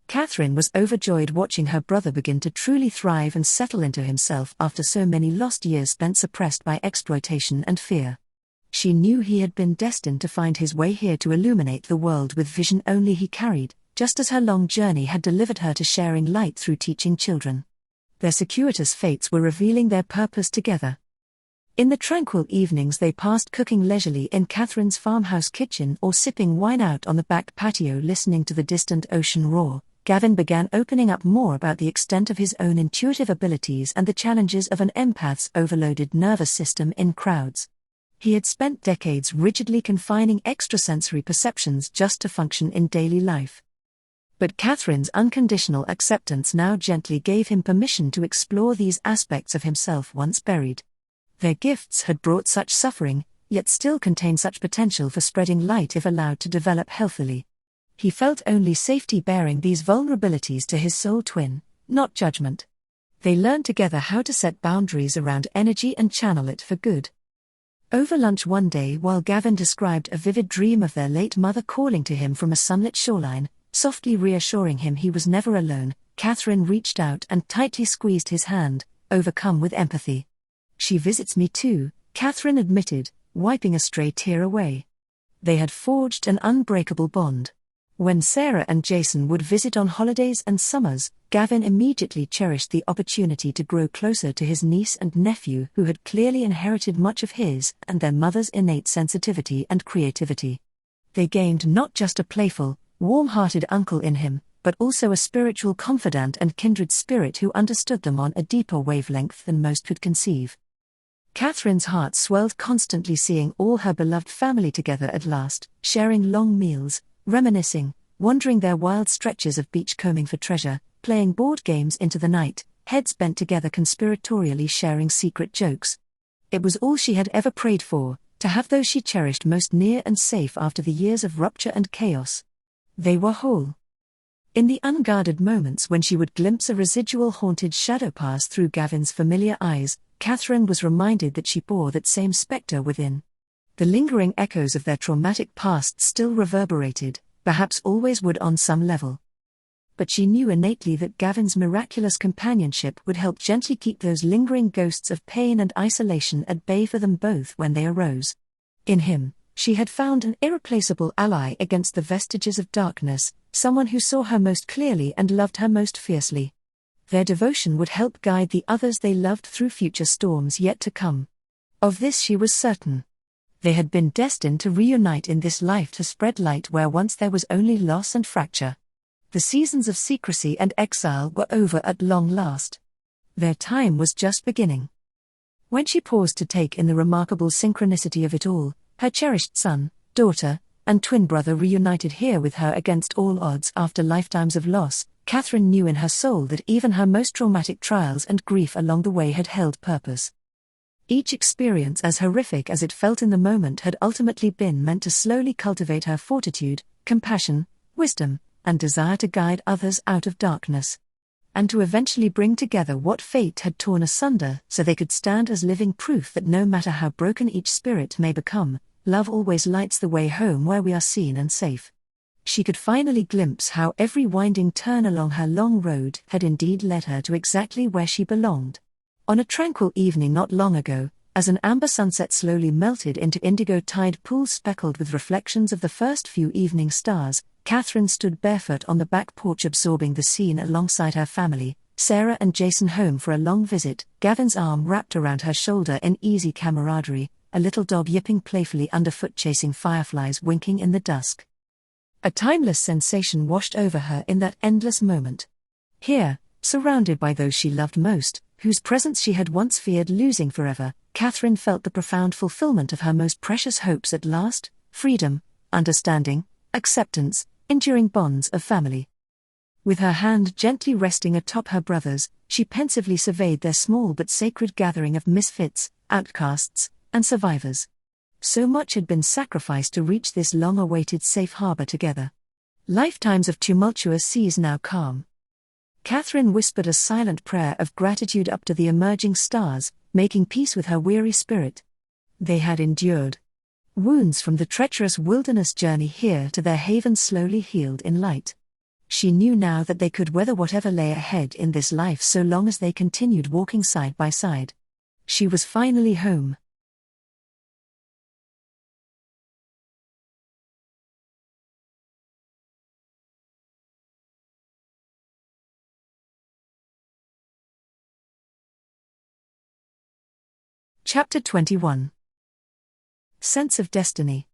Katherine was overjoyed watching her brother begin to truly thrive and settle into himself after so many lost years spent suppressed by exploitation and fear. She knew he had been destined to find his way here to illuminate the world with vision only he carried, just as her long journey had delivered her to sharing light through teaching children. Their circuitous fates were revealing their purpose together. In the tranquil evenings they passed cooking leisurely in Katherine's farmhouse kitchen or sipping wine out on the back patio listening to the distant ocean roar, Gavin began opening up more about the extent of his own intuitive abilities and the challenges of an empath's overloaded nervous system in crowds. He had spent decades rigidly confining extrasensory perceptions just to function in daily life. But Katherine's unconditional acceptance now gently gave him permission to explore these aspects of himself once buried. Their gifts had brought such suffering, yet still contained such potential for spreading light if allowed to develop healthily. He felt only safety bearing these vulnerabilities to his soul twin, not judgment. They learned together how to set boundaries around energy and channel it for good. Over lunch one day, while Gavin described a vivid dream of their late mother calling to him from a sunlit shoreline, softly reassuring him he was never alone, Katherine reached out and tightly squeezed his hand, overcome with empathy. "She visits me too," Katherine admitted, wiping a stray tear away. They had forged an unbreakable bond. When Sarah and Jason would visit on holidays and summers, Gavin immediately cherished the opportunity to grow closer to his niece and nephew who had clearly inherited much of his and their mother's innate sensitivity and creativity. They gained not just a playful, warm-hearted uncle in him, but also a spiritual confidant and kindred spirit who understood them on a deeper wavelength than most could conceive. Katherine's heart swelled constantly seeing all her beloved family together at last, sharing long meals, reminiscing, wandering their wild stretches of beachcombing for treasure, playing board games into the night, heads bent together conspiratorially sharing secret jokes. It was all she had ever prayed for, to have those she cherished most near and safe after the years of rupture and chaos. They were whole. In the unguarded moments when she would glimpse a residual haunted shadow pass through Gavin's familiar eyes, Katherine was reminded that she bore that same spectre within. The lingering echoes of their traumatic past still reverberated, perhaps always would on some level. but she knew innately that Gavin's miraculous companionship would help gently keep those lingering ghosts of pain and isolation at bay for them both when they arose. In him, she had found an irreplaceable ally against the vestiges of darkness, someone who saw her most clearly and loved her most fiercely. Their devotion would help guide the others they loved through future storms yet to come. Of this she was certain. They had been destined to reunite in this life to spread light where once there was only loss and fracture. The seasons of secrecy and exile were over at long last. Their time was just beginning. When she paused to take in the remarkable synchronicity of it all, her cherished son, daughter, and twin brother reunited here with her against all odds after lifetimes of loss, Katherine knew in her soul that even her most traumatic trials and grief along the way had held purpose. Each experience, as horrific as it felt in the moment, had ultimately been meant to slowly cultivate her fortitude, compassion, wisdom, and desire to guide others out of darkness. And to eventually bring together what fate had torn asunder so they could stand as living proof that no matter how broken each spirit may become, love always lights the way home where we are seen and safe. She could finally glimpse how every winding turn along her long road had indeed led her to exactly where she belonged. On a tranquil evening not long ago, as an amber sunset slowly melted into indigo tide pools speckled with reflections of the first few evening stars, Katherine stood barefoot on the back porch absorbing the scene alongside her family, Sarah and Jason home for a long visit, Gavin's arm wrapped around her shoulder in easy camaraderie, a little dog yipping playfully underfoot chasing fireflies winking in the dusk. A timeless sensation washed over her in that endless moment. Here, surrounded by those she loved most, whose presence she had once feared losing forever, Katherine felt the profound fulfillment of her most precious hopes at last: freedom, understanding, acceptance, enduring bonds of family. With her hand gently resting atop her brother's, she pensively surveyed their small but sacred gathering of misfits, outcasts, and survivors. So much had been sacrificed to reach this long-awaited safe harbor together. Lifetimes of tumultuous seas now calm. Katherine whispered a silent prayer of gratitude up to the emerging stars, making peace with her weary spirit. They had endured wounds from the treacherous wilderness journey here to their haven slowly healed in light. She knew now that they could weather whatever lay ahead in this life so long as they continued walking side by side. She was finally home. Chapter 21. Sense of Destiny.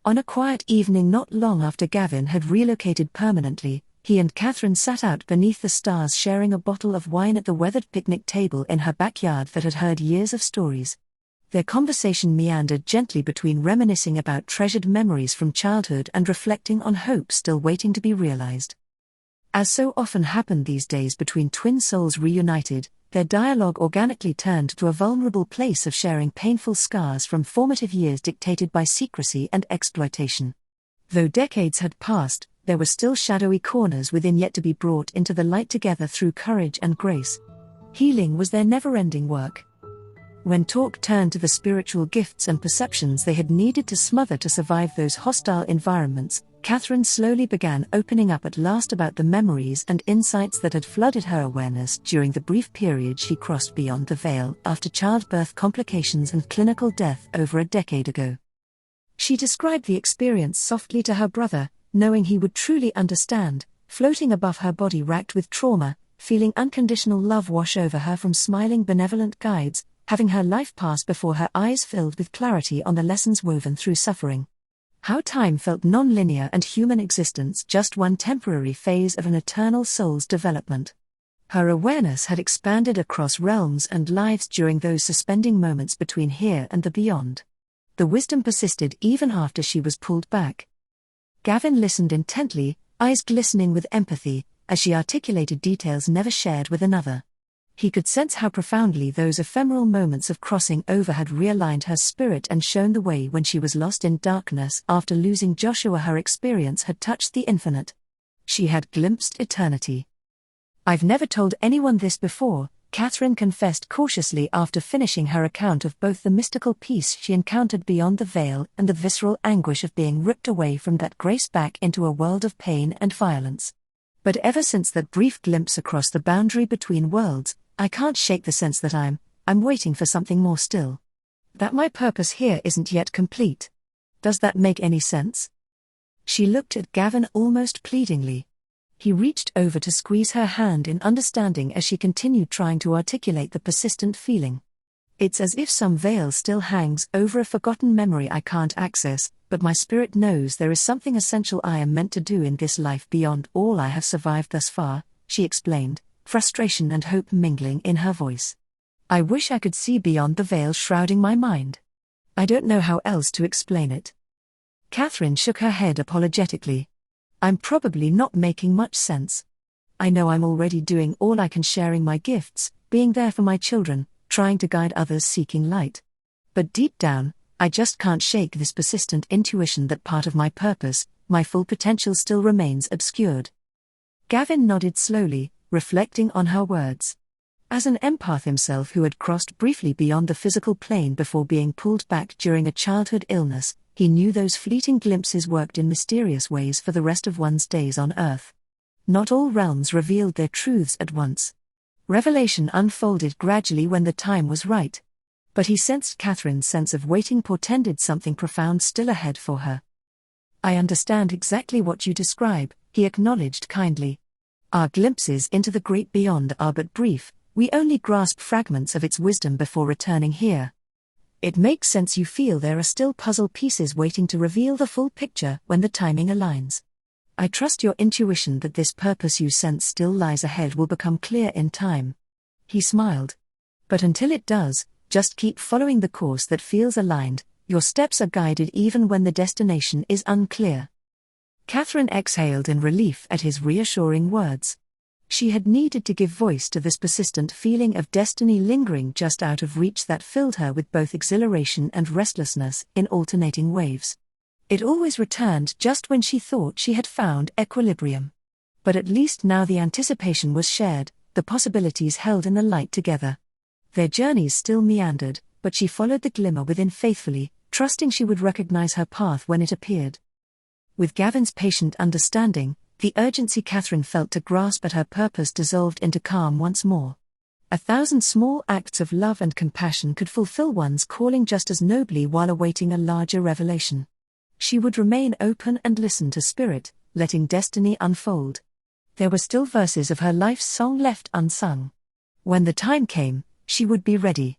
On a quiet evening not long after Gavin had relocated permanently, he and Katherine sat out beneath the stars sharing a bottle of wine at the weathered picnic table in her backyard that had heard years of stories. Their conversation meandered gently between reminiscing about treasured memories from childhood and reflecting on hopes still waiting to be realized. As so often happened these days between twin souls reunited, their dialogue organically turned to a vulnerable place of sharing painful scars from formative years dictated by secrecy and exploitation. Though decades had passed, there were still shadowy corners within yet to be brought into the light together through courage and grace. Healing was their never-ending work. When talk turned to the spiritual gifts and perceptions they had needed to smother to survive those hostile environments, Katherine slowly began opening up at last about the memories and insights that had flooded her awareness during the brief period she crossed beyond the veil after childbirth complications and clinical death over a decade ago. She described the experience softly to her brother, knowing he would truly understand, floating above her body racked with trauma, feeling unconditional love wash over her from smiling benevolent guides, having her life pass before her eyes filled with clarity on the lessons woven through suffering. How time felt non-linear and human existence just one temporary phase of an eternal soul's development. Her awareness had expanded across realms and lives during those suspending moments between here and the beyond. The wisdom persisted even after she was pulled back. Gavin listened intently, eyes glistening with empathy, as she articulated details never shared with another. He could sense how profoundly those ephemeral moments of crossing over had realigned her spirit and shown the way when she was lost in darkness after losing Joshua. Her experience had touched the infinite. She had glimpsed eternity. "I've never told anyone this before," Katherine confessed cautiously after finishing her account of both the mystical peace she encountered beyond the veil and the visceral anguish of being ripped away from that grace back into a world of pain and violence. But ever since that brief glimpse across the boundary between worlds, I can't shake the sense that I'm waiting for something more still. That my purpose here isn't yet complete. Does that make any sense? She looked at Gavin almost pleadingly. He reached over to squeeze her hand in understanding as she continued trying to articulate the persistent feeling. It's as if some veil still hangs over a forgotten memory I can't access, but my spirit knows there is something essential I am meant to do in this life beyond all I have survived thus far, she explained, frustration and hope mingling in her voice. I wish I could see beyond the veil shrouding my mind. I don't know how else to explain it. Katherine shook her head apologetically. I'm probably not making much sense. I know I'm already doing all I can, sharing my gifts, being there for my children, trying to guide others seeking light. But deep down, I just can't shake this persistent intuition that part of my purpose, my full potential, still remains obscured. Gavin nodded slowly, reflecting on her words. As an empath himself who had crossed briefly beyond the physical plane before being pulled back during a childhood illness, he knew those fleeting glimpses worked in mysterious ways for the rest of one's days on Earth. Not all realms revealed their truths at once. Revelation unfolded gradually when the time was right. But he sensed Katherine's sense of waiting portended something profound still ahead for her. I understand exactly what you describe, he acknowledged kindly. Our glimpses into the great beyond are but brief, we only grasp fragments of its wisdom before returning here. It makes sense you feel there are still puzzle pieces waiting to reveal the full picture when the timing aligns. I trust your intuition that this purpose you sense still lies ahead will become clear in time. He smiled. But until it does, just keep following the course that feels aligned, your steps are guided even when the destination is unclear. Katherine exhaled in relief at his reassuring words. She had needed to give voice to this persistent feeling of destiny lingering just out of reach that filled her with both exhilaration and restlessness in alternating waves. It always returned just when she thought she had found equilibrium. But at least now the anticipation was shared, the possibilities held in the light together. Their journeys still meandered, but she followed the glimmer within faithfully, trusting she would recognize her path when it appeared. With Gavin's patient understanding, the urgency Katherine felt to grasp at her purpose dissolved into calm once more. 1,000 small acts of love and compassion could fulfill one's calling just as nobly while awaiting a larger revelation. She would remain open and listen to spirit, letting destiny unfold. There were still verses of her life's song left unsung. When the time came, she would be ready.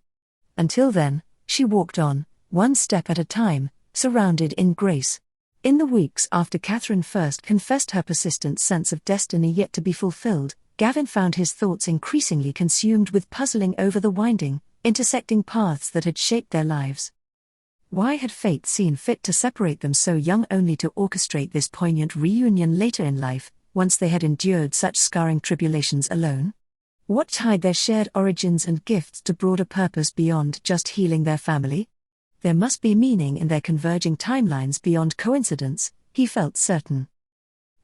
Until then, she walked on, one step at a time, surrounded in grace. In the weeks after Katherine first confessed her persistent sense of destiny yet to be fulfilled, Gavin found his thoughts increasingly consumed with puzzling over the winding, intersecting paths that had shaped their lives. Why had fate seen fit to separate them so young, only to orchestrate this poignant reunion later in life, once they had endured such scarring tribulations alone? What tied their shared origins and gifts to broader purpose beyond just healing their family? There must be meaning in their converging timelines beyond coincidence, he felt certain.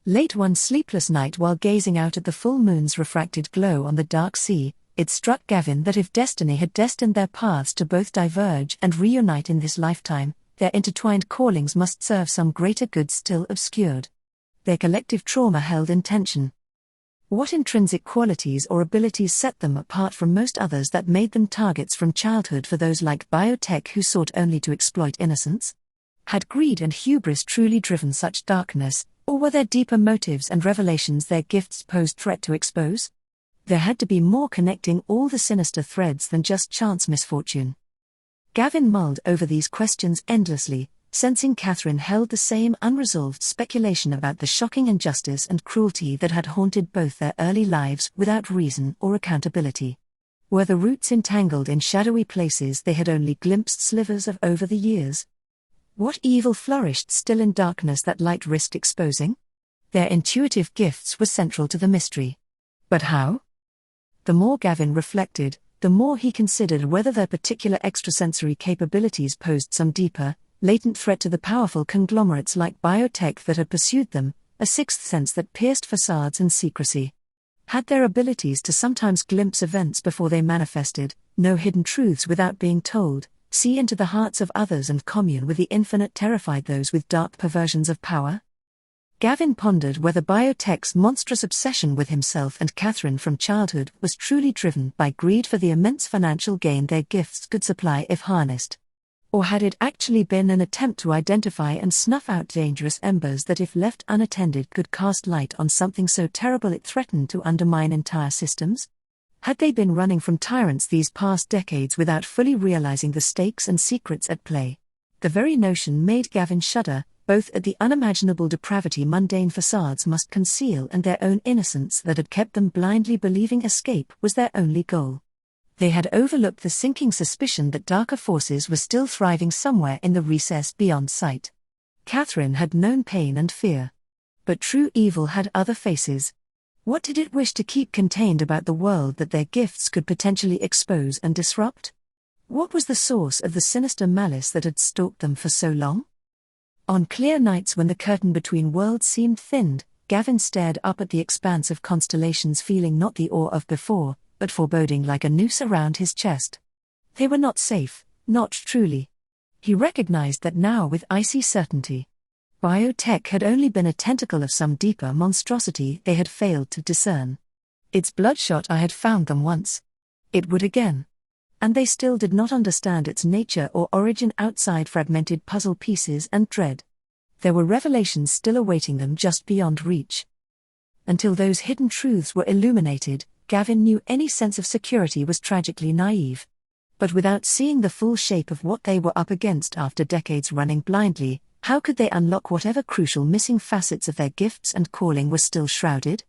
Late one sleepless night while gazing out at the full moon's refracted glow on the dark sea, it struck Gavin that if destiny had destined their paths to both diverge and reunite in this lifetime, their intertwined callings must serve some greater good still obscured. Their collective trauma held in tension. What intrinsic qualities or abilities set them apart from most others that made them targets from childhood for those like biotech who sought only to exploit innocence? Had greed and hubris truly driven such darkness, or were there deeper motives and revelations their gifts posed threat to expose? There had to be more connecting all the sinister threads than just chance misfortune. Gavin mulled over these questions endlessly, sensing Katherine held the same unresolved speculation about the shocking injustice and cruelty that had haunted both their early lives without reason or accountability. Were the roots entangled in shadowy places they had only glimpsed slivers of over the years? What evil flourished still in darkness that light risked exposing? Their intuitive gifts were central to the mystery. But how? The more Gavin reflected, the more he considered whether their particular extrasensory capabilities posed some deeper, latent threat to the powerful conglomerates like biotech that had pursued them, a sixth sense that pierced facades and secrecy. Had their abilities to sometimes glimpse events before they manifested, know hidden truths without being told, see into the hearts of others and commune with the infinite terrified those with dark perversions of power? Gavin pondered whether biotech's monstrous obsession with himself and Katherine from childhood was truly driven by greed for the immense financial gain their gifts could supply if harnessed. Or had it actually been an attempt to identify and snuff out dangerous embers that, if left unattended, could cast light on something so terrible it threatened to undermine entire systems? Had they been running from tyrants these past decades without fully realizing the stakes and secrets at play? The very notion made Gavin shudder, both at the unimaginable depravity mundane facades must conceal and their own innocence that had kept them blindly believing escape was their only goal. They had overlooked the sinking suspicion that darker forces were still thriving somewhere in the recess beyond sight. Katherine had known pain and fear. But true evil had other faces. What did it wish to keep contained about the world that their gifts could potentially expose and disrupt? What was the source of the sinister malice that had stalked them for so long? On clear nights when the curtain between worlds seemed thinned, Gavin stared up at the expanse of constellations, feeling not the awe of before, but foreboding like a noose around his chest. They were not safe, not truly. He recognized that now with icy certainty. Biotech had only been a tentacle of some deeper monstrosity they had failed to discern. Its bloodshot eye had found them once. It would again. And they still did not understand its nature or origin outside fragmented puzzle pieces and dread. There were revelations still awaiting them just beyond reach. Until those hidden truths were illuminated, Gavin knew any sense of security was tragically naive. But without seeing the full shape of what they were up against after decades running blindly, how could they unlock whatever crucial missing facets of their gifts and calling were still shrouded?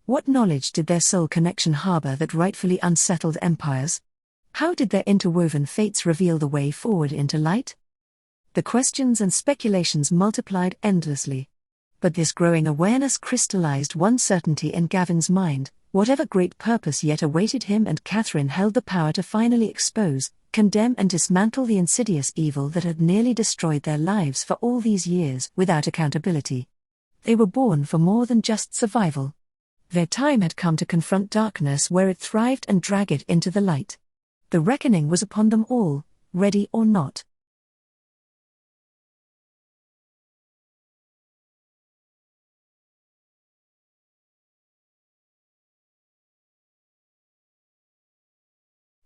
What knowledge did their soul connection harbor that rightfully unsettled empires? How did their interwoven fates reveal the way forward into light? The questions and speculations multiplied endlessly. But this growing awareness crystallized one certainty in Gavin's mind: whatever great purpose yet awaited him and Katherine held the power to finally expose, condemn and dismantle the insidious evil that had nearly destroyed their lives for all these years without accountability. They were born for more than just survival. Their time had come to confront darkness where it thrived and drag it into the light. The reckoning was upon them all, ready or not.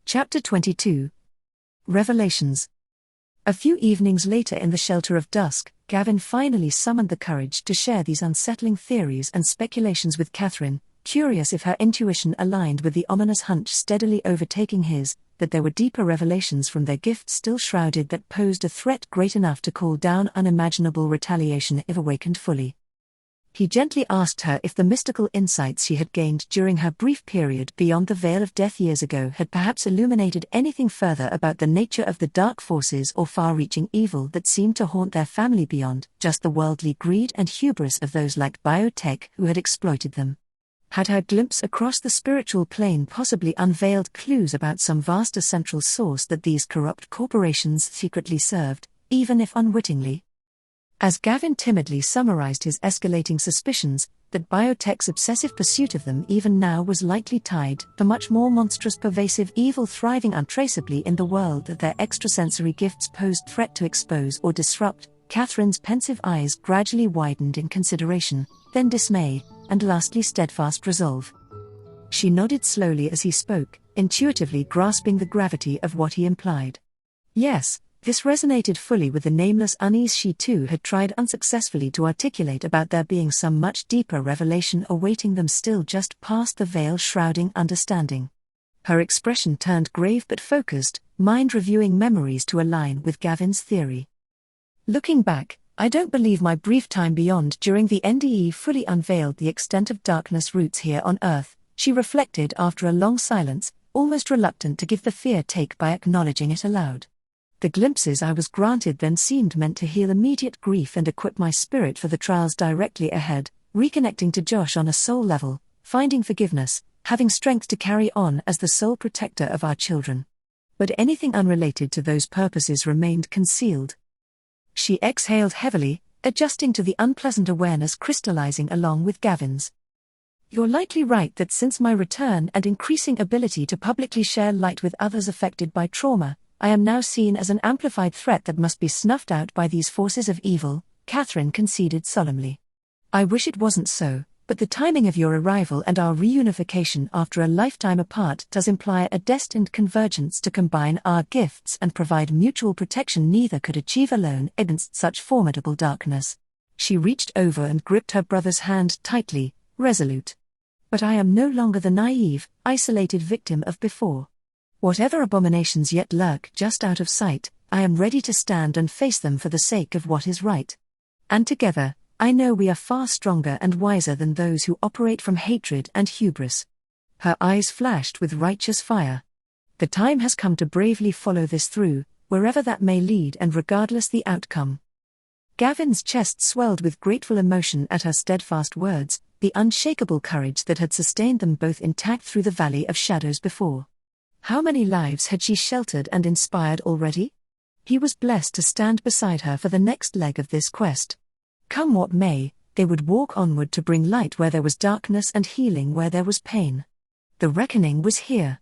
Chapter 22. Revelations. A few evenings later, in the shelter of dusk, Gavin finally summoned the courage to share these unsettling theories and speculations with Katherine, curious if her intuition aligned with the ominous hunch steadily overtaking his, that there were deeper revelations from their gifts still shrouded that posed a threat great enough to call down unimaginable retaliation if awakened fully. He gently asked her if the mystical insights she had gained during her brief period beyond the veil of death years ago had perhaps illuminated anything further about the nature of the dark forces or far-reaching evil that seemed to haunt their family beyond just the worldly greed and hubris of those like biotech who had exploited them. Had her glimpse across the spiritual plane possibly unveiled clues about some vaster central source that these corrupt corporations secretly served, even if unwittingly? As Gavin timidly summarized his escalating suspicions, that biotech's obsessive pursuit of them even now was likely tied to much more monstrous pervasive evil thriving untraceably in the world that their extrasensory gifts posed threat to expose or disrupt, Katherine's pensive eyes gradually widened in consideration, then dismay, and lastly steadfast resolve. She nodded slowly as he spoke, intuitively grasping the gravity of what he implied. Yes, this resonated fully with the nameless unease she too had tried unsuccessfully to articulate about there being some much deeper revelation awaiting them still just past the veil shrouding understanding. Her expression turned grave but focused, mind reviewing memories to align with Gavin's theory. Looking back, I don't believe my brief time beyond during the NDE fully unveiled the extent of darkness roots here on Earth, she reflected after a long silence, almost reluctant to give the fear take by acknowledging it aloud. The glimpses I was granted then seemed meant to heal immediate grief and equip my spirit for the trials directly ahead, reconnecting to Josh on a soul level, finding forgiveness, having strength to carry on as the sole protector of our children. But anything unrelated to those purposes remained concealed. She exhaled heavily, adjusting to the unpleasant awareness crystallizing along with Gavin's. You're likely right that since my return and increasing ability to publicly share light with others affected by trauma, I am now seen as an amplified threat that must be snuffed out by these forces of evil, Katherine conceded solemnly. I wish it wasn't so, but the timing of your arrival and our reunification after a lifetime apart does imply a destined convergence to combine our gifts and provide mutual protection neither could achieve alone against such formidable darkness. She reached over and gripped her brother's hand tightly, resolute. But I am no longer the naive, isolated victim of before. Whatever abominations yet lurk just out of sight, I am ready to stand and face them for the sake of what is right. And together, I know we are far stronger and wiser than those who operate from hatred and hubris. Her eyes flashed with righteous fire. The time has come to bravely follow this through, wherever that may lead and regardless the outcome. Gavin's chest swelled with grateful emotion at her steadfast words, the unshakable courage that had sustained them both intact through the valley of shadows before. How many lives had she sheltered and inspired already? He was blessed to stand beside her for the next leg of this quest. Come what may, they would walk onward to bring light where there was darkness and healing where there was pain. The reckoning was here.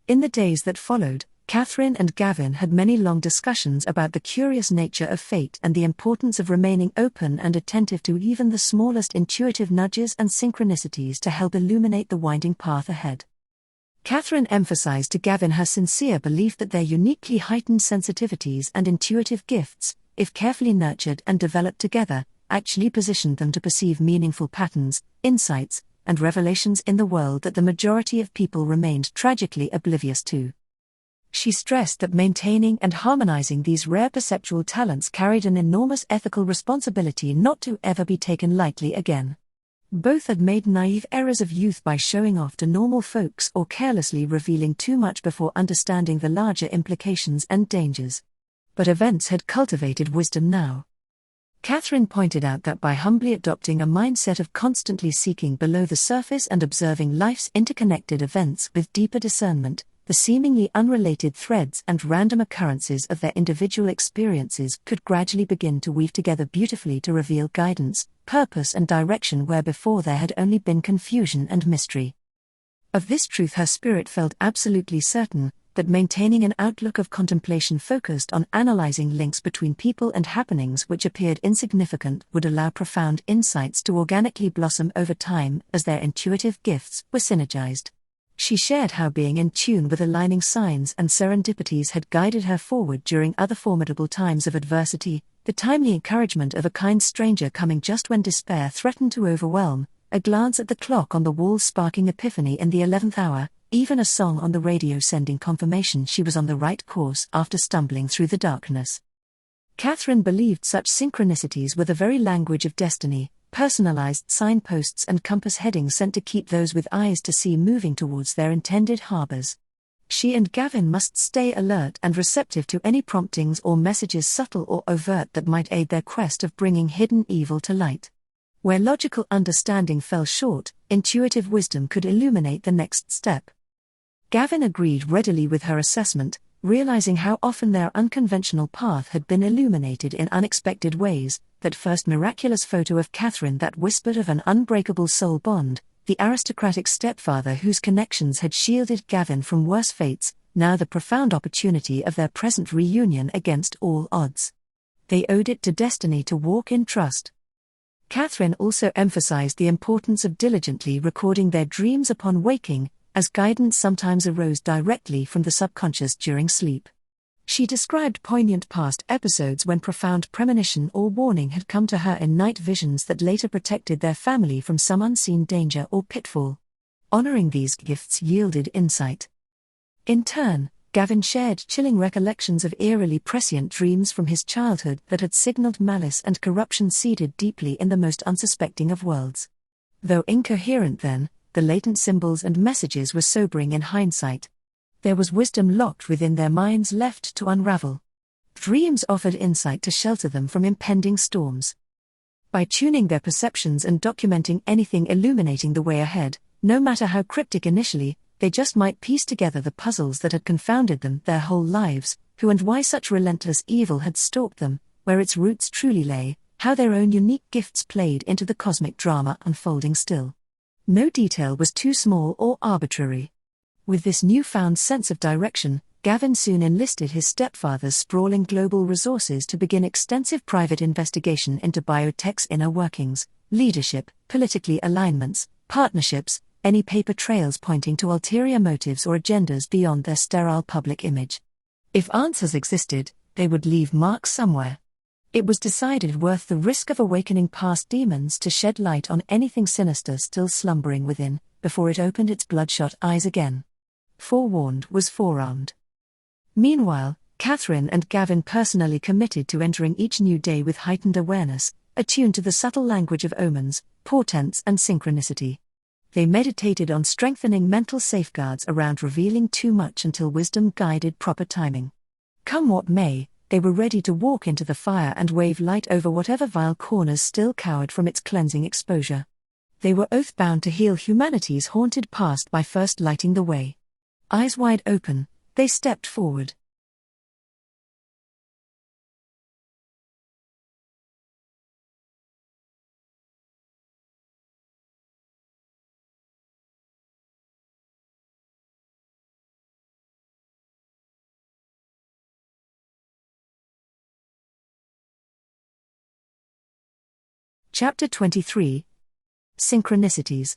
In the days that followed, Katherine and Gavin had many long discussions about the curious nature of fate and the importance of remaining open and attentive to even the smallest intuitive nudges and synchronicities to help illuminate the winding path ahead. Katherine emphasized to Gavin her sincere belief that their uniquely heightened sensitivities and intuitive gifts, if carefully nurtured and developed together, actually positioned them to perceive meaningful patterns, insights, and revelations in the world that the majority of people remained tragically oblivious to. She stressed that maintaining and harmonizing these rare perceptual talents carried an enormous ethical responsibility not to ever be taken lightly again. Both had made naive errors of youth by showing off to normal folks or carelessly revealing too much before understanding the larger implications and dangers. But events had cultivated wisdom now. Katherine pointed out that by humbly adopting a mindset of constantly seeking below the surface and observing life's interconnected events with deeper discernment, the seemingly unrelated threads and random occurrences of their individual experiences could gradually begin to weave together beautifully to reveal guidance, purpose and direction where before there had only been confusion and mystery. Of this truth her spirit felt absolutely certain, that maintaining an outlook of contemplation focused on analyzing links between people and happenings which appeared insignificant would allow profound insights to organically blossom over time as their intuitive gifts were synergized. She shared how being in tune with aligning signs and serendipities had guided her forward during other formidable times of adversity, the timely encouragement of a kind stranger coming just when despair threatened to overwhelm, a glance at the clock on the wall sparking epiphany in the 11th hour, even a song on the radio sending confirmation she was on the right course after stumbling through the darkness. Katherine believed such synchronicities were the very language of destiny, personalized signposts and compass headings sent to keep those with eyes to see moving towards their intended harbors. She and Gavin must stay alert and receptive to any promptings or messages subtle or overt that might aid their quest of bringing hidden evil to light. Where logical understanding fell short, intuitive wisdom could illuminate the next step. Gavin agreed readily with her assessment, realizing how often their unconventional path had been illuminated in unexpected ways. That first miraculous photo of Katherine that whispered of an unbreakable soul bond, the aristocratic stepfather whose connections had shielded Gavin from worse fates, now the profound opportunity of their present reunion against all odds. They owed it to destiny to walk in trust. Katherine also emphasized the importance of diligently recording their dreams upon waking, as guidance sometimes arose directly from the subconscious during sleep. She described poignant past episodes when profound premonition or warning had come to her in night visions that later protected their family from some unseen danger or pitfall. Honoring these gifts yielded insight. In turn, Gavin shared chilling recollections of eerily prescient dreams from his childhood that had signaled malice and corruption seeded deeply in the most unsuspecting of worlds. Though incoherent then, the latent symbols and messages were sobering in hindsight. There was wisdom locked within their minds left to unravel. Dreams offered insight to shelter them from impending storms. By tuning their perceptions and documenting anything illuminating the way ahead, no matter how cryptic initially, they just might piece together the puzzles that had confounded them their whole lives, who and why such relentless evil had stalked them, where its roots truly lay, how their own unique gifts played into the cosmic drama unfolding still. No detail was too small or arbitrary. With this newfound sense of direction, Gavin soon enlisted his stepfather's sprawling global resources to begin extensive private investigation into biotech's inner workings, leadership, political alignments, partnerships, any paper trails pointing to ulterior motives or agendas beyond their sterile public image. If answers existed, they would leave marks somewhere. It was decided worth the risk of awakening past demons to shed light on anything sinister still slumbering within, before it opened its bloodshot eyes again. Forewarned was forearmed. Meanwhile, Katherine and Gavin personally committed to entering each new day with heightened awareness, attuned to the subtle language of omens, portents and synchronicity. They meditated on strengthening mental safeguards around revealing too much until wisdom guided proper timing. Come what may, they were ready to walk into the fire and wave light over whatever vile corners still cowered from its cleansing exposure. They were oath-bound to heal humanity's haunted past by first lighting the way. Eyes wide open, they stepped forward. Chapter 23. Synchronicities.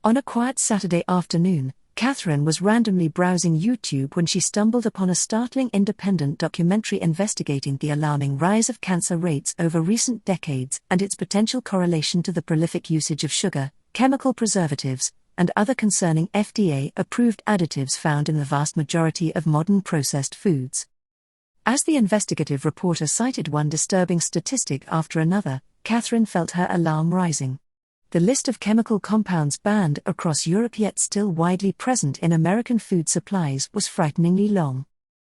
On a quiet Saturday afternoon, Katherine was randomly browsing YouTube when she stumbled upon a startling independent documentary investigating the alarming rise of cancer rates over recent decades and its potential correlation to the prolific usage of sugar, chemical preservatives, and other concerning FDA-approved additives found in the vast majority of modern processed foods. As the investigative reporter cited one disturbing statistic after another, Katherine felt her alarm rising. The list of chemical compounds banned across Europe yet still widely present in American food supplies was frighteningly long.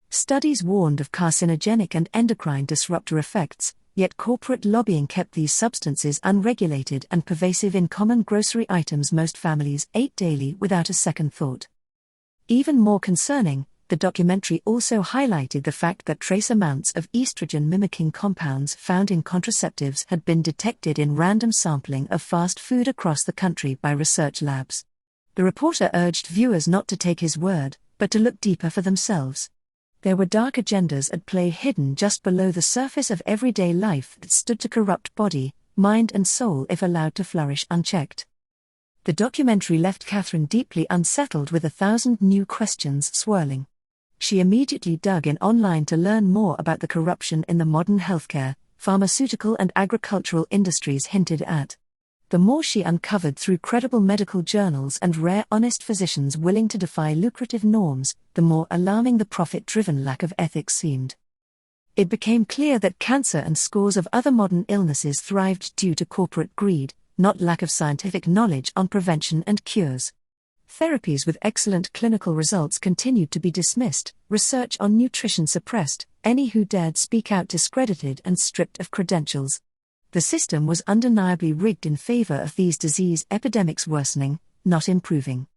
Studies warned of carcinogenic and endocrine disruptor effects, yet corporate lobbying kept these substances unregulated and pervasive in common grocery items most families ate daily without a second thought. Even more concerning, the documentary also highlighted the fact that trace amounts of estrogen-mimicking compounds found in contraceptives had been detected in random sampling of fast food across the country by research labs. The reporter urged viewers not to take his word, but to look deeper for themselves. There were dark agendas at play hidden just below the surface of everyday life that stood to corrupt body, mind and soul if allowed to flourish unchecked. The documentary left Katherine deeply unsettled with 1,000 new questions swirling. She immediately dug in online to learn more about the corruption in the modern healthcare, pharmaceutical and agricultural industries hinted at. The more she uncovered through credible medical journals and rare honest physicians willing to defy lucrative norms, the more alarming the profit-driven lack of ethics seemed. It became clear that cancer and scores of other modern illnesses thrived due to corporate greed, not lack of scientific knowledge on prevention and cures. Therapies with excellent clinical results continued to be dismissed, research on nutrition suppressed, any who dared speak out discredited and stripped of credentials. The system was undeniably rigged in favor of these disease epidemics worsening, not improving.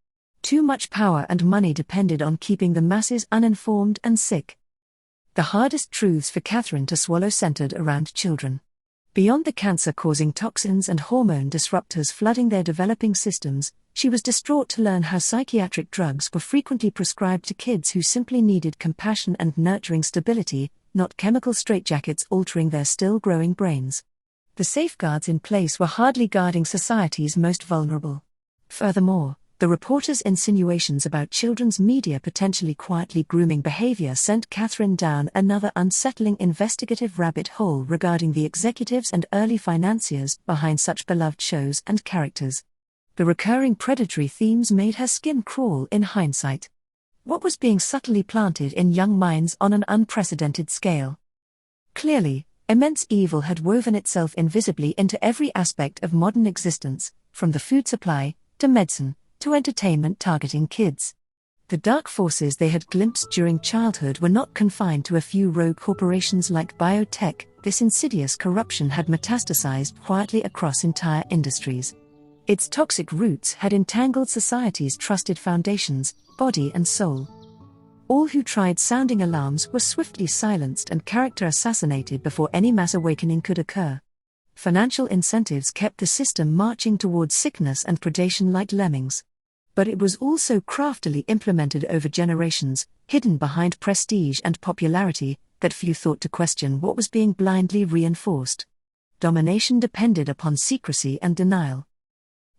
Too much power and money depended on keeping the masses uninformed and sick. The hardest truths for Katherine to swallow centered around children. Beyond the cancer-causing toxins and hormone disruptors flooding their developing systems, she was distraught to learn how psychiatric drugs were frequently prescribed to kids who simply needed compassion and nurturing stability, not chemical straitjackets altering their still-growing brains. The safeguards in place were hardly guarding society's most vulnerable. Furthermore, the reporter's insinuations about children's media potentially quietly grooming behavior sent Katherine down another unsettling investigative rabbit hole regarding the executives and early financiers behind such beloved shows and characters. The recurring predatory themes made her skin crawl in hindsight. What was being subtly planted in young minds on an unprecedented scale? Clearly, immense evil had woven itself invisibly into every aspect of modern existence, from the food supply, to medicine, to entertainment targeting kids. The dark forces they had glimpsed during childhood were not confined to a few rogue corporations like biotech. This insidious corruption had metastasized quietly across entire industries. Its toxic roots had entangled society's trusted foundations, body and soul. All who tried sounding alarms were swiftly silenced and character assassinated before any mass awakening could occur. Financial incentives kept the system marching towards sickness and predation like lemmings. But it was also craftily implemented over generations, hidden behind prestige and popularity, that few thought to question what was being blindly reinforced. Domination depended upon secrecy and denial.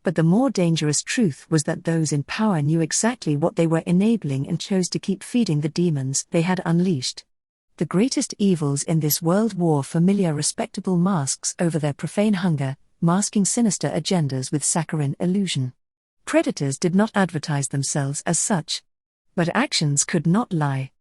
But the more dangerous truth was that those in power knew exactly what they were enabling and chose to keep feeding the demons they had unleashed. The greatest evils in this world wore familiar respectable masks over their profane hunger, masking sinister agendas with saccharine illusion. Predators did not advertise themselves as such. But actions could not lie.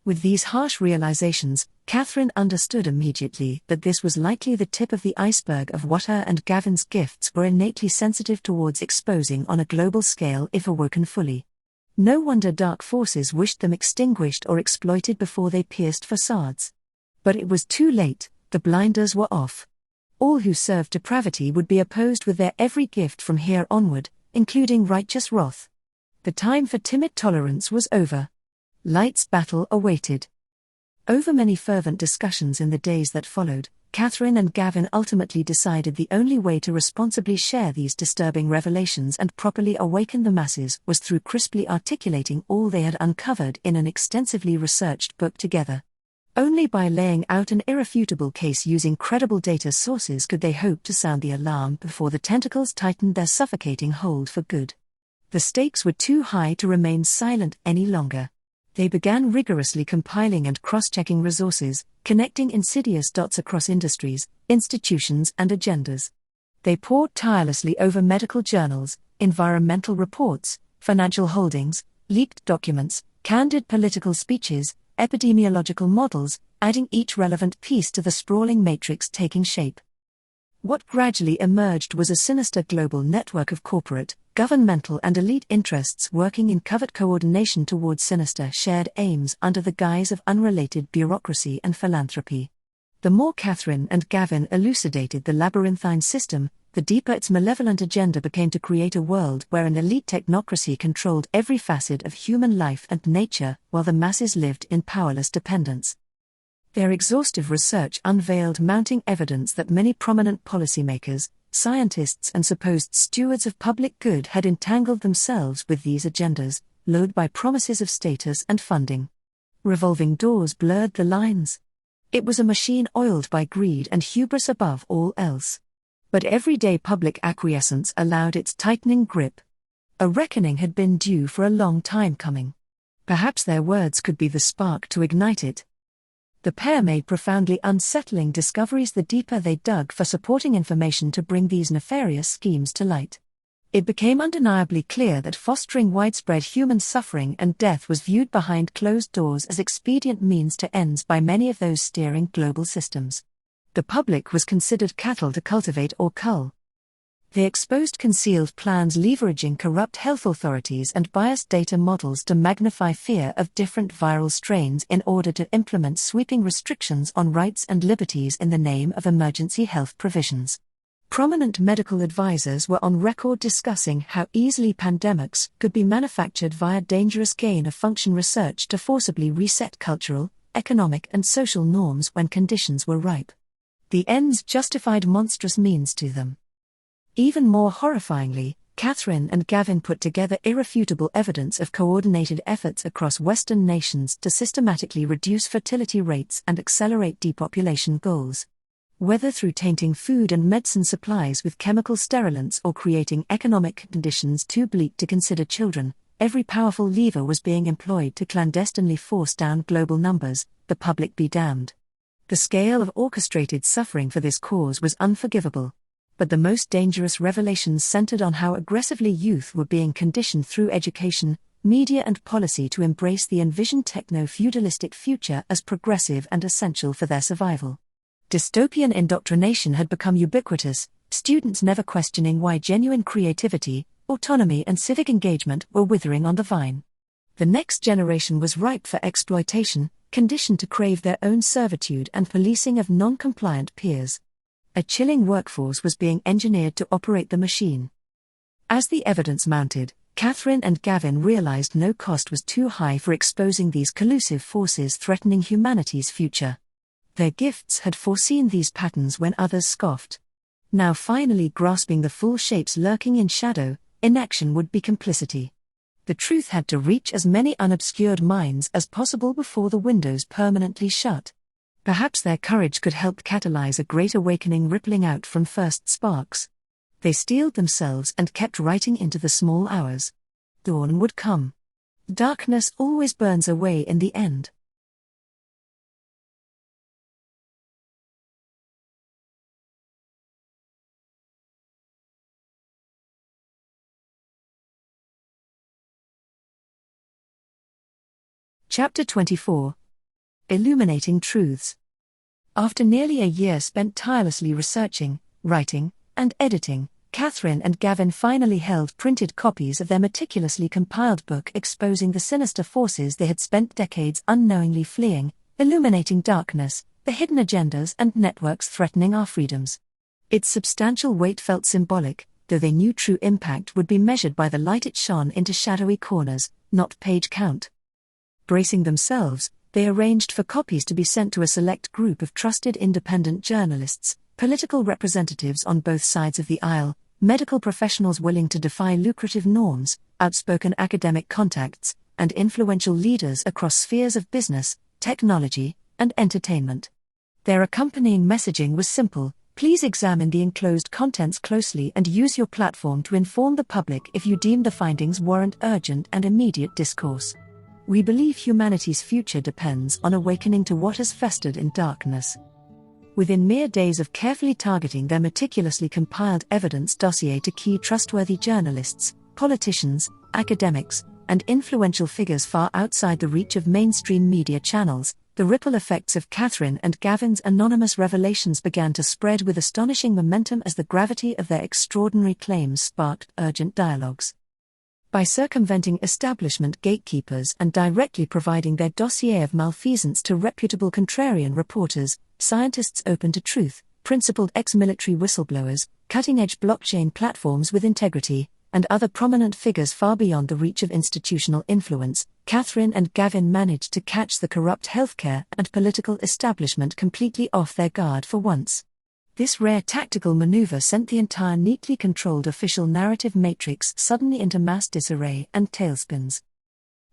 With these harsh realizations, Katherine understood immediately that this was likely the tip of the iceberg of what her and Gavin's gifts were innately sensitive towards exposing on a global scale if awoken fully. No wonder dark forces wished them extinguished or exploited before they pierced facades. But it was too late, the blinders were off. All who served depravity would be opposed with their every gift from here onward, including righteous wrath. The time for timid tolerance was over. Light's battle awaited. Over many fervent discussions in the days that followed, Katherine and Gavin ultimately decided the only way to responsibly share these disturbing revelations and properly awaken the masses was through crisply articulating all they had uncovered in an extensively researched book together. Only by laying out an irrefutable case using credible data sources could they hope to sound the alarm before the tentacles tightened their suffocating hold for good. The stakes were too high to remain silent any longer. They began rigorously compiling and cross-checking resources, connecting insidious dots across industries, institutions and agendas. They pored tirelessly over medical journals, environmental reports, financial holdings, leaked documents, candid political speeches, epidemiological models, adding each relevant piece to the sprawling matrix taking shape. What gradually emerged was a sinister global network of corporate, governmental and elite interests working in covert coordination towards sinister shared aims under the guise of unrelated bureaucracy and philanthropy. The more Katherine and Gavin elucidated the labyrinthine system, the deeper its malevolent agenda became to create a world where an elite technocracy controlled every facet of human life and nature, while the masses lived in powerless dependence. Their exhaustive research unveiled mounting evidence that many prominent policymakers, scientists and supposed stewards of public good had entangled themselves with these agendas, lured by promises of status and funding. Revolving doors blurred the lines. It was a machine oiled by greed and hubris above all else. But everyday public acquiescence allowed its tightening grip. A reckoning had been due for a long time coming. Perhaps their words could be the spark to ignite it. The pair made profoundly unsettling discoveries the deeper they dug for supporting information to bring these nefarious schemes to light. It became undeniably clear that fostering widespread human suffering and death was viewed behind closed doors as expedient means to ends by many of those steering global systems. The public was considered cattle to cultivate or cull. They exposed concealed plans leveraging corrupt health authorities and biased data models to magnify fear of different viral strains in order to implement sweeping restrictions on rights and liberties in the name of emergency health provisions. Prominent medical advisors were on record discussing how easily pandemics could be manufactured via dangerous gain-of-function research to forcibly reset cultural, economic and social norms when conditions were ripe. The ends justified monstrous means to them. Even more horrifyingly, Katherine and Gavin put together irrefutable evidence of coordinated efforts across Western nations to systematically reduce fertility rates and accelerate depopulation goals. Whether through tainting food and medicine supplies with chemical sterilants or creating economic conditions too bleak to consider children, every powerful lever was being employed to clandestinely force down global numbers, the public be damned. The scale of orchestrated suffering for this cause was unforgivable. But the most dangerous revelations centered on how aggressively youth were being conditioned through education, media and policy to embrace the envisioned techno-feudalistic future as progressive and essential for their survival. Dystopian indoctrination had become ubiquitous, students never questioning why genuine creativity, autonomy and civic engagement were withering on the vine. The next generation was ripe for exploitation, conditioned to crave their own servitude and policing of non-compliant peers. A chilling workforce was being engineered to operate the machine. As the evidence mounted, Katherine and Gavin realized no cost was too high for exposing these collusive forces threatening humanity's future. Their gifts had foreseen these patterns when others scoffed. Now finally grasping the full shapes lurking in shadow, inaction would be complicity. The truth had to reach as many unobscured minds as possible before the windows permanently shut. Perhaps their courage could help catalyze a great awakening rippling out from first sparks. They steeled themselves and kept writing into the small hours. Dawn would come. Darkness always burns away in the end. Chapter 24. Illuminating Truths. After nearly a year spent tirelessly researching, writing, and editing, Katherine and Gavin finally held printed copies of their meticulously compiled book exposing the sinister forces they had spent decades unknowingly fleeing, illuminating darkness, the hidden agendas and networks threatening our freedoms. Its substantial weight felt symbolic, though they knew true impact would be measured by the light it shone into shadowy corners, not page count. Bracing themselves, they arranged for copies to be sent to a select group of trusted independent journalists, political representatives on both sides of the aisle, medical professionals willing to defy lucrative norms, outspoken academic contacts, and influential leaders across spheres of business, technology, and entertainment. Their accompanying messaging was simple: please examine the enclosed contents closely and use your platform to inform the public if you deem the findings warrant urgent and immediate discourse. We believe humanity's future depends on awakening to what has festered in darkness. Within mere days of carefully targeting their meticulously compiled evidence dossier to key trustworthy journalists, politicians, academics, and influential figures far outside the reach of mainstream media channels, the ripple effects of Katherine and Gavin's anonymous revelations began to spread with astonishing momentum as the gravity of their extraordinary claims sparked urgent dialogues. By circumventing establishment gatekeepers and directly providing their dossier of malfeasance to reputable contrarian reporters, scientists open to truth, principled ex-military whistleblowers, cutting-edge blockchain platforms with integrity, and other prominent figures far beyond the reach of institutional influence, Katherine and Gavin managed to catch the corrupt healthcare and political establishment completely off their guard for once. This rare tactical maneuver sent the entire neatly controlled official narrative matrix suddenly into mass disarray and tailspins.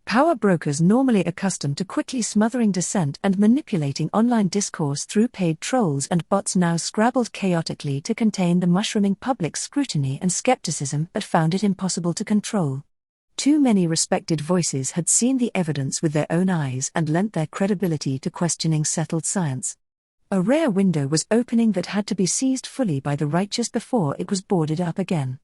Power brokers, normally accustomed to quickly smothering dissent and manipulating online discourse through paid trolls and bots, now scrabbled chaotically to contain the mushrooming public scrutiny and skepticism but found it impossible to control. Too many respected voices had seen the evidence with their own eyes and lent their credibility to questioning settled science. A rare window was opening that had to be seized fully by the righteous before it was boarded up again.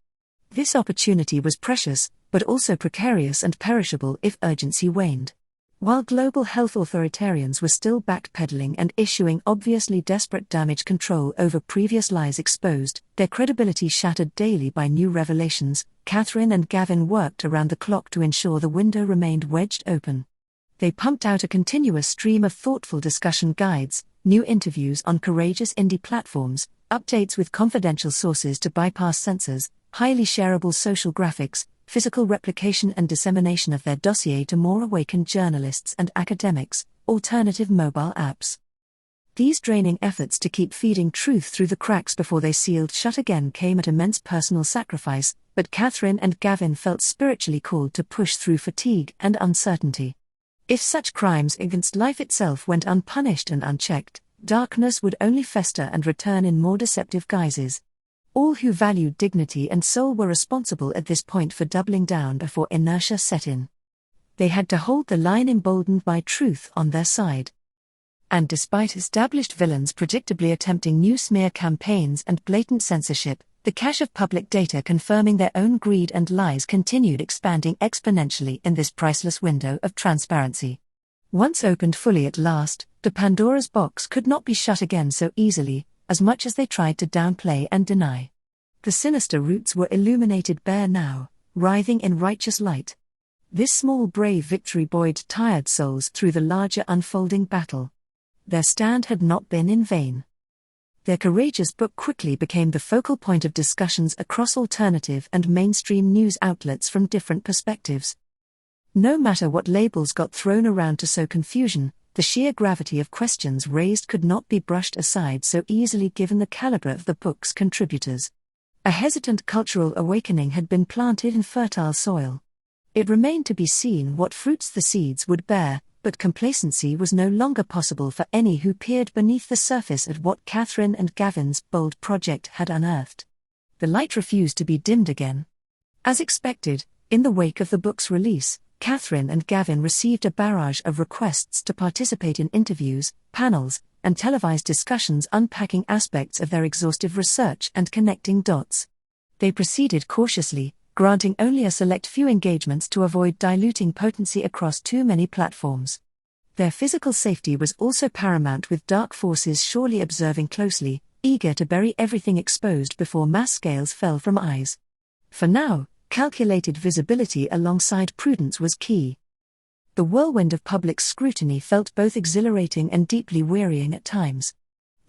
This opportunity was precious, but also precarious and perishable if urgency waned. While global health authoritarians were still backpedaling and issuing obviously desperate damage control over previous lies exposed, their credibility shattered daily by new revelations, Katherine and Gavin worked around the clock to ensure the window remained wedged open. They pumped out a continuous stream of thoughtful discussion guides, new interviews on courageous indie platforms, updates with confidential sources to bypass censors, highly shareable social graphics, physical replication and dissemination of their dossier to more awakened journalists and academics, alternative mobile apps. These draining efforts to keep feeding truth through the cracks before they sealed shut again came at immense personal sacrifice, but Katherine and Gavin felt spiritually called to push through fatigue and uncertainty. If such crimes against life itself went unpunished and unchecked, darkness would only fester and return in more deceptive guises. All who valued dignity and soul were responsible at this point for doubling down before inertia set in. They had to hold the line, emboldened by truth on their side. And despite established villains predictably attempting new smear campaigns and blatant censorship, the cache of public data confirming their own greed and lies continued expanding exponentially in this priceless window of transparency. Once opened fully at last, the Pandora's box could not be shut again so easily, as much as they tried to downplay and deny. The sinister roots were illuminated bare now, writhing in righteous light. This small brave victory buoyed tired souls through the larger unfolding battle. Their stand had not been in vain. Their courageous book quickly became the focal point of discussions across alternative and mainstream news outlets from different perspectives. No matter what labels got thrown around to sow confusion, the sheer gravity of questions raised could not be brushed aside so easily given the caliber of the book's contributors. A hesitant cultural awakening had been planted in fertile soil. It remained to be seen what fruits the seeds would bear, but complacency was no longer possible for any who peered beneath the surface at what Katherine and Gavin's bold project had unearthed. The light refused to be dimmed again. As expected, in the wake of the book's release, Katherine and Gavin received a barrage of requests to participate in interviews, panels, and televised discussions unpacking aspects of their exhaustive research and connecting dots. They proceeded cautiously, granting only a select few engagements to avoid diluting potency across too many platforms. Their physical safety was also paramount, with dark forces surely observing closely, eager to bury everything exposed before mass scales fell from eyes. For now, calculated visibility alongside prudence was key. The whirlwind of public scrutiny felt both exhilarating and deeply wearying at times.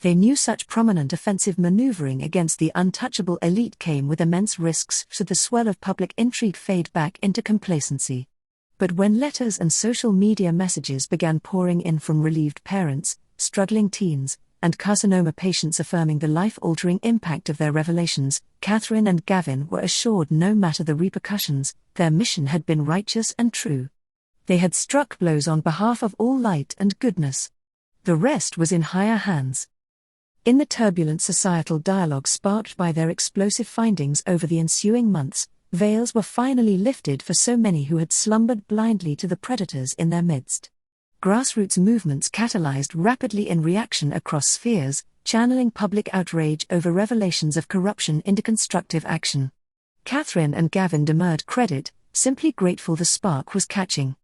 They knew such prominent offensive maneuvering against the untouchable elite came with immense risks should the swell of public intrigue fade back into complacency. But when letters and social media messages began pouring in from relieved parents, struggling teens, and carcinoma patients affirming the life-altering impact of their revelations, Katherine and Gavin were assured no matter the repercussions, their mission had been righteous and true. They had struck blows on behalf of all light and goodness. The rest was in higher hands. In the turbulent societal dialogue sparked by their explosive findings over the ensuing months, veils were finally lifted for so many who had slumbered blindly to the predators in their midst. Grassroots movements catalyzed rapidly in reaction across spheres, channeling public outrage over revelations of corruption into constructive action. Katherine and Gavin demurred credit, simply grateful the spark was catching.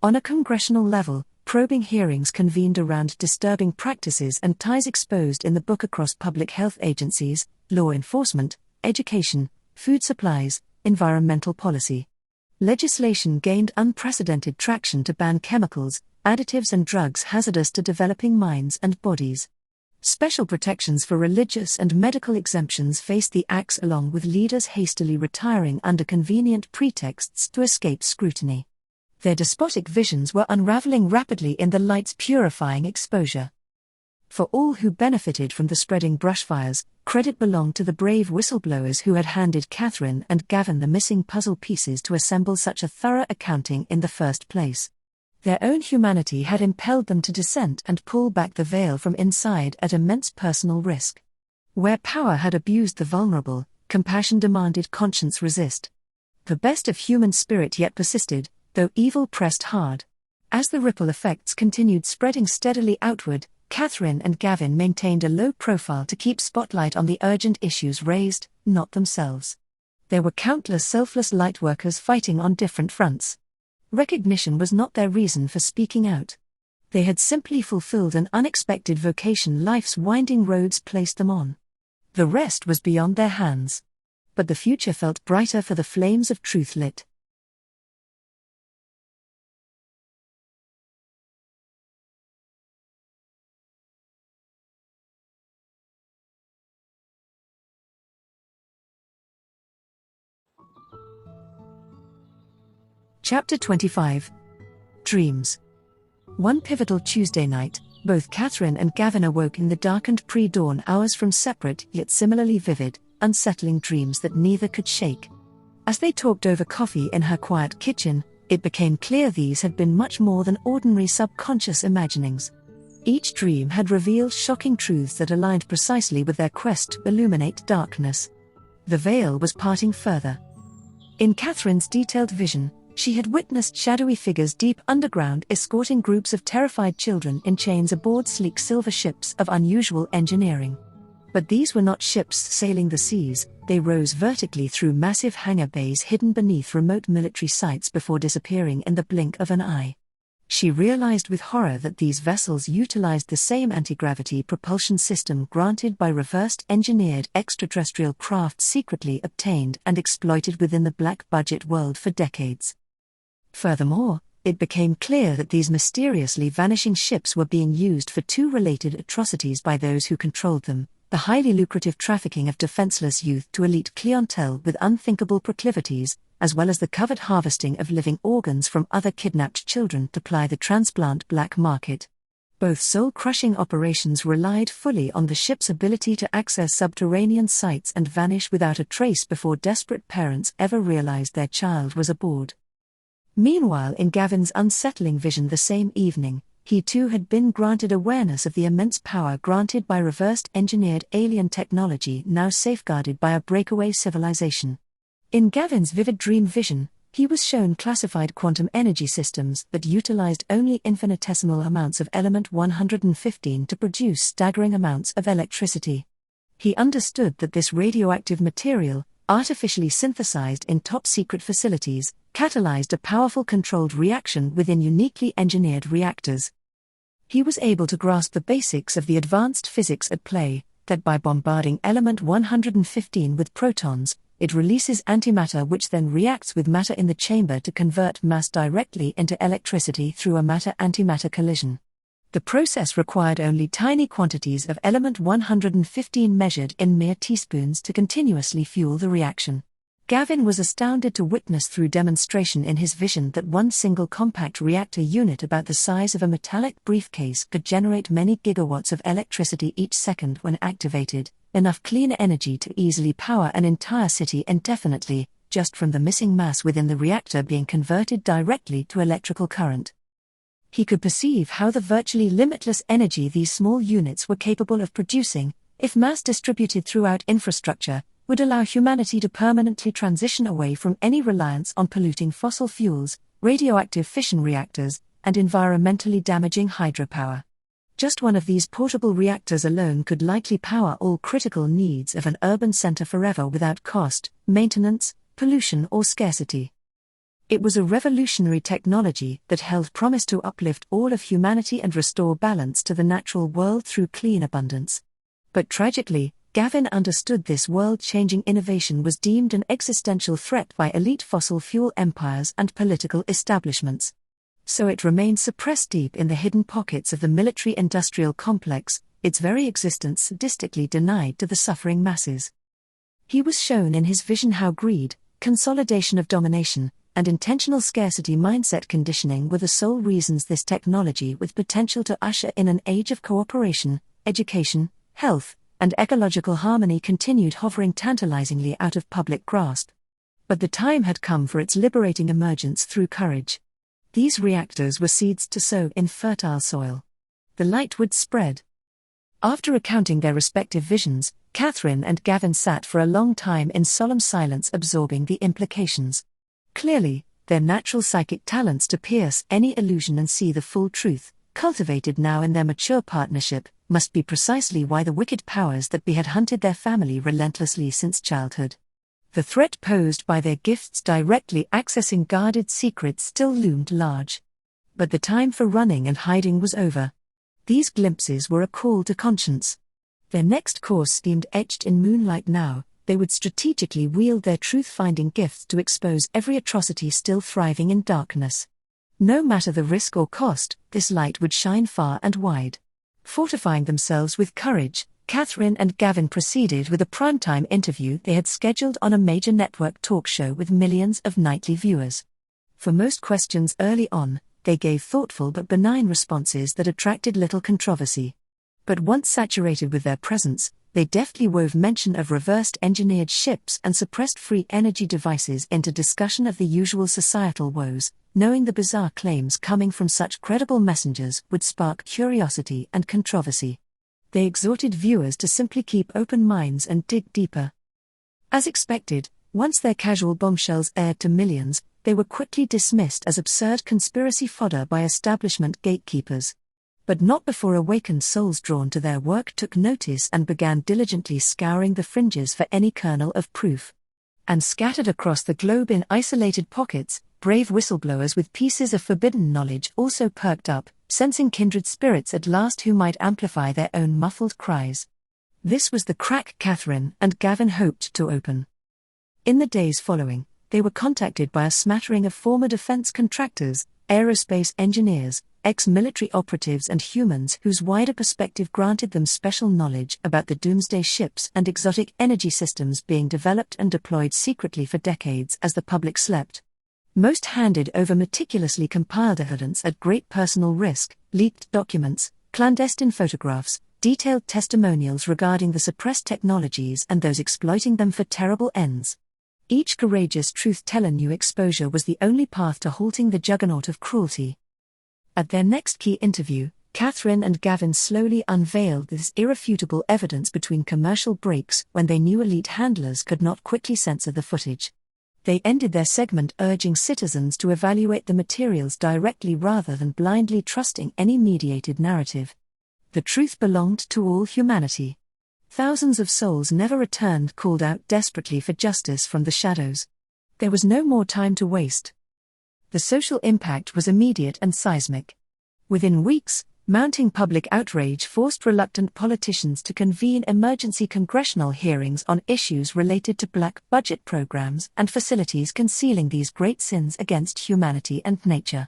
On a congressional level, probing hearings convened around disturbing practices and ties exposed in the book across public health agencies, law enforcement, education, food supplies, environmental policy. Legislation gained unprecedented traction to ban chemicals, additives and drugs hazardous to developing minds and bodies. Special protections for religious and medical exemptions faced the axe, along with leaders hastily retiring under convenient pretexts to escape scrutiny. Their despotic visions were unraveling rapidly in the light's purifying exposure. For all who benefited from the spreading brushfires, credit belonged to the brave whistleblowers who had handed Katherine and Gavin the missing puzzle pieces to assemble such a thorough accounting in the first place. Their own humanity had impelled them to dissent and pull back the veil from inside at immense personal risk. Where power had abused the vulnerable, compassion demanded conscience resist. The best of human spirit yet persisted, though evil pressed hard. As the ripple effects continued spreading steadily outward, Katherine and Gavin maintained a low profile to keep spotlight on the urgent issues raised, not themselves. There were countless selfless lightworkers fighting on different fronts. Recognition was not their reason for speaking out. They had simply fulfilled an unexpected vocation life's winding roads placed them on. The rest was beyond their hands. But the future felt brighter, for the flames of truth lit. Chapter 25. Dreams. One pivotal Tuesday night, both Katherine and Gavin awoke in the darkened pre-dawn hours from separate yet similarly vivid, unsettling dreams that neither could shake. As they talked over coffee in her quiet kitchen, it became clear these had been much more than ordinary subconscious imaginings. Each dream had revealed shocking truths that aligned precisely with their quest to illuminate darkness. The veil was parting further. In Katherine's detailed vision, she had witnessed shadowy figures deep underground escorting groups of terrified children in chains aboard sleek silver ships of unusual engineering. But these were not ships sailing the seas, they rose vertically through massive hangar bays hidden beneath remote military sites before disappearing in the blink of an eye. She realized with horror that these vessels utilized the same anti-gravity propulsion system granted by reversed-engineered extraterrestrial craft secretly obtained and exploited within the black-budget world for decades. Furthermore, it became clear that these mysteriously vanishing ships were being used for two related atrocities by those who controlled them: the highly lucrative trafficking of defenseless youth to elite clientele with unthinkable proclivities, as well as the covert harvesting of living organs from other kidnapped children to ply the transplant black market. Both soul-crushing operations relied fully on the ship's ability to access subterranean sites and vanish without a trace before desperate parents ever realized their child was aboard. Meanwhile, in Gavin's unsettling vision the same evening, he too had been granted awareness of the immense power granted by reversed-engineered alien technology now safeguarded by a breakaway civilization. In Gavin's vivid dream vision, he was shown classified quantum energy systems that utilized only infinitesimal amounts of element 115 to produce staggering amounts of electricity. He understood that this radioactive material, artificially synthesized in top-secret facilities, catalyzed a powerful controlled reaction within uniquely engineered reactors. He was able to grasp the basics of the advanced physics at play, that by bombarding element 115 with protons, it releases antimatter which then reacts with matter in the chamber to convert mass directly into electricity through a matter-antimatter collision. The process required only tiny quantities of element 115 measured in mere teaspoons to continuously fuel the reaction. Gavin was astounded to witness through demonstration in his vision that one single compact reactor unit about the size of a metallic briefcase could generate many gigawatts of electricity each second when activated, enough clean energy to easily power an entire city indefinitely, just from the missing mass within the reactor being converted directly to electrical current. He could perceive how the virtually limitless energy these small units were capable of producing, if mass distributed throughout infrastructure, would allow humanity to permanently transition away from any reliance on polluting fossil fuels, radioactive fission reactors, and environmentally damaging hydropower. Just one of these portable reactors alone could likely power all critical needs of an urban center forever without cost, maintenance, pollution, or scarcity. It was a revolutionary technology that held promise to uplift all of humanity and restore balance to the natural world through clean abundance. But tragically, Gavin understood this world-changing innovation was deemed an existential threat by elite fossil fuel empires and political establishments. So it remained suppressed deep in the hidden pockets of the military-industrial complex, its very existence sadistically denied to the suffering masses. He was shown in his vision how greed, consolidation of domination, and intentional scarcity mindset conditioning were the sole reasons this technology with potential to usher in an age of cooperation, education, health, and ecological harmony continued hovering tantalizingly out of public grasp. But the time had come for its liberating emergence through courage. These reactors were seeds to sow in fertile soil. The light would spread. After recounting their respective visions, Katherine and Gavin sat for a long time in solemn silence absorbing the implications. Clearly, their natural psychic talents to pierce any illusion and see the full truth, cultivated now in their mature partnership, must be precisely why the wicked powers that be had hunted their family relentlessly since childhood. The threat posed by their gifts directly accessing guarded secrets still loomed large. But the time for running and hiding was over. These glimpses were a call to conscience. Their next course seemed etched in moonlight now. They would strategically wield their truth-finding gifts to expose every atrocity still thriving in darkness. No matter the risk or cost, this light would shine far and wide. Fortifying themselves with courage, Katherine and Gavin proceeded with a primetime interview they had scheduled on a major network talk show with millions of nightly viewers. For most questions early on, they gave thoughtful but benign responses that attracted little controversy. But once saturated with their presence, they deftly wove mention of reversed-engineered ships and suppressed free energy devices into discussion of the usual societal woes, knowing the bizarre claims coming from such credible messengers would spark curiosity and controversy. They exhorted viewers to simply keep open minds and dig deeper. As expected, once their casual bombshells aired to millions, they were quickly dismissed as absurd conspiracy fodder by establishment gatekeepers. But not before awakened souls drawn to their work took notice and began diligently scouring the fringes for any kernel of proof. And scattered across the globe in isolated pockets, brave whistleblowers with pieces of forbidden knowledge also perked up, sensing kindred spirits at last who might amplify their own muffled cries. This was the crack Katherine and Gavin hoped to open. In the days following, they were contacted by a smattering of former defense contractors, aerospace engineers, ex-military operatives and humans whose wider perspective granted them special knowledge about the doomsday ships and exotic energy systems being developed and deployed secretly for decades as the public slept. Most handed over meticulously compiled evidence at great personal risk, leaked documents, clandestine photographs, detailed testimonials regarding the suppressed technologies and those exploiting them for terrible ends. Each courageous truth-teller knew exposure was the only path to halting the juggernaut of cruelty. At their next key interview, Katherine and Gavin slowly unveiled this irrefutable evidence between commercial breaks when they knew elite handlers could not quickly censor the footage. They ended their segment urging citizens to evaluate the materials directly rather than blindly trusting any mediated narrative. The truth belonged to all humanity. Thousands of souls never returned called out desperately for justice from the shadows. There was no more time to waste. The social impact was immediate and seismic. Within weeks, mounting public outrage forced reluctant politicians to convene emergency congressional hearings on issues related to black budget programs and facilities concealing these great sins against humanity and nature.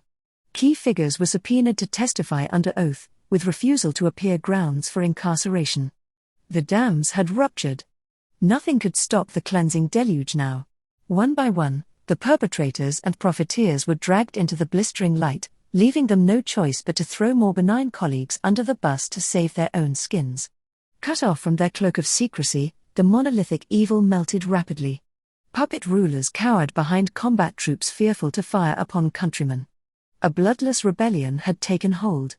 Key figures were subpoenaed to testify under oath, with refusal to appear grounds for incarceration. The dams had ruptured. Nothing could stop the cleansing deluge now. One by one, the perpetrators and profiteers were dragged into the blistering light, leaving them no choice but to throw more benign colleagues under the bus to save their own skins. Cut off from their cloak of secrecy, the monolithic evil melted rapidly. Puppet rulers cowered behind combat troops fearful to fire upon countrymen. A bloodless rebellion had taken hold.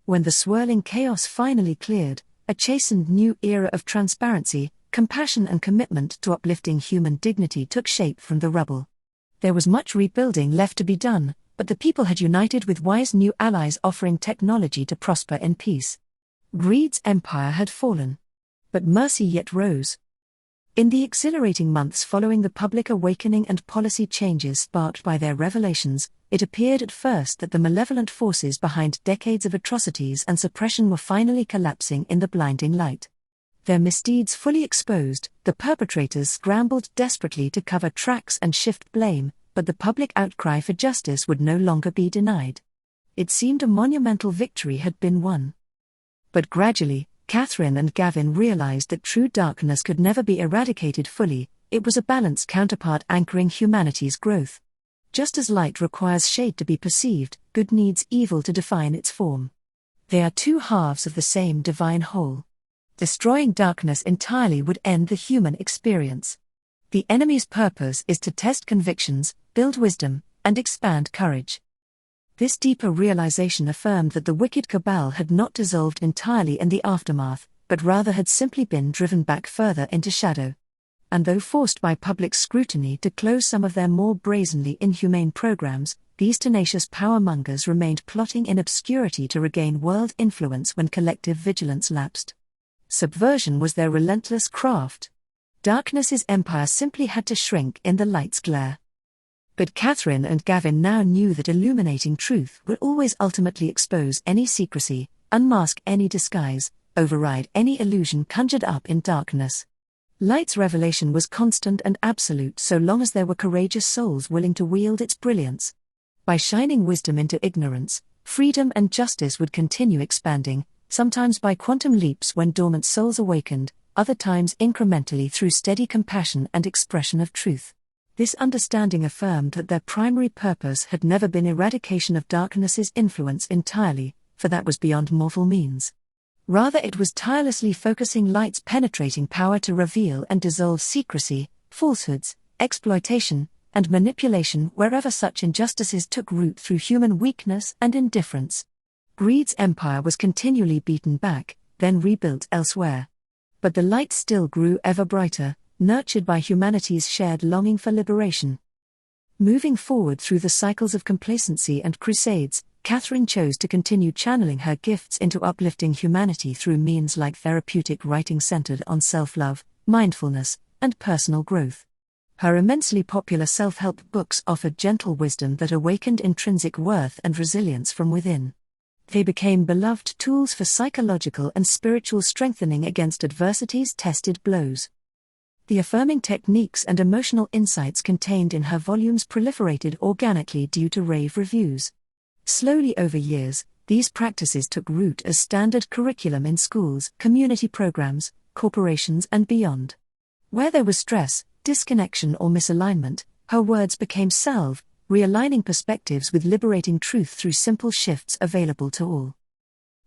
When the swirling chaos finally cleared, a chastened new era of transparency, compassion and commitment to uplifting human dignity took shape from the rubble. There was much rebuilding left to be done, but the people had united with wise new allies offering technology to prosper in peace. Greed's empire had fallen. But mercy yet rose. In the exhilarating months following the public awakening and policy changes sparked by their revelations, it appeared at first that the malevolent forces behind decades of atrocities and suppression were finally collapsing in the blinding light. Their misdeeds fully exposed, the perpetrators scrambled desperately to cover tracks and shift blame, but the public outcry for justice would no longer be denied. It seemed a monumental victory had been won. But gradually, Katherine and Gavin realized that true darkness could never be eradicated fully. It was a balanced counterpart anchoring humanity's growth. Just as light requires shade to be perceived, good needs evil to define its form. They are two halves of the same divine whole. Destroying darkness entirely would end the human experience. The enemy's purpose is to test convictions, build wisdom, and expand courage. This deeper realization affirmed that the wicked cabal had not dissolved entirely in the aftermath, but rather had simply been driven back further into shadow. And though forced by public scrutiny to close some of their more brazenly inhumane programs, these tenacious power-mongers remained plotting in obscurity to regain world influence when collective vigilance lapsed. Subversion was their relentless craft. Darkness's empire simply had to shrink in the light's glare. But Katherine and Gavin now knew that illuminating truth would always ultimately expose any secrecy, unmask any disguise, override any illusion conjured up in darkness. Light's revelation was constant and absolute so long as there were courageous souls willing to wield its brilliance. By shining wisdom into ignorance, freedom and justice would continue expanding, sometimes by quantum leaps when dormant souls awakened, other times incrementally through steady compassion and expression of truth. This understanding affirmed that their primary purpose had never been eradication of darkness's influence entirely, for that was beyond mortal means. Rather it was tirelessly focusing light's penetrating power to reveal and dissolve secrecy, falsehoods, exploitation, and manipulation wherever such injustices took root through human weakness and indifference. Greed's empire was continually beaten back, then rebuilt elsewhere. But the light still grew ever brighter, nurtured by humanity's shared longing for liberation. Moving forward through the cycles of complacency and crusades, Katherine chose to continue channeling her gifts into uplifting humanity through means like therapeutic writing centered on self-love, mindfulness, and personal growth. Her immensely popular self-help books offered gentle wisdom that awakened intrinsic worth and resilience from within. They became beloved tools for psychological and spiritual strengthening against adversity's tested blows. The affirming techniques and emotional insights contained in her volumes proliferated organically due to rave reviews. Slowly over years, these practices took root as standard curriculum in schools, community programs, corporations and beyond. Where there was stress, disconnection or misalignment, her words became salve, realigning perspectives with liberating truth through simple shifts available to all.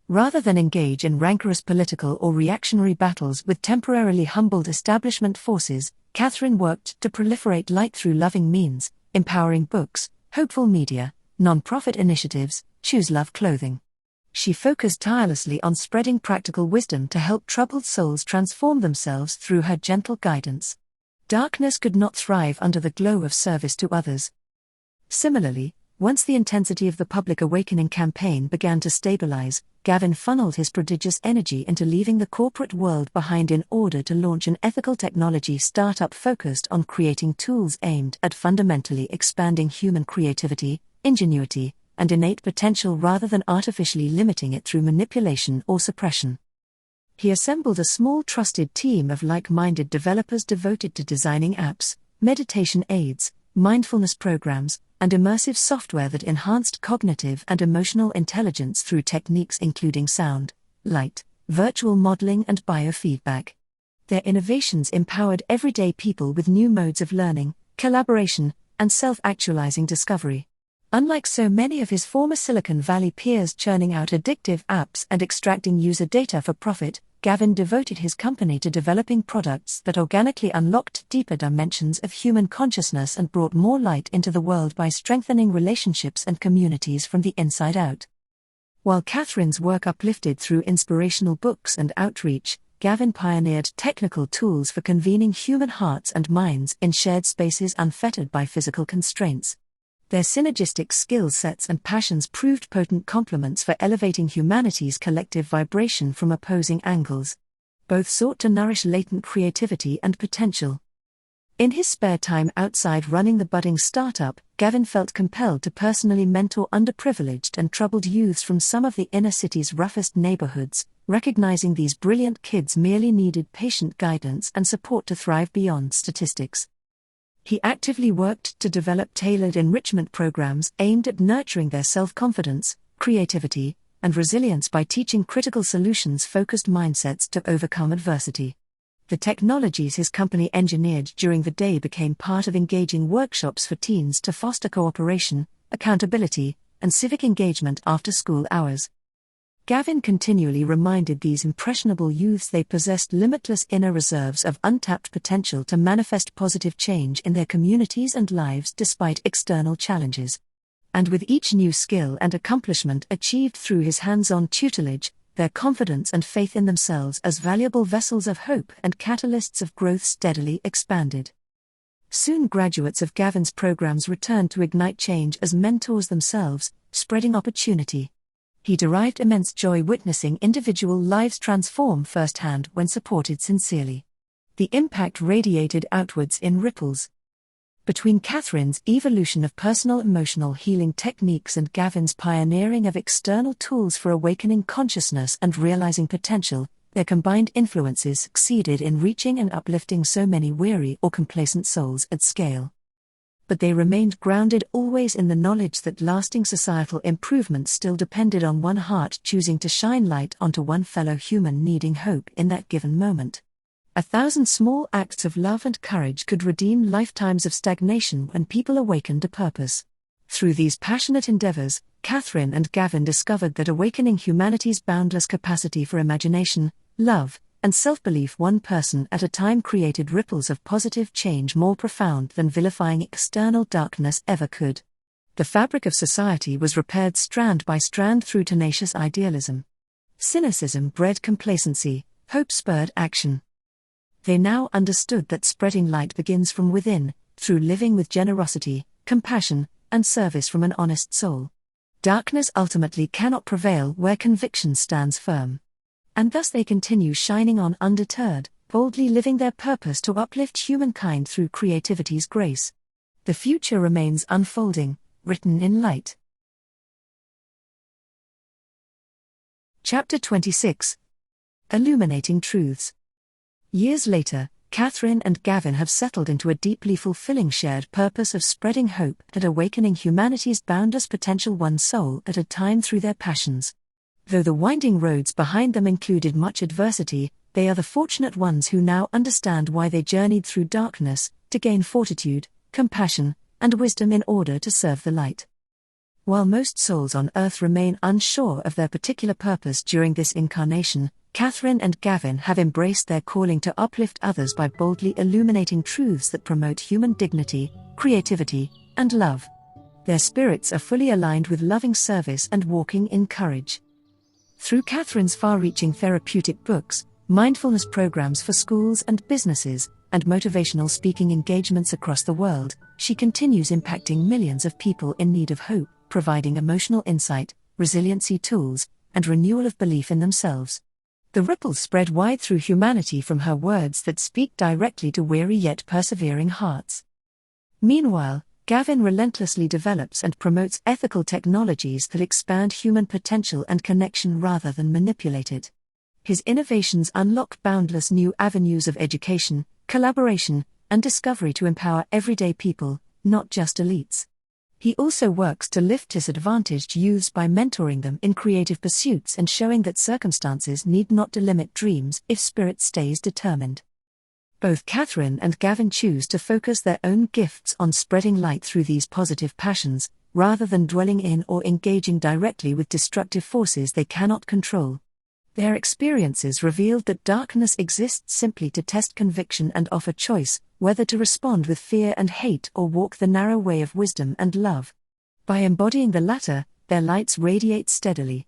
Rather than engage in rancorous political or reactionary battles with temporarily humbled establishment forces, Katherine worked to proliferate light through loving means, empowering books, hopeful media, non-profit initiatives, Choose Love clothing. She focused tirelessly on spreading practical wisdom to help troubled souls transform themselves through her gentle guidance. Darkness could not thrive under the glow of service to others. Similarly, once the intensity of the public awakening campaign began to stabilize, Gavin funneled his prodigious energy into leaving the corporate world behind in order to launch an ethical technology startup focused on creating tools aimed at fundamentally expanding human creativity, ingenuity, and innate potential rather than artificially limiting it through manipulation or suppression. He assembled a small trusted team of like-minded developers devoted to designing apps, meditation aids, mindfulness programs, and immersive software that enhanced cognitive and emotional intelligence through techniques including sound, light, virtual modeling, and biofeedback. Their innovations empowered everyday people with new modes of learning, collaboration, and self-actualizing discovery. Unlike so many of his former Silicon Valley peers churning out addictive apps and extracting user data for profit, Gavin devoted his company to developing products that organically unlocked deeper dimensions of human consciousness and brought more light into the world by strengthening relationships and communities from the inside out. While Katherine's work uplifted through inspirational books and outreach, Gavin pioneered technical tools for convening human hearts and minds in shared spaces unfettered by physical constraints. Their synergistic skill sets and passions proved potent complements for elevating humanity's collective vibration from opposing angles. Both sought to nourish latent creativity and potential. In his spare time outside running the budding startup, Gavin felt compelled to personally mentor underprivileged and troubled youths from some of the inner city's roughest neighborhoods, recognizing these brilliant kids merely needed patient guidance and support to thrive beyond statistics. He actively worked to develop tailored enrichment programs aimed at nurturing their self-confidence, creativity, and resilience by teaching critical solutions-focused mindsets to overcome adversity. The technologies his company engineered during the day became part of engaging workshops for teens to foster cooperation, accountability, and civic engagement after school hours. Gavin continually reminded these impressionable youths they possessed limitless inner reserves of untapped potential to manifest positive change in their communities and lives despite external challenges. And with each new skill and accomplishment achieved through his hands-on tutelage, their confidence and faith in themselves as valuable vessels of hope and catalysts of growth steadily expanded. Soon graduates of Gavin's programs returned to ignite change as mentors themselves, spreading opportunity. He derived immense joy witnessing individual lives transform firsthand when supported sincerely. The impact radiated outwards in ripples. Between Katherine's evolution of personal emotional healing techniques and Gavin's pioneering of external tools for awakening consciousness and realizing potential, their combined influences succeeded in reaching and uplifting so many weary or complacent souls at scale. But they remained grounded always in the knowledge that lasting societal improvement still depended on one heart choosing to shine light onto one fellow human needing hope in that given moment. 1,000 small acts of love and courage could redeem lifetimes of stagnation when people awakened to purpose. Through these passionate endeavors, Katherine and Gavin discovered that awakening humanity's boundless capacity for imagination, love, and self-belief one person at a time created ripples of positive change more profound than vilifying external darkness ever could. The fabric of society was repaired strand by strand through tenacious idealism. Cynicism bred complacency, hope spurred action. They now understood that spreading light begins from within, through living with generosity, compassion, and service from an honest soul. Darkness ultimately cannot prevail where conviction stands firm. And thus they continue shining on undeterred, boldly living their purpose to uplift humankind through creativity's grace. The future remains unfolding, written in light. Chapter 26. Illuminating Truths. Years later, Katherine and Gavin have settled into a deeply fulfilling shared purpose of spreading hope and awakening humanity's boundless potential one soul at a time through their passions. Though the winding roads behind them included much adversity, they are the fortunate ones who now understand why they journeyed through darkness, to gain fortitude, compassion, and wisdom in order to serve the light. While most souls on Earth remain unsure of their particular purpose during this incarnation, Katherine and Gavin have embraced their calling to uplift others by boldly illuminating truths that promote human dignity, creativity, and love. Their spirits are fully aligned with loving service and walking in courage. Through Katherine's far-reaching therapeutic books, mindfulness programs for schools and businesses, and motivational speaking engagements across the world, she continues impacting millions of people in need of hope, providing emotional insight, resiliency tools, and renewal of belief in themselves. The ripples spread wide through humanity from her words that speak directly to weary yet persevering hearts. Meanwhile, Gavin relentlessly develops and promotes ethical technologies that expand human potential and connection rather than manipulate it. His innovations unlock boundless new avenues of education, collaboration, and discovery to empower everyday people, not just elites. He also works to lift disadvantaged youths by mentoring them in creative pursuits and showing that circumstances need not delimit dreams if spirit stays determined. Both Katherine and Gavin choose to focus their own gifts on spreading light through these positive passions, rather than dwelling in or engaging directly with destructive forces they cannot control. Their experiences revealed that darkness exists simply to test conviction and offer choice, whether to respond with fear and hate or walk the narrow way of wisdom and love. By embodying the latter, their lights radiate steadily.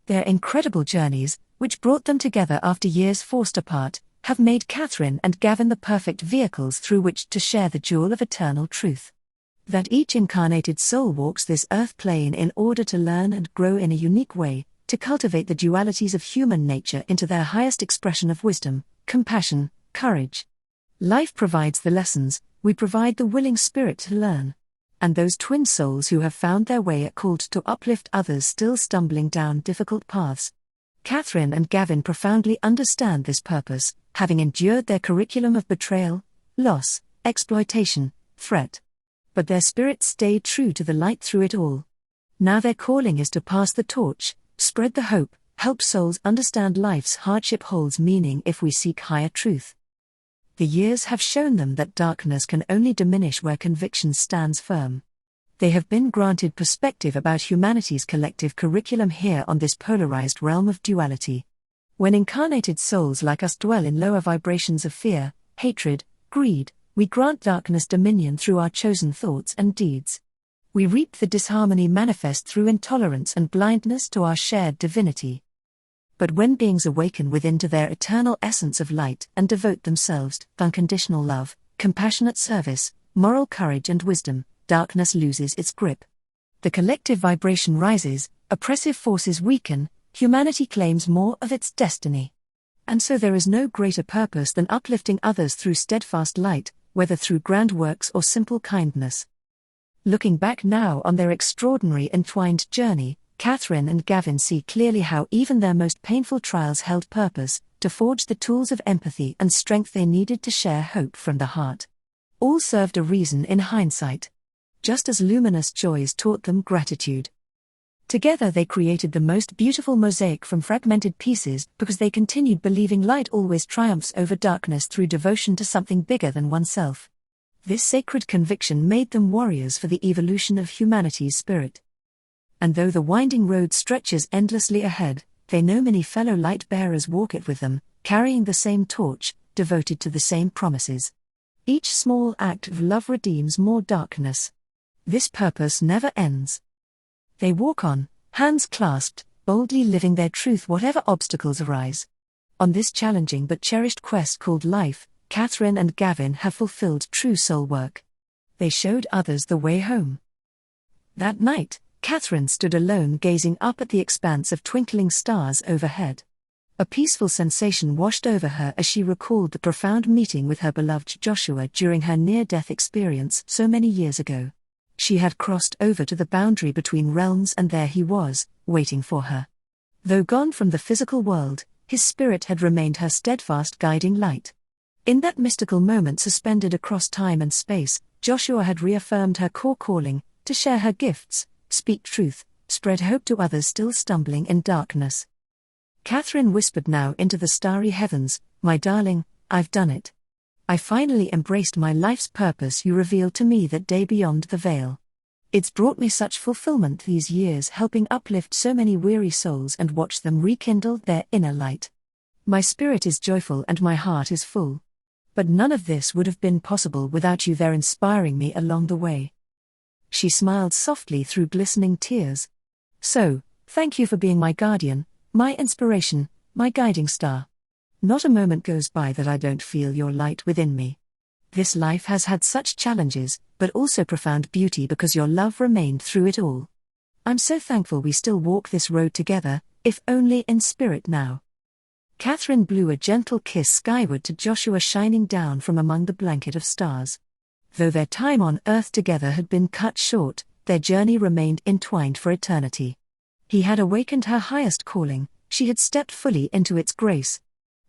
Their incredible journeys, which brought them together after years forced apart, have made Katherine and Gavin the perfect vehicles through which to share the jewel of eternal truth. That each incarnated soul walks this earth plane in order to learn and grow in a unique way, to cultivate the dualities of human nature into their highest expression of wisdom, compassion, courage. Life provides the lessons, we provide the willing spirit to learn. And those twin souls who have found their way are called to uplift others still stumbling down difficult paths. Katherine and Gavin profoundly understand this purpose, having endured their curriculum of betrayal, loss, exploitation, threat. But their spirits stayed true to the light through it all. Now their calling is to pass the torch, spread the hope, help souls understand life's hardship holds meaning if we seek higher truth. The years have shown them that darkness can only diminish where conviction stands firm. They have been granted perspective about humanity's collective curriculum here on this polarized realm of duality. When incarnated souls like us dwell in lower vibrations of fear, hatred, greed, we grant darkness dominion through our chosen thoughts and deeds. We reap the disharmony manifest through intolerance and blindness to our shared divinity. But when beings awaken within to their eternal essence of light and devote themselves to unconditional love, compassionate service, moral courage and wisdom, darkness loses its grip. The collective vibration rises, oppressive forces weaken, humanity claims more of its destiny. And so there is no greater purpose than uplifting others through steadfast light, whether through grand works or simple kindness. Looking back now on their extraordinary entwined journey, Katherine and Gavin see clearly how even their most painful trials held purpose, to forge the tools of empathy and strength they needed to share hope from the heart. All served a reason in hindsight. Just as luminous joys taught them gratitude. Together they created the most beautiful mosaic from fragmented pieces because they continued believing light always triumphs over darkness through devotion to something bigger than oneself. This sacred conviction made them warriors for the evolution of humanity's spirit. And though the winding road stretches endlessly ahead, they know many fellow light-bearers walk it with them, carrying the same torch, devoted to the same promises. Each small act of love redeems more darkness. This purpose never ends. They walk on, hands clasped, boldly living their truth whatever obstacles arise. On this challenging but cherished quest called life, Katherine and Gavin have fulfilled true soul work. They showed others the way home. That night, Katherine stood alone gazing up at the expanse of twinkling stars overhead. A peaceful sensation washed over her as she recalled the profound meeting with her beloved Joshua during her near-death experience so many years ago. She had crossed over to the boundary between realms and there he was, waiting for her. Though gone from the physical world, his spirit had remained her steadfast guiding light. In that mystical moment suspended across time and space, Joshua had reaffirmed her core calling, to share her gifts, speak truth, spread hope to others still stumbling in darkness. Katherine whispered now into the starry heavens, "My darling, I've done it. I finally embraced my life's purpose you revealed to me that day beyond the veil. It's brought me such fulfillment these years, helping uplift so many weary souls and watch them rekindle their inner light. My spirit is joyful and my heart is full. But none of this would have been possible without you there inspiring me along the way." She smiled softly through glistening tears. "So, thank you for being my guardian, my inspiration, my guiding star. Not a moment goes by that I don't feel your light within me. This life has had such challenges, but also profound beauty because your love remained through it all. I'm so thankful we still walk this road together, if only in spirit now." Katherine blew a gentle kiss skyward to Joshua shining down from among the blanket of stars. Though their time on earth together had been cut short, their journey remained entwined for eternity. He had awakened her highest calling, she had stepped fully into its grace.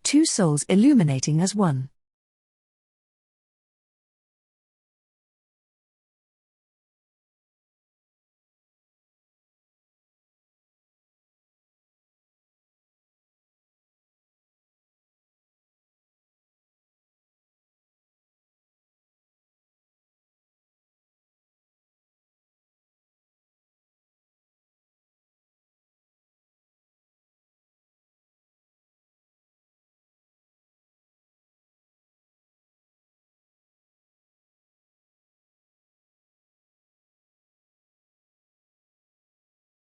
Two souls illuminating as one.